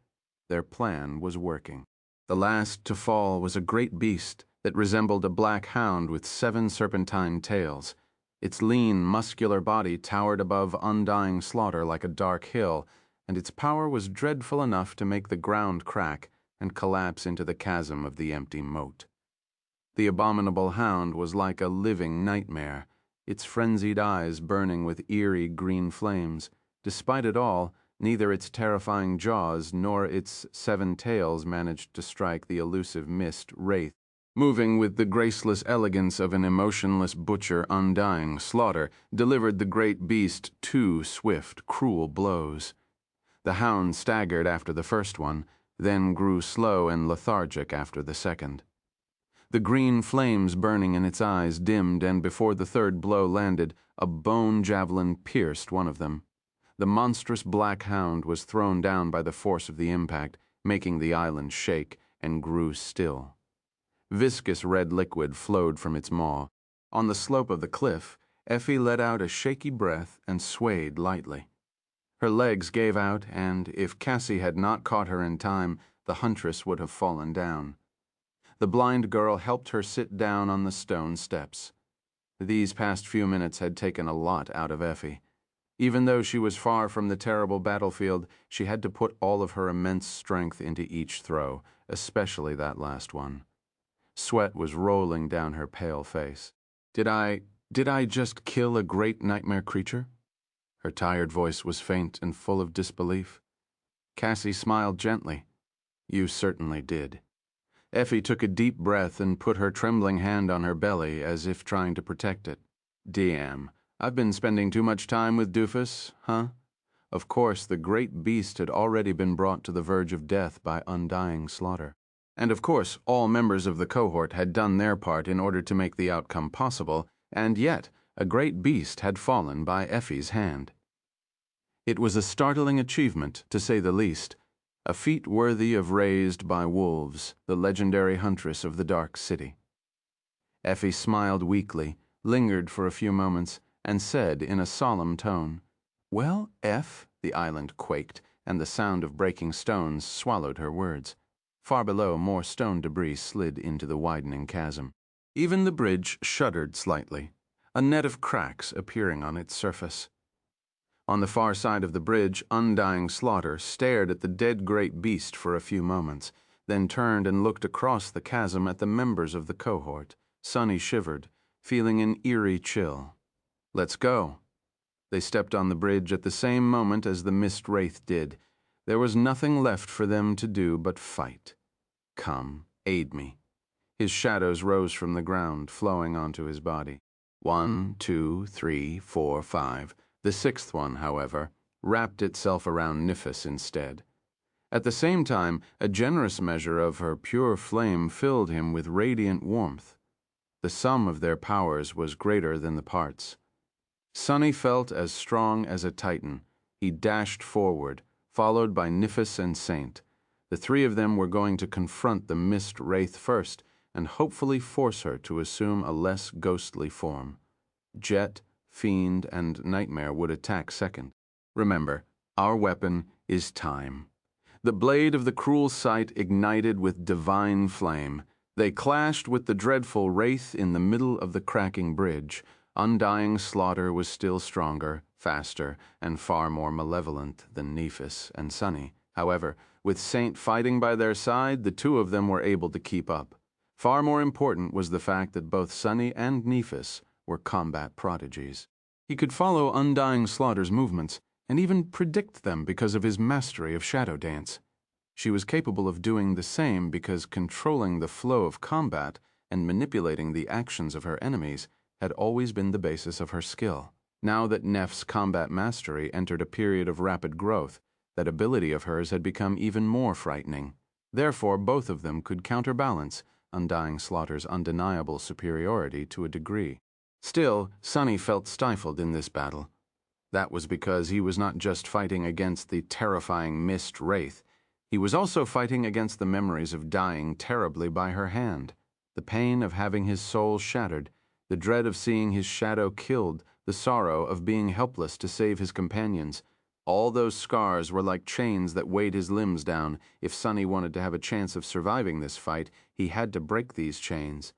Their plan was working. The last to fall was a great beast that resembled a black hound with 7 serpentine tails. Its lean, muscular body towered above undying slaughter like a dark hill, and its power was dreadful enough to make the ground crack and collapse into the chasm of the empty moat. The abominable hound was like a living nightmare, its frenzied eyes burning with eerie green flames. Despite it all, neither its terrifying jaws nor its 7 tails managed to strike the elusive mist wraith. Moving with the graceless elegance of an emotionless butcher, undying slaughter delivered the great beast 2 swift, cruel blows. The hound staggered after the first one, then grew slow and lethargic after the second. The green flames burning in its eyes dimmed, and before the third blow landed, a bone javelin pierced one of them. The monstrous black hound was thrown down by the force of the impact, making the island shake, and grew still. Viscous red liquid flowed from its maw. On the slope of the cliff, Effie let out a shaky breath and swayed lightly. Her legs gave out, and if Cassie had not caught her in time, the huntress would have fallen down. The blind girl helped her sit down on the stone steps. These past few minutes had taken a lot out of Effie. Even though she was far from the terrible battlefield, she had to put all of her immense strength into each throw, especially that last one. Sweat was rolling down her pale face. Did I just kill a great nightmare creature? Her tired voice was faint and full of disbelief. Cassie smiled gently. You certainly did. Effie took a deep breath and put her trembling hand on her belly as if trying to protect it. Damn, I've been spending too much time with Doofus, huh? Of course, the great beast had already been brought to the verge of death by undying slaughter. And of course, all members of the cohort had done their part in order to make the outcome possible, and yet a great beast had fallen by Effie's hand. It was a startling achievement, to say the least, a feat worthy of raised by wolves, the legendary huntress of the Dark City. Effie smiled weakly, lingered for a few moments, and said in a solemn tone, "Well, Eff," the island quaked, and the sound of breaking stones swallowed her words. Far below, more stone debris slid into the widening chasm. Even the bridge shuddered slightly, a net of cracks appearing on its surface. On the far side of the bridge, undying slaughter stared at the dead great beast for a few moments, then turned and looked across the chasm at the members of the cohort. Sunny shivered, feeling an eerie chill. Let's go. They stepped on the bridge at the same moment as the mist wraith did. There was nothing left for them to do but fight. Come, aid me. His shadows rose from the ground, flowing onto his body. 1, 2, 3, 4, 5. The 6th one, however, wrapped itself around Nifis instead. At the same time, a generous measure of her pure flame filled him with radiant warmth. The sum of their powers was greater than the parts. Sunny felt as strong as a Titan. He dashed forward, followed by Nifis and Saint. The three of them were going to confront the mist wraith first and hopefully force her to assume a less ghostly form. Jet, Fiend, and Nightmare would attack second. Remember, our weapon is time. The blade of the cruel sight ignited with divine flame. They clashed with the dreadful wraith in the middle of the cracking bridge. Undying slaughter was still stronger, faster, and far more malevolent than Nifis and Sunny. However, with Saint fighting by their side, the two of them were able to keep up. Far more important was the fact that both Sunny and Nifis were combat prodigies. He could follow Undying Slaughter's movements and even predict them because of his mastery of shadow dance. She was capable of doing the same because controlling the flow of combat and manipulating the actions of her enemies had always been the basis of her skill. Now that Nef's combat mastery entered a period of rapid growth, that ability of hers had become even more frightening. Therefore, both of them could counterbalance Undying Slaughter's undeniable superiority to a degree. Still, Sunny felt stifled in this battle. That was because he was not just fighting against the terrifying mist wraith. He was also fighting against the memories of dying terribly by her hand, the pain of having his soul shattered, the dread of seeing his shadow killed, the sorrow of being helpless to save his companions. All those scars were like chains that weighed his limbs down. If Sunny wanted to have a chance of surviving this fight, he had to break these chains.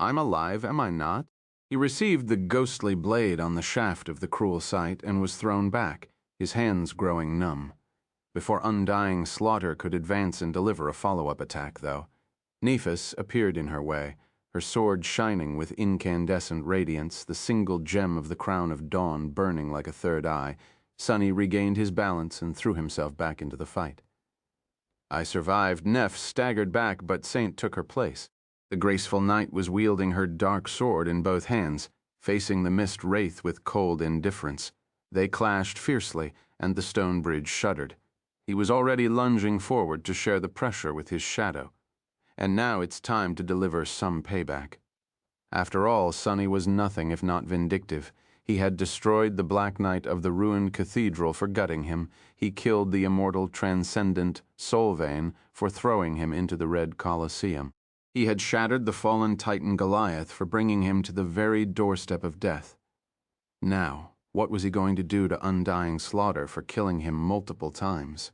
I'm alive, am I not? He received the ghostly blade on the shaft of the cruel sight and was thrown back, his hands growing numb. Before Undying Slaughter could advance and deliver a follow-up attack, though, Nifis appeared in her way, her sword shining with incandescent radiance, the single gem of the crown of dawn burning like a third eye. Sunny regained his balance and threw himself back into the fight. I survived. Nef staggered back, but Saint took her place. The graceful knight was wielding her dark sword in both hands, facing the mist wraith with cold indifference. They clashed fiercely, and the stone bridge shuddered. He was already lunging forward to share the pressure with his shadow. And now it's time to deliver some payback. After all, Sunny was nothing if not vindictive. He had destroyed the Black Knight of the ruined cathedral for gutting him. He killed the immortal transcendent Solvane for throwing him into the Red Colosseum. He had shattered the fallen Titan Goliath for bringing him to the very doorstep of death. Now, what was he going to do to Undying Slaughter for killing him multiple times?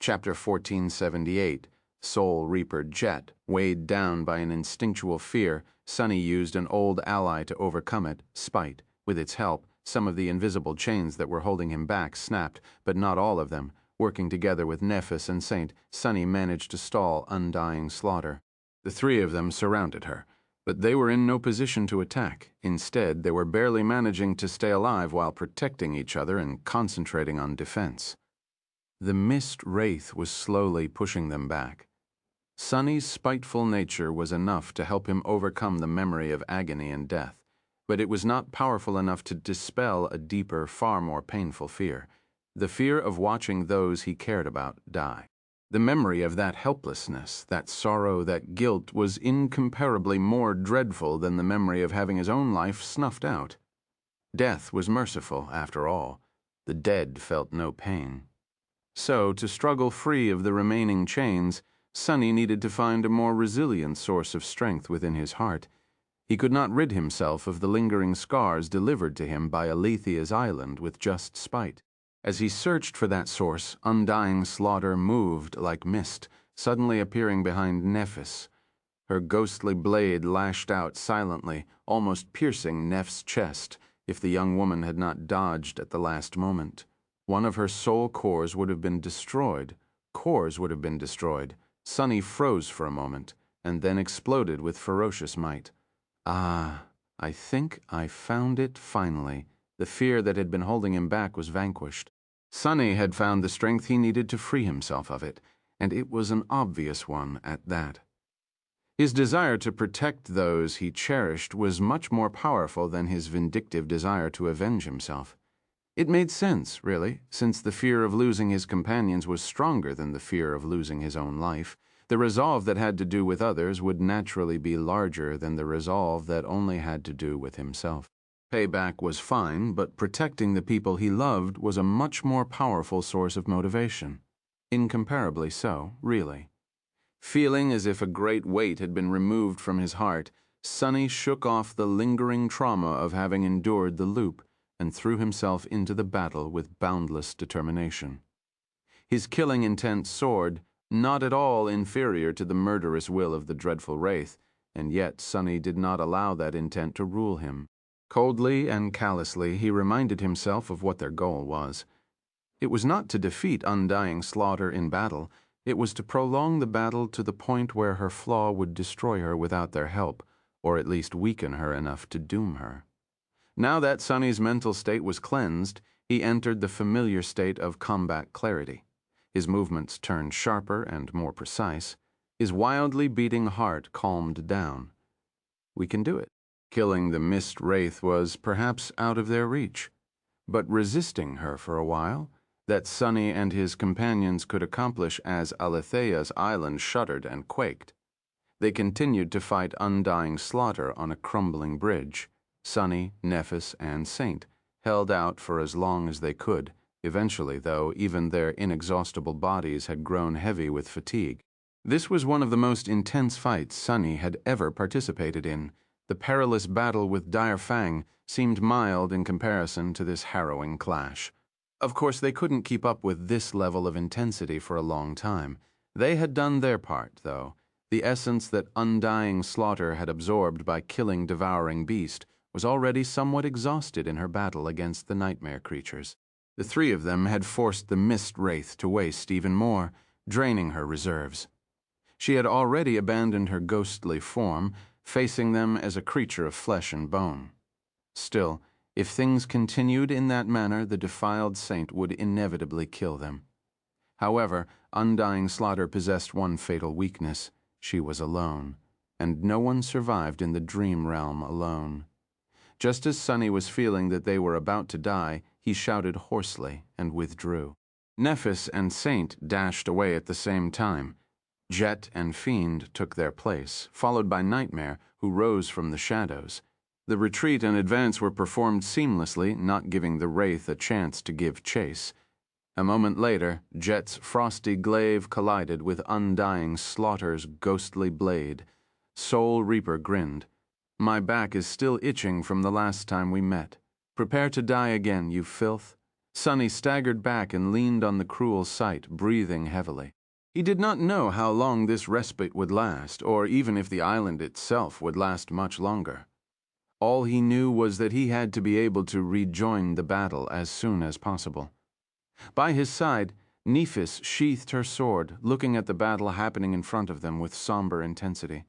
Chapter 1478, Soul Reaper Jet. Weighed down by an instinctual fear, Sunny used an old ally to overcome it, spite. With its help, some of the invisible chains that were holding him back snapped, but not all of them. Working together with Nefis and Saint, Sunny managed to stall Undying Slaughter. The three of them surrounded her, but they were in no position to attack. Instead, they were barely managing to stay alive while protecting each other and concentrating on defense. The mist wraith was slowly pushing them back. Sunny's spiteful nature was enough to help him overcome the memory of agony and death, but it was not powerful enough to dispel a deeper, far more painful fear, the fear of watching those he cared about die. The memory of that helplessness, that sorrow, that guilt was incomparably more dreadful than the memory of having his own life snuffed out. Death was merciful, after all. The dead felt no pain. So, to struggle free of the remaining chains, Sunny needed to find a more resilient source of strength within his heart. He could not rid himself of the lingering scars delivered to him by Aletheia's island with just spite. As he searched for that source, Undying Slaughter moved like mist, suddenly appearing behind Nefis. Her ghostly blade lashed out silently, almost piercing Nef's chest, if the young woman had not dodged at the last moment. One of her soul cores would have been destroyed. Cores would have been destroyed. Sunny froze for a moment, and then exploded with ferocious might. Ah, I think I found it finally. The fear that had been holding him back was vanquished. Sunny had found the strength he needed to free himself of it, and it was an obvious one at that. His desire to protect those he cherished was much more powerful than his vindictive desire to avenge himself. It made sense, really, since the fear of losing his companions was stronger than the fear of losing his own life. The resolve that had to do with others would naturally be larger than the resolve that only had to do with himself. Payback was fine, but protecting the people he loved was a much more powerful source of motivation. Incomparably so, really. Feeling as if a great weight had been removed from his heart, Sonny shook off the lingering trauma of having endured the loop and threw himself into the battle with boundless determination. His killing intent soared, not at all inferior to the murderous will of the dreadful wraith, and yet Sonny did not allow that intent to rule him. Coldly and callously he reminded himself of what their goal was. It was not to defeat Undying Slaughter in battle, it was to prolong the battle to the point where her flaw would destroy her without their help, or at least weaken her enough to doom her. Now that Sonny's mental state was cleansed, he entered the familiar state of combat clarity. His movements turned sharper and more precise. His wildly beating heart calmed down. We can do it. Killing the mist wraith was perhaps out of their reach, but resisting her for a while, that Sonny and his companions could accomplish as Aletheia's island shuddered and quaked. They continued to fight Undying Slaughter on a crumbling bridge. Sonny, Nephis, and Saint held out for as long as they could. Eventually, though, even their inexhaustible bodies had grown heavy with fatigue. This was one of the most intense fights Sonny had ever participated in. The perilous battle with Dire Fang seemed mild in comparison to this harrowing clash. Of course, they couldn't keep up with this level of intensity for a long time. They had done their part, though. The essence that Undying Slaughter had absorbed by killing Devouring Beast was already somewhat exhausted in her battle against the nightmare creatures. The three of them had forced the mist wraith to waste even more, draining her reserves. She had already abandoned her ghostly form, facing them as a creature of flesh and bone. Still, if things continued in that manner, the defiled saint would inevitably kill them. However, Undying Slaughter possessed one fatal weakness. She was alone, and no one survived in the dream realm alone. Just as Sonny was feeling that they were about to die, he shouted hoarsely and withdrew. Nephis and Saint dashed away at the same time. Jet and Fiend took their place, followed by Nightmare, who rose from the shadows. The retreat and advance were performed seamlessly, not giving the wraith a chance to give chase. A moment later, Jet's frosty glaive collided with Undying Slaughter's ghostly blade. Soul Reaper grinned. "My back is still itching from the last time we met. Prepare to die again, you filth." Sonny staggered back and leaned on the cruel sight, breathing heavily. He did not know how long this respite would last, or even if the island itself would last much longer. All he knew was that he had to be able to rejoin the battle as soon as possible. By his side, Nephis sheathed her sword, looking at the battle happening in front of them with somber intensity.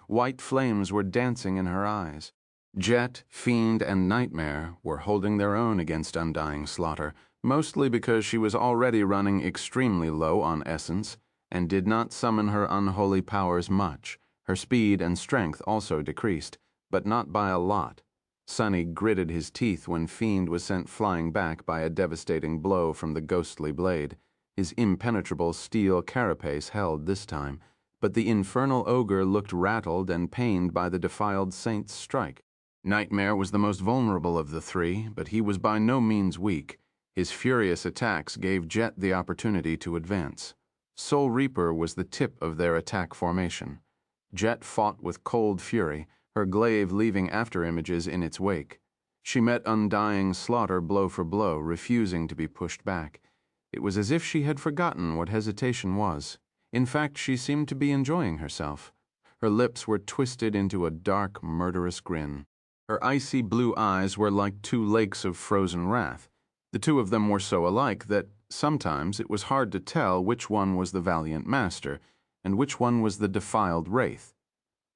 White flames were dancing in her eyes. Jet, Fiend, and Nightmare were holding their own against Undying Slaughter, mostly because she was already running extremely low on essence and did not summon her unholy powers much. Her speed and strength also decreased, but not by a lot. Sonny gritted his teeth when Fiend was sent flying back by a devastating blow from the ghostly blade. His impenetrable steel carapace held this time, but the infernal ogre looked rattled and pained by the defiled saint's strike. Nightmare was the most vulnerable of the three, but he was by no means weak. His furious attacks gave Jet the opportunity to advance. Soul Reaper was the tip of their attack formation. Jet fought with cold fury, her glaive leaving after-images in its wake. She met Undying Slaughter blow for blow, refusing to be pushed back. It was as if she had forgotten what hesitation was. In fact, she seemed to be enjoying herself. Her lips were twisted into a dark, murderous grin. Her icy blue eyes were like two lakes of frozen wrath. The two of them were so alike that sometimes it was hard to tell which one was the valiant master and which one was the defiled wraith.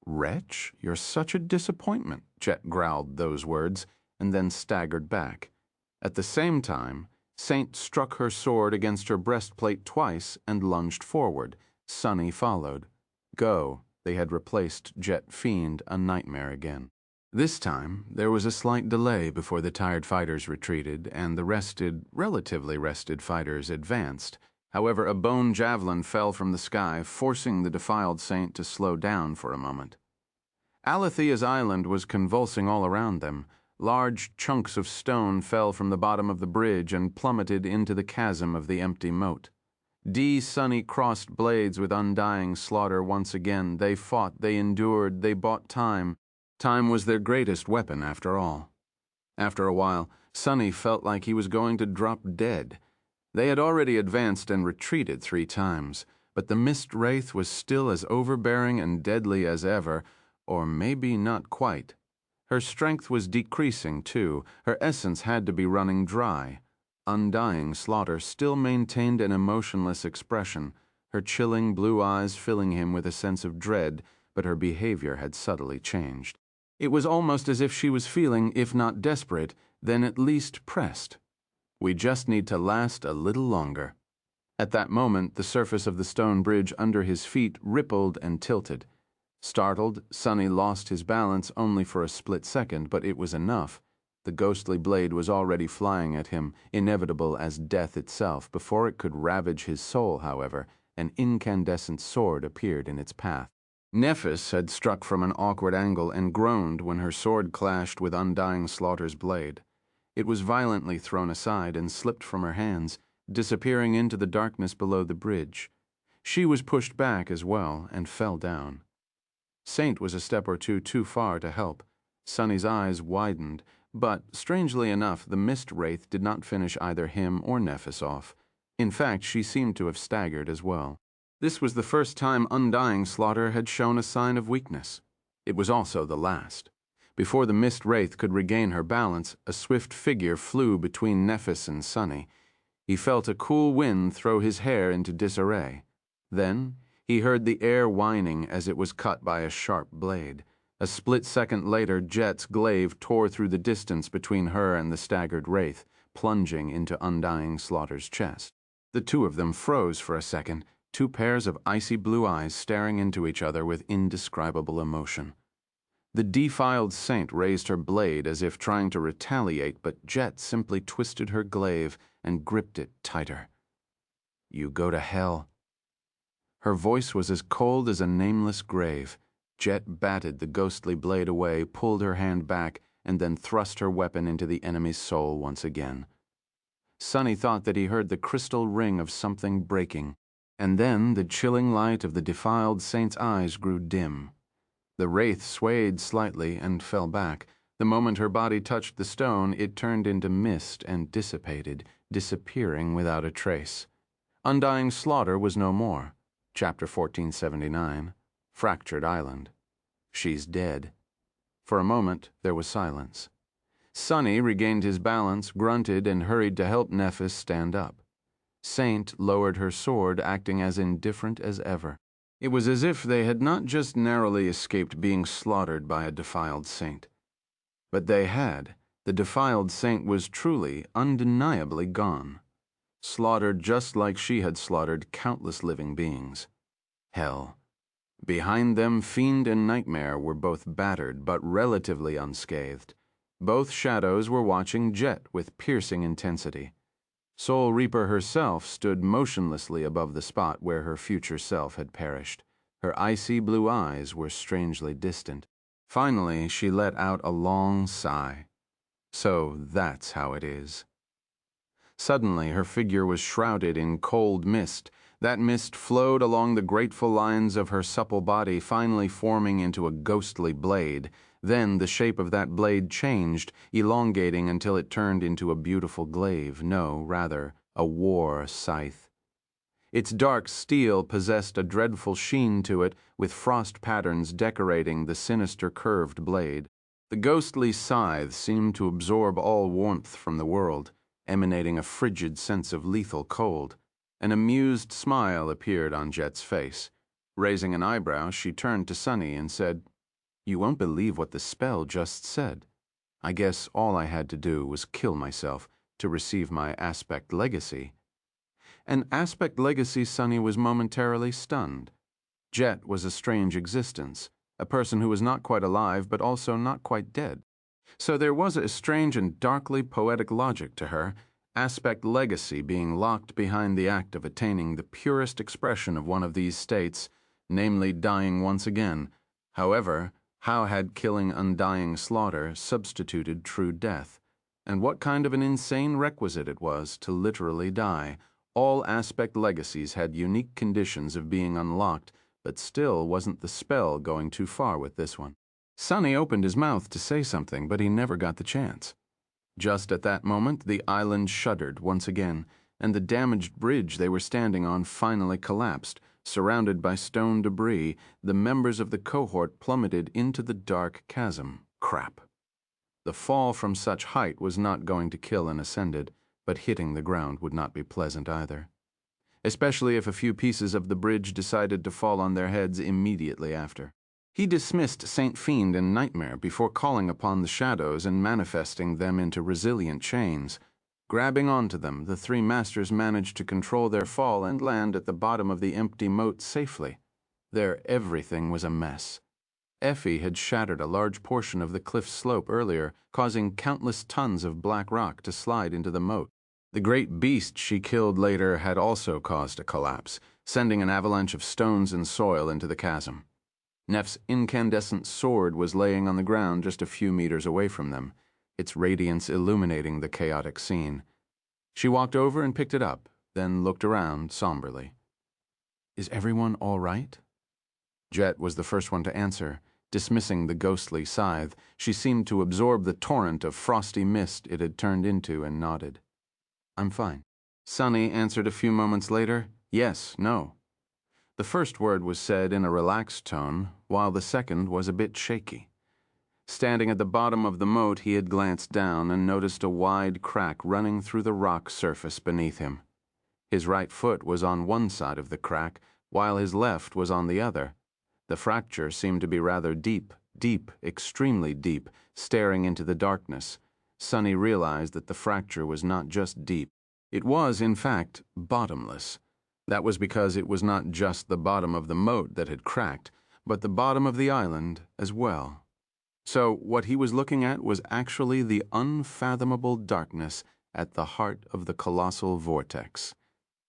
"Wretch, you're such a disappointment," Jet growled those words, and then staggered back. At the same time, Saint struck her sword against her breastplate twice and lunged forward. Sonny followed. Go, they had replaced Jet, Fiend, a Nightmare again. This time, there was a slight delay before the tired fighters retreated and the relatively rested fighters advanced. However, a bone javelin fell from the sky, forcing the defiled saint to slow down for a moment. Aletheia's island was convulsing all around them. Large chunks of stone fell from the bottom of the bridge and plummeted into the chasm of the empty moat. Sunny crossed blades with Undying slaughter once again. They fought, they endured, they bought time. Time was their greatest weapon, after all. After a while, Sunny felt like he was going to drop dead. They had already advanced and retreated 3 times, but the mist wraith was still as overbearing and deadly as ever, or maybe not quite. Her strength was decreasing, too. Her essence had to be running dry. Undying slaughter still maintained an emotionless expression, her chilling blue eyes filling him with a sense of dread, but her behavior had subtly changed. It was almost as if she was feeling, if not desperate, then at least pressed. We just need to last a little longer. At that moment, the surface of the stone bridge under his feet rippled and tilted. Startled, Sunny lost his balance only for a split second, but it was enough. The ghostly blade was already flying at him, inevitable as death itself. Before it could ravage his soul, however, an incandescent sword appeared in its path. Nephis had struck from an awkward angle and groaned when her sword clashed with Undying Slaughter's blade. It was violently thrown aside and slipped from her hands, disappearing into the darkness below the bridge. She was pushed back as well and fell down. Saint was a step or two too far to help. Sunny's eyes widened, but, strangely enough, the mist wraith did not finish either him or Nephis off. In fact, she seemed to have staggered as well. This was the first time Undying Slaughter had shown a sign of weakness. It was also the last. Before the mist wraith could regain her balance, a swift figure flew between Nephis and Sunny. He felt a cool wind throw his hair into disarray. Then he heard the air whining as it was cut by a sharp blade. A split second later, Jet's glaive tore through the distance between her and the staggered wraith, plunging into Undying Slaughter's chest. The two of them froze for a second, 2 pairs of icy blue eyes staring into each other with indescribable emotion. The defiled saint raised her blade as if trying to retaliate, but Jet simply twisted her glaive and gripped it tighter. "You go to hell." Her voice was as cold as a nameless grave. Jet batted the ghostly blade away, pulled her hand back, and then thrust her weapon into the enemy's soul once again. Sunny thought that he heard the crystal ring of something breaking, and then the chilling light of the defiled saint's eyes grew dim. The wraith swayed slightly and fell back. The moment her body touched the stone, it turned into mist and dissipated, disappearing without a trace. Undying Slaughter was no more. Chapter 1479, Fractured Island. She's dead. For a moment, there was silence. Sunny regained his balance, grunted, and hurried to help Nephis stand up. Saint lowered her sword, acting as indifferent as ever. It was as if they had not just narrowly escaped being slaughtered by a defiled saint. But they had. The defiled saint was truly, undeniably gone. Slaughtered just like she had slaughtered countless living beings. Hell. Behind them, Fiend and Nightmare were both battered but relatively unscathed. Both shadows were watching Jet with piercing intensity. Soul Reaper herself stood motionlessly above the spot where her future self had perished. Her icy blue eyes were strangely distant. Finally, she let out a long sigh. So that's how it is. Suddenly, her figure was shrouded in cold mist. That mist flowed along the graceful lines of her supple body, finally forming into a ghostly blade. Then the shape of that blade changed, elongating until it turned into a beautiful glaive, no, rather, a war scythe. Its dark steel possessed a dreadful sheen to it, with frost patterns decorating the sinister curved blade. The ghostly scythe seemed to absorb all warmth from the world, emanating a frigid sense of lethal cold. An amused smile appeared on Jet's face. Raising an eyebrow, she turned to Sunny and said, "You won't believe what the spell just said. I guess all I had to do was kill myself to receive my aspect legacy." An aspect legacy, Sunny was momentarily stunned. Jet was a strange existence, a person who was not quite alive but also not quite dead. So there was a strange and darkly poetic logic to her, aspect legacy being locked behind the act of attaining the purest expression of one of these states, namely dying once again. However, How had killing Undying slaughter substituted true death? And what kind of an insane requisite it was to literally die? All aspect legacies had unique conditions of being unlocked, but still wasn't the spell going too far with this one? Sonny opened his mouth to say something, but he never got the chance. Just at that moment, the island shuddered once again, and the damaged bridge they were standing on finally collapsed. Surrounded by stone debris, the members of the cohort plummeted into the dark chasm. Crap. The fall from such height was not going to kill an Ascended, but hitting the ground would not be pleasant either. Especially if a few pieces of the bridge decided to fall on their heads immediately after. He dismissed Saint Fiend and Nightmare before calling upon the shadows and manifesting them into resilient chains. Grabbing onto them, the three masters managed to control their fall and land at the bottom of the empty moat safely. There, everything was a mess. Effie had shattered a large portion of the cliff slope earlier, causing countless tons of black rock to slide into the moat. The great beast she killed later had also caused a collapse, sending an avalanche of stones and soil into the chasm. Neff's incandescent sword was laying on the ground just a few meters away from them, its radiance illuminating the chaotic scene. She walked over and picked it up, then looked around somberly. "Is everyone all right?" Jet was the first one to answer. Dismissing the ghostly scythe, she seemed to absorb the torrent of frosty mist it had turned into and nodded. "I'm fine." Sonny answered a few moments later, "Yes, no." The first word was said in a relaxed tone, while the second was a bit shaky. Standing at the bottom of the moat, he had glanced down and noticed a wide crack running through the rock surface beneath him. His right foot was on one side of the crack, while his left was on the other. The fracture seemed to be rather deep, extremely deep, staring into the darkness. Sonny realized that the fracture was not just deep. It was, in fact, bottomless. That was because it was not just the bottom of the moat that had cracked, but the bottom of the island as well. So what he was looking at was actually the unfathomable darkness at the heart of the colossal vortex.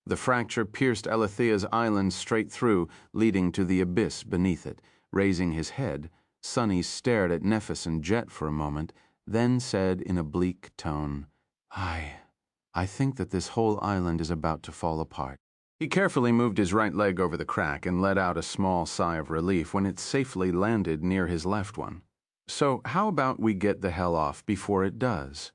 The fracture pierced Aletheia's island straight through, leading to the abyss beneath it. Raising his head, Sonny stared at Nephis and Jet for a moment, then said in a bleak tone, I think that this whole island is about to fall apart." He carefully moved his right leg over the crack and let out a small sigh of relief when it safely landed near his left one. "So how about we get the hell off before it does?"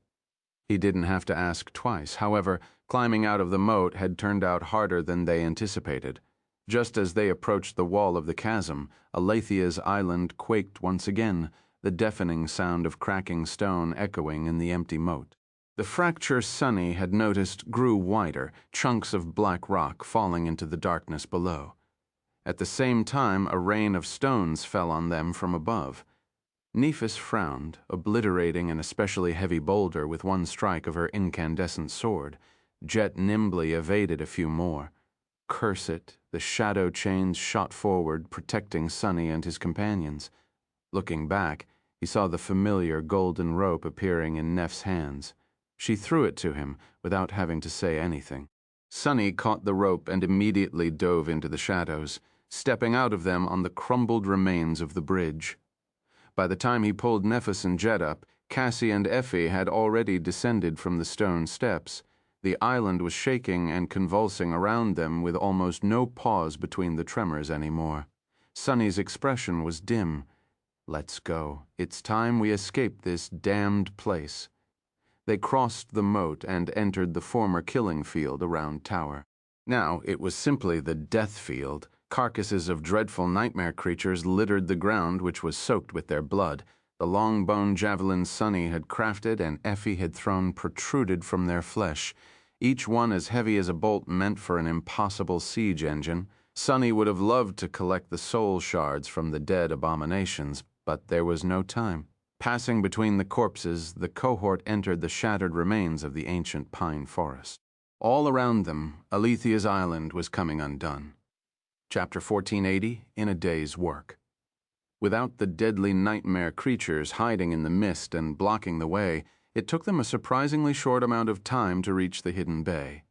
He didn't have to ask twice. However, climbing out of the moat had turned out harder than they anticipated. Just as they approached the wall of the chasm, Aletheia's island quaked once again, the deafening sound of cracking stone echoing in the empty moat. The fracture Sonny had noticed grew wider, chunks of black rock falling into the darkness below. At the same time, a rain of stones fell on them from above. Nephis frowned, obliterating an especially heavy boulder with one strike of her incandescent sword. Jet nimbly evaded a few more. Curse it, the shadow chains shot forward, protecting Sonny and his companions. Looking back, he saw the familiar golden rope appearing in Neff's hands. She threw it to him without having to say anything. Sonny caught the rope and immediately dove into the shadows, stepping out of them on the crumbled remains of the bridge. By the time he pulled Nephis and Jet up, Cassie and Effie had already descended from the stone steps. The island was shaking and convulsing around them with almost no pause between the tremors anymore. Sonny's expression was dim. "Let's go. It's time we escape this damned place." They crossed the moat and entered the former killing field around Tower. Now it was simply the death field. Carcasses of dreadful nightmare creatures littered the ground, which was soaked with their blood. The long-bone javelins Sonny had crafted and Effie had thrown protruded from their flesh, each one as heavy as a bolt meant for an impossible siege engine. Sonny would have loved to collect the soul shards from the dead abominations, but there was no time. Passing between the corpses, the cohort entered the shattered remains of the ancient pine forest. All around them, Aletheia's island was coming undone. Chapter 1480, In a Day's Work. Without the deadly nightmare creatures hiding in the mist and blocking the way, it took them a surprisingly short amount of time to reach the hidden bay.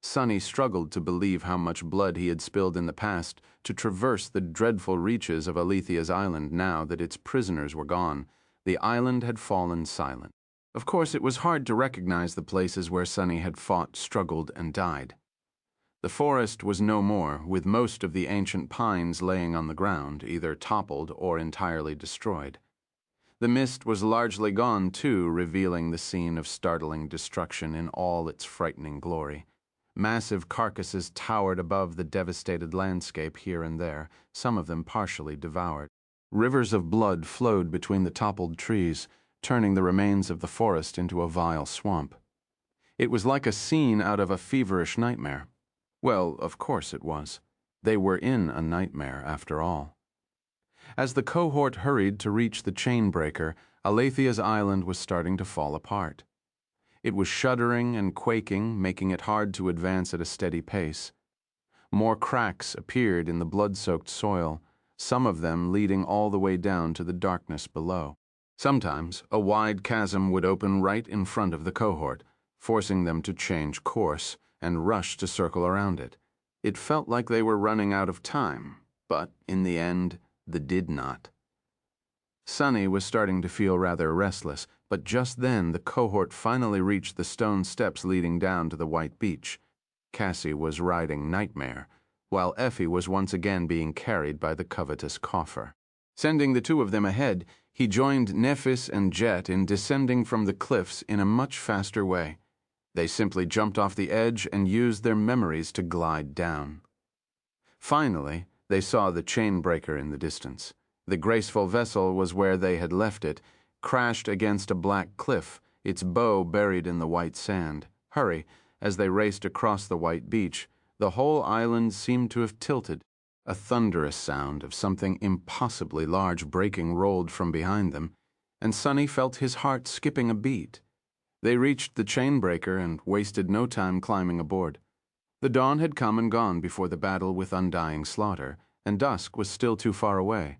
Sunny struggled to believe how much blood he had spilled in the past to traverse the dreadful reaches of Aletheia's island now that its prisoners were gone. The island had fallen silent. Of course, it was hard to recognize the places where Sunny had fought, struggled, and died. The forest was no more, with most of the ancient pines laying on the ground, either toppled or entirely destroyed. The mist was largely gone, too, revealing the scene of startling destruction in all its frightening glory. Massive carcasses towered above the devastated landscape here and there, some of them partially devoured. Rivers of blood flowed between the toppled trees, turning the remains of the forest into a vile swamp. It was like a scene out of a feverish nightmare. Well, of course it was. They were in a nightmare, after all. As the cohort hurried to reach the chain breaker, Aletheia's island was starting to fall apart. It was shuddering and quaking, making it hard to advance at a steady pace. More cracks appeared in the blood-soaked soil, some of them leading all the way down to the darkness below. Sometimes, a wide chasm would open right in front of the cohort, forcing them to change course and rush to circle around it. It felt like they were running out of time, but in the end, they did not. Sunny was starting to feel rather restless, but just then the cohort finally reached the stone steps leading down to the white beach. Cassie was riding Nightmare, while Effie was once again being carried by the covetous Coffer. Sending the two of them ahead, he joined Nephis and Jet in descending from the cliffs in a much faster way. They simply jumped off the edge and used their memories to glide down. Finally, they saw the chain breaker in the distance. The graceful vessel was where they had left it, crashed against a black cliff, its bow buried in the white sand. Hurry, as they raced across the white beach, the whole island seemed to have tilted. A thunderous sound of something impossibly large breaking rolled from behind them, and Sunny felt his heart skipping a beat. They reached the chain breaker and wasted no time climbing aboard. The dawn had come and gone before the battle with Undying slaughter, and dusk was still too far away.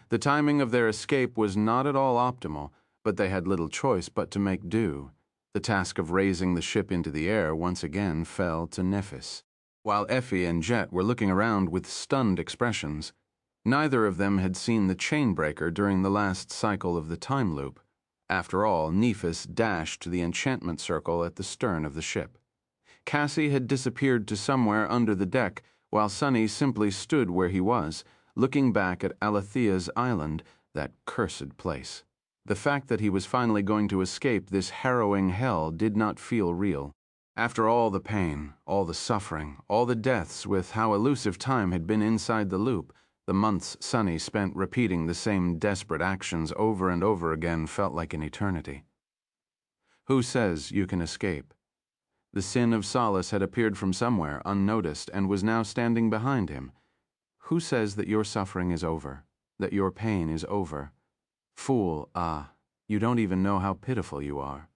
The timing of their escape was not at all optimal, but they had little choice but to make do. The task of raising the ship into the air once again fell to Nephis. While Effie and Jet were looking around with stunned expressions, neither of them had seen the chain breaker during the last cycle of the time loop. After all, Nephis dashed to the enchantment circle at the stern of the ship. Cassie had disappeared to somewhere under the deck, while Sunny simply stood where he was, looking back at Aletheia's island, that cursed place. The fact that he was finally going to escape this harrowing hell did not feel real. After all the pain, all the suffering, all the deaths with how elusive time had been inside the loop, the months Sunny spent repeating the same desperate actions over and over again felt like an eternity. Who says you can escape? The sin of solace had appeared from somewhere, unnoticed, and was now standing behind him. Who says that your suffering is over, that your pain is over? Fool, you don't even know how pitiful you are.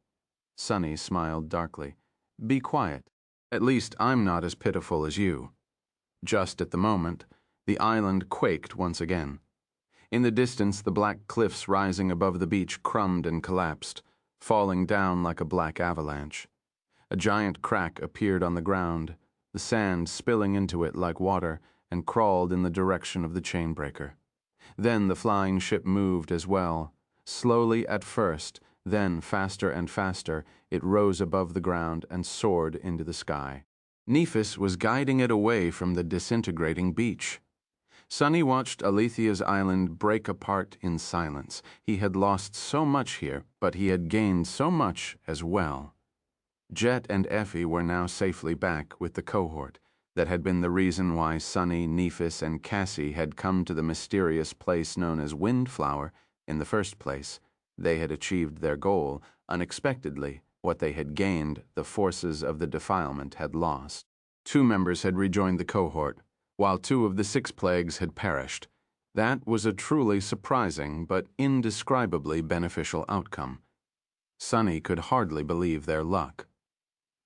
Sunny smiled darkly. Be quiet. At least I'm not as pitiful as you. Just at the moment, the island quaked once again. In the distance, the black cliffs rising above the beach crumbed and collapsed, falling down like a black avalanche. A giant crack appeared on the ground, the sand spilling into it like water, and crawled in the direction of the chain breaker. Then the flying ship moved as well. Slowly at first, then faster and faster, it rose above the ground and soared into the sky. Nephis was guiding it away from the disintegrating beach. Sunny watched Aletheia's island break apart in silence. He had lost so much here, but he had gained so much as well. Jet and Effie were now safely back with the cohort. That had been the reason why Sunny, Nephis, and Cassie had come to the mysterious place known as Windflower in the first place. They had achieved their goal. Unexpectedly, what they had gained, the forces of the defilement had lost. 2 members had rejoined the cohort, while 2 of the 6 plagues had perished. That was a truly surprising but indescribably beneficial outcome. Sunny could hardly believe their luck.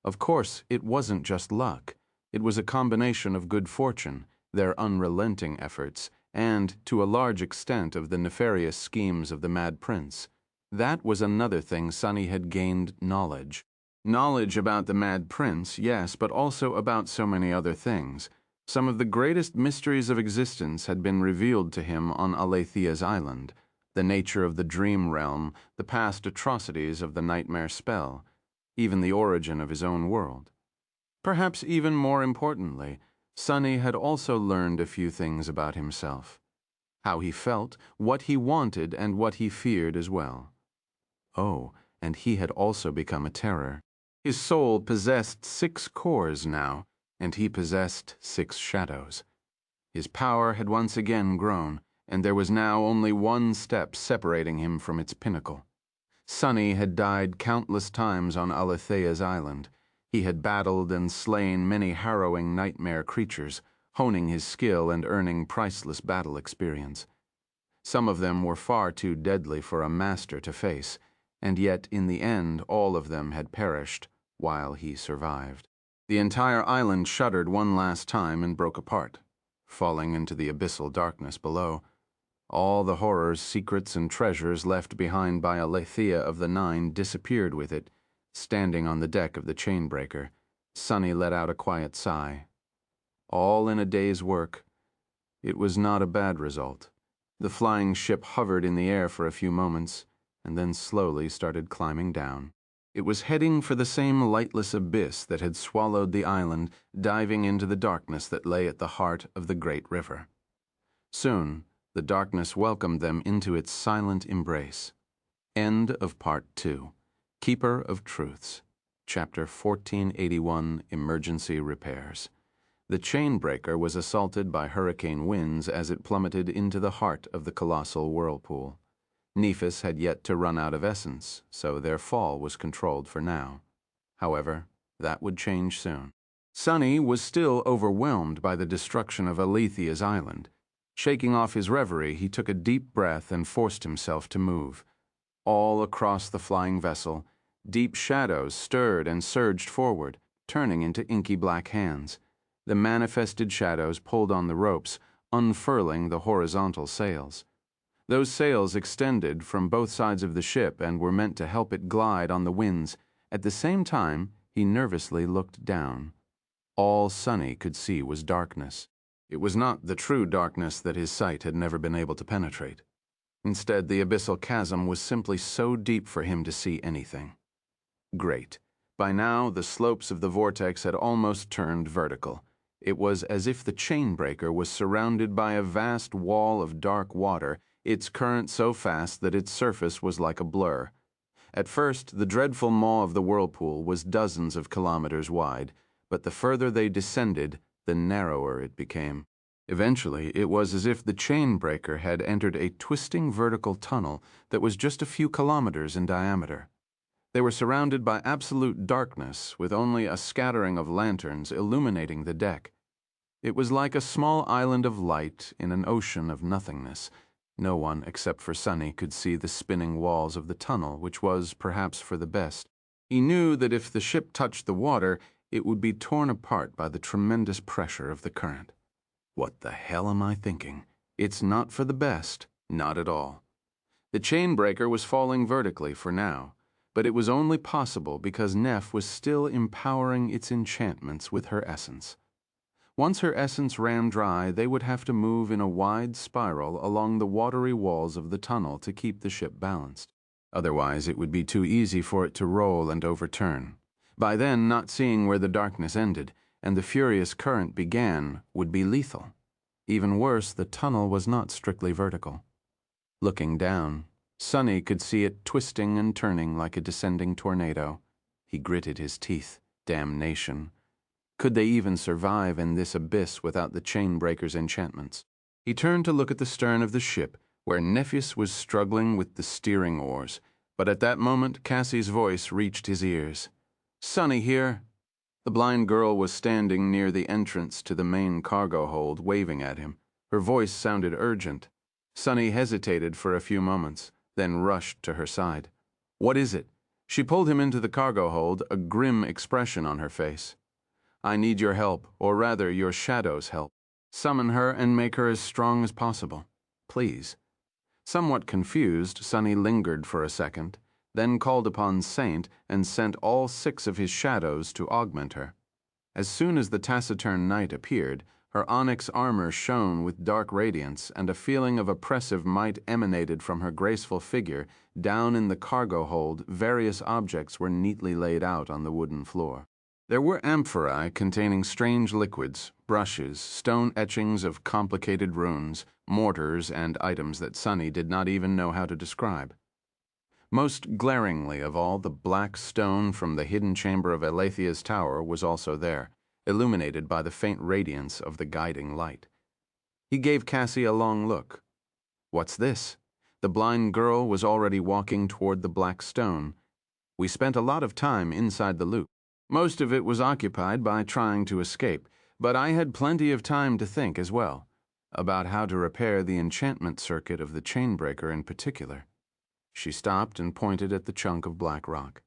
Of course, it wasn't just luck. It was a combination of good fortune, their unrelenting efforts, and, to a large extent, of the nefarious schemes of the Mad Prince. That was another thing Sunny had gained knowledge. Knowledge about the Mad Prince, yes, but also about so many other things. Some of the greatest mysteries of existence had been revealed to him on Aletheia's island. The nature of the dream realm, the past atrocities of the nightmare spell, even the origin of his own world. Perhaps even more importantly, Sonny had also learned a few things about himself. How he felt, what he wanted, and what he feared as well. Oh, and he had also become a terror. His soul possessed 6 cores now, and he possessed 6 shadows. His power had once again grown, and there was now only one step separating him from its pinnacle. Sonny had died countless times on Aletheia's island. He had battled and slain many harrowing nightmare creatures, honing his skill and earning priceless battle experience. Some of them were far too deadly for a master to face, and yet in the end all of them had perished while he survived. The entire island shuddered one last time and broke apart, falling into the abyssal darkness below. All the horrors, secrets, and treasures left behind by Aletheia of the Nine disappeared with it. Standing on the deck of the chainbreaker, Sonny let out a quiet sigh. All in a day's work. It was not a bad result. The flying ship hovered in the air for a few moments, and then slowly started climbing down. It was heading for the same lightless abyss that had swallowed the island, diving into the darkness that lay at the heart of the great river. Soon, the darkness welcomed them into its silent embrace. End of Part 2. Keeper of Truths. Chapter 1481, Emergency Repairs. The chainbreaker was assaulted by hurricane winds as it plummeted into the heart of the colossal whirlpool. Nephis had yet to run out of essence, so their fall was controlled for now. However, that would change soon. Sonny was still overwhelmed by the destruction of Aletheia's island. Shaking off his reverie, he took a deep breath and forced himself to move. All across the flying vessel, deep shadows stirred and surged forward, turning into inky black hands. The manifested shadows pulled on the ropes, unfurling the horizontal sails. Those sails extended from both sides of the ship and were meant to help it glide on the winds. At the same time, he nervously looked down. All Sonny could see was darkness. It was not the true darkness that his sight had never been able to penetrate. Instead, the abyssal chasm was simply so deep for him to see anything. Great. By now, the slopes of the vortex had almost turned vertical. It was as if the chainbreaker was surrounded by a vast wall of dark water, its current so fast that its surface was like a blur. At first, the dreadful maw of the whirlpool was dozens of kilometers wide, but the further they descended, the narrower it became. Eventually, it was as if the chainbreaker had entered a twisting vertical tunnel that was just a few kilometers in diameter. They were surrounded by absolute darkness, with only a scattering of lanterns illuminating the deck. It was like a small island of light in an ocean of nothingness. No one, except for Sonny, could see the spinning walls of the tunnel, which was, perhaps, for the best. He knew that if the ship touched the water, it would be torn apart by the tremendous pressure of the current. What the hell am I thinking? It's not for the best, not at all. The chainbreaker was falling vertically for now, but it was only possible because Neph was still empowering its enchantments with her essence. Once her essence ran dry, they would have to move in a wide spiral along the watery walls of the tunnel to keep the ship balanced. Otherwise, it would be too easy for it to roll and overturn. By then, not seeing where the darkness ended and the furious current began would be lethal. Even worse, the tunnel was not strictly vertical. Looking down, Sonny could see it twisting and turning like a descending tornado. He gritted his teeth. Damnation. Could they even survive in this abyss without the chainbreaker's enchantments? He turned to look at the stern of the ship, where Nephis was struggling with the steering oars, but at that moment Cassie's voice reached his ears. "Sonny here." The blind girl was standing near the entrance to the main cargo hold, waving at him. Her voice sounded urgent. Sonny hesitated for a few moments, then rushed to her side. "What is it?" She pulled him into the cargo hold, a grim expression on her face. "I need your help, or rather your shadow's help. Summon her and make her as strong as possible. Please." Somewhat confused, Sonny lingered for a second, then called upon Saint and sent all 6 of his shadows to augment her. As soon as the taciturn night appeared, her onyx armor shone with dark radiance, and a feeling of oppressive might emanated from her graceful figure. Down in the cargo hold, various objects were neatly laid out on the wooden floor. There were amphorae containing strange liquids, brushes, stone etchings of complicated runes, mortars, and items that Sunny did not even know how to describe. Most glaringly of all, the black stone from the hidden chamber of Aletheia's tower was also there, illuminated by the faint radiance of the guiding light. He gave Cassie a long look. "What's this?" The blind girl was already walking toward the black stone. "We spent a lot of time inside the loop. Most of it was occupied by trying to escape, but I had plenty of time to think as well, about how to repair the enchantment circuit of the chainbreaker in particular." She stopped and pointed at the chunk of black rock.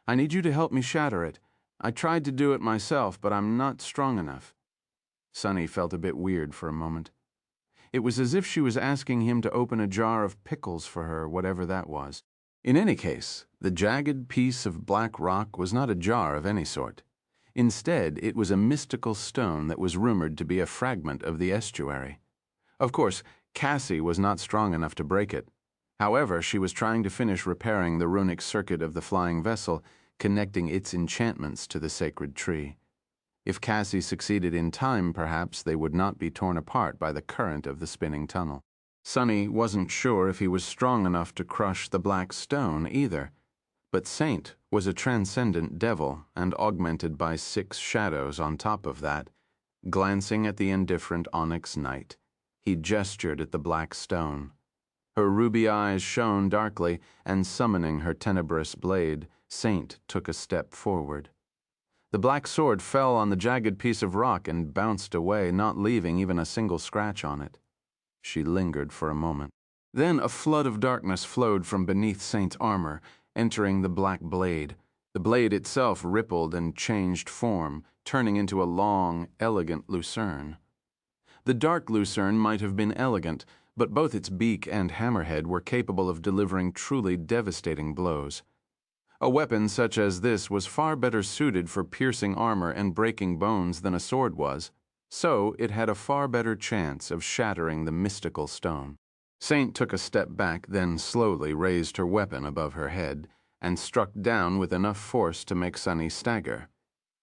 "I need you to help me shatter it. I tried to do it myself, but I'm not strong enough." Sunny felt a bit weird for a moment. It was as if she was asking him to open a jar of pickles for her, whatever that was. In any case, the jagged piece of black rock was not a jar of any sort. Instead, it was a mystical stone that was rumored to be a fragment of the estuary. Of course, Cassie was not strong enough to break it. However, she was trying to finish repairing the runic circuit of the flying vessel, connecting its enchantments to the sacred tree. If Cassie succeeded in time, perhaps they would not be torn apart by the current of the spinning tunnel. Sunny wasn't sure if he was strong enough to crush the black stone either, but Saint was a transcendent devil and augmented by 6 shadows on top of that. Glancing at the indifferent onyx knight, he gestured at the black stone. Her ruby eyes shone darkly, and summoning her tenebrous blade, Saint took a step forward. The black sword fell on the jagged piece of rock and bounced away, not leaving even a single scratch on it. She lingered for a moment. Then a flood of darkness flowed from beneath Saint's armor, entering the black blade. The blade itself rippled and changed form, turning into a long, elegant lucerne. The dark lucerne might have been elegant, but both its beak and hammerhead were capable of delivering truly devastating blows. A weapon such as this was far better suited for piercing armor and breaking bones than a sword was, so it had a far better chance of shattering the mystical stone. Saint took a step back, then slowly raised her weapon above her head and struck down with enough force to make Sunny stagger.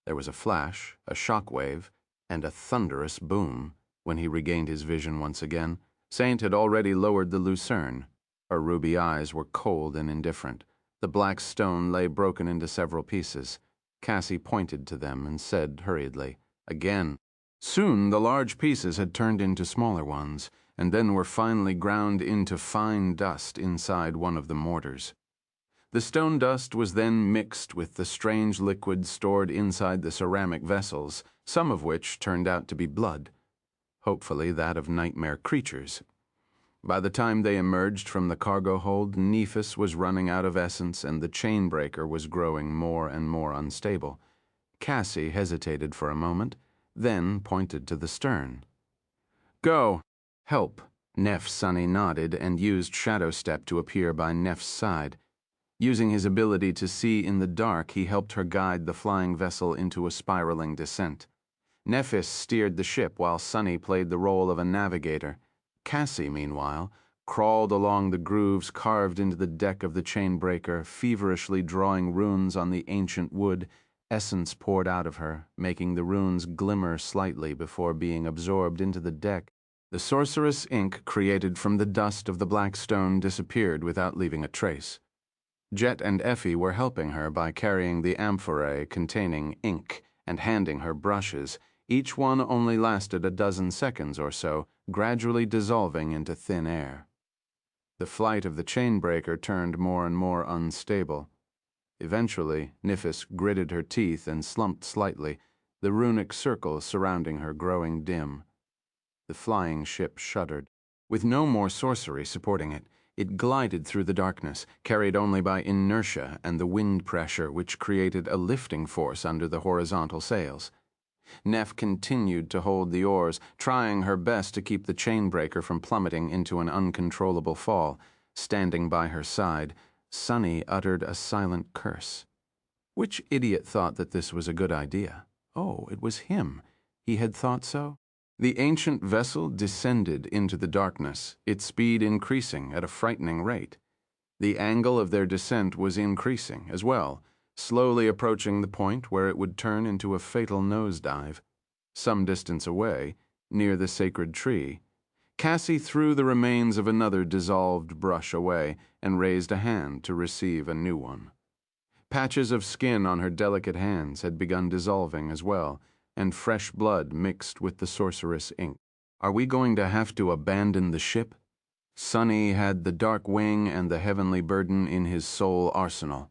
There was a flash, a shock wave, and a thunderous boom. When he regained his vision once again, Saint had already lowered the lucerne. Her ruby eyes were cold and indifferent. The black stone lay broken into several pieces. Cassie pointed to them and said hurriedly, "Again." Soon the large pieces had turned into smaller ones, and then were finally ground into fine dust inside one of the mortars. The stone dust was then mixed with the strange liquid stored inside the ceramic vessels, some of which turned out to be blood. Hopefully that of nightmare creatures. By the time they emerged from the cargo hold, Nephis was running out of essence and the chainbreaker was growing more and more unstable. Cassie hesitated for a moment, then pointed to the stern. "Go. Help." Sunny nodded and used Shadow Step to appear by Neff's side. Using his ability to see in the dark, he helped her guide the flying vessel into a spiraling descent. Nephis steered the ship while Sunny played the role of a navigator. Cassie, meanwhile, crawled along the grooves carved into the deck of the chainbreaker, feverishly drawing runes on the ancient wood. Essence poured out of her, making the runes glimmer slightly before being absorbed into the deck. The sorcerous ink created from the dust of the black stone disappeared without leaving a trace. Jet and Effie were helping her by carrying the amphorae containing ink and handing her brushes. Each one only lasted a dozen seconds or so, gradually dissolving into thin air. The flight of the chainbreaker turned more and more unstable. Eventually, Nephis gritted her teeth and slumped slightly, the runic circle surrounding her growing dim. The flying ship shuddered. With no more sorcery supporting it, it glided through the darkness, carried only by inertia and the wind pressure which created a lifting force under the horizontal sails. Neff continued to hold the oars, trying her best to keep the chainbreaker from plummeting into an uncontrollable fall. Standing by her side, Sunny uttered a silent curse. Which idiot thought that this was a good idea? Oh, it was him. He had thought so? The ancient vessel descended into the darkness, its speed increasing at a frightening rate. The angle of their descent was increasing as well, slowly approaching the point where it would turn into a fatal nosedive. Some distance away, near the sacred tree, Cassie threw the remains of another dissolved brush away and raised a hand to receive a new one. Patches of skin on her delicate hands had begun dissolving as well, and fresh blood mixed with the sorceress ink. Are we going to have to abandon the ship? Sunny had the dark wing and the heavenly burden in his sole arsenal.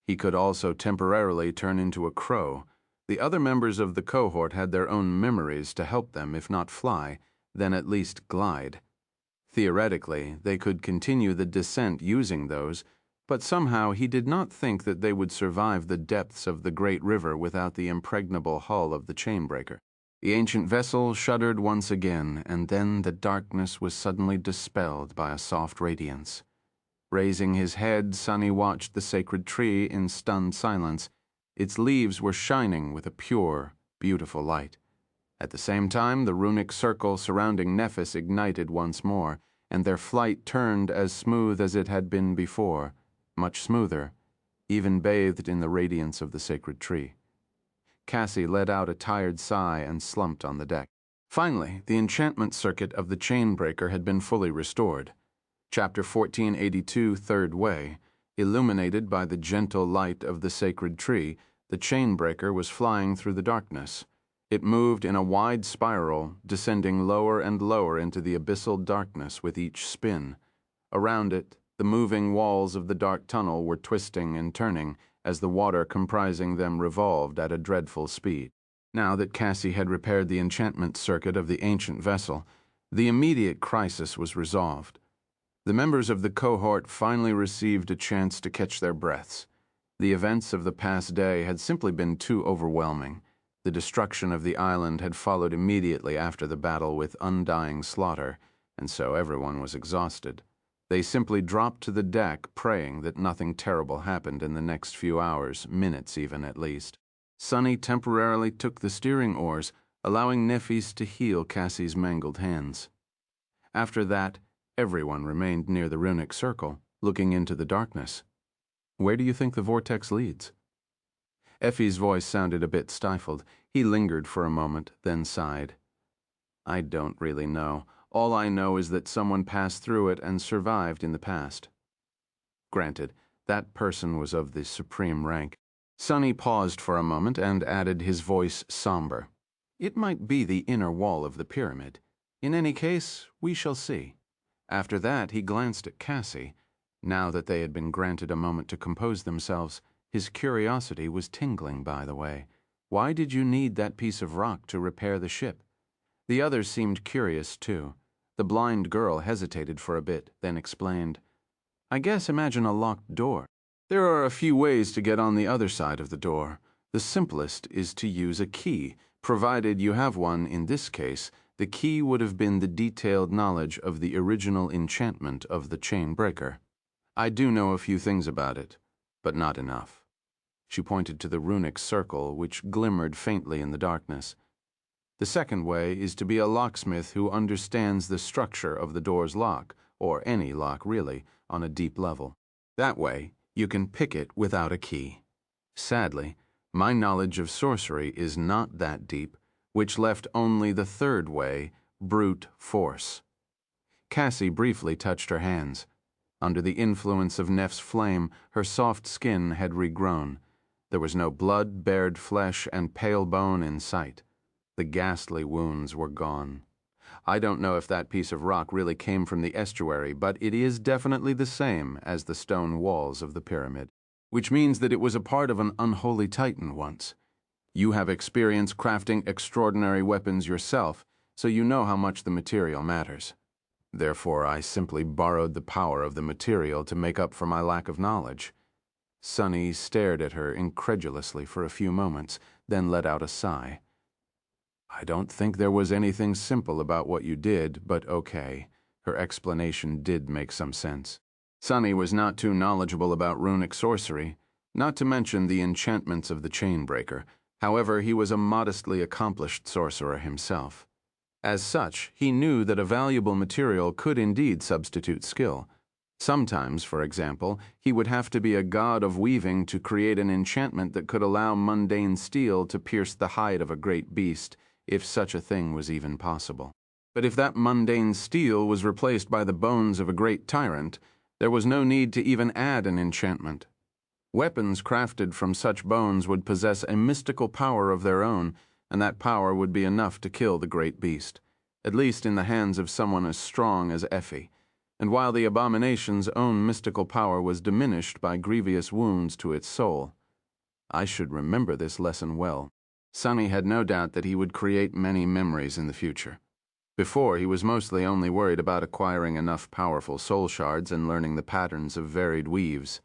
He could also temporarily turn into a crow. The other members of the cohort had their own memories to help them, if not fly, then at least glide. Theoretically, they could continue the descent using those, but somehow he did not think that they would survive the depths of the great river without the impregnable hull of the chainbreaker. The ancient vessel shuddered once again, and then the darkness was suddenly dispelled by a soft radiance. Raising his head, Sunny watched the sacred tree in stunned silence. Its leaves were shining with a pure, beautiful light. At the same time, the runic circle surrounding Nephis ignited once more, and their flight turned as smooth as it had been before, much smoother, even bathed in the radiance of the sacred tree. Cassie let out a tired sigh and slumped on the deck. Finally, the enchantment circuit of the chainbreaker had been fully restored. Chapter 1482, Third Way, illuminated by the gentle light of the sacred tree, the chainbreaker was flying through the darkness. It moved in a wide spiral, descending lower and lower into the abyssal darkness with each spin. Around it, the moving walls of the dark tunnel were twisting and turning as the water comprising them revolved at a dreadful speed. Now that Cassie had repaired the enchantment circuit of the ancient vessel, the immediate crisis was resolved. The members of the cohort finally received a chance to catch their breaths. The events of the past day had simply been too overwhelming. The destruction of the island had followed immediately after the battle with undying slaughter, and so everyone was exhausted. They simply dropped to the deck, praying that nothing terrible happened in the next few hours, minutes even at least. Sunny temporarily took the steering oars, allowing Nephis to heal Cassie's mangled hands. After that, everyone remained near the runic circle, looking into the darkness. Where do you think the vortex leads? Effie's voice sounded a bit stifled. He lingered for a moment, then sighed. I don't really know. All I know is that someone passed through it and survived in the past. Granted, that person was of the supreme rank. Sunny paused for a moment and added, his voice somber. It might be the inner wall of the pyramid. In any case, we shall see. After that, he glanced at Cassie. Now that they had been granted a moment to compose themselves, his curiosity was tingling, by the way. Why did you need that piece of rock to repair the ship? The others seemed curious, too. The blind girl hesitated for a bit, then explained, I guess imagine a locked door. There are a few ways to get on the other side of the door. The simplest is to use a key. Provided you have one, in this case, the key would have been the detailed knowledge of the original enchantment of the chain breaker. I do know a few things about it, but not enough. She pointed to the runic circle, which glimmered faintly in the darkness. The second way is to be a locksmith who understands the structure of the door's lock, or any lock really, on a deep level. That way, you can pick it without a key. Sadly, my knowledge of sorcery is not that deep, which left only the third way, brute force. Cassie briefly touched her hands. Under the influence of Neph's flame, her soft skin had regrown. There was no blood, bared flesh, and pale bone in sight. The ghastly wounds were gone. I don't know if that piece of rock really came from the estuary, but it is definitely the same as the stone walls of the pyramid, which means that it was a part of an unholy titan once. You have experience crafting extraordinary weapons yourself, so you know how much the material matters. Therefore, I simply borrowed the power of the material to make up for my lack of knowledge. Sunny stared at her incredulously for a few moments, then let out a sigh. I don't think there was anything simple about what you did, but okay. Her explanation did make some sense. Sunny was not too knowledgeable about runic sorcery, not to mention the enchantments of the Chainbreaker. However, he was a modestly accomplished sorcerer himself. As such, he knew that a valuable material could indeed substitute skill. Sometimes, for example, he would have to be a god of weaving to create an enchantment that could allow mundane steel to pierce the hide of a great beast, if such a thing was even possible. But if that mundane steel was replaced by the bones of a great tyrant, there was no need to even add an enchantment. Weapons crafted from such bones would possess a mystical power of their own, and that power would be enough to kill the great beast, at least in the hands of someone as strong as Effie. And while the abomination's own mystical power was diminished by grievous wounds to its soul. I should remember this lesson well. Sunny had no doubt that he would create many memories in the future. Before, he was mostly only worried about acquiring enough powerful soul shards and learning the patterns of varied weaves.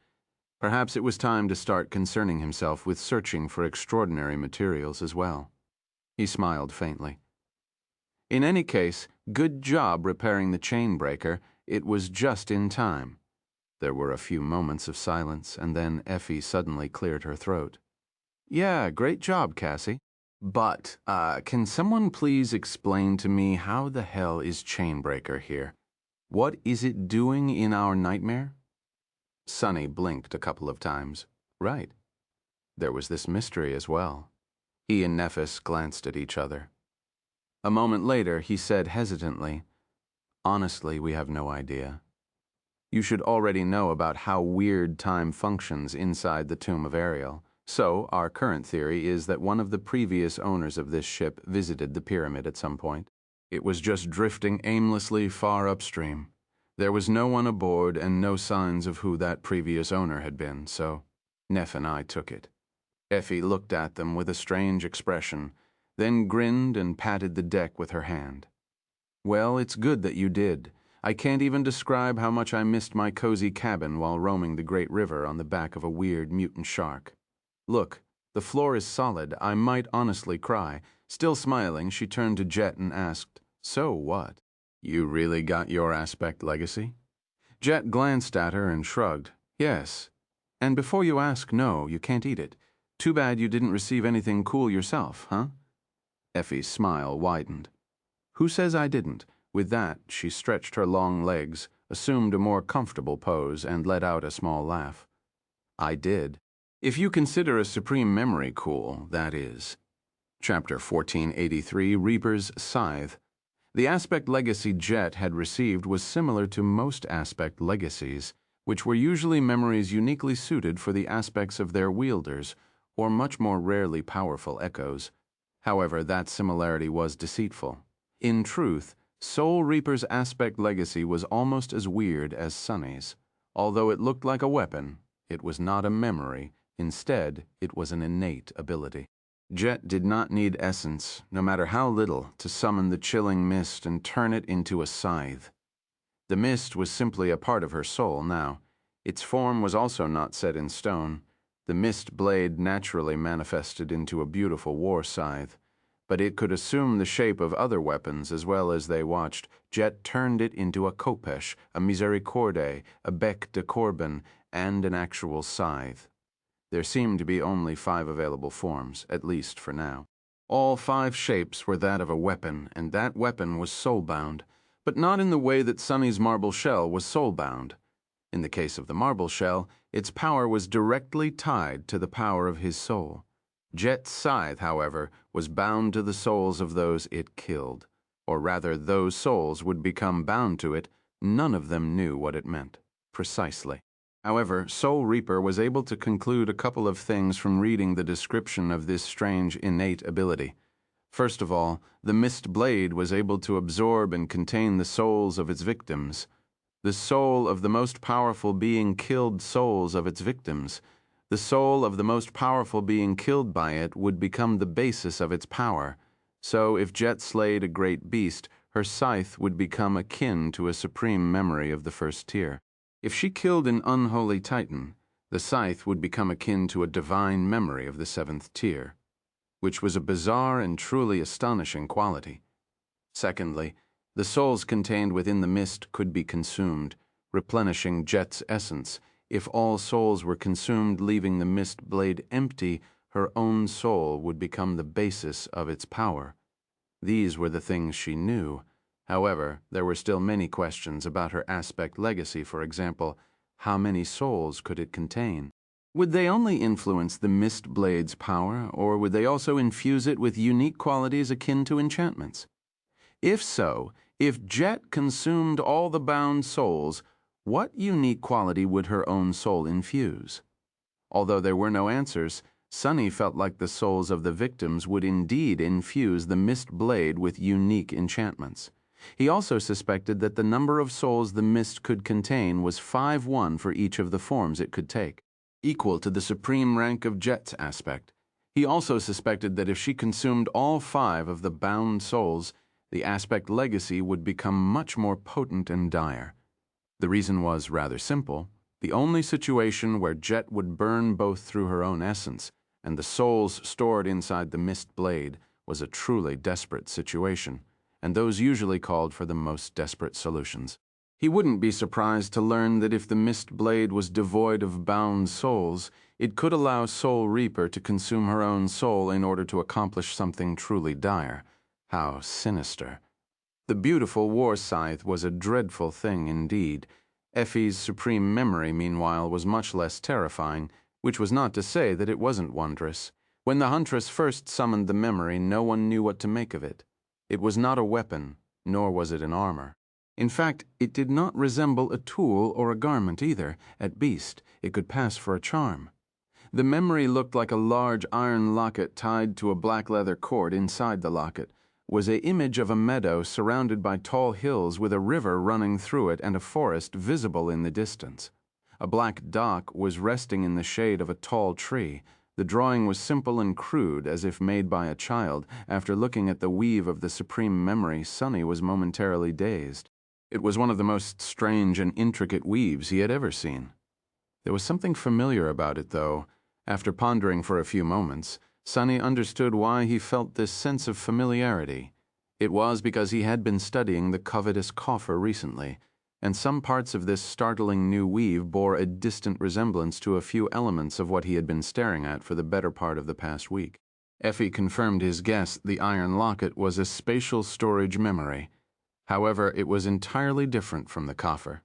Perhaps it was time to start concerning himself with searching for extraordinary materials as well. He smiled faintly. In any case, good job repairing the Chainbreaker. It was just in time. There were a few moments of silence, and then Effie suddenly cleared her throat. Yeah, great job, Cassie. But, can someone please explain to me how the hell is Chainbreaker here? What is it doing in our nightmare? Sunny blinked a couple of times. Right. There was this mystery as well. He and Nephis glanced at each other. A moment later, he said hesitantly, Honestly, we have no idea. You should already know about how weird time functions inside the tomb of Ariel. So, our current theory is that one of the previous owners of this ship visited the pyramid at some point. It was just drifting aimlessly far upstream. There was no one aboard and no signs of who that previous owner had been, so Neff and I took it. Effie looked at them with a strange expression, then grinned and patted the deck with her hand. Well, it's good that you did. I can't even describe how much I missed my cozy cabin while roaming the great river on the back of a weird mutant shark. Look, the floor is solid. I might honestly cry. Still smiling, she turned to Jet and asked, So what? You really got your aspect legacy? Jet glanced at her and shrugged. Yes. And before you ask, no, you can't eat it. Too bad you didn't receive anything cool yourself, huh? Effie's smile widened. Who says I didn't? With that, she stretched her long legs, assumed a more comfortable pose, and let out a small laugh. I did. If you consider a supreme memory cool, that is. Chapter 1483, Reaper's Scythe. The aspect legacy Jet had received was similar to most aspect legacies, which were usually memories uniquely suited for the aspects of their wielders, or much more rarely powerful echoes. However, that similarity was deceitful. In truth, Soul Reaper's aspect legacy was almost as weird as Sunny's. Although it looked like a weapon, it was not a memory. Instead, it was an innate ability. Jet did not need essence, no matter how little, to summon the chilling mist and turn it into a scythe. The mist was simply a part of her soul now. Its form was also not set in stone. The mist blade naturally manifested into a beautiful war scythe. But it could assume the shape of other weapons as well. As they watched, Jet turned it into a khopesh, a misericorde, a bec de corbin, and an actual scythe. There seemed to be only 5 available forms, at least for now. All 5 shapes were that of a weapon, and that weapon was soul-bound, but not in the way that Sunny's marble shell was soul-bound. In the case of the marble shell, its power was directly tied to the power of his soul. Jet's scythe, however, was bound to the souls of those it killed. Or rather, those souls would become bound to it. None of them knew what it meant. Precisely. However, Soul Reaper was able to conclude a couple of things from reading the description of this strange innate ability. First of all, the mist blade was able to absorb and contain the souls of its victims. The soul of the most powerful being killed souls of its victims. The soul of the most powerful being killed by it would become the basis of its power. So if Jet slayed a great beast, her scythe would become akin to a supreme memory of the first tier. If she killed an unholy titan, the scythe would become akin to a divine memory of the 7th tier, which was a bizarre and truly astonishing quality. Secondly, the souls contained within the mist could be consumed, replenishing Jet's essence. If all souls were consumed, leaving the mist blade empty, her own soul would become the basis of its power. These were the things she knew. However, there were still many questions about her aspect legacy. For example, how many souls could it contain? Would they only influence the mist blade's power, or would they also infuse it with unique qualities akin to enchantments? If so, if Jet consumed all the bound souls, what unique quality would her own soul infuse? Although there were no answers, Sunny felt like the souls of the victims would indeed infuse the mist blade with unique enchantments. He also suspected that the number of souls the mist could contain was 5-1 for each of the forms it could take, equal to the supreme rank of Jet's aspect. He also suspected that if she consumed all 5 of the bound souls, the aspect legacy would become much more potent and dire. The reason was rather simple. The only situation where Jet would burn both through her own essence and the souls stored inside the mist blade was a truly desperate situation, and those usually called for the most desperate solutions. He wouldn't be surprised to learn that if the mist blade was devoid of bound souls, it could allow Soul Reaper to consume her own soul in order to accomplish something truly dire. How sinister. The beautiful war scythe was a dreadful thing indeed. Effie's supreme memory, meanwhile, was much less terrifying, which was not to say that it wasn't wondrous. When the huntress first summoned the memory, no one knew what to make of it. It was not a weapon, nor was it an armor. In fact, it did not resemble a tool or a garment either. At best, it could pass for a charm. The memory looked like a large iron locket tied to a black leather cord. Inside the locket was an image of a meadow surrounded by tall hills with a river running through it and a forest visible in the distance. A black dock was resting in the shade of a tall tree. The drawing was simple and crude, as if made by a child. After looking at the weave of the supreme memory, Sunny was momentarily dazed. It was one of the most strange and intricate weaves he had ever seen. There was something familiar about it, though. After pondering for a few moments, Sunny understood why he felt this sense of familiarity. It was because he had been studying the covetous coffer recently, and some parts of this startling new weave bore a distant resemblance to a few elements of what he had been staring at for the better part of the past week. Effie confirmed his guess. The iron locket was a spatial storage memory. However, it was entirely different from the coffer.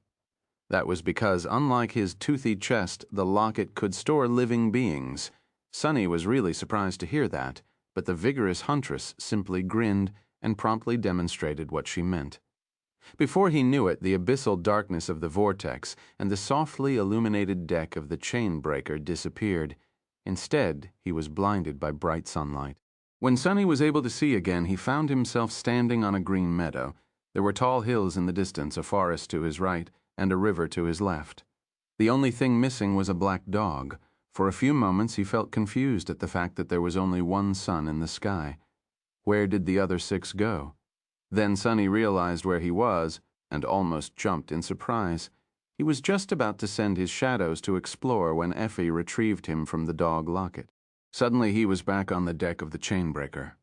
That was because, unlike his toothy chest, the locket could store living beings. Sunny was really surprised to hear that, but the vigorous huntress simply grinned and promptly demonstrated what she meant. Before he knew it, the abyssal darkness of the vortex and the softly illuminated deck of the chain breaker disappeared. Instead, he was blinded by bright sunlight. When Sunny was able to see again, he found himself standing on a green meadow. There were tall hills in the distance, a forest to his right, and a river to his left. The only thing missing was a black dog. For a few moments he felt confused at the fact that there was only one sun in the sky. Where did the other 6 go? Then Sunny realized where he was, and almost jumped in surprise. He was just about to send his shadows to explore when Effie retrieved him from the dog locket. Suddenly he was back on the deck of the chainbreaker.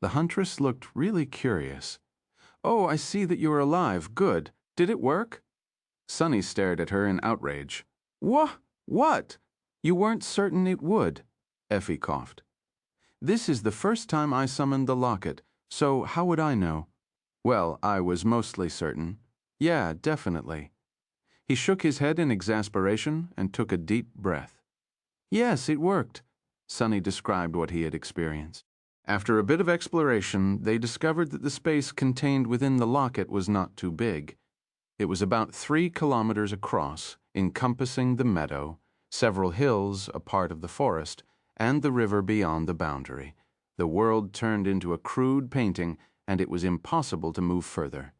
The huntress looked really curious. "Oh, I see that you are alive. Good. Did it work?" Sunny stared at her in outrage. What? You weren't certain it would," Effie coughed. "This is the first time I summoned the locket, so how would I know?" "Well, I was mostly certain. Yeah, definitely." He shook his head in exasperation and took a deep breath. "Yes, it worked." Sunny described what he had experienced. After a bit of exploration, they discovered that the space contained within the locket was not too big. It was about 3 kilometers across, encompassing the meadow, several hills, a part of the forest, and the river beyond the boundary. The world turned into a crude painting, and it was impossible to move further.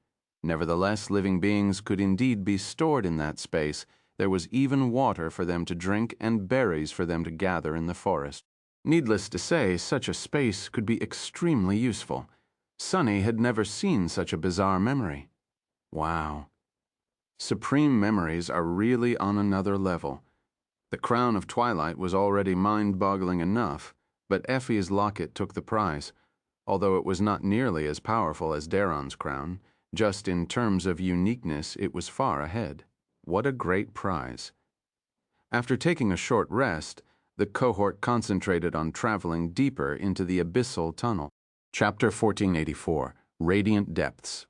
Nevertheless, living beings could indeed be stored in that space. There was even water for them to drink and berries for them to gather in the forest. Needless to say, such a space could be extremely useful. Sunny had never seen such a bizarre memory. Wow. Supreme memories are really on another level. The crown of twilight was already mind-boggling enough, but Effie's locket took the prize. Although it was not nearly as powerful as Daron's crown, just in terms of uniqueness it was far ahead. What a great prize. After taking a short rest, the cohort concentrated on traveling deeper into the abyssal tunnel. Chapter 1484, Radiant Depths.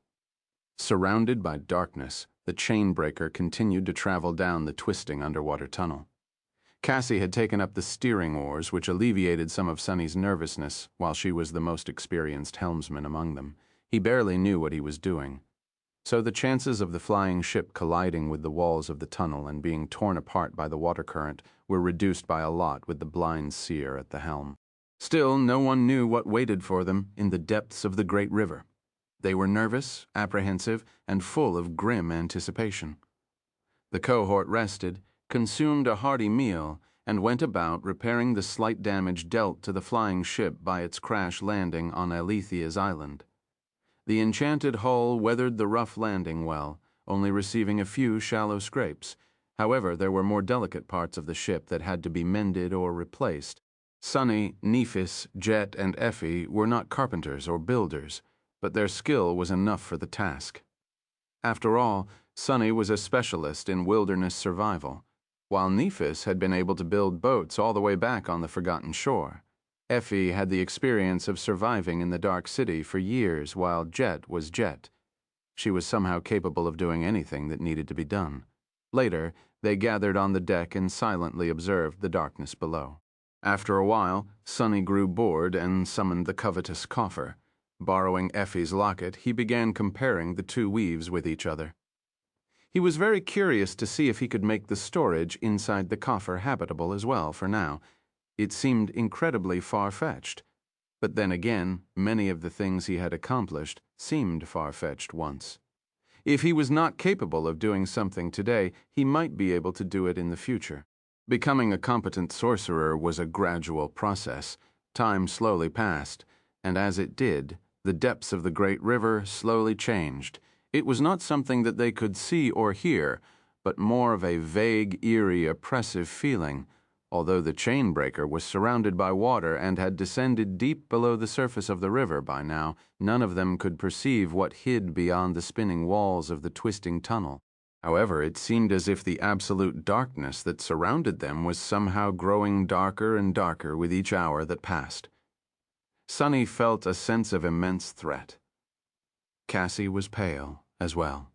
Surrounded by darkness, the chainbreaker continued to travel down the twisting underwater tunnel. Cassie had taken up the steering oars, which alleviated some of Sunny's nervousness, while she was the most experienced helmsman among them. He barely knew what he was doing. So the chances of the flying ship colliding with the walls of the tunnel and being torn apart by the water current were reduced by a lot with the blind seer at the helm. Still, no one knew what waited for them in the depths of the great river. They were nervous, apprehensive, and full of grim anticipation. The cohort rested, consumed a hearty meal, and went about repairing the slight damage dealt to the flying ship by its crash landing on Aletheia's island. The enchanted hull weathered the rough landing well, only receiving a few shallow scrapes. However, there were more delicate parts of the ship that had to be mended or replaced. Sunny, Nephis, Jet, and Effie were not carpenters or builders, but their skill was enough for the task. After all, Sunny was a specialist in wilderness survival, while Nephis had been able to build boats all the way back on the forgotten shore. Effie had the experience of surviving in the Dark City for years, while Jet was Jet. She was somehow capable of doing anything that needed to be done. Later, they gathered on the deck and silently observed the darkness below. After a while, Sunny grew bored and summoned the covetous coffer. Borrowing Effie's locket, he began comparing the two weaves with each other. He was very curious to see if he could make the storage inside the coffer habitable as well for now. It seemed incredibly far-fetched. But then again, many of the things he had accomplished seemed far-fetched once. If he was not capable of doing something today, he might be able to do it in the future. Becoming a competent sorcerer was a gradual process. Time slowly passed, and as it did, the depths of the great river slowly changed. It was not something that they could see or hear, but more of a vague, eerie, oppressive feeling. Although the chainbreaker was surrounded by water and had descended deep below the surface of the river by now, none of them could perceive what hid beyond the spinning walls of the twisting tunnel. However, it seemed as if the absolute darkness that surrounded them was somehow growing darker and darker with each hour that passed. Sunny felt a sense of immense threat. Cassie was pale as well.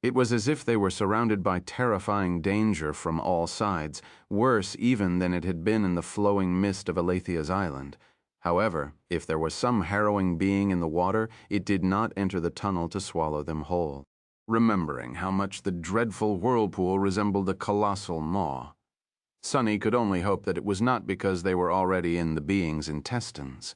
It was as if they were surrounded by terrifying danger from all sides, worse even than it had been in the flowing mist of Aletheia's island. However, if there was some harrowing being in the water, it did not enter the tunnel to swallow them whole. Remembering how much the dreadful whirlpool resembled a colossal maw, Sunny could only hope that it was not because they were already in the being's intestines.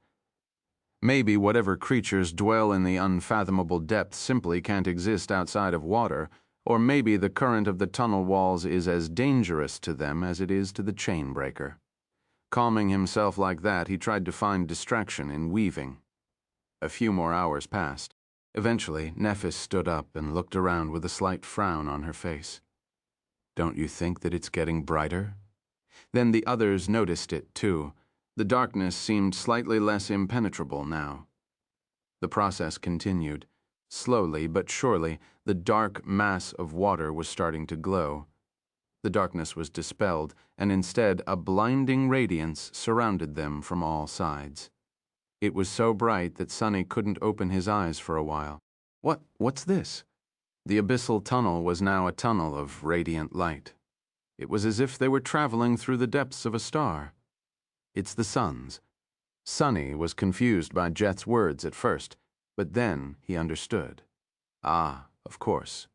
Maybe whatever creatures dwell in the unfathomable depths simply can't exist outside of water, or maybe the current of the tunnel walls is as dangerous to them as it is to the chainbreaker. Calming himself like that, he tried to find distraction in weaving. A few more hours passed. Eventually, Nephis stood up and looked around with a slight frown on her face. "Don't you think that it's getting brighter?" Then the others noticed it, too. The darkness seemed slightly less impenetrable now. The process continued. Slowly but surely, the dark mass of water was starting to glow. The darkness was dispelled, and instead a blinding radiance surrounded them from all sides. It was so bright that Sunny couldn't open his eyes for a while. What's this? The abyssal tunnel was now a tunnel of radiant light. It was as if they were traveling through the depths of a star. "It's the sun's." Sunny was confused by Jet's words at first, but then he understood. Ah, of course.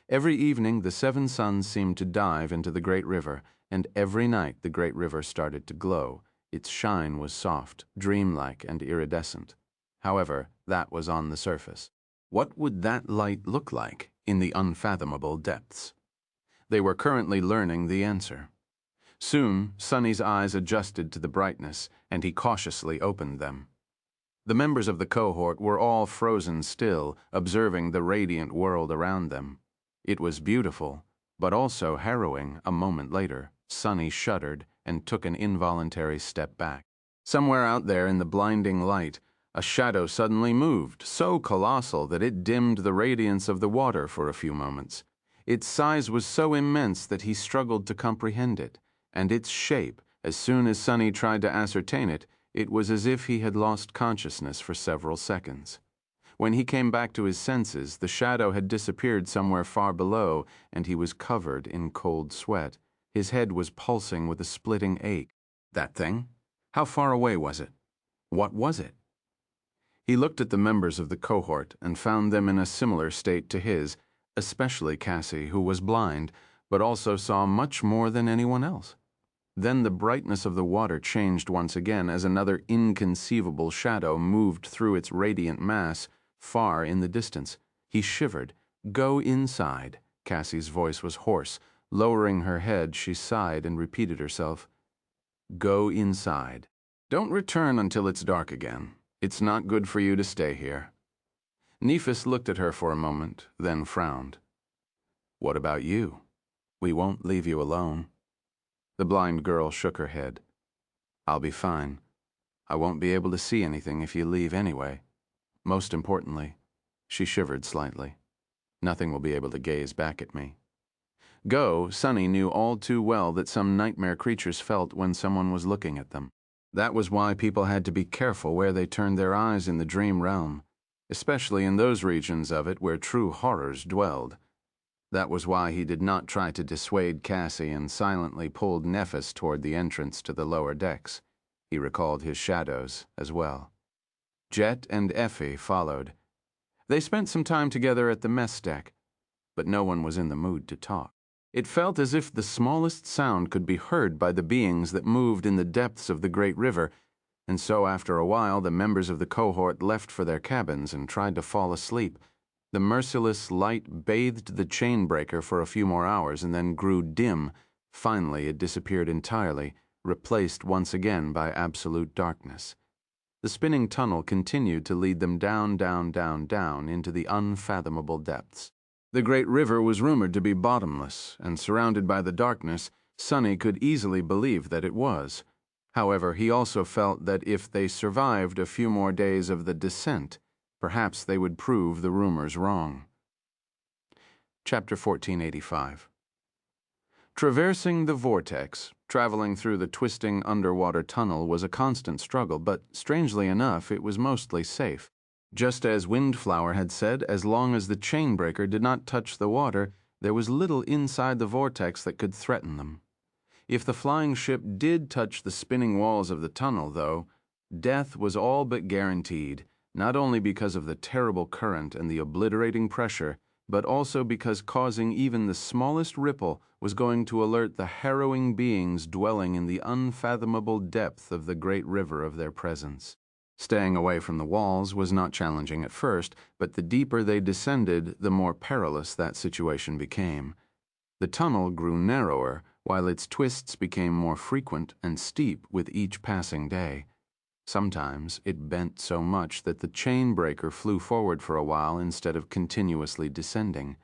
Every evening the 7 suns seemed to dive into the great river, and every night the great river started to glow. Its shine was soft, dreamlike, and iridescent. However, that was on the surface. What would that light look like in the unfathomable depths? They were currently learning the answer. Soon, Sunny's eyes adjusted to the brightness, and he cautiously opened them. The members of the cohort were all frozen still, observing the radiant world around them. It was beautiful, but also harrowing. A moment later, Sunny shuddered and took an involuntary step back. Somewhere out there in the blinding light, a shadow suddenly moved, so colossal that it dimmed the radiance of the water for a few moments. Its size was so immense that he struggled to comprehend it, and its shape, as soon as Sonny tried to ascertain it, it was as if he had lost consciousness for several seconds. When he came back to his senses, the shadow had disappeared somewhere far below, and he was covered in cold sweat. His head was pulsing with a splitting ache. That thing? How far away was it? What was it? He looked at the members of the cohort and found them in a similar state to his, especially Cassie, who was blind, but also saw much more than anyone else. Then the brightness of the water changed once again as another inconceivable shadow moved through its radiant mass far in the distance. He shivered. "Go inside." Cassie's voice was hoarse. Lowering her head, she sighed and repeated herself. "Go inside. Don't return until it's dark again. It's not good for you to stay here." Nephis looked at her for a moment, then frowned. "What about you? We won't leave you alone." The blind girl shook her head. "I'll be fine. I won't be able to see anything if you leave anyway. Most importantly," she shivered slightly, "nothing will be able to gaze back at me." Sonny knew all too well that some nightmare creatures felt when someone was looking at them. That was why people had to be careful where they turned their eyes in the dream realm, especially in those regions of it where true horrors dwelled. That was why he did not try to dissuade Cassie and silently pulled Nephis toward the entrance to the lower decks. He recalled his shadows as well. Jet and Effie followed. They spent some time together at the mess deck, but no one was in the mood to talk. It felt as if the smallest sound could be heard by the beings that moved in the depths of the great river, and so after a while the members of the cohort left for their cabins and tried to fall asleep. The merciless light bathed the chain breaker for a few more hours and then grew dim. Finally it disappeared entirely, replaced once again by absolute darkness. The spinning tunnel continued to lead them down, down, down, down into the unfathomable depths. The great river was rumored to be bottomless, and surrounded by the darkness, Sonny could easily believe that it was. However, he also felt that if they survived a few more days of the descent, perhaps they would prove the rumors wrong. Chapter 1485. Traversing the vortex, traveling through the twisting underwater tunnel was a constant struggle, but strangely enough, it was mostly safe. Just as Windflower had said, as long as the chainbreaker did not touch the water, there was little inside the vortex that could threaten them. If the flying ship did touch the spinning walls of the tunnel, though, death was all but guaranteed, not only because of the terrible current and the obliterating pressure, but also because causing even the smallest ripple was going to alert the harrowing beings dwelling in the unfathomable depth of the great river of their presence. Staying away from the walls was not challenging at first, but the deeper they descended, the more perilous that situation became. The tunnel grew narrower, while its twists became more frequent and steep with each passing day. Sometimes it bent so much that the chain breaker flew forward for a while instead of continuously descending.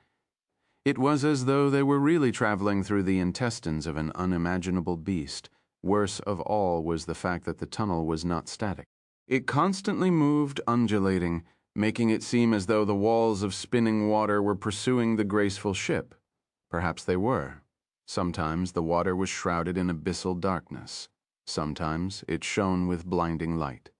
It was as though they were really traveling through the intestines of an unimaginable beast. Worse of all was the fact that the tunnel was not static. It constantly moved, undulating, making it seem as though the walls of spinning water were pursuing the graceful ship. Perhaps they were. Sometimes the water was shrouded in abyssal darkness. Sometimes it shone with blinding light.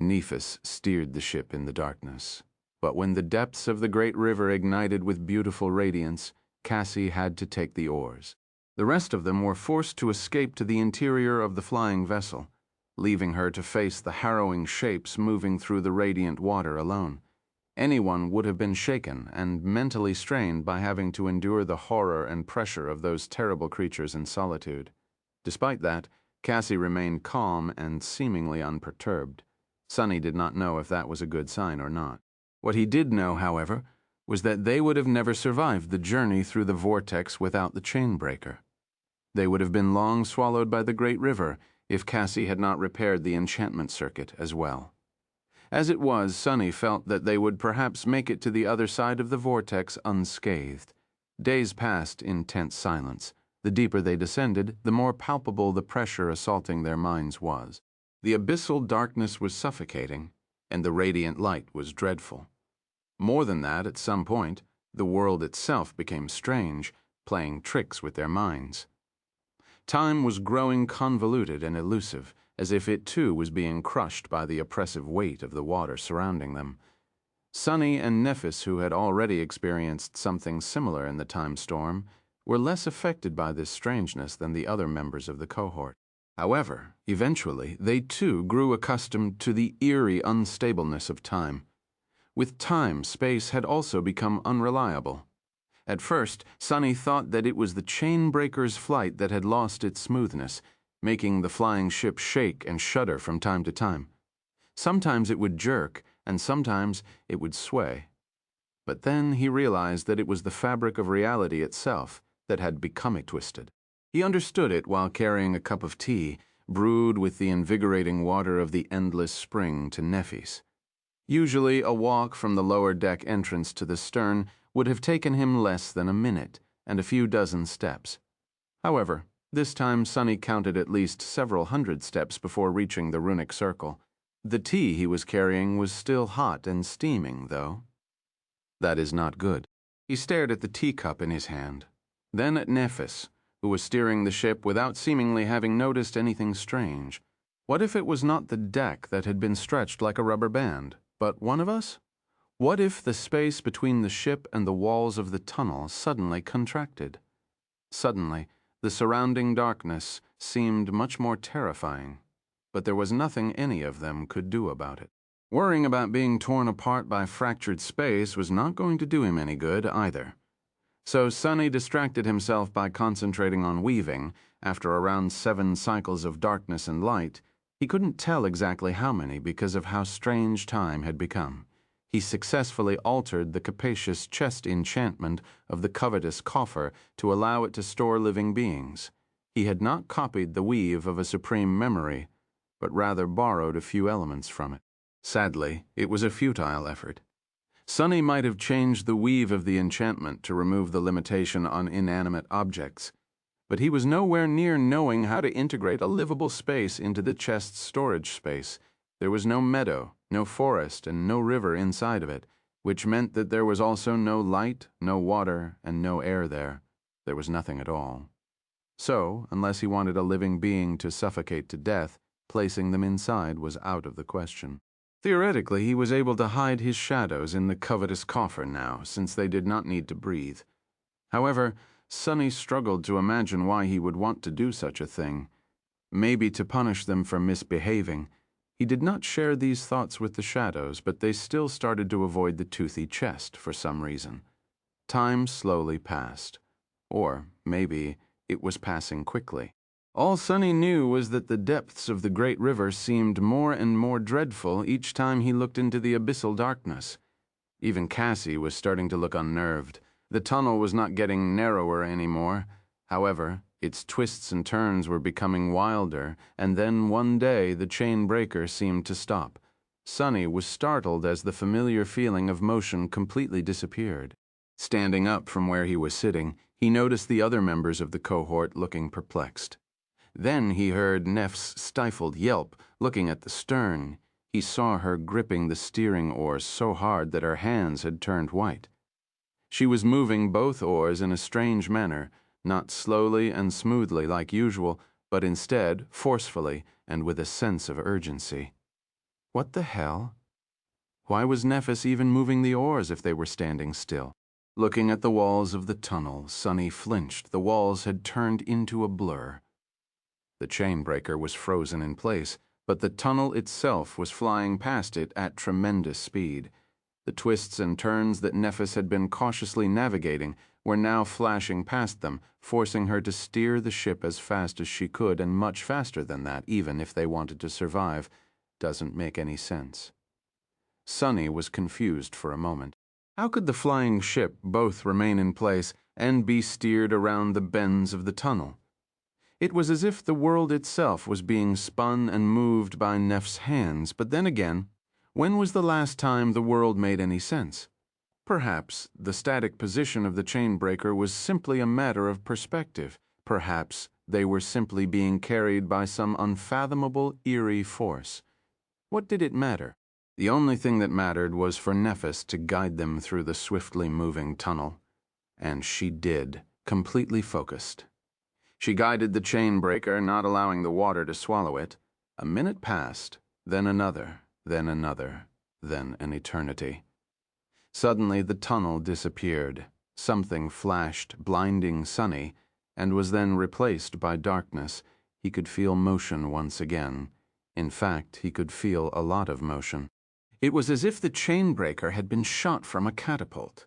Nephis steered the ship in the darkness. But when the depths of the great river ignited with beautiful radiance, Cassie had to take the oars. The rest of them were forced to escape to the interior of the flying vessel, leaving her to face the harrowing shapes moving through the radiant water alone. Anyone would have been shaken and mentally strained by having to endure the horror and pressure of those terrible creatures in solitude. Despite that, Cassie remained calm and seemingly unperturbed. Sonny did not know if that was a good sign or not. What he did know, however, was that they would have never survived the journey through the vortex without the chain breaker. They would have been long swallowed by the great river if Cassie had not repaired the enchantment circuit as well. As it was, Sonny felt that they would perhaps make it to the other side of the vortex unscathed. Days passed in tense silence. The deeper they descended, the more palpable the pressure assaulting their minds was. The abyssal darkness was suffocating, and the radiant light was dreadful. More than that, at some point, The world itself became strange, playing tricks with their minds. Time was growing convoluted and elusive, as if it too was being crushed by the oppressive weight of the water surrounding them. Sunny and Nephis, who had already experienced something similar in the time storm, were less affected by this strangeness than the other members of the cohort. However, eventually, they too grew accustomed to the eerie unstableness of time. With time, space had also become unreliable. At first, Sunny thought that it was the chain-breaker's flight that had lost its smoothness, making the flying ship shake and shudder from time to time. Sometimes it would jerk, and sometimes it would sway. But then he realized that it was the fabric of reality itself that had become twisted. He understood it while carrying a cup of tea, brewed with the invigorating water of the endless spring, to Nephis. Usually, a walk from the lower deck entrance to the stern would have taken him less than a minute and a few dozen steps. However, this time Sunny counted at least several hundred steps before reaching the runic circle. The tea he was carrying was still hot and steaming, though. That is not good. He stared at the teacup in his hand, then at Nephis, who was steering the ship without seemingly having noticed anything strange. What if it was not the deck that had been stretched like a rubber band, but one of us? What if the space between the ship and the walls of the tunnel suddenly contracted? Suddenly, the surrounding darkness seemed much more terrifying, but there was nothing any of them could do about it. Worrying about being torn apart by fractured space was not going to do him any good either. So Sunny distracted himself by concentrating on weaving. After around 7 cycles of darkness and light, he couldn't tell exactly how many because of how strange time had become. He successfully altered the capacious chest enchantment of the covetous coffer to allow it to store living beings. He had not copied the weave of a supreme memory, but rather borrowed a few elements from it. Sadly, it was a futile effort. Sunny might have changed the weave of the enchantment to remove the limitation on inanimate objects, but he was nowhere near knowing how to integrate a livable space into the chest's storage space. There was no meadow, no forest, and no river inside of it, which meant that there was also no light, no water, and no air there. There was nothing at all. So, unless he wanted a living being to suffocate to death, placing them inside was out of the question. Theoretically, he was able to hide his shadows in the covetous coffer now, since they did not need to breathe. However, Sunny struggled to imagine why he would want to do such a thing. Maybe to punish them for misbehaving. He did not share these thoughts with the shadows, but they still started to avoid the toothy chest for some reason. Time slowly passed. Or maybe it was passing quickly. All Sunny knew was that the depths of the great river seemed more and more dreadful each time he looked into the abyssal darkness. Even Cassie was starting to look unnerved. The tunnel was not getting narrower anymore. However, its twists and turns were becoming wilder, and then one day the chain breaker seemed to stop. Sunny was startled as the familiar feeling of motion completely disappeared. Standing up from where he was sitting, he noticed the other members of the cohort looking perplexed. Then he heard Neff's stifled yelp, looking at the stern. He saw her gripping the steering oars so hard that her hands had turned white. She was moving both oars in a strange manner, not slowly and smoothly like usual, but instead forcefully and with a sense of urgency. What the hell? Why was Nephis even moving the oars if they were standing still? Looking at the walls of the tunnel, Sunny flinched. The walls had turned into a blur. The chain breaker was frozen in place, but the tunnel itself was flying past it at tremendous speed. The twists and turns that Nephis had been cautiously navigating were now flashing past them, forcing her to steer the ship as fast as she could, and much faster than that, even if they wanted to survive. Doesn't make any sense. Sunny was confused for a moment. How could the flying ship both remain in place and be steered around the bends of the tunnel? It was as if the world itself was being spun and moved by Neff's hands, but then again, when was the last time the world made any sense? Perhaps the static position of the chain breaker was simply a matter of perspective. Perhaps they were simply being carried by some unfathomable, eerie force. What did it matter? The only thing that mattered was for Nephis to guide them through the swiftly moving tunnel. And she did, completely focused. She guided the chain breaker, not allowing the water to swallow it. A minute passed, then another, then another, then an eternity. Suddenly the tunnel disappeared. Something flashed, blinding Sunny, and was then replaced by darkness. He could feel motion once again. In fact, he could feel a lot of motion. It was as if the chain breaker had been shot from a catapult.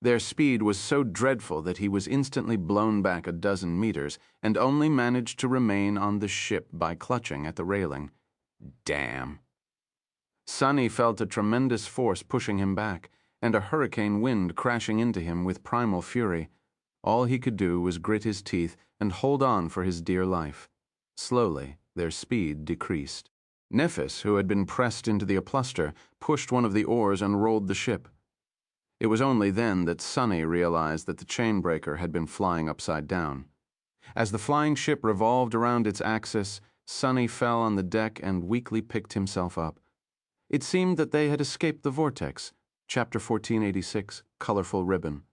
Their speed was so dreadful that he was instantly blown back a dozen meters and only managed to remain on the ship by clutching at the railing. Damn. Sunny felt a tremendous force pushing him back, and a hurricane wind crashing into him with primal fury. All he could do was grit his teeth and hold on for his dear life. Slowly, their speed decreased. Nephis, who had been pressed into the apluster, pushed one of the oars and rolled the ship. It was only then that Sunny realized that the chain breaker had been flying upside down. As the flying ship revolved around its axis, Sunny fell on the deck and weakly picked himself up. It seemed that they had escaped the vortex. Chapter 1486, Colorful Ribbon.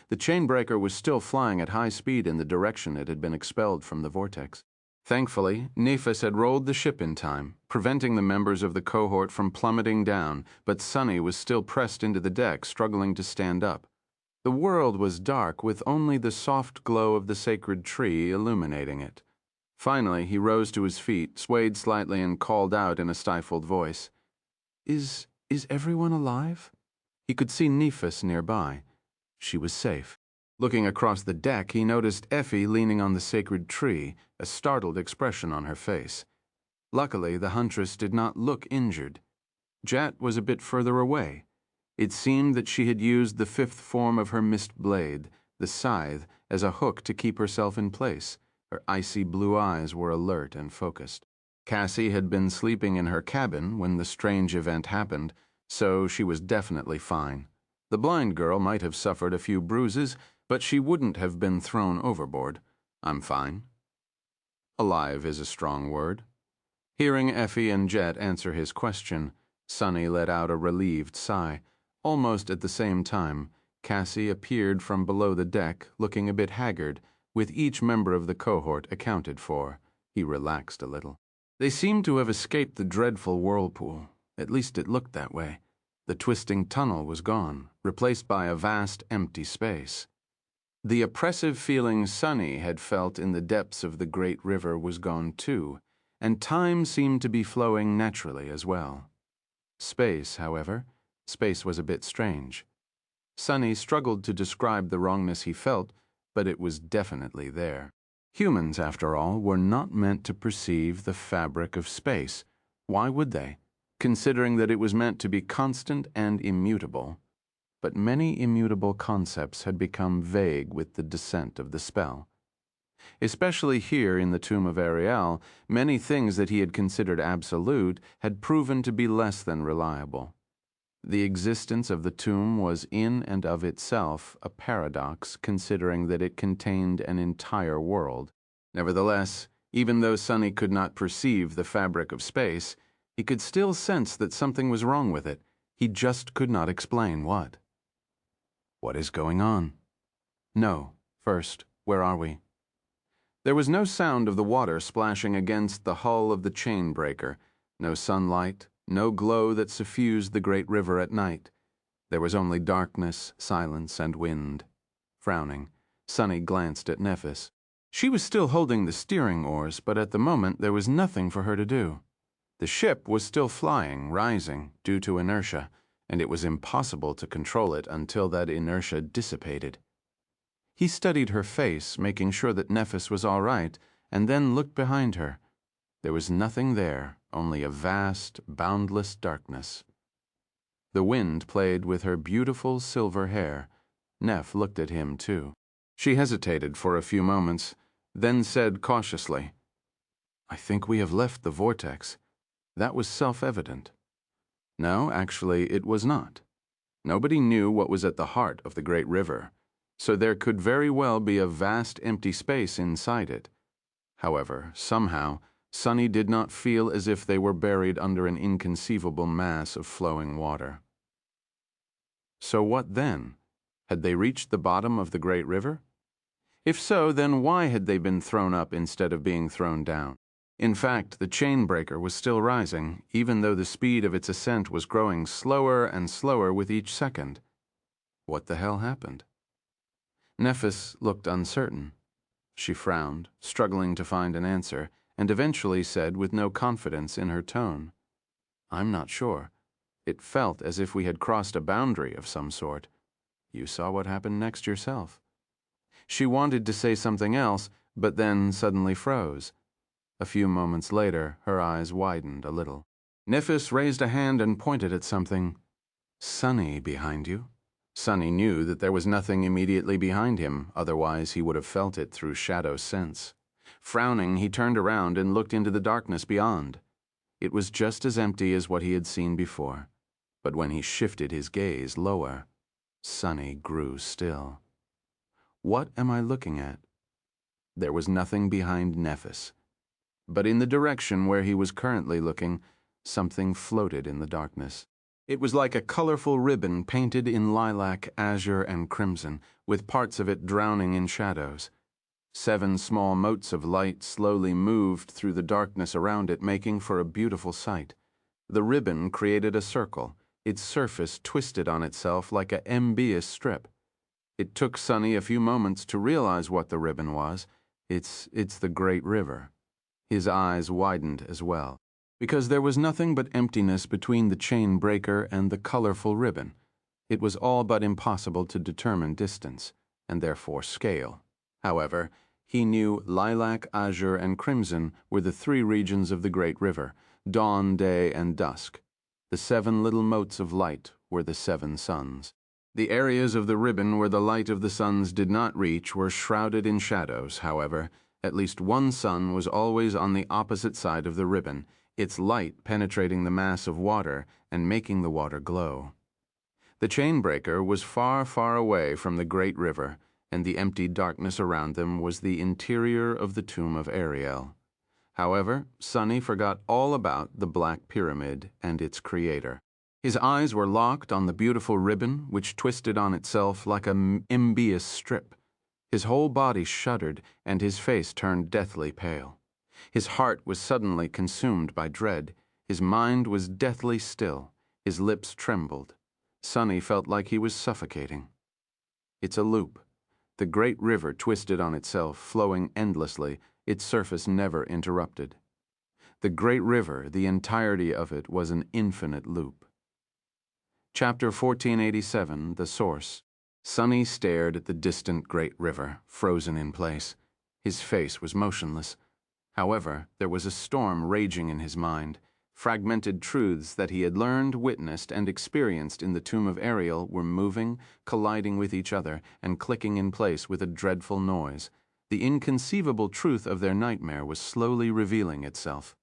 The chain breaker was still flying at high speed in the direction it had been expelled from the vortex. Thankfully, Nephis had rolled the ship in time, preventing the members of the cohort from plummeting down, but Sunny was still pressed into the deck, struggling to stand up. The world was dark, with only the soft glow of the sacred tree illuminating it. Finally, he rose to his feet, swayed slightly, and called out in a stifled voice, Is everyone alive?" He could see Nephis nearby. She was safe. Looking across the deck, he noticed Effie leaning on the sacred tree, a startled expression on her face. Luckily, the huntress did not look injured. Jet was a bit further away. It seemed that she had used the fifth form of her mist blade, the scythe, as a hook to keep herself in place. Her icy blue eyes were alert and focused. Cassie had been sleeping in her cabin when the strange event happened, so she was definitely fine. The blind girl might have suffered a few bruises, but she wouldn't have been thrown overboard. I'm fine. Alive is a strong word. Hearing Effie and Jet answer his question, Sunny let out a relieved sigh. Almost at the same time, Cassie appeared from below the deck, looking a bit haggard, with each member of the cohort accounted for. He relaxed a little. They seemed to have escaped the dreadful whirlpool. At least it looked that way. The twisting tunnel was gone, replaced by a vast, empty space. The oppressive feeling Sunny had felt in the depths of the great river was gone too, and time seemed to be flowing naturally as well. Space, however, space was a bit strange. Sunny struggled to describe the wrongness he felt, but it was definitely there. Humans, after all, were not meant to perceive the fabric of space. Why would they, considering that it was meant to be constant and immutable? But many immutable concepts had become vague with the descent of the spell. Especially here in the tomb of Ariel, many things that he had considered absolute had proven to be less than reliable. The existence of the tomb was in and of itself a paradox, considering that it contained an entire world. Nevertheless, even though Sunny could not perceive the fabric of space, he could still sense that something was wrong with it. He just could not explain what. What is going on? No. First, where are we? There was no sound of the water splashing against the hull of the chain breaker, no sunlight, no glow that suffused the great river at night. There was only darkness, silence, and wind. Frowning, Sunny glanced at Nephis. She was still holding the steering oars, but at the moment there was nothing for her to do. The ship was still flying, rising, due to inertia, and it was impossible to control it until that inertia dissipated. He studied her face, making sure that Nephis was all right, and then looked behind her. There was nothing there, only a vast, boundless darkness. The wind played with her beautiful silver hair. Neph looked at him, too. She hesitated for a few moments, then said cautiously, "I think we have left the vortex." That was self-evident. No, actually, it was not. Nobody knew what was at the heart of the great river, so there could very well be a vast empty space inside it. However, somehow, Sunny did not feel as if they were buried under an inconceivable mass of flowing water. So what then? Had they reached the bottom of the great river? If so, then why had they been thrown up instead of being thrown down? In fact, the chain breaker was still rising, even though the speed of its ascent was growing slower and slower with each second. What the hell happened? Nephis looked uncertain. She frowned, struggling to find an answer, and eventually said with no confidence in her tone, "I'm not sure. It felt as if we had crossed a boundary of some sort. You saw what happened next yourself." She wanted to say something else, but then suddenly froze. A few moments later, her eyes widened a little. Nephis raised a hand and pointed at something. "Sunny behind you." Sunny knew that there was nothing immediately behind him, otherwise he would have felt it through shadow sense. Frowning, he turned around and looked into the darkness beyond. It was just as empty as what he had seen before, but when he shifted his gaze lower, Sunny grew still. What am I looking at? There was nothing behind Nephis, but in the direction where he was currently looking, something floated in the darkness. It was like a colorful ribbon painted in lilac, azure, and crimson, with parts of it drowning in shadows. 7 small motes of light slowly moved through the darkness around it, making for a beautiful sight. The ribbon created a circle, its surface twisted on itself like a embius strip. It took Sunny a few moments to realize what the ribbon was. It's the great river. His eyes widened as well, because there was nothing but emptiness between the chain breaker and the colorful ribbon. It was all but impossible to determine distance, and therefore scale. However, he knew lilac, azure, and crimson were the 3 regions of the great river, dawn, day, and dusk. The 7 little motes of light were the 7 suns. The areas of the ribbon where the light of the suns did not reach were shrouded in shadows. However, at least one sun was always on the opposite side of the ribbon, its light penetrating the mass of water and making the water glow. The chain breaker was far, far away from the great river, and the empty darkness around them was the interior of the tomb of Ariel. However, Sunny forgot all about the Black Pyramid and its creator. His eyes were locked on the beautiful ribbon, which twisted on itself like an embius strip. His whole body shuddered, and his face turned deathly pale. His heart was suddenly consumed by dread. His mind was deathly still. His lips trembled. Sunny felt like he was suffocating. It's a loop. The great river twisted on itself, flowing endlessly, its surface never interrupted. The great river, the entirety of it, was an infinite loop. Chapter 1487, The Source. Sunny stared at the distant great river, frozen in place. His face was motionless. However, there was a storm raging in his mind. Fragmented truths that he had learned, witnessed, and experienced in the tomb of Ariel were moving, colliding with each other, and clicking in place with a dreadful noise. The inconceivable truth of their nightmare was slowly revealing itself.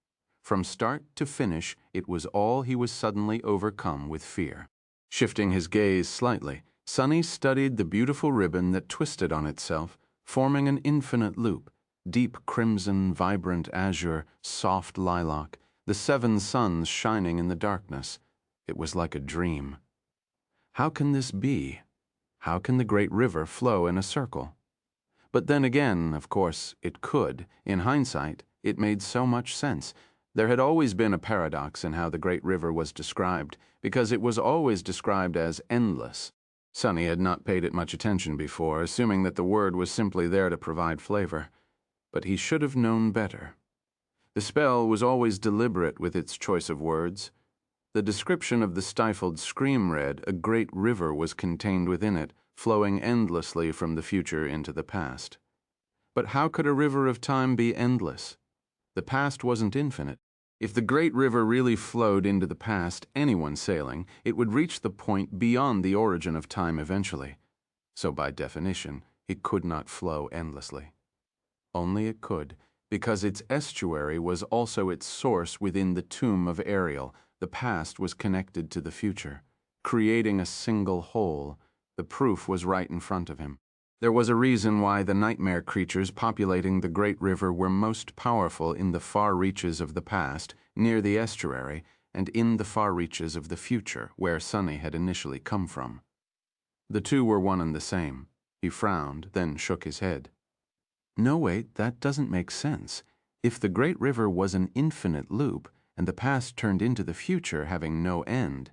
From start to finish, it was all he was suddenly overcome with fear. Shifting his gaze slightly, Sunny studied the beautiful ribbon that twisted on itself, forming an infinite loop, deep crimson, vibrant azure, soft lilac, the 7 suns shining in the darkness. It was like a dream. How can this be? How can the great river flow in a circle? But then again, of course, it could. In hindsight, it made so much sense. There had always been a paradox in how the great river was described, because it was always described as endless. Sunny had not paid it much attention before, assuming that the word was simply there to provide flavor. But he should have known better. The spell was always deliberate with its choice of words. The description of the stifled scream read, a great river was contained within it, flowing endlessly from the future into the past. But how could a river of time be endless? The past wasn't infinite. If the great river really flowed into the past, anyone sailing, it would reach the point beyond the origin of time eventually. So by definition, it could not flow endlessly. Only it could, because its estuary was also its source within the tomb of Ariel. The past was connected to the future, creating a single whole. The proof was right in front of him. There was a reason why the nightmare creatures populating the great river were most powerful in the far reaches of the past, near the estuary, and in the far reaches of the future, where Sunny had initially come from. The two were one and the same. He frowned, then shook his head. No, wait, that doesn't make sense. If the great river was an infinite loop, and the past turned into the future having no end,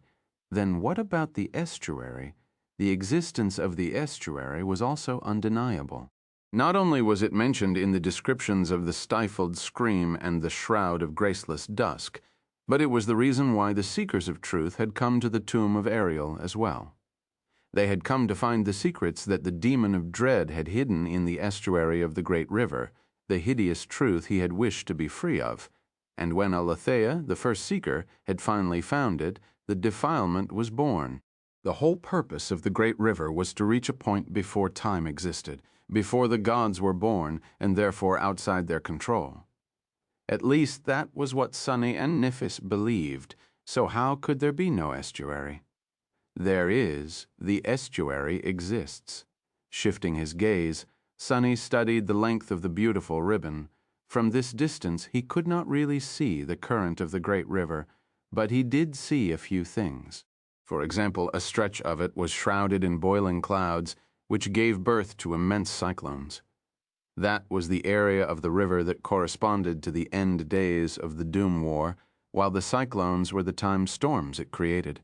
then what about the estuary? The existence of the estuary was also undeniable. Not only was it mentioned in the descriptions of the stifled scream and the shroud of graceless dusk, but it was the reason why the seekers of truth had come to the tomb of Ariel as well. They had come to find the secrets that the demon of dread had hidden in the estuary of the great river, the hideous truth he had wished to be free of, and when Aletheia, the first seeker, had finally found it, the defilement was born. The whole purpose of the great river was to reach a point before time existed, before the gods were born, and therefore outside their control. At least that was what Sunny and Nifis believed, so how could there be no estuary? There is, the estuary exists. Shifting his gaze, Sunny studied the length of the beautiful ribbon. From this distance he could not really see the current of the great river, but he did see a few things. For example, a stretch of it was shrouded in boiling clouds, which gave birth to immense cyclones. That was the area of the river that corresponded to the end days of the Doom War, while the cyclones were the time storms it created.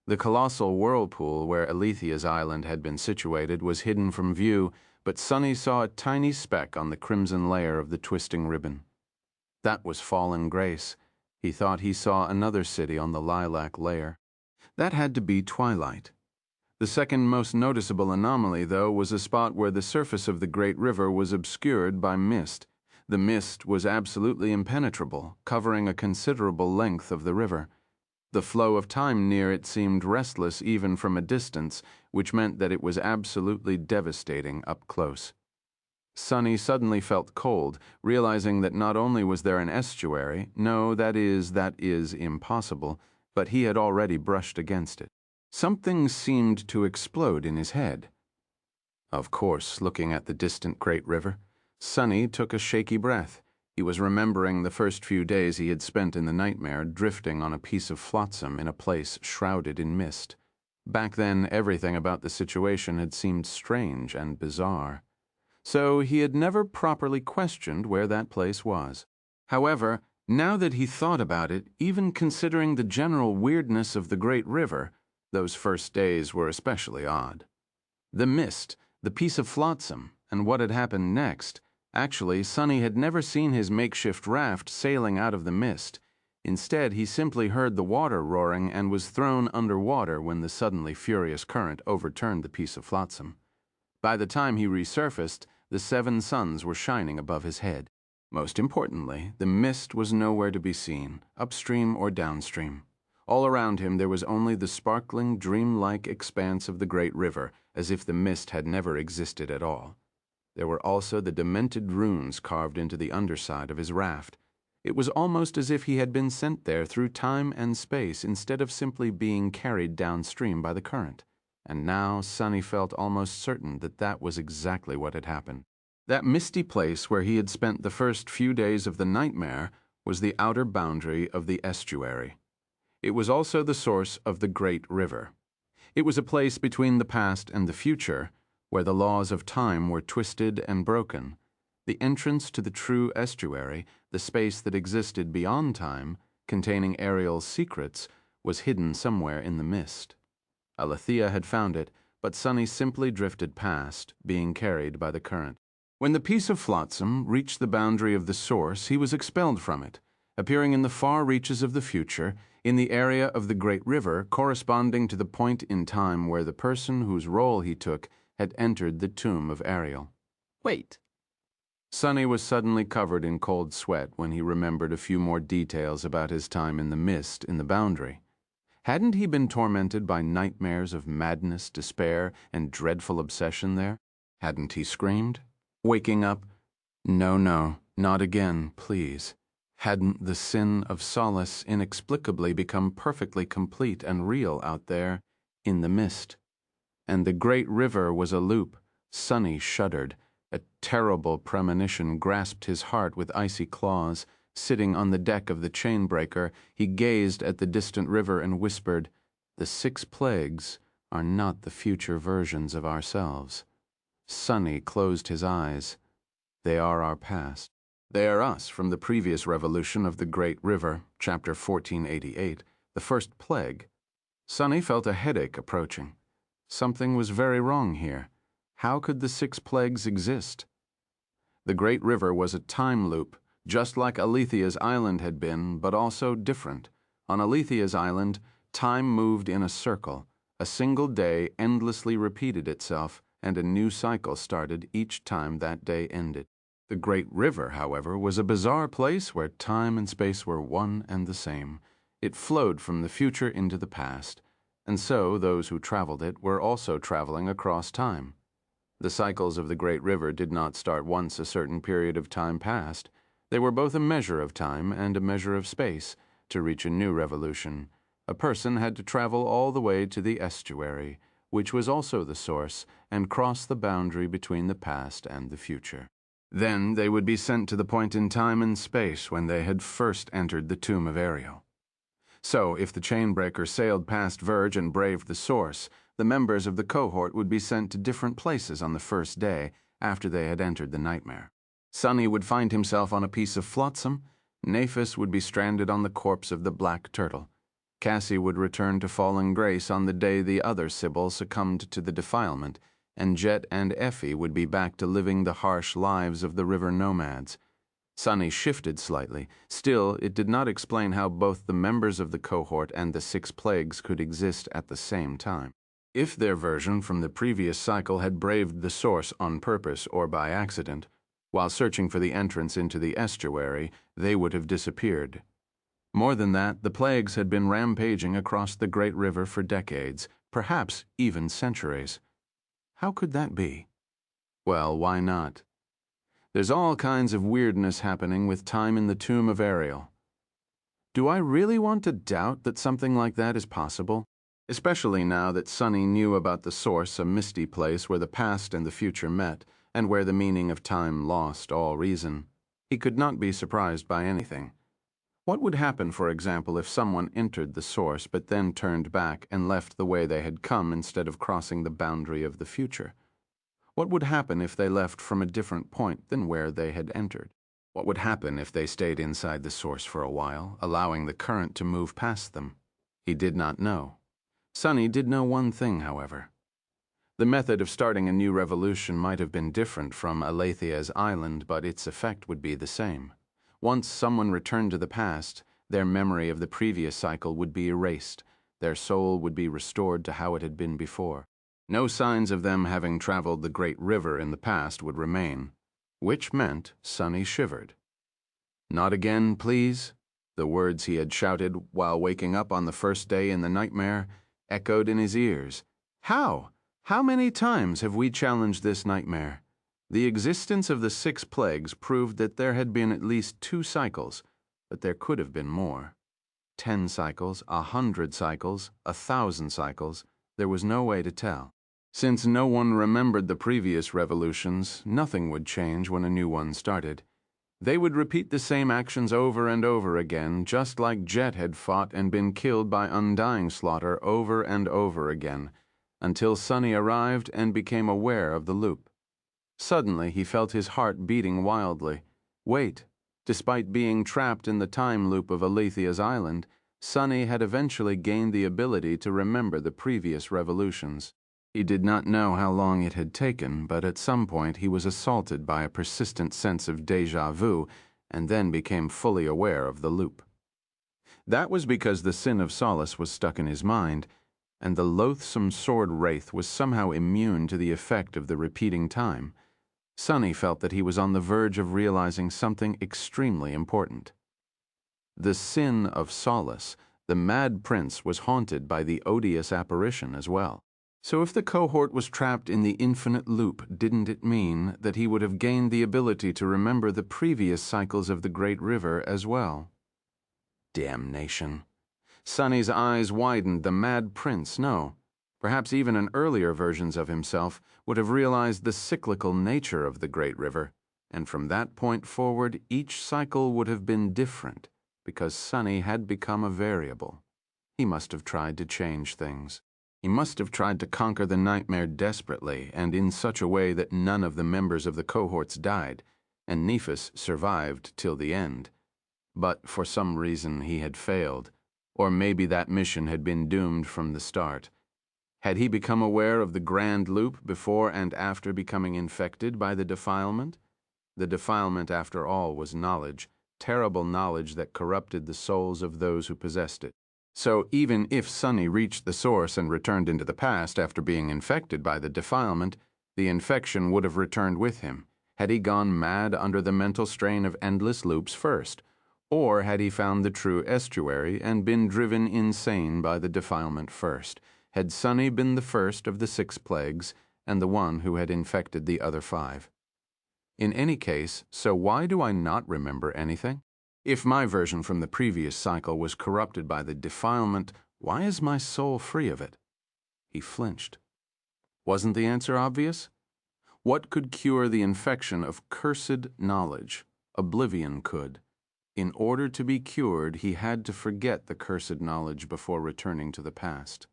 The colossal whirlpool where Aletheia's island had been situated was hidden from view, but Sunny saw a tiny speck on the crimson layer of the twisting ribbon. That was fallen grace. He thought he saw another city on the lilac layer. That had to be twilight. The second most noticeable anomaly, though, was a spot where the surface of the great river was obscured by mist. The mist was absolutely impenetrable, covering a considerable length of the river. The flow of time near it seemed restless even from a distance, which meant that it was absolutely devastating up close. Sunny suddenly felt cold, realizing that not only was there an estuary, no, that is impossible, but he had already brushed against it. Something seemed to explode in his head. Of course, looking at the distant great river, Sunny took a shaky breath. He was remembering the first few days he had spent in the nightmare, drifting on a piece of flotsam in a place shrouded in mist. Back then, everything about the situation had seemed strange and bizarre. So he had never properly questioned where that place was. However, now that he thought about it, even considering the general weirdness of the great river, those first days were especially odd. The mist, the piece of flotsam, and what had happened next. Actually, Sunny had never seen his makeshift raft sailing out of the mist. Instead, he simply heard the water roaring and was thrown underwater when the suddenly furious current overturned the piece of flotsam. By the time he resurfaced, the 7 suns were shining above his head. Most importantly, the mist was nowhere to be seen, upstream or downstream. All around him there was only the sparkling, dreamlike expanse of the great river, as if the mist had never existed at all. There were also the demented runes carved into the underside of his raft. It was almost as if he had been sent there through time and space instead of simply being carried downstream by the current. And now Sunny felt almost certain that that was exactly what had happened. That misty place where he had spent the first few days of the nightmare was the outer boundary of the estuary. It was also the source of the great river. It was a place between the past and the future, where the laws of time were twisted and broken. The entrance to the true estuary, the space that existed beyond time, containing Ariel's secrets, was hidden somewhere in the mist. Aletheia had found it, but Sunny simply drifted past, being carried by the current. When the piece of flotsam reached the boundary of the source, he was expelled from it, appearing in the far reaches of the future, in the area of the great river corresponding to the point in time where the person whose role he took had entered the tomb of Ariel. Wait. Sunny was suddenly covered in cold sweat when he remembered a few more details about his time in the mist in the boundary. Hadn't he been tormented by nightmares of madness, despair, and dreadful obsession there? Hadn't he screamed? Waking up, "No, no, not again, please." Hadn't the sin of solace inexplicably become perfectly complete and real out there in the mist? And the great river was a loop, Sonny shuddered. A terrible premonition grasped his heart with icy claws. Sitting on the deck of the chainbreaker, he gazed at the distant river and whispered, "The 6 plagues are not the future versions of ourselves." Sonny closed his eyes. They are our past. They are us from the previous revolution of the Great River, chapter 1488, the first plague. Sonny felt a headache approaching. Something was very wrong here. How could the 6 plagues exist? The Great River was a time loop, just like Aletheia's island had been, but also different. On Aletheia's island, time moved in a circle. A single day endlessly repeated itself, and a new cycle started each time that day ended. The Great River, however, was a bizarre place where time and space were one and the same. It flowed from the future into the past, and so those who traveled it were also traveling across time. The cycles of the Great River did not start once a certain period of time passed. They were both a measure of time and a measure of space. To reach a new revolution, a person had to travel all the way to the estuary, which was also the source, and cross the boundary between the past and the future. Then they would be sent to the point in time and space when they had first entered the tomb of Ariel. So, if the chainbreaker sailed past Verge and braved the source, the members of the cohort would be sent to different places on the first day after they had entered the nightmare. Sonny would find himself on a piece of flotsam, Naphis would be stranded on the corpse of the black turtle. Cassie would return to Fallen Grace on the day the other Sibyl succumbed to the defilement, and Jet and Effie would be back to living the harsh lives of the river nomads. Sonny shifted slightly. Still, it did not explain how both the members of the cohort and the 6 plagues could exist at the same time. If their version from the previous cycle had braved the source on purpose or by accident, while searching for the entrance into the estuary, they would have disappeared. More than that, the plagues had been rampaging across the Great River for decades, perhaps even centuries. How could that be? Well, why not? There's all kinds of weirdness happening with time in the tomb of Ariel. Do I really want to doubt that something like that is possible? Especially now that Sonny knew about the source, a misty place where the past and the future met, and where the meaning of time lost all reason. He could not be surprised by anything. What would happen, for example, if someone entered the source but then turned back and left the way they had come instead of crossing the boundary of the future? What would happen if they left from a different point than where they had entered? What would happen if they stayed inside the source for a while, allowing the current to move past them? He did not know. Sonny did know one thing, however. The method of starting a new revolution might have been different from Aletheia's island, but its effect would be the same. Once someone returned to the past, their memory of the previous cycle would be erased. Their soul would be restored to how it had been before. No signs of them having traveled the Great River in the past would remain, which meant Sonny shivered. "Not again, please?" The words he had shouted while waking up on the first day in the nightmare echoed in his ears. How? How many times have we challenged this nightmare? The existence of the 6 plagues proved that there had been at least 2 cycles, but there could have been more. 10 cycles, 100 cycles, 1,000 cycles, there was no way to tell. Since no one remembered the previous revolutions, nothing would change when a new one started. They would repeat the same actions over and over again, just like Jet had fought and been killed by Undying slaughter over and over again, until Sonny arrived and became aware of the loop. Suddenly, he felt his heart beating wildly. Wait, despite being trapped in the time loop of Aletheia's island, Sonny had eventually gained the ability to remember the previous revolutions. He did not know how long it had taken, but at some point he was assaulted by a persistent sense of déjà vu and then became fully aware of the loop. That was because the sin of solace was stuck in his mind, and the loathsome sword wraith was somehow immune to the effect of the repeating time. Sonny felt that he was on the verge of realizing something extremely important. The sin of solace, the Mad Prince, was haunted by the odious apparition as well. So if the cohort was trapped in the infinite loop, didn't it mean that he would have gained the ability to remember the previous cycles of the Great River as well? Damnation. Sonny's eyes widened. The Mad Prince, no. Perhaps even in earlier versions of himself would have realized the cyclical nature of the great river, and from that point forward each cycle would have been different, because Sunny had become a variable. He must have tried to change things. He must have tried to conquer the nightmare desperately and in such a way that none of the members of the cohorts died, and Nephis survived till the end. But for some reason he had failed, or maybe that mission had been doomed from the start. Had he become aware of the grand loop before and after becoming infected by the defilement? The defilement, after all, was knowledge, terrible knowledge that corrupted the souls of those who possessed it. So even if Sunny reached the source and returned into the past after being infected by the defilement, the infection would have returned with him. Had he gone mad under the mental strain of endless loops first? Or had he found the true estuary and been driven insane by the defilement first? Had Sunny been the first of the 6 plagues and the one who had infected the other 5? In any case, so why do I not remember anything? If my version from the previous cycle was corrupted by the defilement, why is my soul free of it? He flinched. Wasn't the answer obvious? What could cure the infection of cursed knowledge? Oblivion could. In order to be cured, he had to forget the cursed knowledge before returning to the past.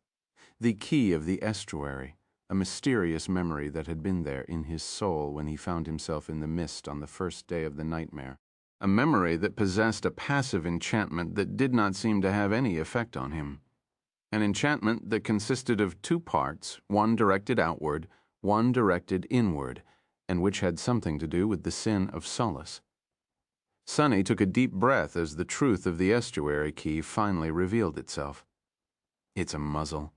The key of the estuary, a mysterious memory that had been there in his soul when he found himself in the mist on the first day of the nightmare. A memory that possessed a passive enchantment that did not seem to have any effect on him. An enchantment that consisted of 2 parts, one directed outward, one directed inward, and which had something to do with the sin of solace. Sunny took a deep breath as the truth of the estuary key finally revealed itself. It's a muzzle.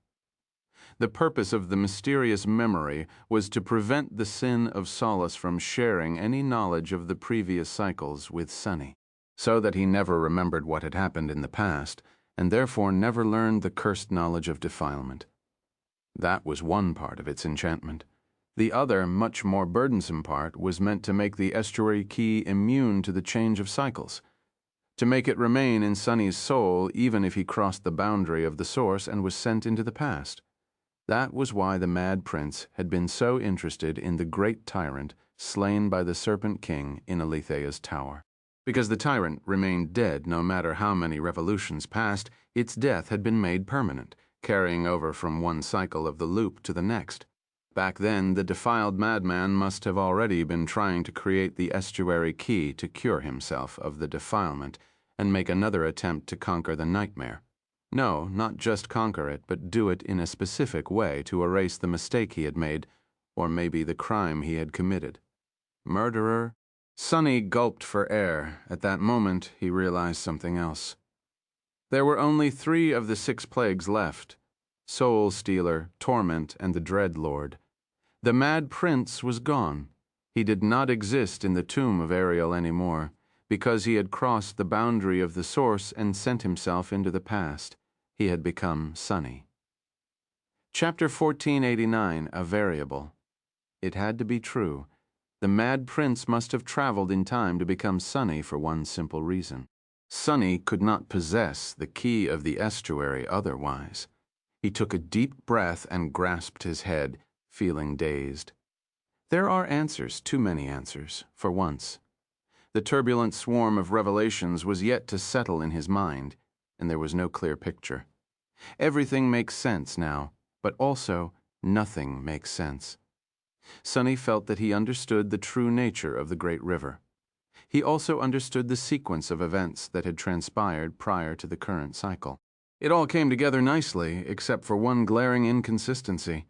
The purpose of the mysterious memory was to prevent the sin of solace from sharing any knowledge of the previous cycles with Sunny, so that he never remembered what had happened in the past, and therefore never learned the cursed knowledge of defilement. That was one part of its enchantment. The other, much more burdensome part was meant to make the estuary key immune to the change of cycles, to make it remain in Sunny's soul even if he crossed the boundary of the source and was sent into the past. That was why the Mad Prince had been so interested in the great tyrant slain by the Serpent King in Aletheia's tower. Because the tyrant remained dead no matter how many revolutions passed, its death had been made permanent, carrying over from one cycle of the loop to the next. Back then, the defiled madman must have already been trying to create the estuary key to cure himself of the defilement and make another attempt to conquer the nightmare. No, not just conquer it, but do it in a specific way to erase the mistake he had made, or maybe the crime he had committed. Murderer? Sunny gulped for air. At that moment, he realized something else. There were only 3 of the 6 plagues left: Soul Stealer, Torment, and the Dread Lord. The Mad Prince was gone. He did not exist in the tomb of Ariel anymore, because he had crossed the boundary of the source and sent himself into the past. He had become Sunny. Chapter 1489, A Variable. It had to be true. The Mad Prince must have traveled in time to become Sunny for one simple reason. Sunny could not possess the key of the estuary otherwise. He took a deep breath and grasped his head, feeling dazed. There are answers, too many answers, for once. The turbulent swarm of revelations was yet to settle in his mind, and there was no clear picture. Everything makes sense now, but also nothing makes sense. Sunny felt that he understood the true nature of the great river. He also understood the sequence of events that had transpired prior to the current cycle. It all came together nicely, except for one glaring inconsistency.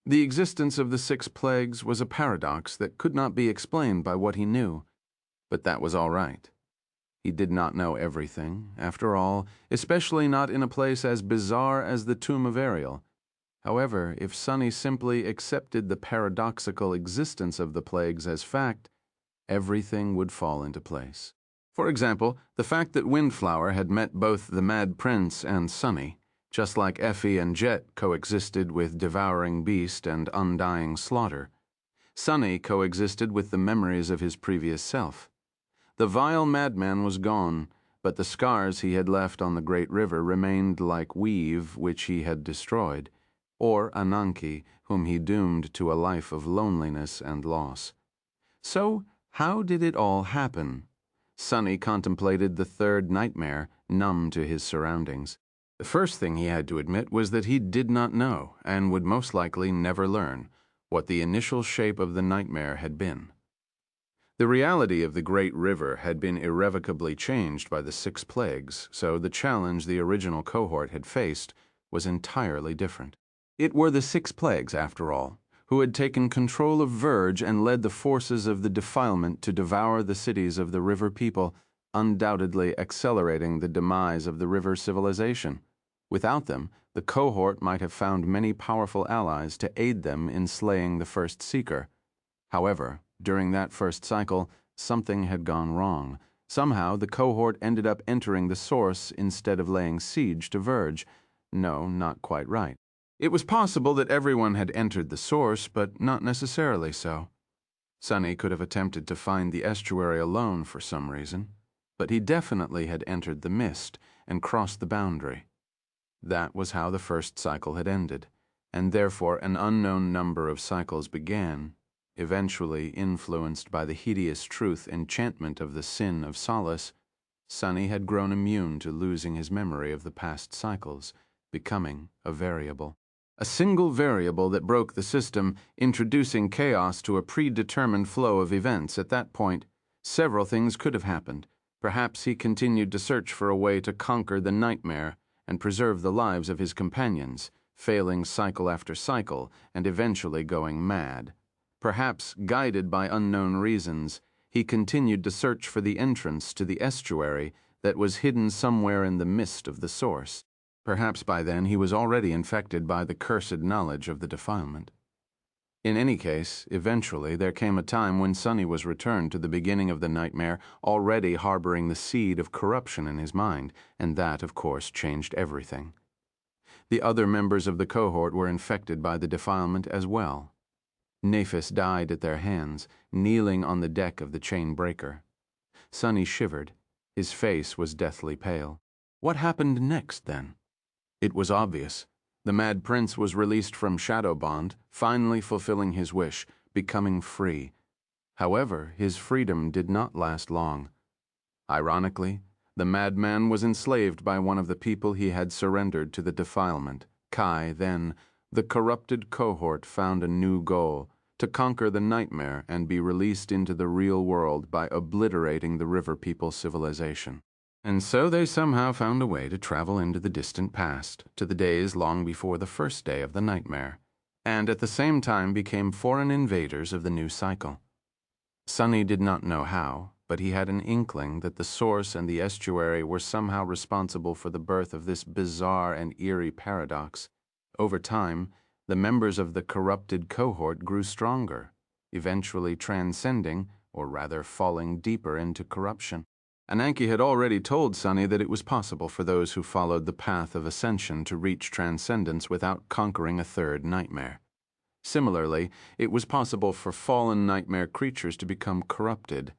The existence of the 6 plagues was a paradox that could not be explained by what he knew, but that was all right. He did not know everything, after all, especially not in a place as bizarre as the tomb of Ariel. However, if Sunny simply accepted the paradoxical existence of the plagues as fact, everything would fall into place. For example, the fact that Windflower had met both the Mad Prince and Sunny, just like Effie and Jet coexisted with Devoring Beast and Undying Slaughter. Sunny coexisted with the memories of his previous self. The vile madman was gone, but the scars he had left on the great river remained like weave which he had destroyed. or Ananke, whom he doomed to a life of loneliness and loss. So, how did it all happen? Sunny contemplated the third nightmare, numb to his surroundings. The first thing he had to admit was that he did not know, and would most likely never learn, what the initial shape of the nightmare had been. The reality of the great river had been irrevocably changed by the 6 plagues, so the challenge the original cohort had faced was entirely different. It were the 6 plagues, after all, who had taken control of Verge and led the forces of the defilement to devour the cities of the river people, undoubtedly accelerating the demise of the river civilization. Without them, the cohort might have found many powerful allies to aid them in slaying the first seeker. However, during that first cycle, something had gone wrong. Somehow, the cohort ended up entering the source instead of laying siege to Verge. No, not quite right. It was possible that everyone had entered the source, but not necessarily so. Sunny could have attempted to find the estuary alone for some reason, but he definitely had entered the mist and crossed the boundary. That was how the first cycle had ended, and therefore an unknown number of cycles began, eventually influenced by the hideous truth enchantment of the sin of solace. Sunny had grown immune to losing his memory of the past cycles, becoming a variable. A single variable that broke the system, introducing chaos to a predetermined flow of events. At that point, several things could have happened. Perhaps he continued to search for a way to conquer the nightmare and preserve the lives of his companions, failing cycle after cycle and eventually going mad. Perhaps, guided by unknown reasons, he continued to search for the entrance to the estuary that was hidden somewhere in the mist of the source. Perhaps by then he was already infected by the cursed knowledge of the defilement. In any case, eventually there came a time when Sunny was returned to the beginning of the nightmare, already harboring the seed of corruption in his mind, and that, of course, changed everything. The other members of the cohort were infected by the defilement as well. Nephis died at their hands, kneeling on the deck of the chain breaker. Sunny shivered. His face was deathly pale. What happened next, then? It was obvious. The Mad Prince was released from shadow bond, finally fulfilling his wish, becoming free. However, his freedom did not last long. Ironically, the madman was enslaved by one of the people he had surrendered to the defilement. Kai, then, the corrupted cohort found a new goal, to conquer the nightmare and be released into the real world by obliterating the river people civilization. And so they somehow found a way to travel into the distant past, to the days long before the first day of the nightmare, and at the same time became foreign invaders of the new cycle. Sunny did not know how, but he had an inkling that the source and the estuary were somehow responsible for the birth of this bizarre and eerie paradox. Over time, the members of the corrupted cohort grew stronger, eventually transcending, or rather falling deeper into corruption. Ananke had already told Sunny that it was possible for those who followed the path of ascension to reach transcendence without conquering a third nightmare. Similarly, it was possible for fallen nightmare creatures to become corrupted.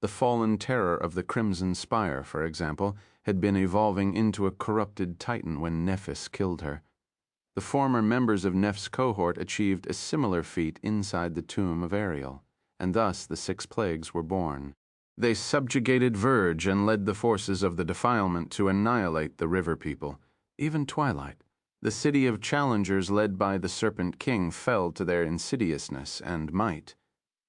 The fallen terror of the Crimson Spire, for example, had been evolving into a corrupted titan when Nephis killed her. The former members of Neph's cohort achieved a similar feat inside the tomb of Ariel, and thus the 6 plagues were born. They subjugated Verge and led the forces of the defilement to annihilate the river people. Even Twilight, the city of challengers led by the Serpent King, fell to their insidiousness and might.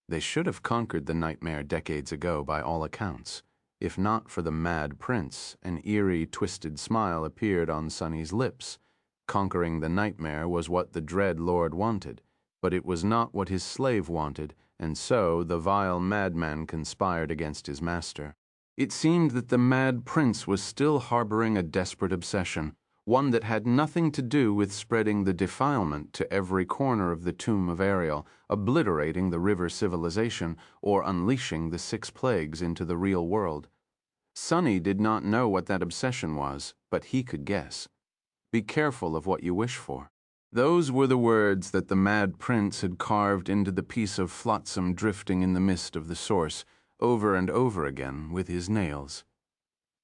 They should have conquered the nightmare decades ago by all accounts. If not for the Mad Prince, an eerie, twisted smile appeared on Sunny's lips. Conquering the nightmare was what the Dread Lord wanted, but it was not what his slave wanted, and so the vile madman conspired against his master. It seemed that the Mad Prince was still harboring a desperate obsession, one that had nothing to do with spreading the defilement to every corner of the tomb of Ariel, obliterating the river civilization, or unleashing the 6 plagues into the real world. Sunny did not know what that obsession was, but he could guess. Be careful of what you wish for. Those were the words that the Mad Prince had carved into the piece of flotsam drifting in the mist of the source, over and over again with his nails.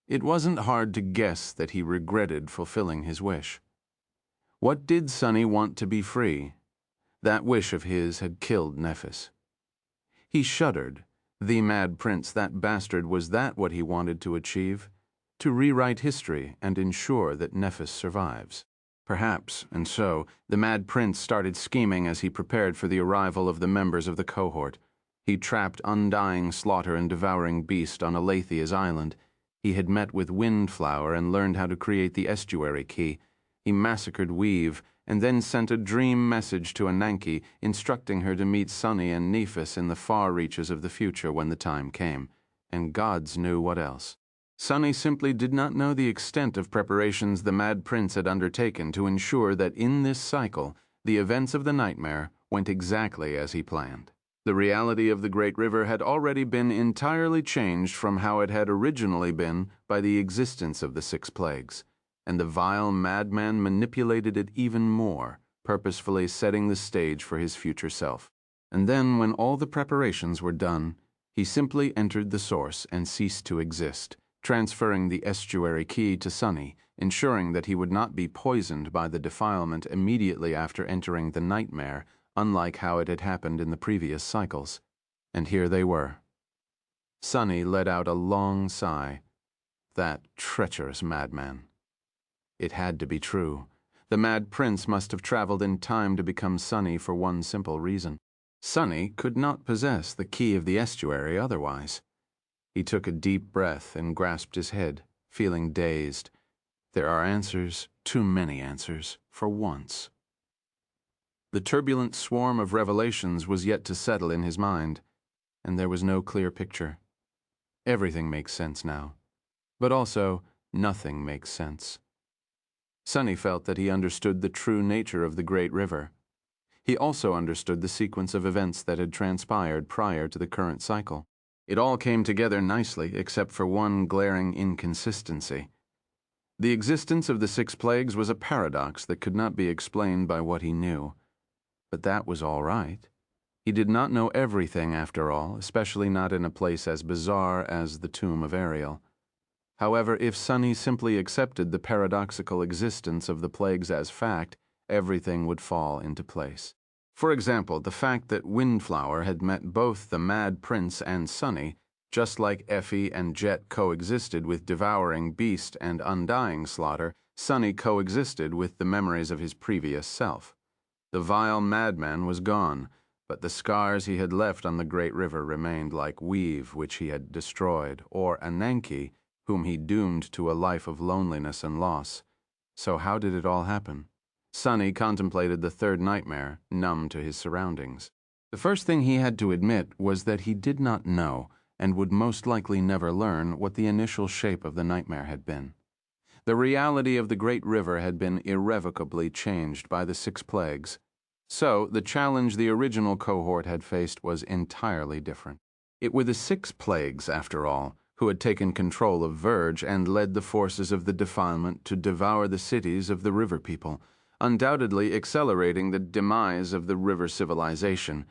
It wasn't hard to guess that he regretted fulfilling his wish. What did Sunny want to be free? That wish of his had killed Nephis. He shuddered. The Mad Prince, that bastard, was that what he wanted to achieve? To rewrite history and ensure that Nephis survives. Perhaps, and so, the Mad Prince started scheming as he prepared for the arrival of the members of the cohort. He trapped Undying, Slaughter, and Devouring Beast on Aletheia's island. He had met with Windflower and learned how to create the estuary key. He massacred Weave, and then sent a dream message to Ananke, instructing her to meet Sunny and Nephis in the far reaches of the future when the time came. And gods knew what else. Sunny simply did not know the extent of preparations the Mad Prince had undertaken to ensure that in this cycle, the events of the nightmare went exactly as he planned. The reality of the Great River had already been entirely changed from how it had originally been by the existence of the 6 plagues, and the vile madman manipulated it even more, purposefully setting the stage for his future self. And then, when all the preparations were done, he simply entered the source and ceased to exist, transferring the estuary key to Sunny, ensuring that he would not be poisoned by the defilement immediately after entering the nightmare, unlike how it had happened in the previous cycles. And here they were. Sunny let out a long sigh. That treacherous madman. It had to be true. The Mad Prince must have traveled in time to become Sunny for one simple reason. Sunny could not possess the key of the estuary otherwise. He took a deep breath and grasped his head, feeling dazed. There are answers, too many answers, for once. The turbulent swarm of revelations was yet to settle in his mind, and there was no clear picture. Everything makes sense now, but also nothing makes sense. Sunny felt that he understood the true nature of the Great River. He also understood the sequence of events that had transpired prior to the current cycle. It all came together nicely, except for one glaring inconsistency. The existence of the 6 plagues was a paradox that could not be explained by what he knew. But that was all right. He did not know everything, after all, especially not in a place as bizarre as the tomb of Ariel. However, if Sunny simply accepted the paradoxical existence of the plagues as fact, everything would fall into place. For example, the fact that Windflower had met both the Mad Prince and Sunny, just like Effie and Jet coexisted with Devouring Beast and Undying Slaughter, Sunny coexisted with the memories of his previous self. The vile madman was gone, but the scars he had left on the Great River remained, like Weave, which he had destroyed, or Ananke, whom he doomed to a life of loneliness and loss. So how did it all happen? Sunny contemplated the 3rd nightmare, numb to his surroundings. The first thing he had to admit was that he did not know, and would most likely never learn, what the initial shape of the nightmare had been. The reality of the Great River had been irrevocably changed by the 6 plagues. So, the challenge the original cohort had faced was entirely different. It were the 6 plagues, after all, who had taken control of Verge and led the forces of the defilement to devour the cities of the river people, undoubtedly accelerating the demise of the river civilization.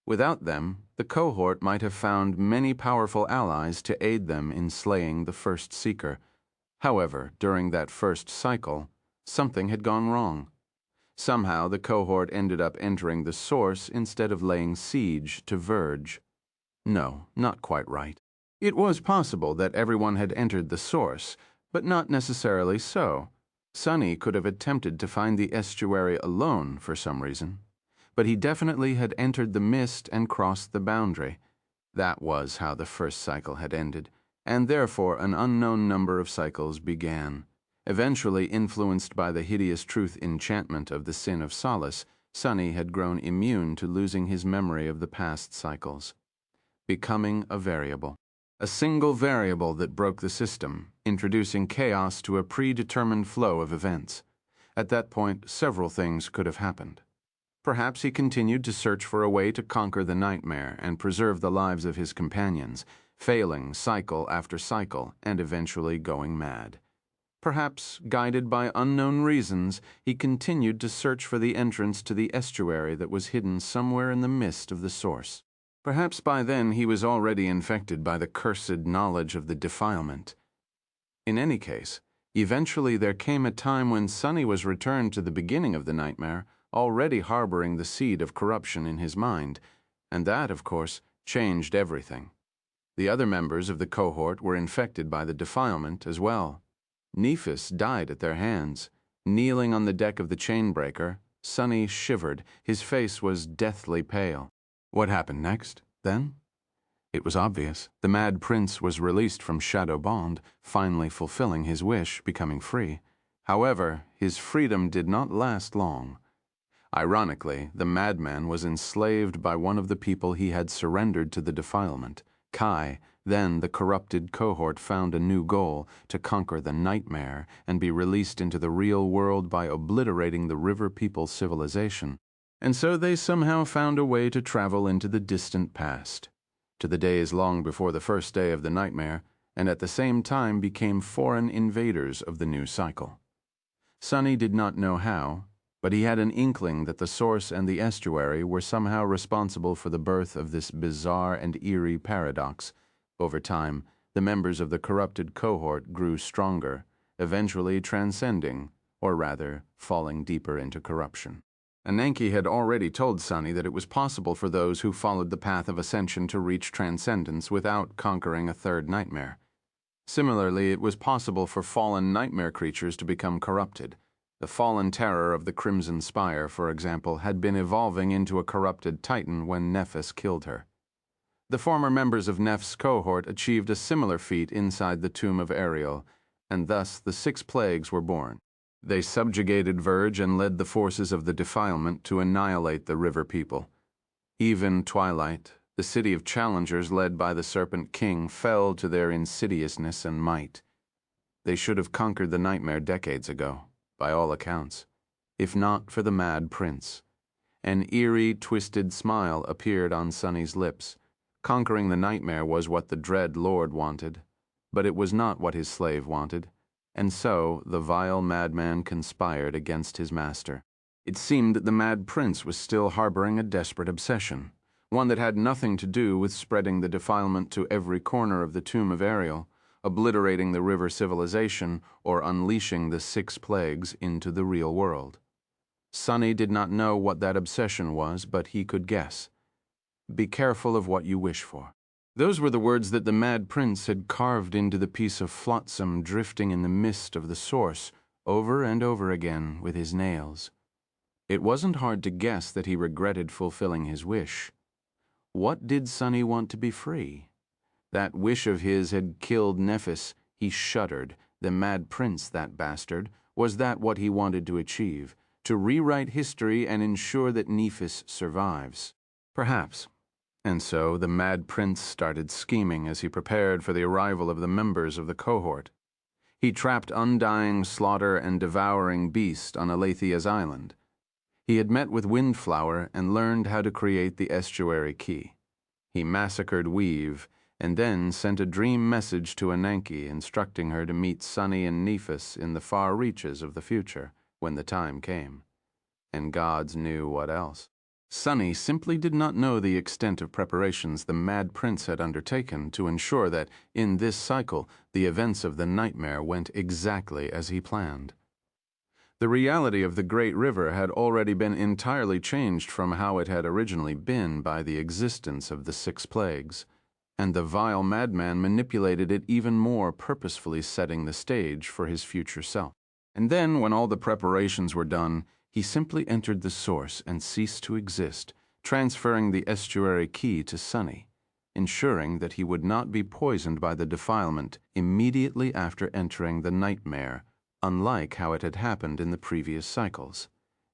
Without them, the cohort might have found many powerful allies to aid them in slaying the first seeker. However, during that first cycle, something had gone wrong. Somehow the cohort ended up entering the source instead of laying siege to Verge. No, not quite right. It was possible that everyone had entered the source, but not necessarily so. Sunny could have attempted to find the estuary alone for some reason, but he definitely had entered the mist and crossed the boundary. That was how the first cycle had ended, and therefore an unknown number of cycles began. Eventually, influenced by the hideous truth enchantment of the Sin of Solace, Sunny had grown immune to losing his memory of the past cycles, becoming a variable. A single variable that broke the system, introducing chaos to a predetermined flow of events. At that point, several things could have happened. Perhaps he continued to search for a way to conquer the nightmare and preserve the lives of his companions, failing cycle after cycle and eventually going mad. Perhaps, guided by unknown reasons, he continued to search for the entrance to the estuary that was hidden somewhere in the mist of the source. Perhaps by then he was already infected by the cursed knowledge of the defilement. In any case, Eventually, there came a time when Sunny was returned to the beginning of the nightmare, already harboring the seed of corruption in his mind, and that, of course, changed everything. The other members of the cohort were infected by the defilement as well. Nephis died at their hands. Kneeling on the deck of the chainbreaker, Sunny shivered. His face was deathly pale. What happened next, then? It was obvious. The Mad Prince was released from shadow bond, finally fulfilling his wish, becoming free. However, his freedom did not last long. Ironically, the madman was enslaved by one of the people he had surrendered to the defilement. Kai, then the corrupted cohort, found a new goal: to conquer the nightmare and be released into the real world by obliterating the river people's civilization. And so they somehow found a way to travel into the distant past, to the days long before the first day of the nightmare, and at the same time became foreign invaders of the new cycle. Sunny did not know how, but he had an inkling that the source and the estuary were somehow responsible for the birth of this bizarre and eerie paradox. Over time, the members of the corrupted cohort grew stronger, eventually transcending, or rather, falling deeper into corruption. Ananke had already told Sunny that it was possible for those who followed the path of ascension to reach transcendence without conquering a third nightmare. Similarly, it was possible for fallen nightmare creatures to become corrupted. The fallen terror of the Crimson Spire, for example, had been evolving into a corrupted titan when Nephis killed her. The former members of Neph's cohort achieved a similar feat inside the tomb of Ariel, and thus the 6 plagues were born. They subjugated Verge and led the forces of the defilement to annihilate the river people. Even Twilight, the city of challengers led by the Serpent King, fell to their insidiousness and might. They should have conquered the nightmare decades ago, by all accounts, if not for the Mad Prince. An eerie, twisted smile appeared on Sunny's lips. Conquering the nightmare was what the Dread Lord wanted, but it was not what his slave wanted. And so the vile madman conspired against his master. It seemed that the Mad Prince was still harboring a desperate obsession, one that had nothing to do with spreading the defilement to every corner of the tomb of Ariel, obliterating the river civilization, or unleashing the 6 plagues into the real world. Sunny did not know what that obsession was, but he could guess. Be careful of what you wish for. Those were the words that the Mad Prince had carved into the piece of flotsam drifting in the mist of the source, over and over again with his nails. It wasn't hard to guess that he regretted fulfilling his wish. What did Sunny want to be free? That wish of his had killed Nephis. He shuddered. The Mad Prince, that bastard. Was that what he wanted to achieve? To rewrite history and ensure that Nephis survives? Perhaps. And so the Mad Prince started scheming as he prepared for the arrival of the members of the cohort. He trapped Undying, Slaughter, and Devoring Beast on Aletheia's island. He had met with Windflower and learned how to create the estuary key. He massacred Weave, and then sent a dream message to Ananke instructing her to meet Sunny and Nephis in the far reaches of the future when the time came. And gods knew what else. Sunny simply did not know the extent of preparations the Mad Prince had undertaken to ensure that, in this cycle, the events of the nightmare went exactly as he planned. The reality of the Great River had already been entirely changed from how it had originally been by the existence of the 6 plagues, and the vile madman manipulated it even more, purposefully setting the stage for his future self. And then, when all the preparations were done, he simply entered the source and ceased to exist, transferring the estuary key to Sunny, ensuring that he would not be poisoned by the defilement immediately after entering the nightmare, unlike how it had happened in the previous cycles.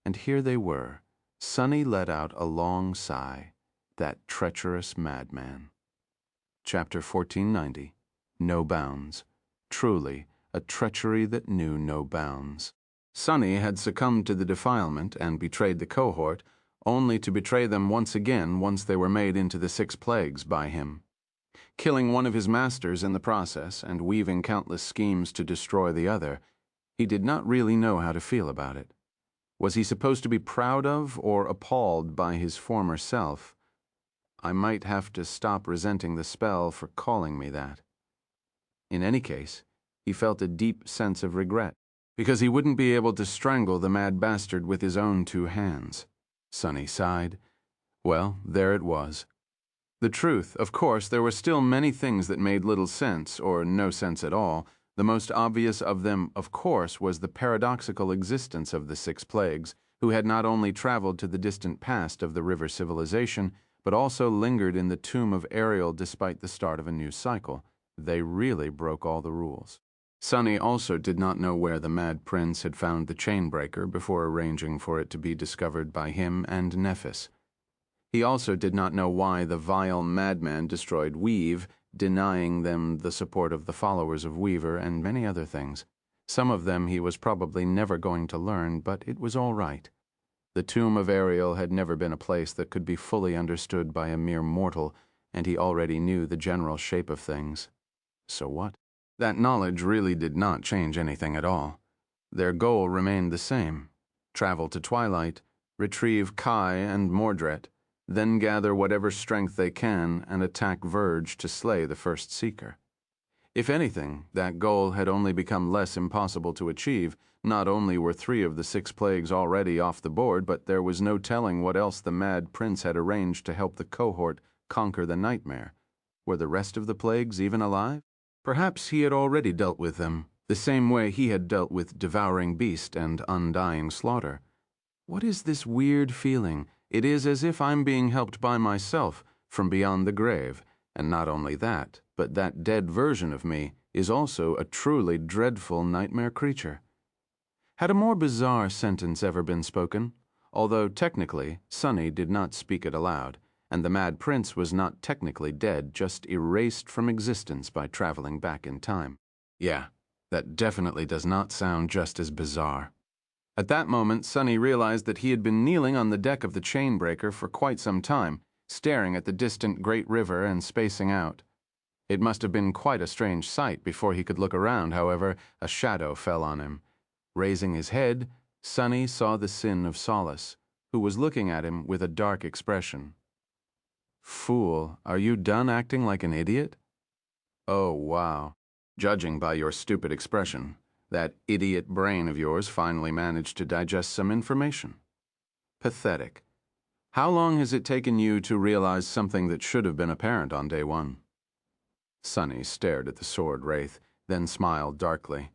And here they were. Sunny let out a long sigh. That treacherous madman. Chapter 1490. No Bounds. Truly, a treachery that knew no bounds. Sunny had succumbed to the defilement and betrayed the cohort, only to betray them once again once they were made into the 6 plagues by him. Killing one of his masters in the process and weaving countless schemes to destroy the other, he did not really know how to feel about it. Was he supposed to be proud of or appalled by his former self? I might have to stop resenting the spell for calling me that. In any case, he felt a deep sense of regret, because he wouldn't be able to strangle the mad bastard with his own 2 hands. Sunny sighed. Well, there it was. The truth, of course, there were still many things that made little sense, or no sense at all. The most obvious of them, of course, was the paradoxical existence of the 6 plagues, who had not only traveled to the distant past of the river civilization, but also lingered in the tomb of Ariel despite the start of a new cycle. They really broke all the rules. Sunny also did not know where the Mad Prince had found the chainbreaker before arranging for it to be discovered by him and Nephis. He also did not know why the vile madman destroyed Weave, denying them the support of the followers of Weaver and many other things. Some of them he was probably never going to learn, but it was all right. The tomb of Ariel had never been a place that could be fully understood by a mere mortal, and he already knew the general shape of things. So what? That knowledge really did not change anything at all. Their goal remained the same: travel to Twilight, retrieve Kai and Mordret, then gather whatever strength they can and attack Verge to slay the first Seeker. If anything, that goal had only become less impossible to achieve. Not only were 3 of the 6 plagues already off the board, but there was no telling what else the Mad Prince had arranged to help the cohort conquer the nightmare. Were the rest of the plagues even alive? Perhaps he had already dealt with them, the same way he had dealt with Devouring Beast and Undying Slaughter. What is this weird feeling? It is as if I'm being helped by myself from beyond the grave, and not only that, but that dead version of me is also a truly dreadful nightmare creature. Had a more bizarre sentence ever been spoken? Although technically, Sunny did not speak it aloud, and the Mad Prince was not technically dead, just erased from existence by traveling back in time. Yeah, that definitely does not sound just as bizarre. At that moment, Sunny realized that he had been kneeling on the deck of the chainbreaker for quite some time, staring at the distant great river and spacing out. It must have been quite a strange sight. Before he could look around, however, a shadow fell on him. Raising his head, Sunny saw the Sin of Solace, who was looking at him with a dark expression. "Fool, are you done acting like an idiot?" "Oh, wow. Judging by your stupid expression, that idiot brain of yours finally managed to digest some information. Pathetic. How long has it taken you to realize something that should have been apparent on day 1? Sunny stared at the sword wraith, then smiled darkly.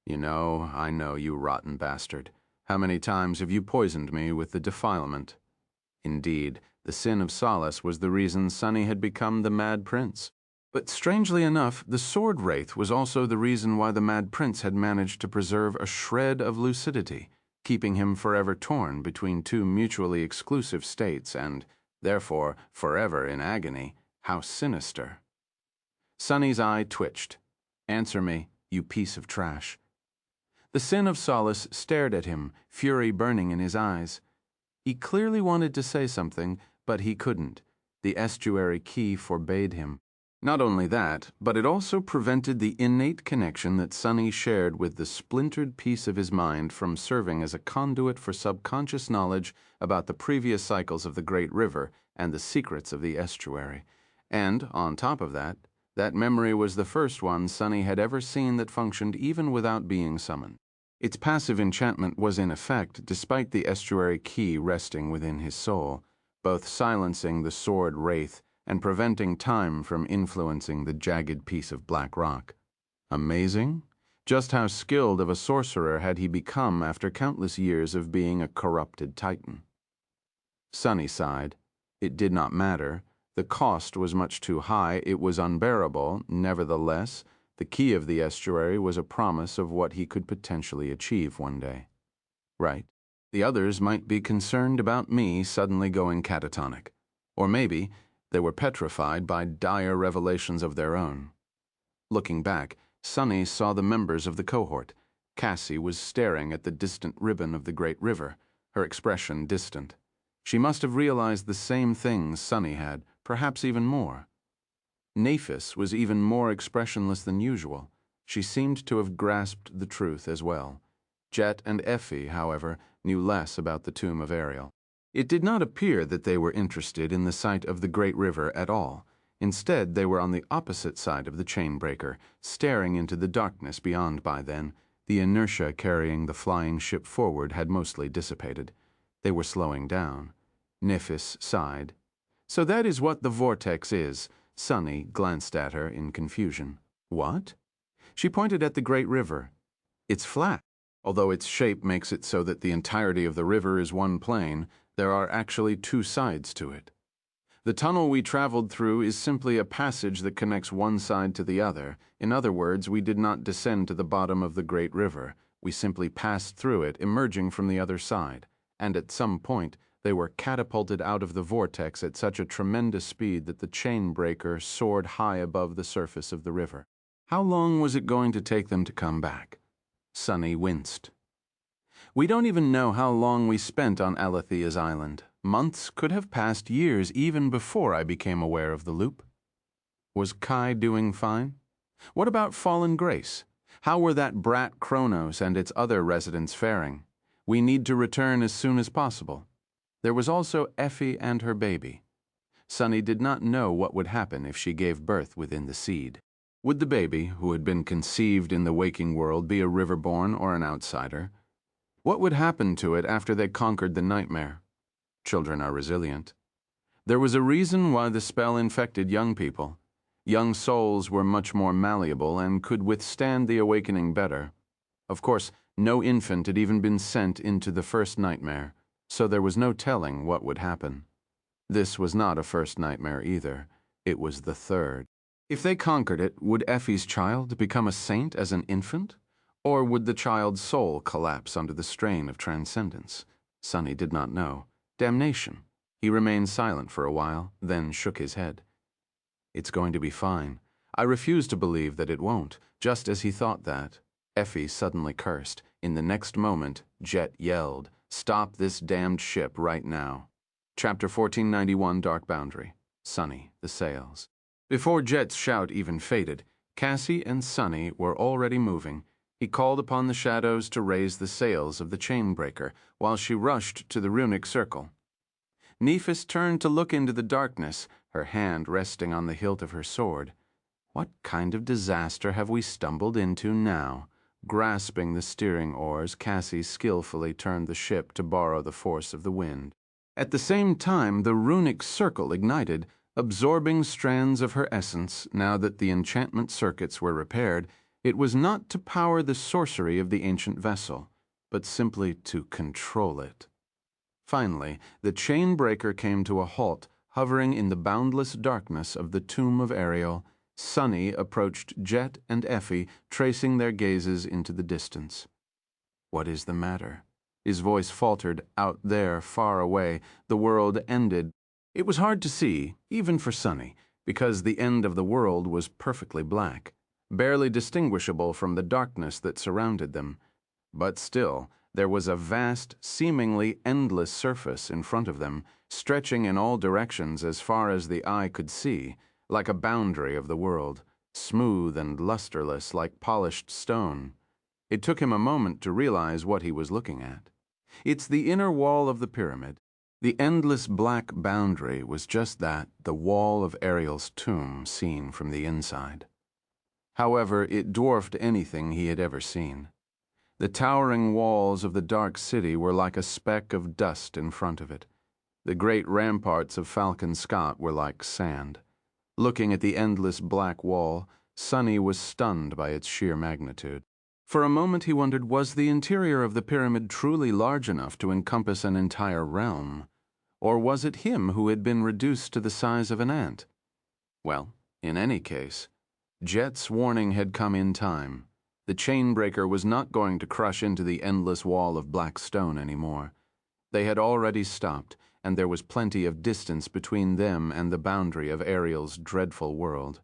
I know, you rotten bastard. How many times have you poisoned me with the defilement?" Indeed, the Sin of Solace was the reason Sunny had become the Mad Prince. But strangely enough, the sword wraith was also the reason why the Mad Prince had managed to preserve a shred of lucidity, keeping him forever torn between 2 mutually exclusive states and, therefore, forever in agony. How sinister. Sunny's eye twitched. "Answer me, you piece of trash." The Sin of Solace stared at him, fury burning in his eyes. He clearly wanted to say something, but he couldn't. The estuary key forbade him. Not only that, but it also prevented the innate connection that Sunny shared with the splintered piece of his mind from serving as a conduit for subconscious knowledge about the previous cycles of the Great River and the secrets of the estuary. And, on top of that memory was the first one Sunny had ever seen that functioned even without being summoned. Its passive enchantment was in effect despite the estuary key resting within his soul, both silencing the sword wraith and preventing time from influencing the jagged piece of black rock. Amazing? Just how skilled of a sorcerer had he become after countless years of being a corrupted titan? Sunny sighed. It did not matter. The cost was much too high. It was unbearable. Nevertheless, the key of the estuary was a promise of what he could potentially achieve one day. Right. The others might be concerned about me suddenly going catatonic. Or maybe they were petrified by dire revelations of their own. Looking back, Sunny saw the members of the cohort. Cassie was staring at the distant ribbon of the great river, her expression distant. She must have realized the same things Sunny had, perhaps even more. Nephis was even more expressionless than usual. She seemed to have grasped the truth as well. Jet and Effie, however, knew less about the tomb of Ariel. It did not appear that they were interested in the sight of the great river at all. Instead, they were on the opposite side of the chain breaker, staring into the darkness beyond by then. The inertia carrying the flying ship forward had mostly dissipated. They were slowing down. Nifis sighed. "So that is what the vortex is." Sunny glanced at her in confusion. "What?" She pointed at the great river. "It's flat. Although its shape makes it so that the entirety of the river is one plane, there are actually two sides to it. The tunnel we traveled through is simply a passage that connects one side to the other. In other words, we did not descend to the bottom of the great river. We simply passed through it, emerging from the other side. And at some point, they were catapulted out of the vortex at such a tremendous speed that the chain breaker soared high above the surface of the river. How long was it going to take them to come back?" Sunny winced. "We don't even know how long we spent on Aletheia's island. Months, could have passed years even before I became aware of the loop." Was Kai doing fine? What about Fallen Grace? How were that brat Kronos and its other residents faring? We need to return as soon as possible. There was also Effie and her baby. Sunny did not know what would happen if she gave birth within the seed. Would the baby, who had been conceived in the waking world, be a riverborn or an outsider? What would happen to it after they conquered the nightmare? Children are resilient. There was a reason why the spell infected young people. Young souls were much more malleable and could withstand the awakening better. Of course, no infant had even been sent into the first nightmare, so there was no telling what would happen. This was not a first nightmare either. It was the third. If they conquered it, would Effie's child become a saint as an infant? Or would the child's soul collapse under the strain of transcendence? Sunny did not know. Damnation. He remained silent for a while, then shook his head. "It's going to be fine. I refuse to believe that it won't." Just as he thought that, Effie suddenly cursed. In the next moment, Jet yelled, "Stop this damned ship right now." Chapter 1491, Dark Boundary. Sunny, the sails. Before Jet's shout even faded, Cassie and Sunny were already moving. He called upon the shadows to raise the sails of the chain breaker, while she rushed to the runic circle. Nifis turned to look into the darkness, her hand resting on the hilt of her sword. What kind of disaster have we stumbled into now? Grasping the steering oars, Cassie skillfully turned the ship to borrow the force of the wind. At the same time, the runic circle ignited, absorbing strands of her essence. Now that the enchantment circuits were repaired, it was not to power the sorcery of the ancient vessel, but simply to control it. Finally, the chain breaker came to a halt, hovering in the boundless darkness of the tomb of Ariel. Sunny approached Jet and Effie, tracing their gazes into the distance. "What is the matter?" His voice faltered. Out there, far away, the world ended. It was hard to see, even for Sunny, because the end of the world was perfectly black, barely distinguishable from the darkness that surrounded them. But still, there was a vast, seemingly endless surface in front of them, stretching in all directions as far as the eye could see, like a boundary of the world, smooth and lusterless like polished stone. It took him a moment to realize what he was looking at. It's the inner wall of the pyramid. The endless black boundary was just that, the wall of Ariel's tomb seen from the inside. However, it dwarfed anything he had ever seen. The towering walls of the dark city were like a speck of dust in front of it. The great ramparts of Falcon Scott were like sand. Looking at the endless black wall, Sunny was stunned by its sheer magnitude. For a moment he wondered, was the interior of the pyramid truly large enough to encompass an entire realm? Or was it him who had been reduced to the size of an ant? Well, in any case, Jet's warning had come in time. The chain breaker was not going to crush into the endless wall of black stone anymore. They had already stopped, and there was plenty of distance between them and the boundary of Ariel's dreadful world.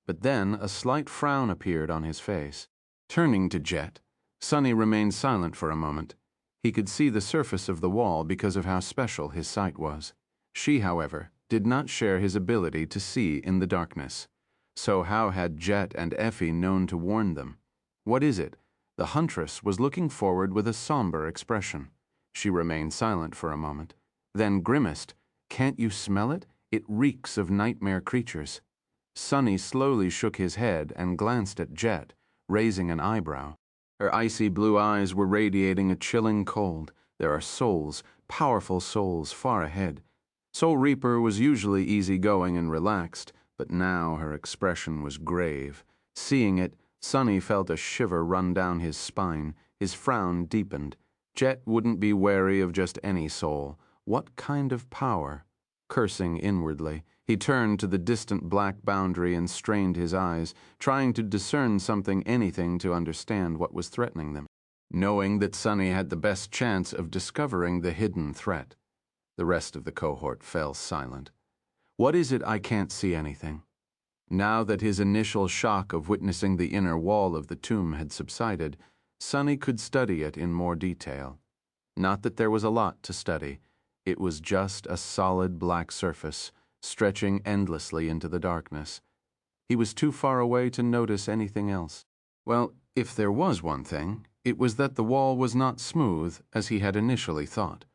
But then a slight frown appeared on his face. Turning to Jet, Sunny remained silent for a moment. He could see the surface of the wall because of how special his sight was. She, however, did not share his ability to see in the darkness. So how had Jet and Effie known to warn them? What is it? The huntress was looking forward with a somber expression. She remained silent for a moment, then grimaced. "Can't you smell it? It reeks of nightmare creatures. Sunny slowly shook his head and glanced at Jet, raising an eyebrow. Her icy blue eyes were radiating a chilling cold. There are souls, powerful souls, far ahead. Soul Reaper was usually easygoing and relaxed, but now her expression was grave. Seeing it, Sunny felt a shiver run down his spine. His frown deepened. Jet wouldn't be wary of just any soul. What kind of power? Cursing inwardly, he turned to the distant black boundary and strained his eyes, trying to discern anything to understand what was threatening them, knowing that Sunny had the best chance of discovering the hidden threat. The rest of the cohort fell silent. What is it I can't see anything? Now that his initial shock of witnessing the inner wall of the tomb had subsided, Sunny could study it in more detail. Not that there was a lot to study. It was just a solid black surface, stretching endlessly into the darkness. He was too far away to notice anything else. Well, if there was one thing, it was that the wall was not smooth as he had initially thought.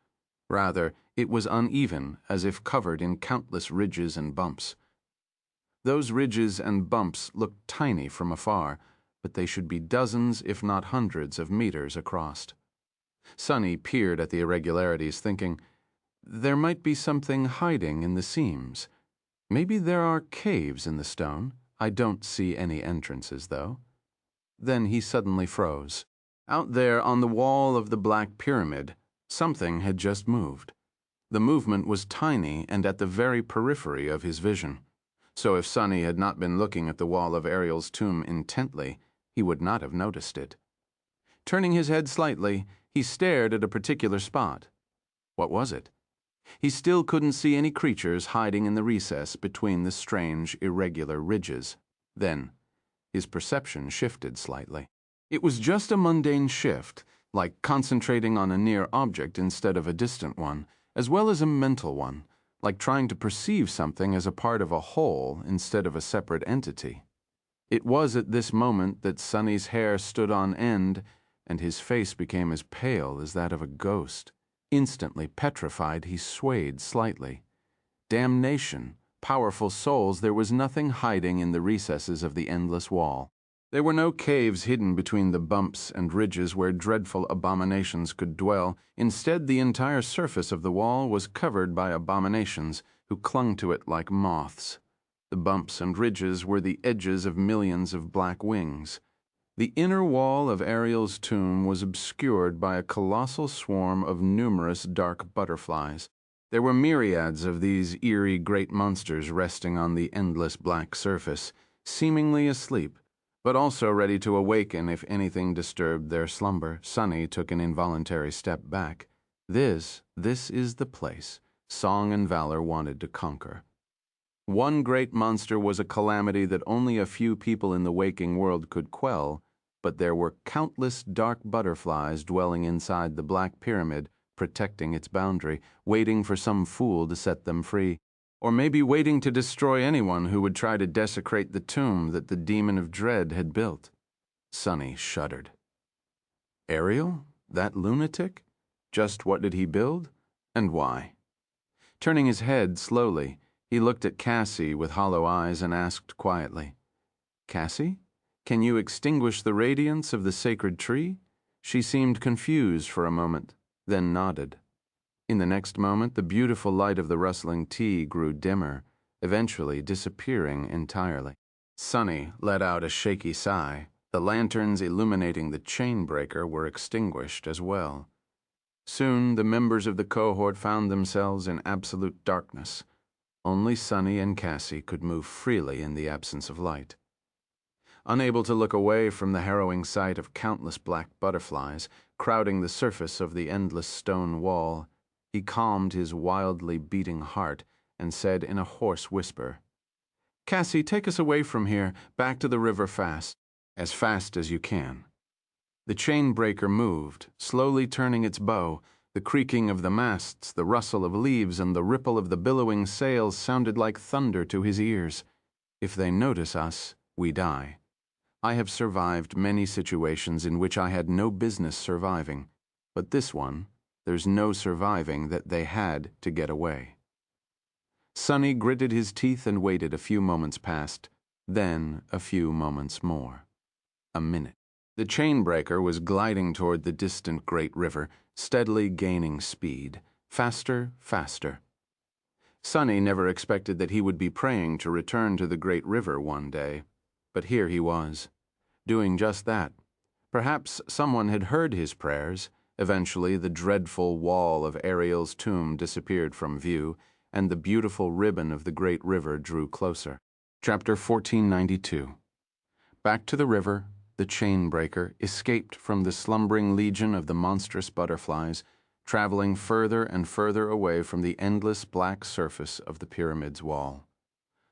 Rather, it was uneven, as if covered in countless ridges and bumps. Those ridges and bumps looked tiny from afar, but they should be dozens, if not hundreds, of meters across. Sunny peered at the irregularities, thinking, there might be something hiding in the seams. Maybe there are caves in the stone. I don't see any entrances, though. Then he suddenly froze. Out there on the wall of the Black Pyramid, something had just moved. The movement was tiny and at the very periphery of his vision. So if Sunny had not been looking at the wall of Ariel's tomb intently, he would not have noticed it. Turning his head slightly, he stared at a particular spot. What was it? He still couldn't see any creatures hiding in the recess between the strange, irregular ridges. Then, his perception shifted slightly. It was just a mundane shift, like concentrating on a near object instead of a distant one, as well as a mental one, like trying to perceive something as a part of a whole instead of a separate entity. It was at this moment that Sunny's hair stood on end, and his face became as pale as that of a ghost. Instantly petrified, he swayed slightly. Damnation, powerful souls, there was nothing hiding in the recesses of the endless wall. There were no caves hidden between the bumps and ridges where dreadful abominations could dwell. Instead, the entire surface of the wall was covered by abominations who clung to it like moths. The bumps and ridges were the edges of millions of black wings. The inner wall of Ariel's tomb was obscured by a colossal swarm of numerous dark butterflies. There were myriads of these eerie great monsters resting on the endless black surface, seemingly asleep, but also ready to awaken if anything disturbed their slumber. Sunny took an involuntary step back. This is the place Song and Valor wanted to conquer. One great monster was a calamity that only a few people in the waking world could quell, but there were countless dark butterflies dwelling inside the Black Pyramid, protecting its boundary, waiting for some fool to set them free. Or maybe waiting to destroy anyone who would try to desecrate the tomb that the demon of dread had built. Sunny shuddered. Ariel? That lunatic? Just what did he build? And why? Turning his head slowly, he looked at Cassie with hollow eyes and asked quietly, Cassie, can you extinguish the radiance of the sacred tree? She seemed confused for a moment, then nodded. In the next moment, the beautiful light of the rustling tea grew dimmer, eventually disappearing entirely. Sunny let out a shaky sigh. The lanterns illuminating the chain breaker were extinguished as well. Soon, the members of the cohort found themselves in absolute darkness. Only Sunny and Cassie could move freely in the absence of light. Unable to look away from the harrowing sight of countless black butterflies crowding the surface of the endless stone wall, he calmed his wildly beating heart and said in a hoarse whisper, Cassie, take us away from here, back to the river fast as you can. The chain breaker moved, slowly turning its bow. The creaking of the masts, the rustle of leaves, and the ripple of the billowing sails sounded like thunder to his ears. If they notice us, we die. I have survived many situations in which I had no business surviving, but this one, there's no surviving that they had to get away. Sonny gritted his teeth and waited. A few moments passed, then a few moments more. A minute. The chainbreaker was gliding toward the distant great river, steadily gaining speed. Faster, faster. Sonny never expected that he would be praying to return to the great river one day, but here he was, doing just that. Perhaps someone had heard his prayers. Eventually, the dreadful wall of Ariel's tomb disappeared from view, and the beautiful ribbon of the great river drew closer. Chapter 1492. Back to the river, the chainbreaker escaped from the slumbering legion of the monstrous butterflies, traveling further and further away from the endless black surface of the pyramid's wall.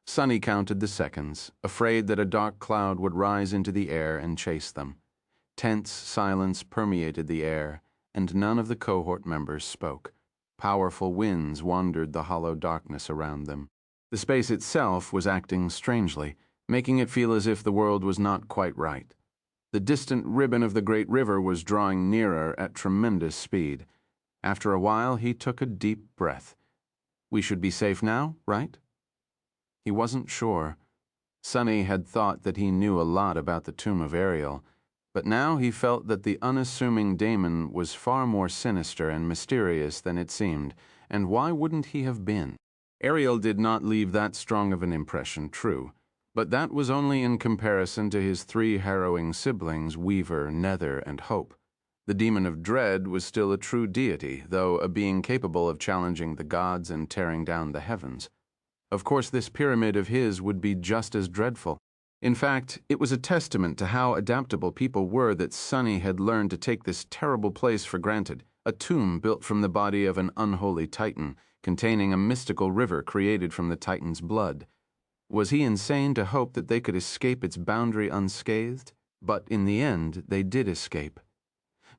Sonny counted the seconds, afraid that a dark cloud would rise into the air and chase them. Tense silence permeated the air, and none of the cohort members spoke. Powerful winds wandered the hollow darkness around them. The space itself was acting strangely, making it feel as if the world was not quite right. The distant ribbon of the great river was drawing nearer at tremendous speed. After a while, he took a deep breath. We should be safe now, right? He wasn't sure. Sonny had thought that he knew a lot about the tomb of Ariel, but now he felt that the unassuming daemon was far more sinister and mysterious than it seemed, and why wouldn't he have been? Ariel did not leave that strong of an impression, true, but that was only in comparison to his three harrowing siblings, Weaver, Nether, and Hope. The demon of dread was still a true deity, though a being capable of challenging the gods and tearing down the heavens. Of course, this pyramid of his would be just as dreadful. In fact, it was a testament to how adaptable people were that Sonny had learned to take this terrible place for granted, a tomb built from the body of an unholy titan, containing a mystical river created from the titan's blood. Was he insane to hope that they could escape its boundary unscathed? But in the end, they did escape.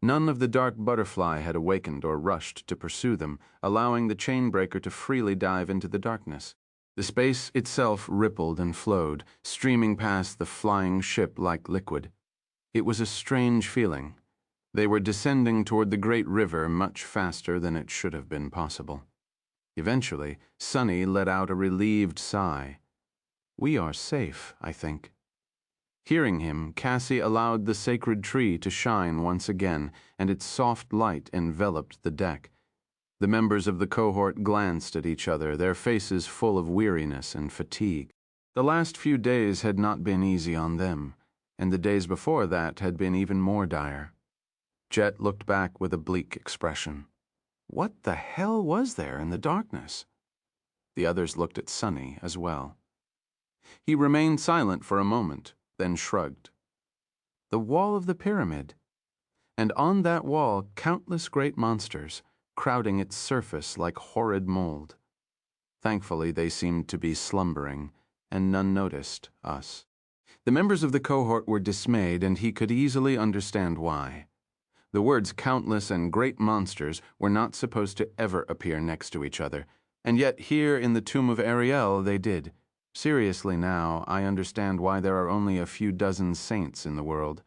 None of the dark butterfly had awakened or rushed to pursue them, allowing the chainbreaker to freely dive into the darkness. The space itself rippled and flowed, streaming past the flying ship like liquid. It was a strange feeling. They were descending toward the great river much faster than it should have been possible. Eventually, Sonny let out a relieved sigh. We are safe, I think. Hearing him, Cassie allowed the sacred tree to shine once again, and its soft light enveloped the deck. The members of the cohort glanced at each other, their faces full of weariness and fatigue. The last few days had not been easy on them, and the days before that had been even more dire. Jet looked back with a bleak expression. What the hell was there in the darkness? The others looked at Sonny as well. He remained silent for a moment, then shrugged. The wall of the pyramid. And on that wall, countless great monsters, crowding its surface like horrid mold. Thankfully, they seemed to be slumbering, and none noticed us. The members of the cohort were dismayed, and he could easily understand why. The words countless and great monsters were not supposed to ever appear next to each other, and yet here in the tomb of Ariel they did. Seriously now, I understand why there are only a few dozen saints in the world.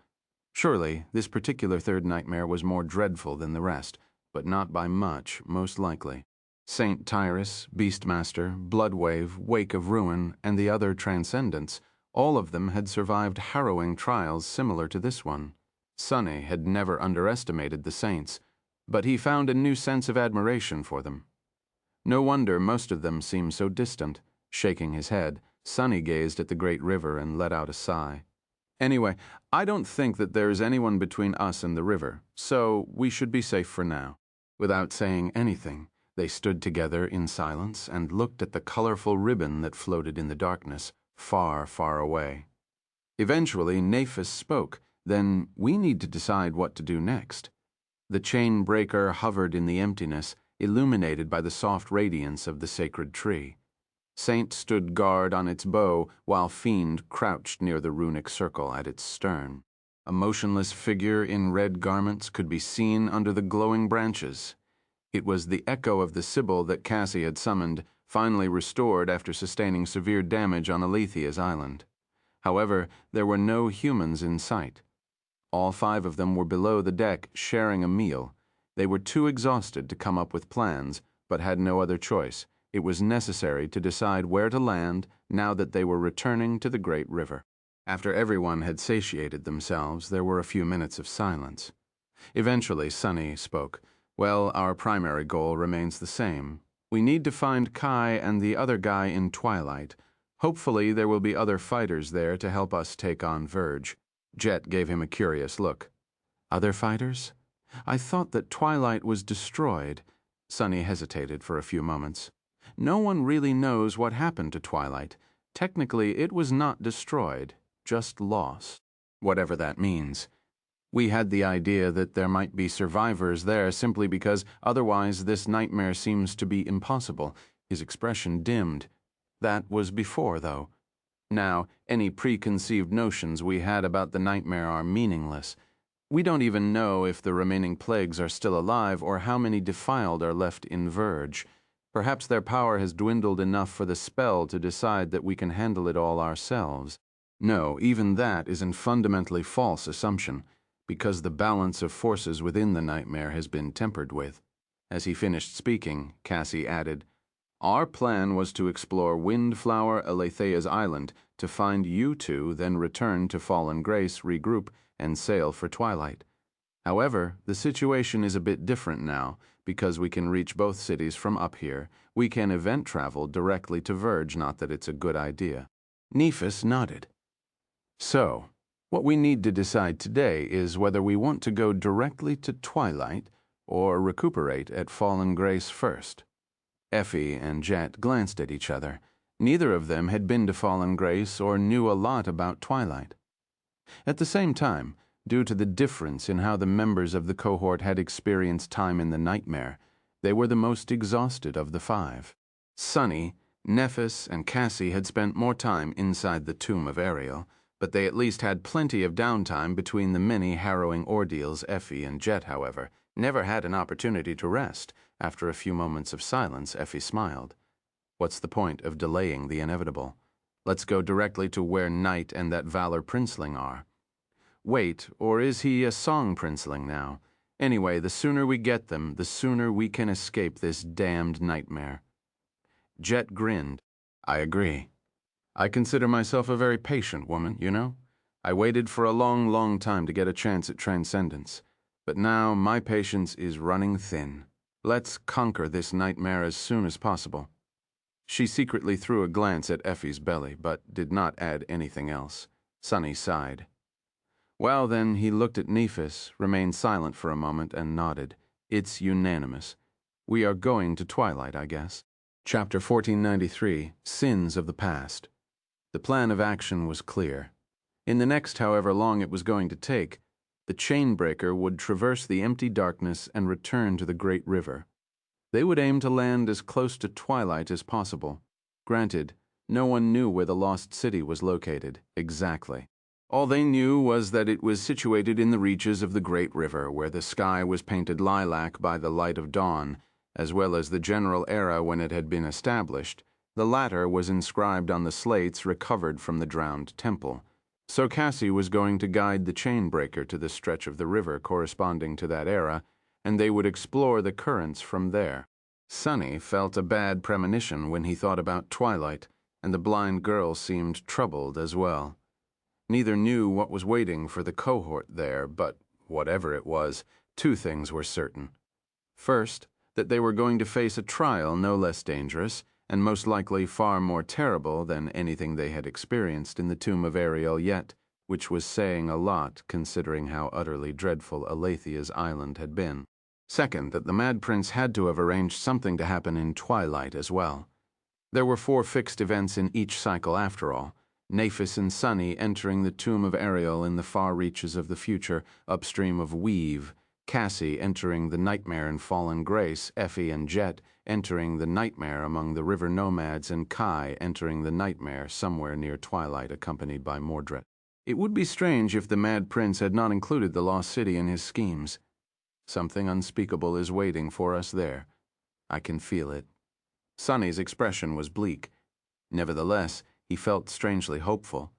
Surely, this particular third nightmare was more dreadful than the rest, but not by much, most likely. Saint Tyrus, Beastmaster, Bloodwave, Wake of Ruin, and the other transcendents, all of them had survived harrowing trials similar to this one. Sonny had never underestimated the saints, but he found a new sense of admiration for them. No wonder most of them seemed so distant. Shaking his head, Sonny gazed at the great river and let out a sigh. Anyway, I don't think that there is anyone between us and the river, so we should be safe for now. Without saying anything, they stood together in silence and looked at the colorful ribbon that floated in the darkness, far, far away. Eventually, Naphis spoke. Then we need to decide what to do next. The chain breaker hovered in the emptiness, illuminated by the soft radiance of the sacred tree. Saint stood guard on its bow, while Fiend crouched near the runic circle at its stern. A motionless figure in red garments could be seen under the glowing branches. It was the echo of the Sibyl that Cassie had summoned, finally restored after sustaining severe damage on Aletheia's island. However, there were no humans in sight. All 5 of them were below the deck, sharing a meal. They were too exhausted to come up with plans, but had no other choice. It was necessary to decide where to land now that they were returning to the great river. After everyone had satiated themselves, there were a few minutes of silence. Eventually, Sunny spoke. Well, our primary goal remains the same. We need to find Kai and the other guy in Twilight. Hopefully, there will be other fighters there to help us take on Verge. Jet gave him a curious look. Other fighters? I thought that Twilight was destroyed. Sunny hesitated for a few moments. No one really knows what happened to Twilight. Technically, it was not destroyed, just lost. Whatever that means. We had the idea that there might be survivors there simply because otherwise this nightmare seems to be impossible. His expression dimmed. That was before, though. Now, any preconceived notions we had about the nightmare are meaningless. We don't even know if the remaining plagues are still alive or how many defiled are left in Verge. Perhaps their power has dwindled enough for the spell to decide that we can handle it all ourselves. No, even that is a fundamentally false assumption, because the balance of forces within the nightmare has been tempered with. As he finished speaking, Cassie added, Our plan was to explore Windflower, Aletheia's island, to find you two, then return to Fallen Grace, regroup, and sail for Twilight. However, the situation is a bit different now, because we can reach both cities from up here. We can event travel directly to Verge, not that it's a good idea. Nephis nodded. So, what we need to decide today is whether we want to go directly to Twilight or recuperate at Fallen Grace first. Effie and Jet glanced at each other. Neither of them had been to Fallen Grace or knew a lot about Twilight. At the same time, due to the difference in how the members of the cohort had experienced time in the nightmare, they were the most exhausted of the five. Sunny, Nephis, and Cassie had spent more time inside the tomb of Ariel, but they at least had plenty of downtime between the many harrowing ordeals. Effie and Jet, however, never had an opportunity to rest. After a few moments of silence, Effie smiled. What's the point of delaying the inevitable? Let's go directly to where Knight and that Valor Princeling are. Wait, or is he a song princeling now? Anyway, the sooner we get them, the sooner we can escape this damned nightmare. Jet grinned. I agree. I consider myself a very patient woman, you know? I waited for a long, long time to get a chance at transcendence. But now my patience is running thin. Let's conquer this nightmare as soon as possible. She secretly threw a glance at Effie's belly, but did not add anything else. Sunny sighed. Well, then, he looked at Nephis, remained silent for a moment, and nodded. It's unanimous. We are going to Twilight, I guess. Chapter 1493, Sins of the Past. The plan of action was clear. In the next however long it was going to take, the Chainbreaker would traverse the empty darkness and return to the great river. They would aim to land as close to Twilight as possible. Granted, no one knew where the lost city was located, exactly. All they knew was that it was situated in the reaches of the great river, where the sky was painted lilac by the light of dawn, as well as the general era when it had been established. The latter was inscribed on the slates recovered from the drowned temple. So Cassie was going to guide the Chainbreaker to the stretch of the river corresponding to that era, and they would explore the currents from there. Sunny felt a bad premonition when he thought about Twilight, and the blind girl seemed troubled as well. Neither knew what was waiting for the cohort there, but whatever it was, two things were certain. First, that they were going to face a trial no less dangerous, and most likely far more terrible than anything they had experienced in the tomb of Ariel yet, which was saying a lot considering how utterly dreadful Aletheia's island had been. Second, that the Mad Prince had to have arranged something to happen in Twilight as well. There were 4 fixed events in each cycle after all. Nephis and Sunny entering the tomb of Ariel in the far reaches of the future, upstream of Weave, Cassie entering the nightmare in Fallen Grace, Effie and Jet entering the nightmare among the river nomads, and Kai entering the nightmare somewhere near Twilight accompanied by Mordred. It would be strange if the Mad Prince had not included the Lost City in his schemes. Something unspeakable is waiting for us there. I can feel it. Sunny's expression was bleak. Nevertheless, he felt strangely hopeful,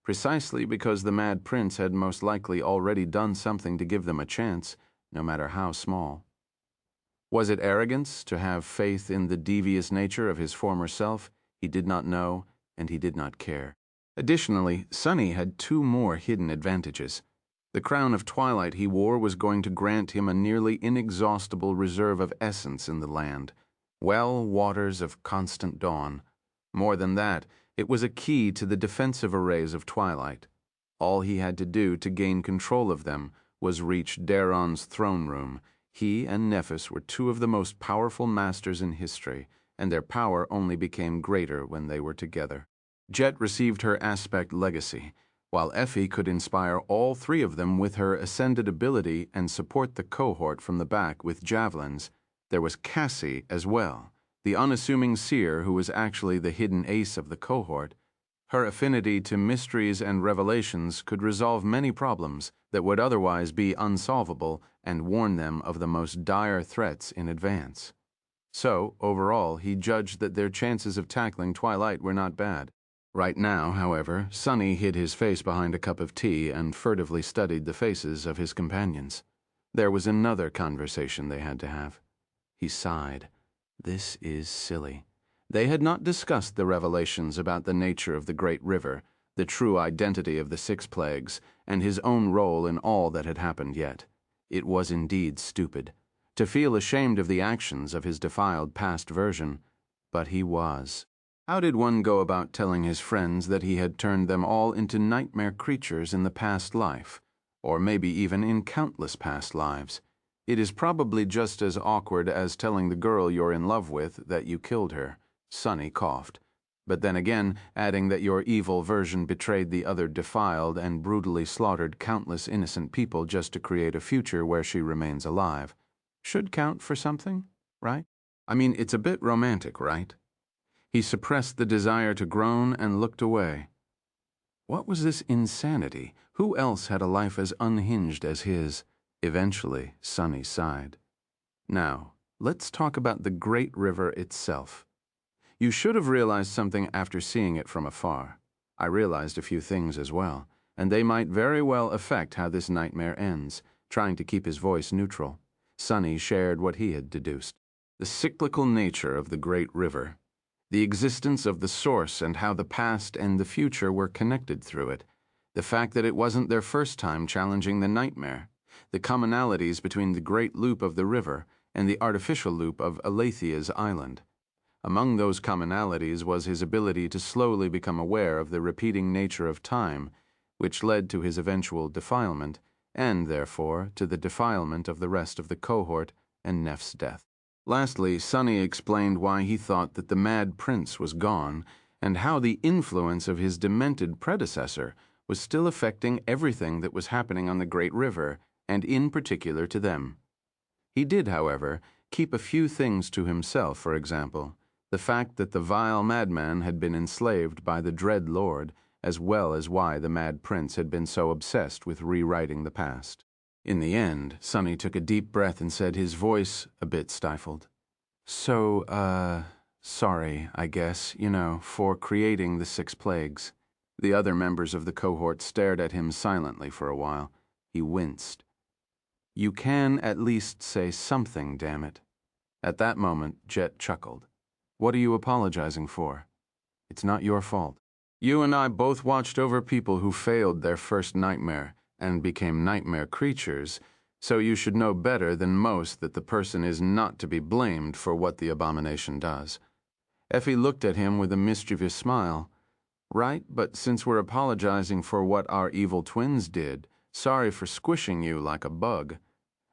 precisely because the Mad Prince had most likely already done something to give them a chance, no matter how small. Was it arrogance to have faith in the devious nature of his former self? He did not know, and he did not care. Additionally, Sunny had two more hidden advantages. The crown of twilight he wore was going to grant him a nearly inexhaustible reserve of essence in the land, well waters of constant dawn. More than that, it was a key to the defensive arrays of twilight. All he had to do to gain control of them was reach Daron's throne room. He and Nephis were two of the most powerful masters in history, and their power only became greater when they were together. Jet received her aspect legacy, while Effie could inspire all three of them with her ascended ability and support the cohort from the back with javelins. There was Cassie as well, the unassuming seer who was actually the hidden ace of the cohort. Her affinity to mysteries and revelations could resolve many problems that would otherwise be unsolvable and warn them of the most dire threats in advance. So, overall, he judged that their chances of tackling Twilight were not bad. Right now, however, Sunny hid his face behind a cup of tea and furtively studied the faces of his companions. There was another conversation they had to have. He sighed. This is silly. They had not discussed the revelations about the nature of the great river, the true identity of the six plagues, and his own role in all that had happened yet. It was indeed stupid to feel ashamed of the actions of his defiled past version, but he was. How did one go about telling his friends that he had turned them all into nightmare creatures in the past life, or maybe even in countless past lives? It is probably just as awkward as telling the girl you're in love with that you killed her. Sunny coughed, but then again adding that your evil version betrayed the other defiled and brutally slaughtered countless innocent people just to create a future where she remains alive. Should count for something, right? I mean, it's a bit romantic, right? He suppressed the desire to groan and looked away. What was this insanity? Who else had a life as unhinged as his? Eventually, Sunny sighed. Now, let's talk about the great river itself. You should have realized something after seeing it from afar. I realized a few things as well, and they might very well affect how this nightmare ends. Trying to keep his voice neutral, Sunny shared what he had deduced. The cyclical nature of the great river. The existence of the source and how the past and the future were connected through it. The fact that it wasn't their first time challenging the nightmare. The commonalities between the great loop of the river and the artificial loop of Aletheia's island. Among those commonalities was his ability to slowly become aware of the repeating nature of time, which led to his eventual defilement, and, therefore, to the defilement of the rest of the cohort and Neff's death. Lastly, Sunny explained why he thought that the Mad Prince was gone, and how the influence of his demented predecessor was still affecting everything that was happening on the Great River, and in particular to them. He did, however, keep a few things to himself. For example, the fact that the vile madman had been enslaved by the Dread Lord, as well as why the Mad Prince had been so obsessed with rewriting the past. In the end, Sunny took a deep breath and said, his voice a bit stifled, "So, sorry, I guess, for creating the six plagues." The other members of the cohort stared at him silently for a while. He winced. "You can at least say something, damn it." At that moment, Jet chuckled. "What are you apologizing for? It's not your fault. You and I both watched over people who failed their first nightmare and became nightmare creatures, so you should know better than most that the person is not to be blamed for what the abomination does." Effie looked at him with a mischievous smile. "Right, but since we're apologizing for what our evil twins did, sorry for squishing you like a bug.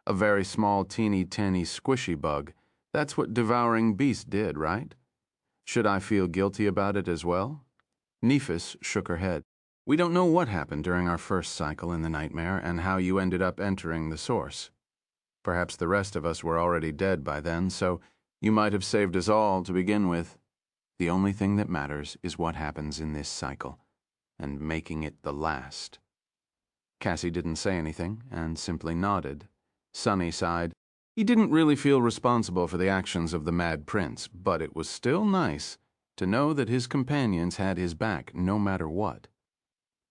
A very small, teeny-tiny, squishy bug. That's what Devouring Beast did, right? Should I feel guilty about it as well?" Nephis shook her head. "We don't know what happened during our first cycle in the nightmare and how you ended up entering the source. Perhaps the rest of us were already dead by then, so you might have saved us all to begin with. The only thing that matters is what happens in this cycle, and making it the last." Cassie didn't say anything and simply nodded. Sunny sighed. He didn't really feel responsible for the actions of the Mad Prince, but it was still nice to know that his companions had his back no matter what.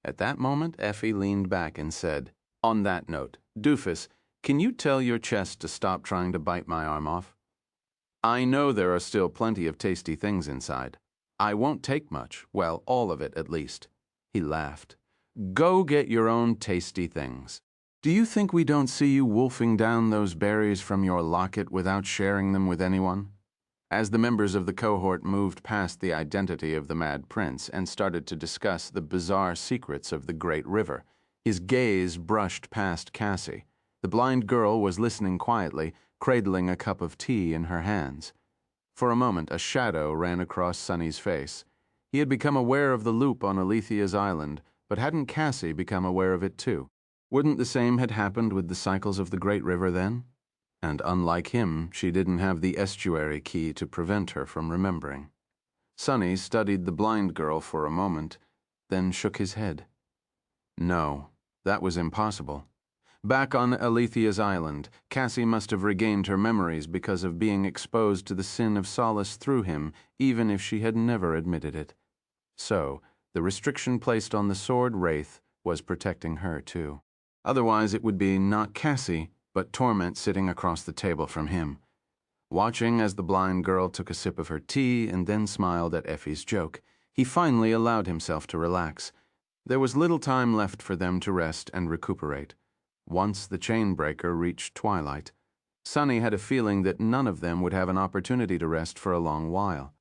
At that moment, Effie leaned back and said, "On that note, Doofus, can you tell your chest to stop trying to bite my arm off?" I know there are still plenty of tasty things inside. I won't take much, well, all of it at least. He laughed. Go get your own tasty things. Do you think we don't see you wolfing down those berries from your locket without sharing them with anyone? As the members of the cohort moved past the identity of the Mad Prince and started to discuss the bizarre secrets of the Great River, his gaze brushed past Cassie. The blind girl was listening quietly, cradling a cup of tea in her hands. For a moment, a shadow ran across Sonny's face. He had become aware of the loop on Aletheia's island, but hadn't Cassie become aware of it too? Wouldn't the same had happened with the cycles of the Great River then? And unlike him, she didn't have the estuary key to prevent her from remembering. Sonny studied the blind girl for a moment, then shook his head. No, that was impossible. Back on Aletheia's island, Cassie must have regained her memories because of being exposed to the sin of solace through him, even if she had never admitted it. So, the restriction placed on the sword wraith was protecting her too. Otherwise it would be not Cassie, but torment sitting across the table from him. Watching as the blind girl took a sip of her tea and then smiled at Effie's joke, he finally allowed himself to relax. There was little time left for them to rest and recuperate. Once the chain breaker reached twilight, Sonny had a feeling that none of them would have an opportunity to rest for a long while.